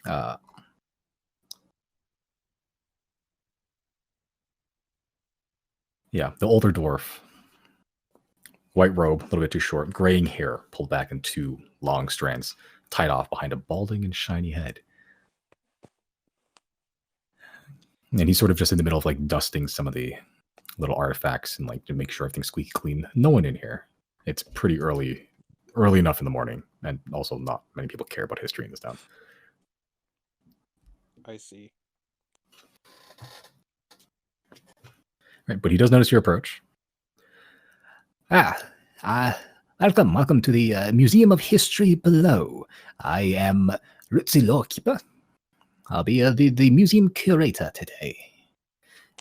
yeah, the older dwarf. White robe, a little bit too short, graying hair pulled back in 2 long strands, tied off behind a balding and shiny head. And he's sort of just in the middle of like dusting some of the little artifacts and like to make sure everything's squeaky clean. No one in here. It's pretty early enough in the morning, and also not many people care about history in this town. I see. Right, but he does notice your approach. Welcome to the Museum of History below. I am Ritzy Lawkeeper. I'll be the museum curator today.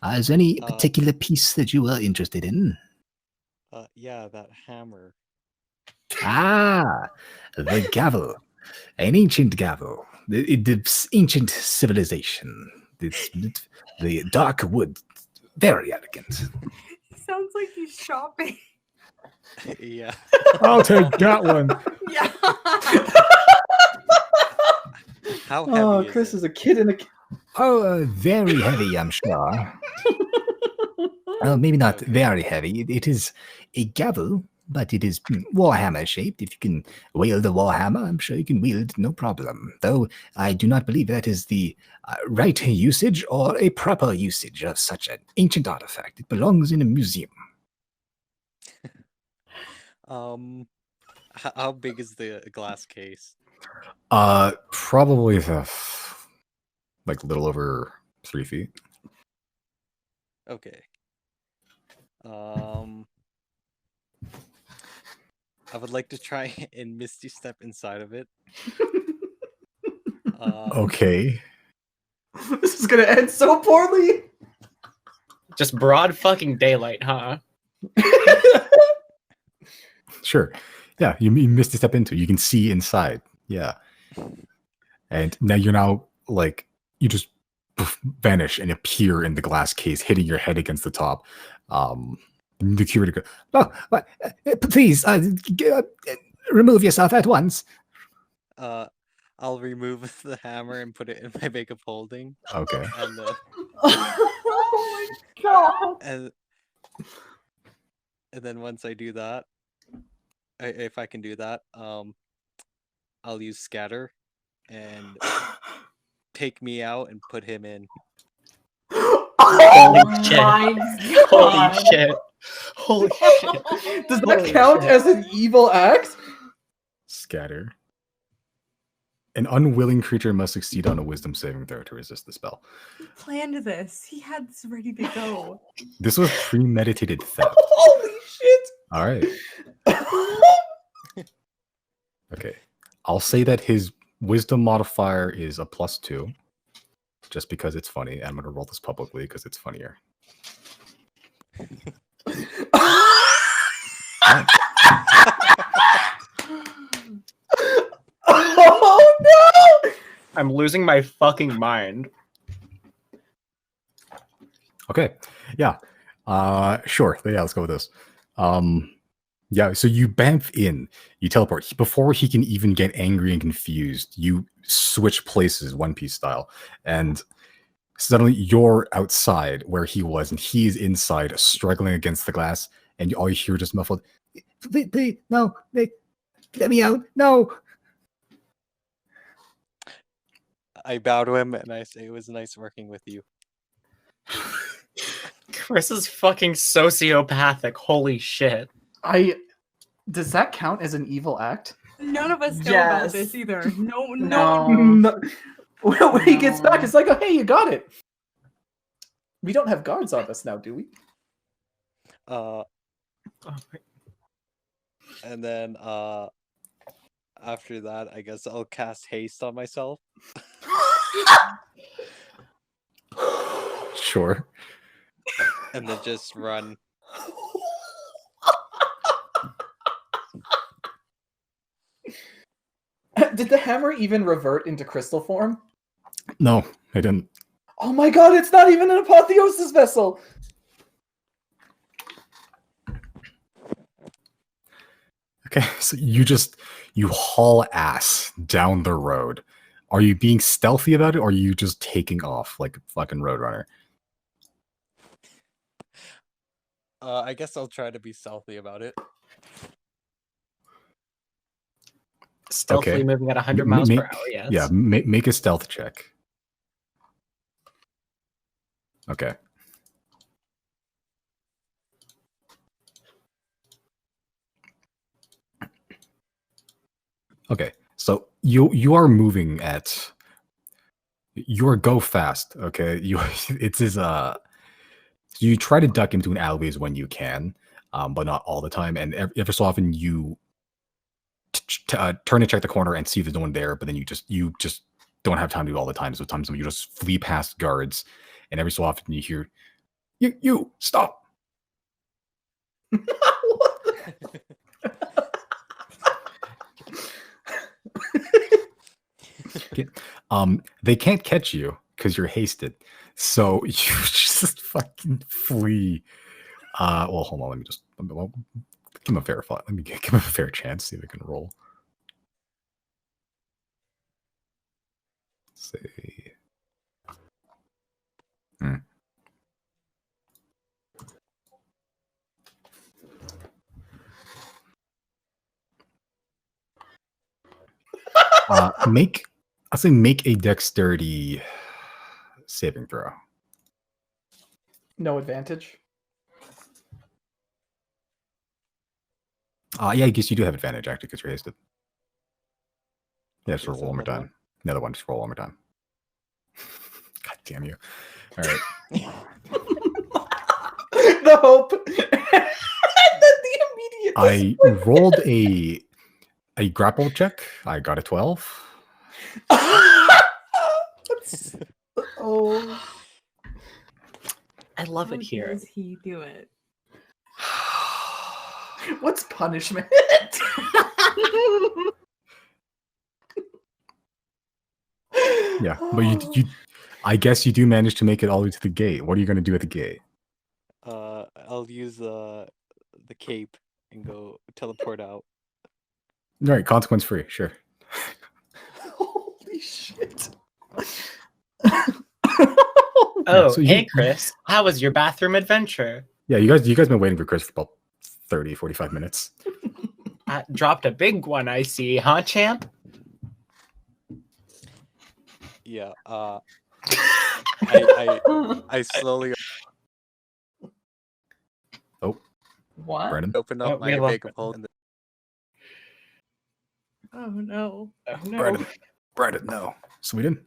Is there any particular piece that you are interested in? Yeah, that hammer. The gavel. An ancient gavel. The ancient civilization. The dark wood. Very elegant. Sounds like he's shopping. Yeah. I'll take that one. Yeah. How Oh, heavy Chris is is it? a kid in a. Oh, very heavy, I'm sure. Maybe not Okay. very heavy. It is a gavel, but it is Warhammer shaped. If you can wield a Warhammer, I'm sure you can wield no problem. Though I do not believe that is the right usage or a proper usage of such an ancient artifact. It belongs in a museum. How big is the glass case? Probably like a little over 3 feet. Okay. I would like to try and Misty Step inside of it. Okay. This is gonna end so poorly. Just broad fucking daylight, huh? Sure. Yeah, you missed a step into it. You can see inside. Yeah. And now you're like, you just vanish and appear in the glass case, hitting your head against the top. The curator goes, "Oh, please, remove yourself at once." I'll remove the hammer and put it in my bag of holding. Okay. And then, Oh my god. and then once I do that, if I can do that, I'll use scatter and take me out and put him in. Oh Holy shit. my Holy god. shit. Holy shit. Does that Holy count shit. as an evil act? Scatter. An unwilling creature must succeed on a wisdom saving throw to resist the spell. He planned this. He had this ready to go. This was premeditated theft. Holy shit! All right. Okay. I'll say that his wisdom modifier is a +2, just because it's funny. I'm going to roll this publicly because it's funnier. Oh no! I'm losing my fucking mind. Okay. Yeah. Sure. Yeah, let's go with this. Yeah, so you bamf in, you teleport. Before he can even get angry and confused, you switch places, One Piece style. And suddenly you're outside where he was, and he's inside, struggling against the glass, and all you hear just muffled, no, let me out, no. I bow to him and I say it was nice working with you. Chris is fucking sociopathic. Holy shit. Does that count as an evil act? None of us know Yes. about this either. No, No. No. When he gets back, it's like, oh, hey, you got it. We don't have guards on us now, do we? And then after that, I guess I'll cast haste on myself. Sure. And then just run. Did the hammer even revert into crystal form? No, I didn't. Oh my god, it's not even an apotheosis vessel! Okay, so you haul ass down the road. Are you being stealthy about it, or are you just taking off like a fucking roadrunner? I guess I'll try to be stealthy about it. Stealthily Okay. moving at 100 Ma- miles ma- per hour, yes. Yeah, make a stealth check. Okay. Okay, so you are moving at your go fast. Okay, you try to duck into an alleyways when you can, but not all the time. And every so often you turn and check the corner and see if there's no one there. But then you just don't have time to do it all the time. So sometimes you just flee past guards, and every so often you hear, "You stop." Okay. They can't catch you because you're hasted, so you just fucking flee. Well, hold on. Let me give him a fair fight. Let me give him a fair chance. See if I can roll. Say. Make a dexterity saving throw. No advantage. Yeah, I guess you do have advantage actually because you're hasted. Yeah, just Is roll that one more another time. one? Another one, just roll one more time. God damn you. All right. The hope. the immediate. I rolled a grapple check. I got a 12. Oh. I love How it here. does he do it? What's punishment? Yeah, but you I guess you do manage to make it all the way to the gate. What are you going to do at the gate? I'll use the cape and go teleport out. All right, consequence free, sure. Holy shit. Oh, so you- hey Chris, how was your bathroom adventure? Yeah, you guys been waiting for Chris for about 30, 45 minutes. Dropped a big one, I see, huh, champ? Yeah. I slowly What? Brandon? open up Oh, we my lost bag of holding. Oh no. Oh no. Brandon, no. Sweden?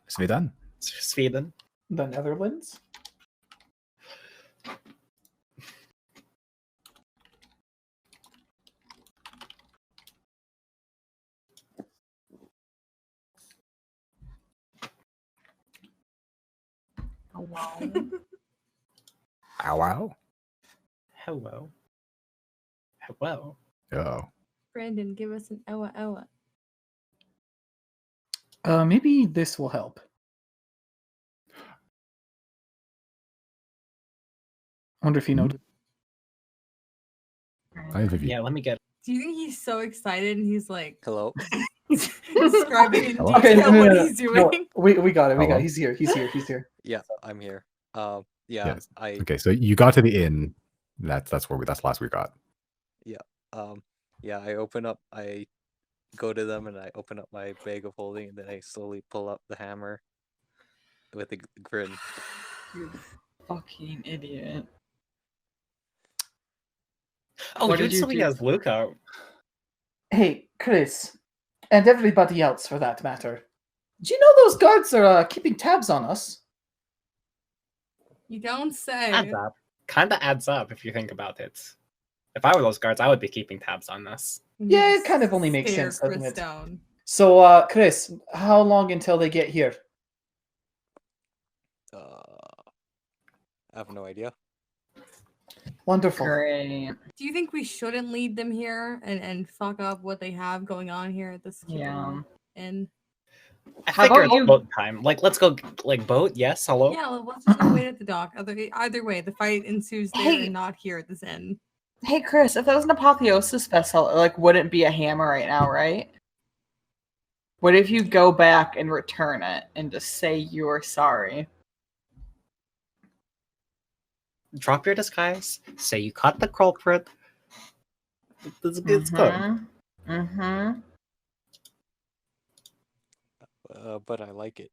Sweden. The Netherlands? Oh, wow. Ow, ow. Hello. Hello. Oh. Brandon, give us an Owa Owa. Maybe this will help. I wonder if you know. I have a view. Yeah, let me get. Do you think he's so excited and he's like Hello. describing in Hello? detail Okay, what no. he's doing? We got it. We got Hello? it. He's here. He's here. Yeah, I'm here. Yeah, Yes. I Okay, so you got to the inn. That's last we got. yeah, I go to them and I open up my bag of holding and then I slowly pull up the hammer with a grin. You fucking idiot. Oh, What you did you still do? has Luca. Hey, Chris, and everybody else for that matter. Do you know those guards are keeping tabs on us? You don't say. Adds up. Kinda adds up if you think about it. If I were those guards, I would be keeping tabs on this. And you Yeah, it just kind of only makes stare sense, doesn't Chris it? down. So, Chris, how long until they get here? I have no idea. Wonderful. Great. Do you think we shouldn't lead them here and fuck up what they have going on here at this Yeah. inn? I How figure about it's you- boat time. Like, let's go. Like, boat? Yes. Hello. Yeah, well, let's just go wait at the dock. Either way, the fight ensues there Hey. and not here at this inn. Hey, Chris, if that was an apotheosis vessel, it like wouldn't be a hammer right now, right? What if you go back and return it and just say you're sorry? Drop your disguise. Say you caught the culprit. It's good. Mm-hmm. But I like it.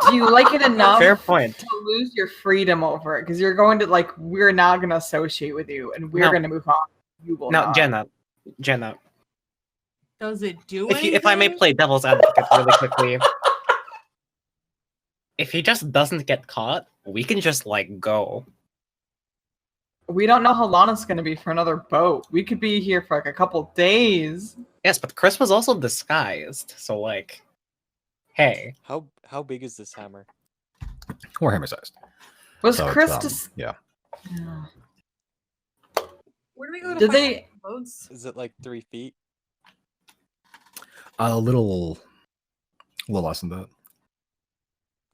Do you like it enough Fair point. to lose your freedom over it? Because you're going to we're not going to associate with you, and we're No. going to move on. You will Now, not. Jenna. Does it do If I may anything? play devil's advocate really quickly, if he just doesn't get caught, we can just like go. We don't know how long it's going to be for another boat. We could be here for like a couple days. Yes, but Chris was also disguised, so like, hey, How big is this hammer? Warhammer sized. Was So it's, Chris just? yeah. Yeah. Where do we go to Did find they- boats? Is it like 3 feet? A little less than that.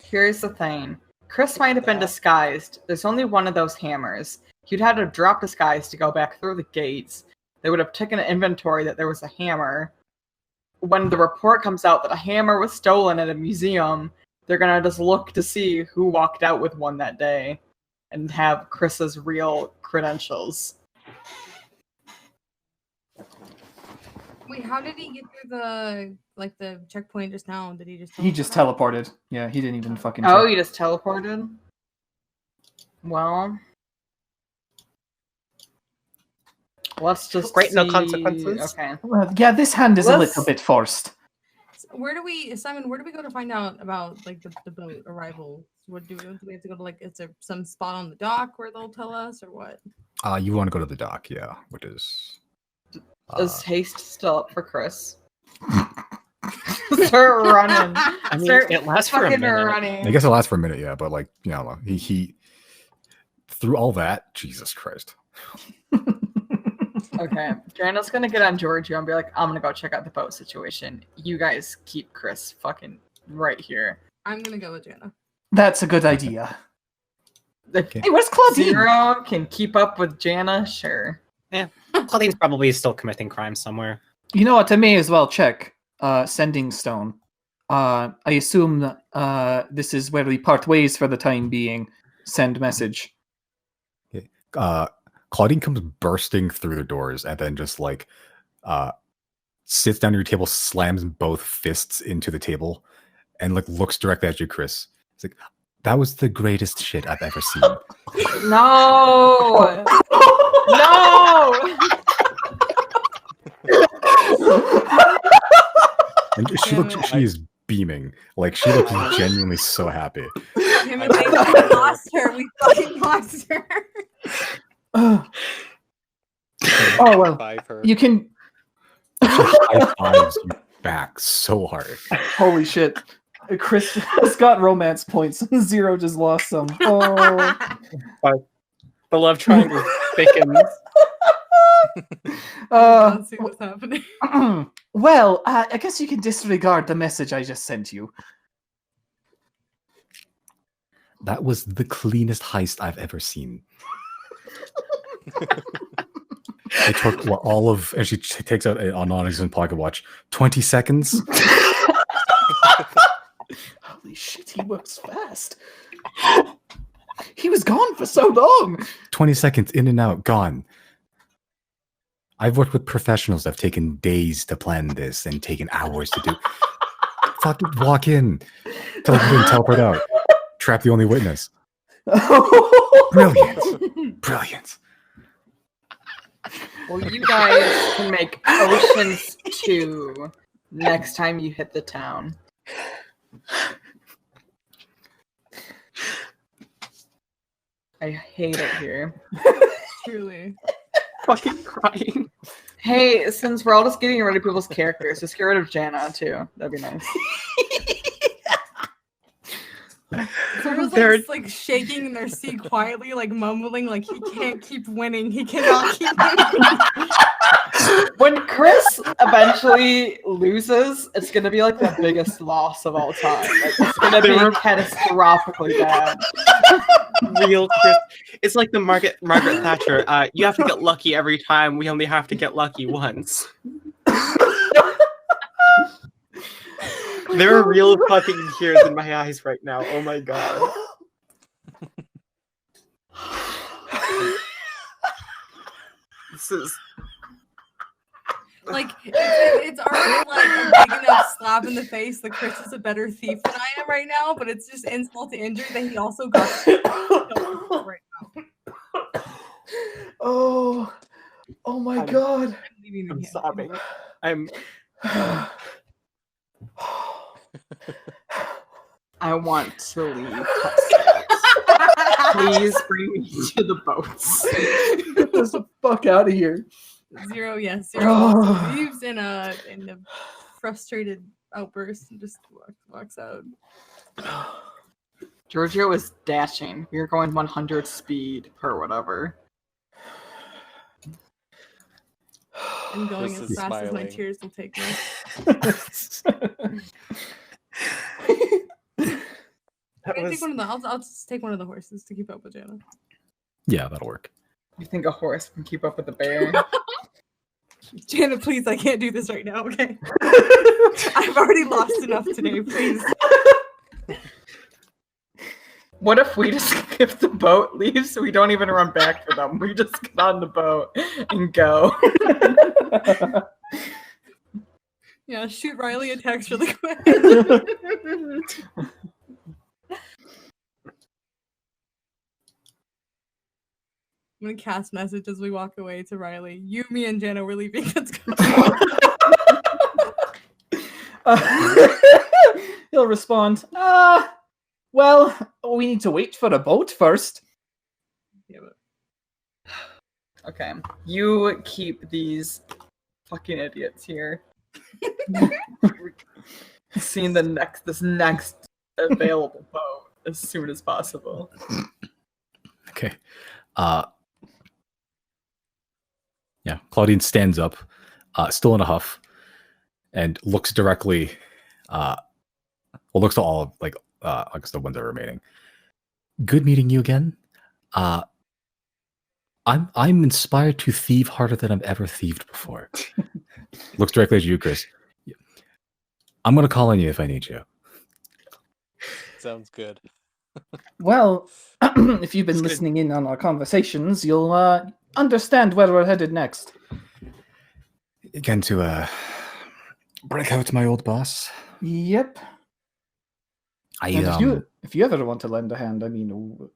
Here's the thing. Chris might have been disguised. There's only one of those hammers. You'd had to drop disguise to go back through the gates. They would have taken an inventory that there was a hammer. when the report comes out that a hammer was stolen at a museum, they're gonna just look to see who walked out with one that day and have Chris's real credentials. Wait, how did he get through the checkpoint just now? Did he just? He just teleport out? teleported. Yeah, he didn't even fucking. Oh, check. you just teleported? Well, let's just Great, no see- consequences. Okay. Well, yeah, this hand is a Let's- little bit forced. Simon, where do we go to find out about like the boat arrival? What do we have to go to? Like, is there some spot on the dock where they'll tell us, or what? You want to go to the dock, yeah, which is Is haste still up for Chris? Start running. I mean, Start it lasts for a fucking minute. running. I guess it lasts for a minute, yeah, but like, you know, he through all that, Jesus Christ. Okay, Jana's gonna get on Giorgio and be like, I'm gonna go check out the boat situation. You guys keep Chris fucking right here. I'm gonna go with Jana. That's a good idea. If Hey, where's Claudine? Zero can keep up with Jana, sure. Claudine's probably still committing crimes somewhere. You know what? I may as well check. Sending stone. I assume this is where we part ways for the time being. Send message. Claudine comes bursting through the doors and then just like sits down at your table, slams both fists into the table, and like looks directly at you, Chris. It's like, that was the greatest shit I've ever seen. No! No! And she is beaming. Like, she looks genuinely so happy. Damn it, we lost her. We fucking lost her. Oh well, Revive her. you can. High fives you back so hard. Holy shit! Chris has got romance points. Zero just lost some. Oh. The love triangle thickens. Let's see what's happening. Well, I guess you can disregard the message I just sent you. That was the cleanest heist I've ever seen. It took all of, and she takes out a non-existent pocket watch. 20 seconds. Holy shit, he works fast. He was gone for so long. 20 seconds in and out, gone. I've worked with professionals that have taken days to plan this and taken hours to do. Fucking walk in, teleport in, teleport out, trap the only witness. Brilliant, brilliant. Well, you guys can make Oceans 2 next time you hit the town. I hate it here. Truly. Fucking crying. Hey, since we're all just getting rid of people's characters, just get rid of Jana too. That'd be nice. Zero's like shaking in their seat quietly, like mumbling, like he can't keep winning. He cannot keep winning. When Chris eventually loses, it's gonna be like the biggest loss of all time. Like, it's gonna be catastrophically bad. Real Chris. It's like the Margaret Thatcher. You have to get lucky every time. We only have to get lucky once. There are real fucking tears in my eyes right now. Oh my god. This is Like it's already like a big enough slap in the face that Chris is a better thief than I am right now, but it's just insult to injury that he also got right now. Oh my god. I'm sobbing. I'm I want to leave. Please bring me to the boats. Get this fuck out of here. Zero also leaves in a frustrated outburst and just walks out. Giorgio is dashing. We are going 100 speed per whatever. I'm going Chris as is fast as my smiling. tears will take me. I'll just take one of the horses to keep up with Jana. Yeah, that'll work. You think a horse can keep up with a bear? Janet, please, I can't do this right now, okay? I've already lost enough today, please. What if we just, if the boat leaves, we don't even run back for them? We just get on the boat and go. Yeah, shoot Riley a text really quick. I'm gonna cast message as we walk away to Riley. You, me, and Jenna, we're leaving. Let's go. He'll respond, well, we need to wait for a boat first. Yeah, but Okay, you keep these fucking idiots here. Seeing this next available boat as soon as possible. Okay. Yeah, Claudine stands up, still in a huff, and looks directly. Looks to all of I guess the ones that are remaining. Good meeting you again. I'm inspired to thieve harder than I've ever thieved before. Looks directly at you, Chris. I'm gonna call on you if I need you. Sounds good. Well, if you've been It's good. listening in on our conversations, you'll understand where we're headed next. Again to break out my old boss. Yep. And if you ever want to lend a hand, I mean,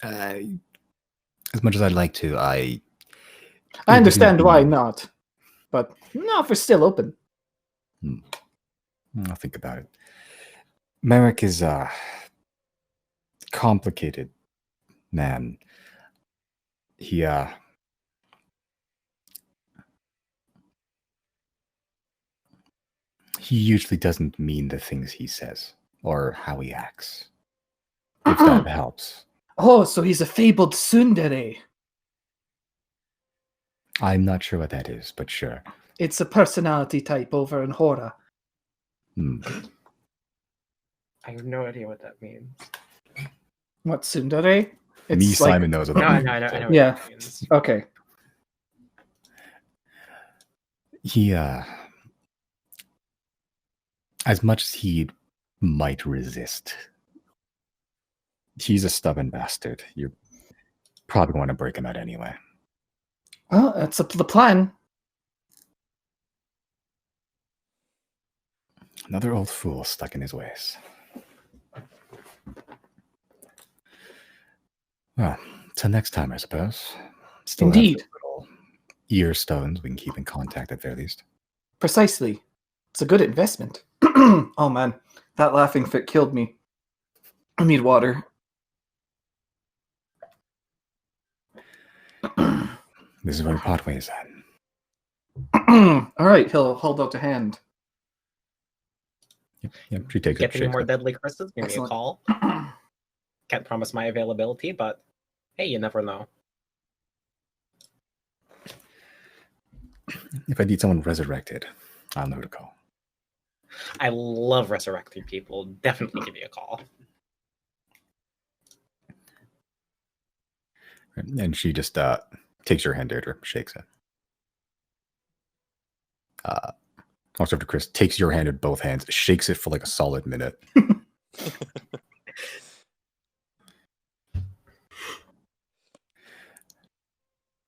as much as I'd like to, I understand why not, but no, if we're still open. I'll think about it. Merrick is a complicated man. He usually doesn't mean the things he says or how he acts. If that helps. Oh, so he's a fabled tsundere. I'm not sure what that is, but sure. It's a personality type over in horror. I have no idea what that means. What, tsundere? Me, Simon knows what No, that I means. know what Yeah. that means. Okay. He, as much as he might resist, he's a stubborn bastard. You're probably going to break him out anyway. Well, that's the plan. Another old fool stuck in his ways. Well, till next time, I suppose. Still Indeed. have little ear stones we can keep in contact at very least. Precisely. It's a good investment. Oh man, that laughing fit killed me. I need water. This is where we part ways then. All right, he'll hold out a hand. Yep, she takes Get it. any more Shakes it. deadly crystals? Give Excellent. me a call. Can't promise my availability, but hey, you never know. If I need someone resurrected, I'll know who to call. I love resurrecting people. Definitely give me a call. And she just takes your hand, Deirdre, shakes it. Also, after Chris takes your hand in both hands, shakes it for like a solid minute.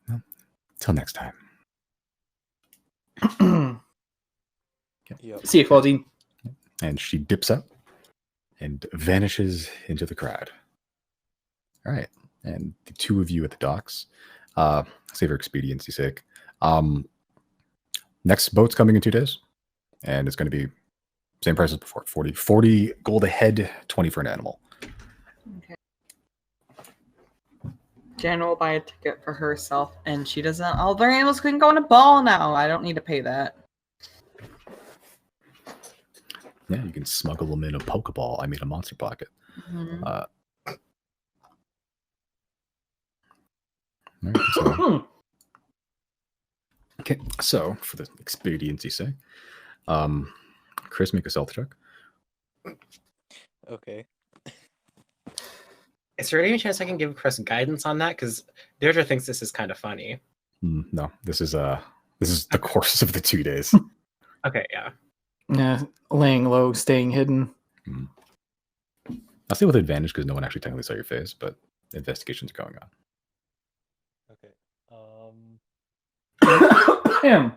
Well, till next time. Yep. See you, Claudine. And she dips out and vanishes into the crowd. All right. And the two of you at the docks, save for expediency's sake. Next boat's coming in 2 days. And it's going to be same price as before. 40 gold a head, 20 for an animal. Okay. Jen will buy a ticket for herself, and she doesn't. All their animals can go on a ball now. I don't need to pay that. Yeah, you can smuggle them in a Pokeball. I mean, a Monster Pocket. Mhm. All right, so, okay, so for the expediency's sake, Chris, make a stealth check. Okay. Is there any chance I can give Chris guidance on that? Because Deirdre thinks this is kind of funny. No, this is the course of the 2 days. Okay, yeah. Yeah, laying low, staying hidden. I'll say with advantage because no one actually technically saw your face, but investigations are going on. Okay. Him.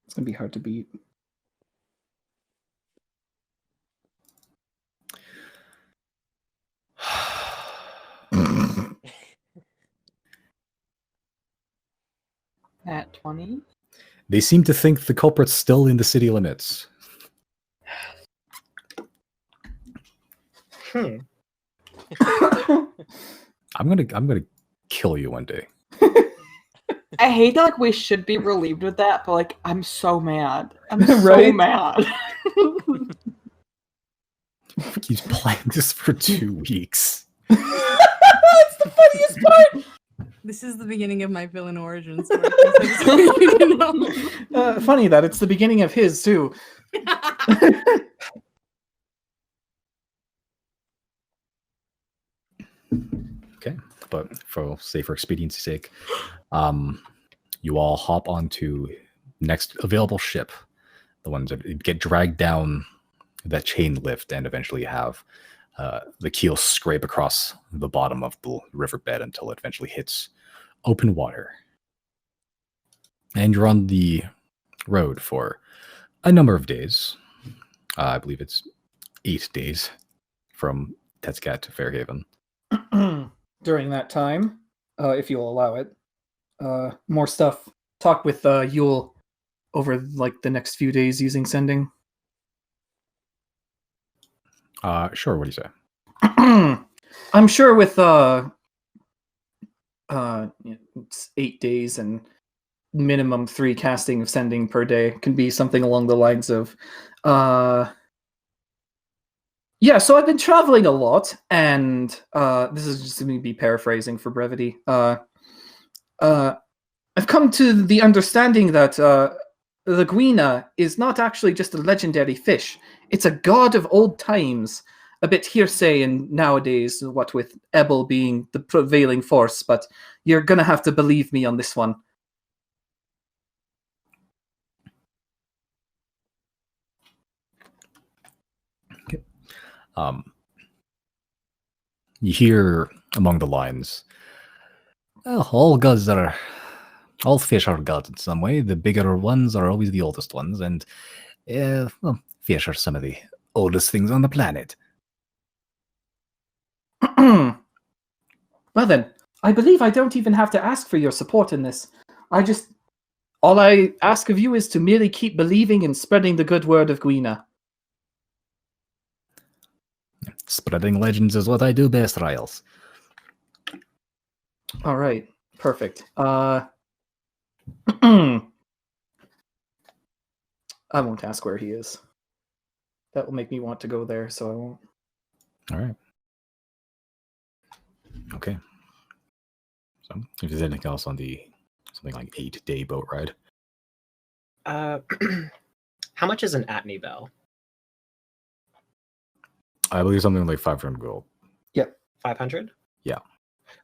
It's gonna be hard to beat. At 20. They seem to think the culprit's still in the city limits. I'm gonna kill you one day. I hate that, like, we should be relieved with that, but, like, I'm so mad. I'm so Right? mad. He's playing this for 2 weeks. That's the funniest part. This is the beginning of my villain origin story. I just want you to know. Funny that it's the beginning of his too. Okay, but for expediency's sake, you all hop onto next available ship, the ones that get dragged down that chain lift and eventually have the keel scrape across the bottom of the riverbed until it eventually hits open water. And you're on the road for a number of days. I believe it's 8 days from Tetscat to Fairhaven. During that time, if you'll allow it, more stuff. Talk with Yule over like the next few days using sending. Sure, what do you say? I'm sure with it's 8 days and minimum 3 casting of sending per day can be something along the lines of yeah, so I've been traveling a lot, and this is just going to be paraphrasing for brevity. I've come to the understanding that the Guina is not actually just a legendary fish. It's a god of old times. A bit hearsay in nowadays, what with Ebel being the prevailing force, but you're going to have to believe me on this one. You hear among the lines, "Oh, all fish are gods in some way. The bigger ones are always the oldest ones, and well, fish are some of the oldest things on the planet." Well then, I believe I don't even have to ask for your support in this. All I ask of you is to merely keep believing and spreading the good word of Guina. Spreading legends is what I do best, Riles. All right, perfect. I won't ask where he is. That will make me want to go there, so I won't. All right. Okay. So, if there's anything else on the something like 8-day boat ride, How much is an Atney bell? I believe something like 500 gold. 500? Yeah.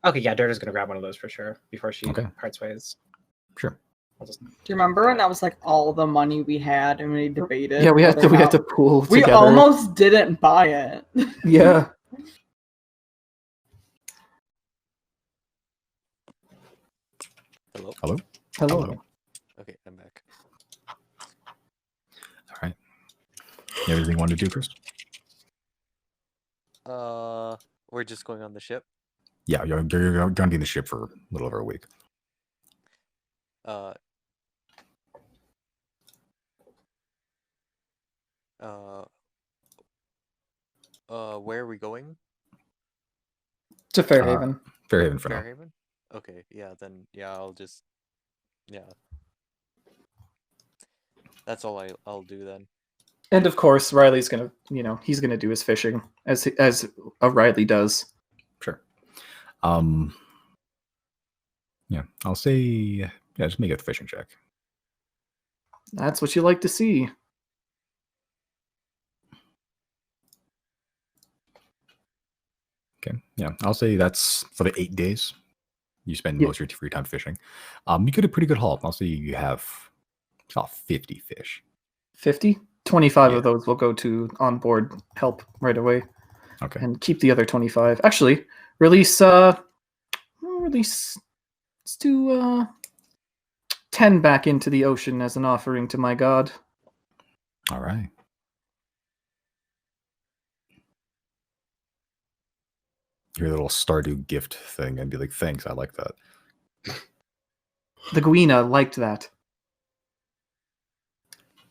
Okay, yeah, Dirta's gonna grab one of those for sure before she Okay. parts ways. Sure. I'll just... Do you remember when that was like all the money we had and we debated? Yeah, we had whether or not- to pool We together. almost didn't buy it. Yeah. Hello? Hello? Hello. Okay, I'm back. All right. You have anything you want to do, Chris? We're just going on the ship. Yeah, you're going to be in the ship for a little over a week. Where are we going? To Fairhaven. Fairhaven for now. Fairhaven? Okay, yeah, then I'll just that's all I'll do then. And of course, Riley's gonna, he's gonna do his fishing as a Riley does. Sure. Yeah, I'll say, just make a fishing check. That's what you like to see. Yeah, I'll say that's for the 8 days. You spend Yeah. most of your free time fishing. You get a pretty good haul. I'll say you have about 50 fish. 50? 25 Yeah. of those will go to onboard help right away. Okay. And keep the other 25. Actually, release let's do 10 back into the ocean as an offering to my god. All right. Your little Stardew gift thing and be like, thanks, I like that. The Guina liked that.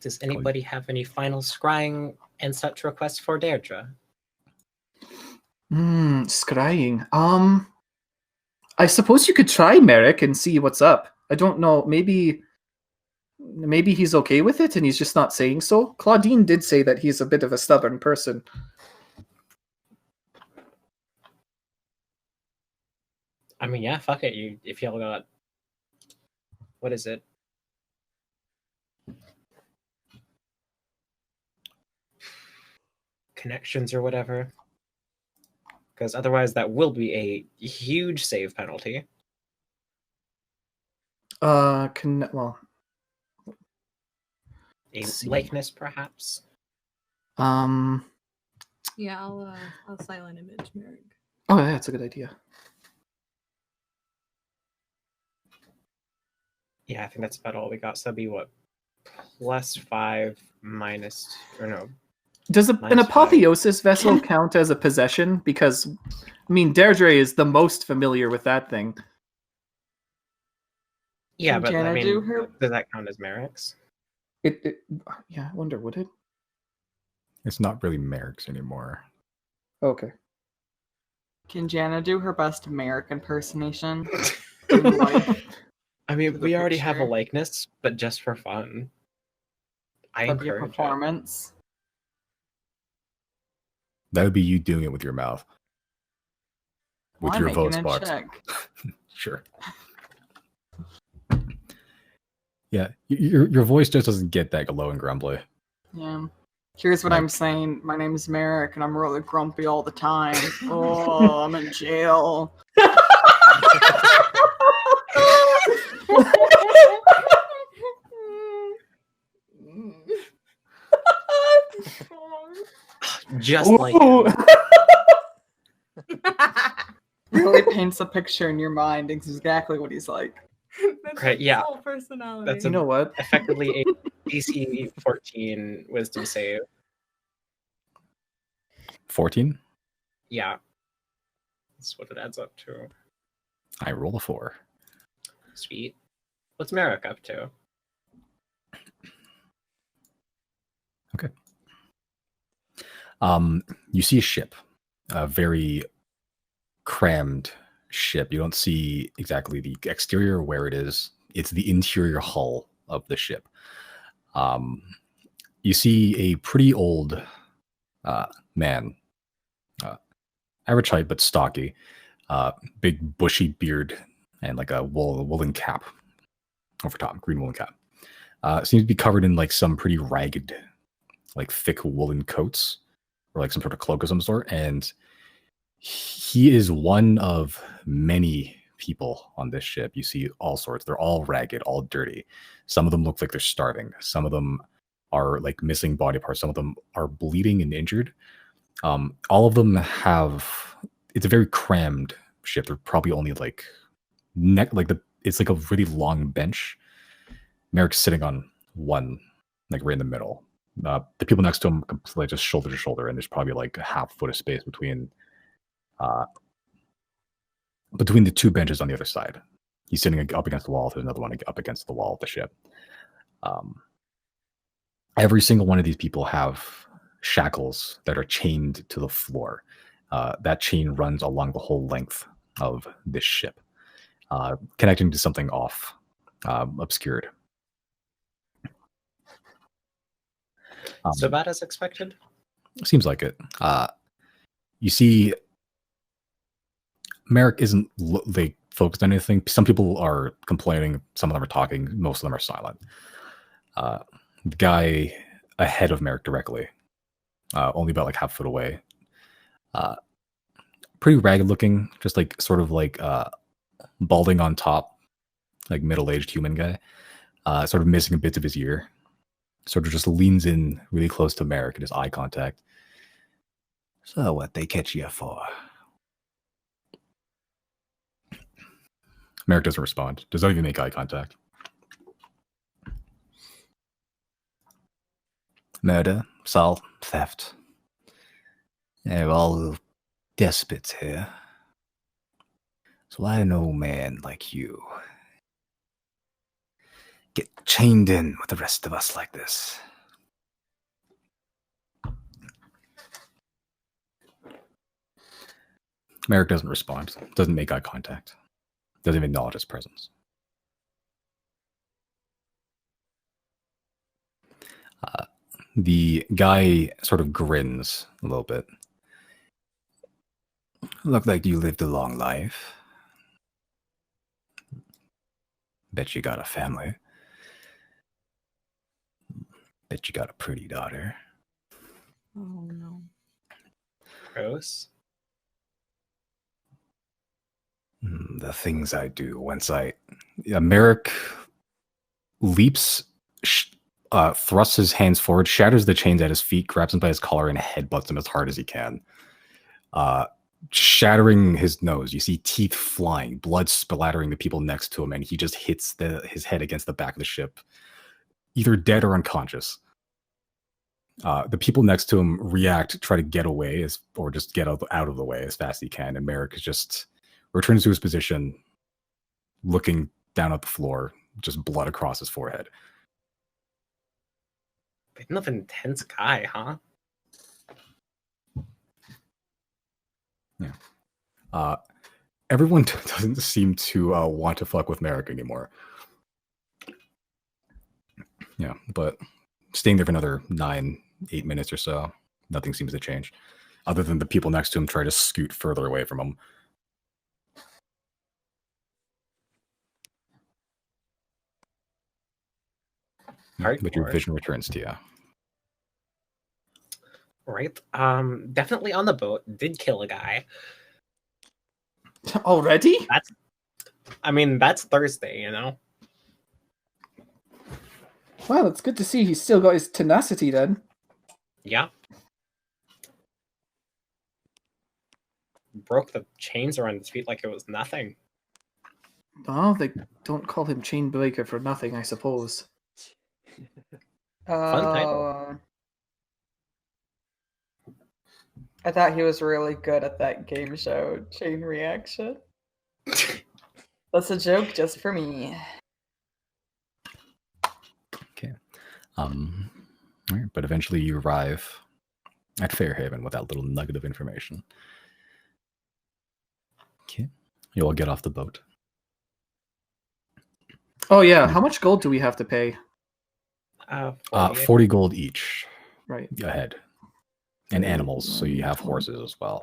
Does anybody have any final scrying and such requests for Deirdre? Scrying. I suppose you could try Merrick and see what's up. I don't know. Maybe he's okay with it and he's just not saying so. Claudine did say that he's a bit of a stubborn person. I mean, yeah, fuck it. If y'all got, what is it? Connections or whatever. Because otherwise that will be a huge save penalty. Well, A see. likeness, perhaps? Yeah, I'll silent image Merrick. Oh, yeah, that's a good idea. Yeah, I think that's about all we got. So that'd be what? +5 minus, or no. Does an Minus 5. apotheosis vessel count as a possession? Because, I mean, Deirdre is the most familiar with that thing. Yeah, Can but I Jana mean, do her- does that count as Merrick's? Yeah, I wonder, would it? It's not really Merrick's anymore. Okay. Can Jana do her best Merrick impersonation? I mean, the we already have a picture. likeness, but just for fun. I That'd be a encourage it. performance. That would be you doing it with your mouth. With Well, your I'm voice making a box. check. Sure. Yeah, your voice just doesn't get that low and grumbly. Yeah. Here's what Like- I'm saying. My name's Merrick, and I'm really grumpy all the time. Oh, I'm in jail. Just like him. Really paints a picture in your mind exactly what he's like. That's Right, his yeah. whole personality. That's You know what? effectively a DC 14 wisdom save. 14? Yeah. That's what it adds up to. I roll a 4. Sweet. What's Merrick up to? You see a ship, a very crammed ship. You don't see exactly the exterior where it is. It's the interior hull of the ship. You see a pretty old man, average height but stocky, big bushy beard, and like a woolen cap over top, green woolen cap. Seems to be covered in like some pretty ragged, like thick woolen coats, or like some sort of cloak of some sort. And he is one of many people on this ship. You see all sorts. They're all ragged, all dirty. Some of them look like they're starving. Some of them are like missing body parts. Some of them are bleeding and injured. All of them have. It's a very crammed ship. They're probably only like it's like a really long bench. Merrick's sitting on one, like right in the middle. The people next to him completely just shoulder to shoulder, and there's probably like a half foot of space between the two benches on the other side. He's sitting up against the wall. There's another one up against the wall of the ship. Every single one of these people have shackles that are chained to the floor. That chain runs along the whole length of this ship, connecting to something off, obscured. So bad as expected? Seems like it. You see, Merrick isn't focused on anything. Some people are complaining. Some of them are talking. Most of them are silent. The guy ahead of Merrick directly, only about like half foot away, pretty ragged looking, just like sort of like balding on top, like middle-aged human guy, sort of missing bits of his ear. Sort of just leans in really close to Merrick and his eye contact. So what they catch you for? Merrick doesn't respond. Does not even make eye contact. Murder, assault, theft. They're all despots here. So why an old man like you get chained in with the rest of us like this? Merrick doesn't respond. Doesn't make eye contact. Doesn't even acknowledge his presence. The guy sort of grins a little bit. Look like you lived a long life. Bet you got a family. Bet you got a pretty daughter. Oh no. Gross. The things I do once Merrick leaps, thrusts his hands forward, shatters the chains at his feet, grabs him by his collar, and headbutts him as hard as he can. Shattering his nose. You see teeth flying, blood splattering the people next to him, and he just hits his head against the back of the ship, either dead or unconscious. The people next to him react, try to get away, or just get out of the way as fast as he can, and Merrick just returns to his position, looking down at the floor, just blood across his forehead. Bit of an intense guy, huh? Yeah. Everyone doesn't seem to want to fuck with Merrick anymore. Yeah, but staying there for another 9-8 minutes or so, nothing seems to change. Other than the people next to him try to scoot further away from him. But your Hardcore. vision returns to you. Right. Definitely on the boat. Did kill a guy. Already? That's Thursday, you know? Well, it's good to see he's still got his tenacity then. Yeah. Broke the chains around his feet like it was nothing. Oh, they don't call him Chain Breaker for nothing, I suppose. Fun title. I thought he was really good at that game show, Chain Reaction. That's a joke just for me. Okay. All right, but eventually you arrive at Fairhaven with that little nugget of information. Okay. You all get off the boat. Oh yeah, how much gold do we have to pay? 40 gold each. Right. Ahead. And animals, so you have horses as well.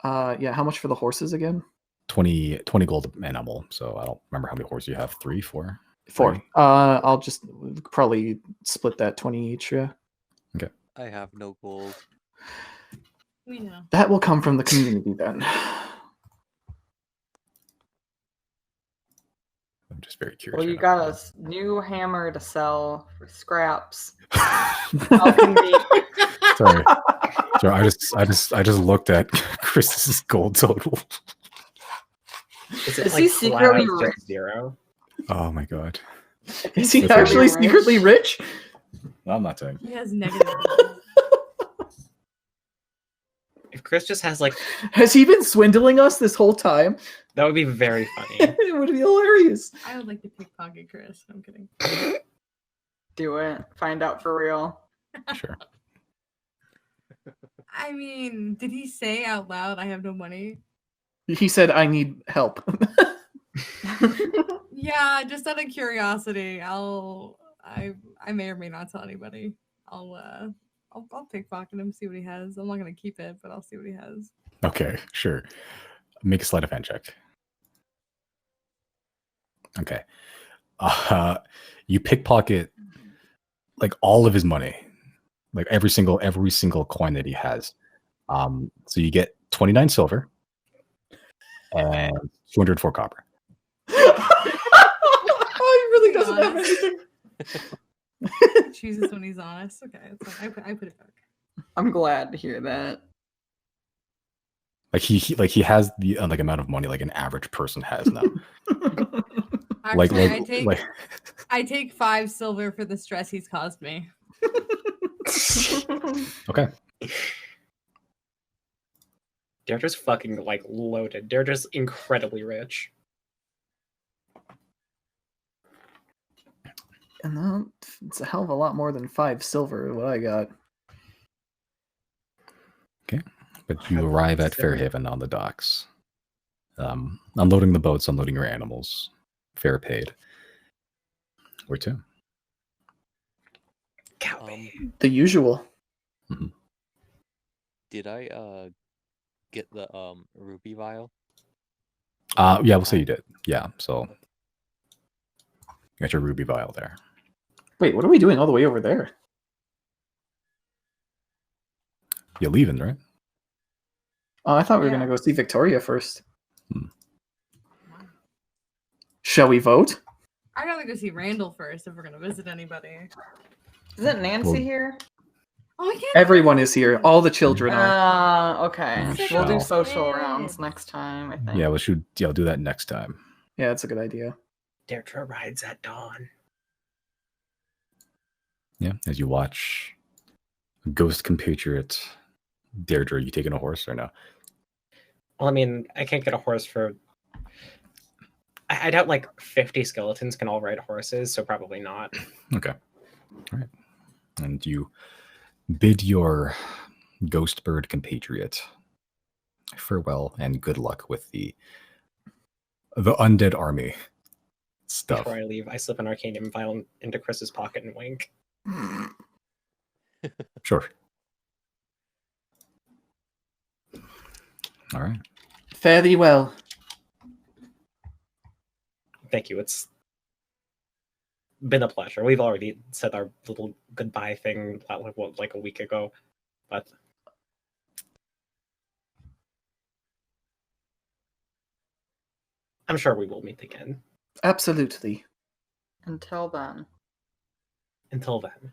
Yeah, how much for the horses again? 20 gold animal. So I don't remember how many horses you have. 3, 4? 4. 3? I'll just probably split that 20 each, yeah. Okay. I have no gold. We know. That will come from the community then. I'm just very curious. Well, you right got now. a new hammer to sell for scraps. How convenient. Sorry. I just looked at Chris's gold total. Is he secretly flat rich? 0? Oh my god. Is he That's actually right. secretly rich? I'm not saying. He has negative. If Chris just has like, Has he been swindling us this whole time? that would be very funny. It would be hilarious. I would like to pickpocket Chris. I'm kidding. Do it. Find out for real. Sure. I mean, did he say out loud, "I have no money"? He said, "I need help." Yeah, just out of curiosity, I may or may not tell anybody. I'll pickpocket him, see what he has. I'm not gonna keep it, but I'll see what he has. Okay, sure. Make a sleight of hand check. Okay. You pickpocket like all of his money, like every single coin that he has. So you get 29 silver and 204 copper. Oh, he really doesn't have anything. Chooses when he's honest. Okay, it's fine. I put it back. I'm glad to hear that. Like he has the like amount of money like an average person has now. Actually, I take 5 silver for the stress he's caused me. Okay. Deirdre's fucking like loaded. Deirdre's incredibly rich. And it's a hell of a lot more than 5 silver. What I got. Okay, but you arrive at Fairhaven on the docks. Unloading the boats, unloading your animals. Fare paid. Where to? The usual. Mm-hmm. Did I get the ruby vial? Yeah, we'll say you did. Yeah, so you got your ruby vial there. Wait, what are we doing all the way over there? You're leaving, right? Oh, I thought we were Yeah. going to go see Victoria first. Shall we vote? I gotta go see Randall first if we're gonna visit anybody. Isn't Nancy Well- here? Oh, I can't. Everyone is here. All the children are. Okay. It's We'll do like social kids. rounds next time, I think. Yeah, we should do that next time. Yeah, that's a good idea. Deirdre rides at dawn. Yeah, as you watch a ghost compatriot. Deirdre, you taking a horse or no? Well, I mean, I can't get a horse for. I doubt like 50 skeletons can all ride horses, so probably not. Okay. All right. And you bid your ghost bird compatriot farewell and good luck with the undead army stuff. Before I leave, I slip an arcanium vial into Chris's pocket and wink. Sure. All right. Fare thee well. Thank you. It's been a pleasure. We've already said our little goodbye thing like a week ago, but I'm sure we will meet again. Absolutely. Until then. Until then,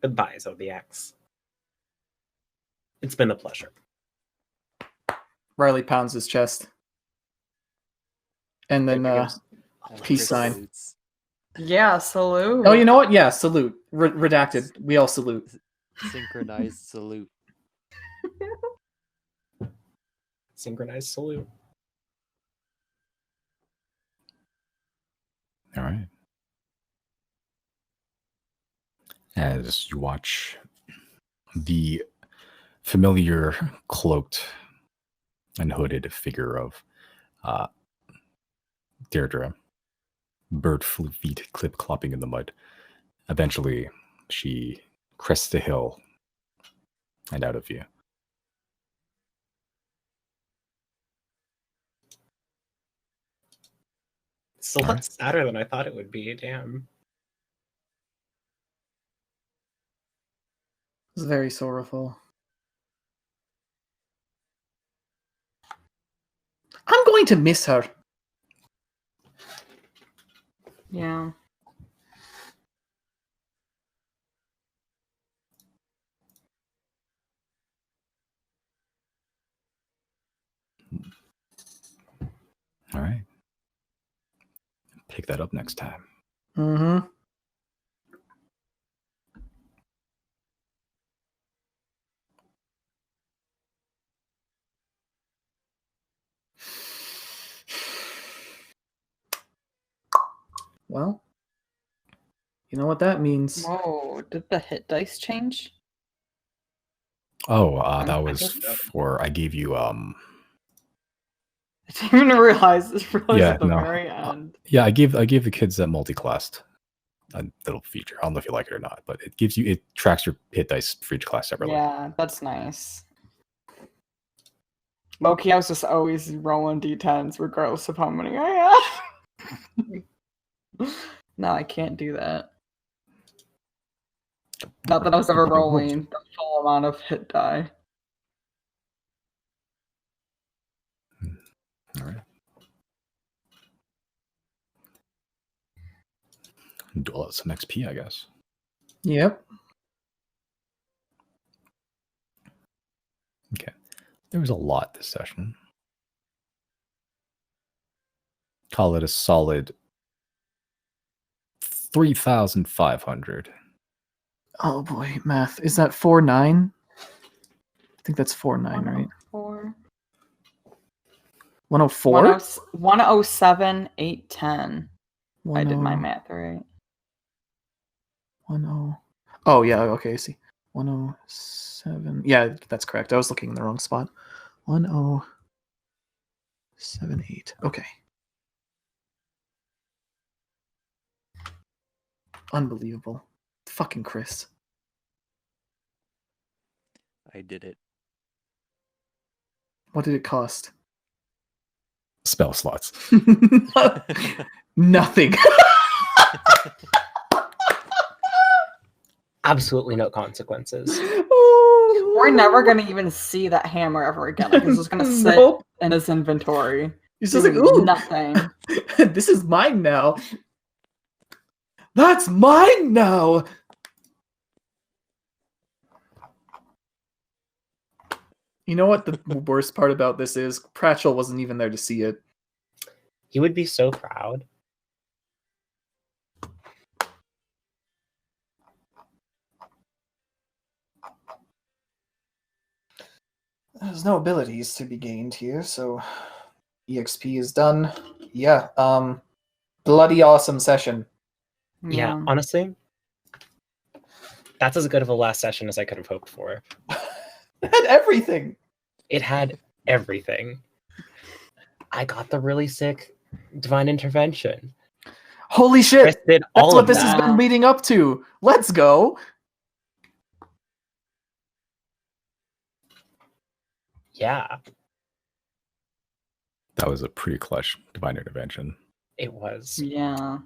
goodbye, Xodiacs. It's been a pleasure. Riley pounds his chest. And then, peace sign. Salutes. Yeah, salute. Oh, you know what? Yeah, salute. Redacted. We all salute. Synchronized salute. Synchronized salute. All right. As you watch the familiar cloaked and hooded figure of Deirdre, bird feet clip clopping in the mud. Eventually, she crests the hill and out of view. It's a lot sadder than I thought it would be. Damn. It's very sorrowful. I'm going to miss her. Yeah. All right. Pick that up next time. Mm-hmm. Well, you know what that means. Whoa, did the hit dice change? Oh, that I was think so. for I gave you I didn't even realize this was Yeah, at the no. very end. yeah, I gave the kids that multi-classed a little feature. I don't know if you like it or not, but it tracks your hit dice for each class separately. Yeah, that's nice. Loki, I was just always rolling d10s regardless of how many I had. No, I can't do that. Not that I was ever rolling the full amount of hit die. All right. Dole out some XP, I guess. Yep. Okay. There was a lot this session. Call it a solid 3,500. Oh boy, math. Is that 4-9? I think that's 4-9, right? 4. 104? 107, 810. I did my 10 math right. 10. Oh yeah, okay, I see. 107. Yeah, that's correct. I was looking in the wrong spot. 1078. Okay. Unbelievable. Fucking Chris. I did it. What did it cost? Spell slots. Nothing. Absolutely no consequences. We're never gonna even see that hammer ever again. Like, it's just gonna sit Nope. in his inventory. He's just like, doing ooh, nothing. This is mine now. That's mine now. You know what the worst part about this is? Pratchell wasn't even there to see it. He would be so proud. There's no abilities to be gained here, so EXP is done. Yeah, bloody awesome session. Yeah, honestly, that's as good of a last session as I could have hoped for. It had everything. It had everything. I got the really sick divine intervention. Holy shit! Chris did That's all what of this that. has been leading up to. Let's go. Yeah, That was a pretty clutch divine intervention. it was. Yeah.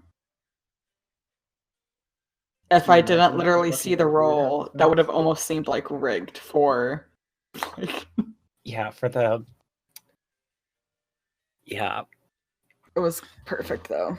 If I didn't literally see the roll, that would have almost seemed like rigged for like Yeah, for the... Yeah. it was perfect though.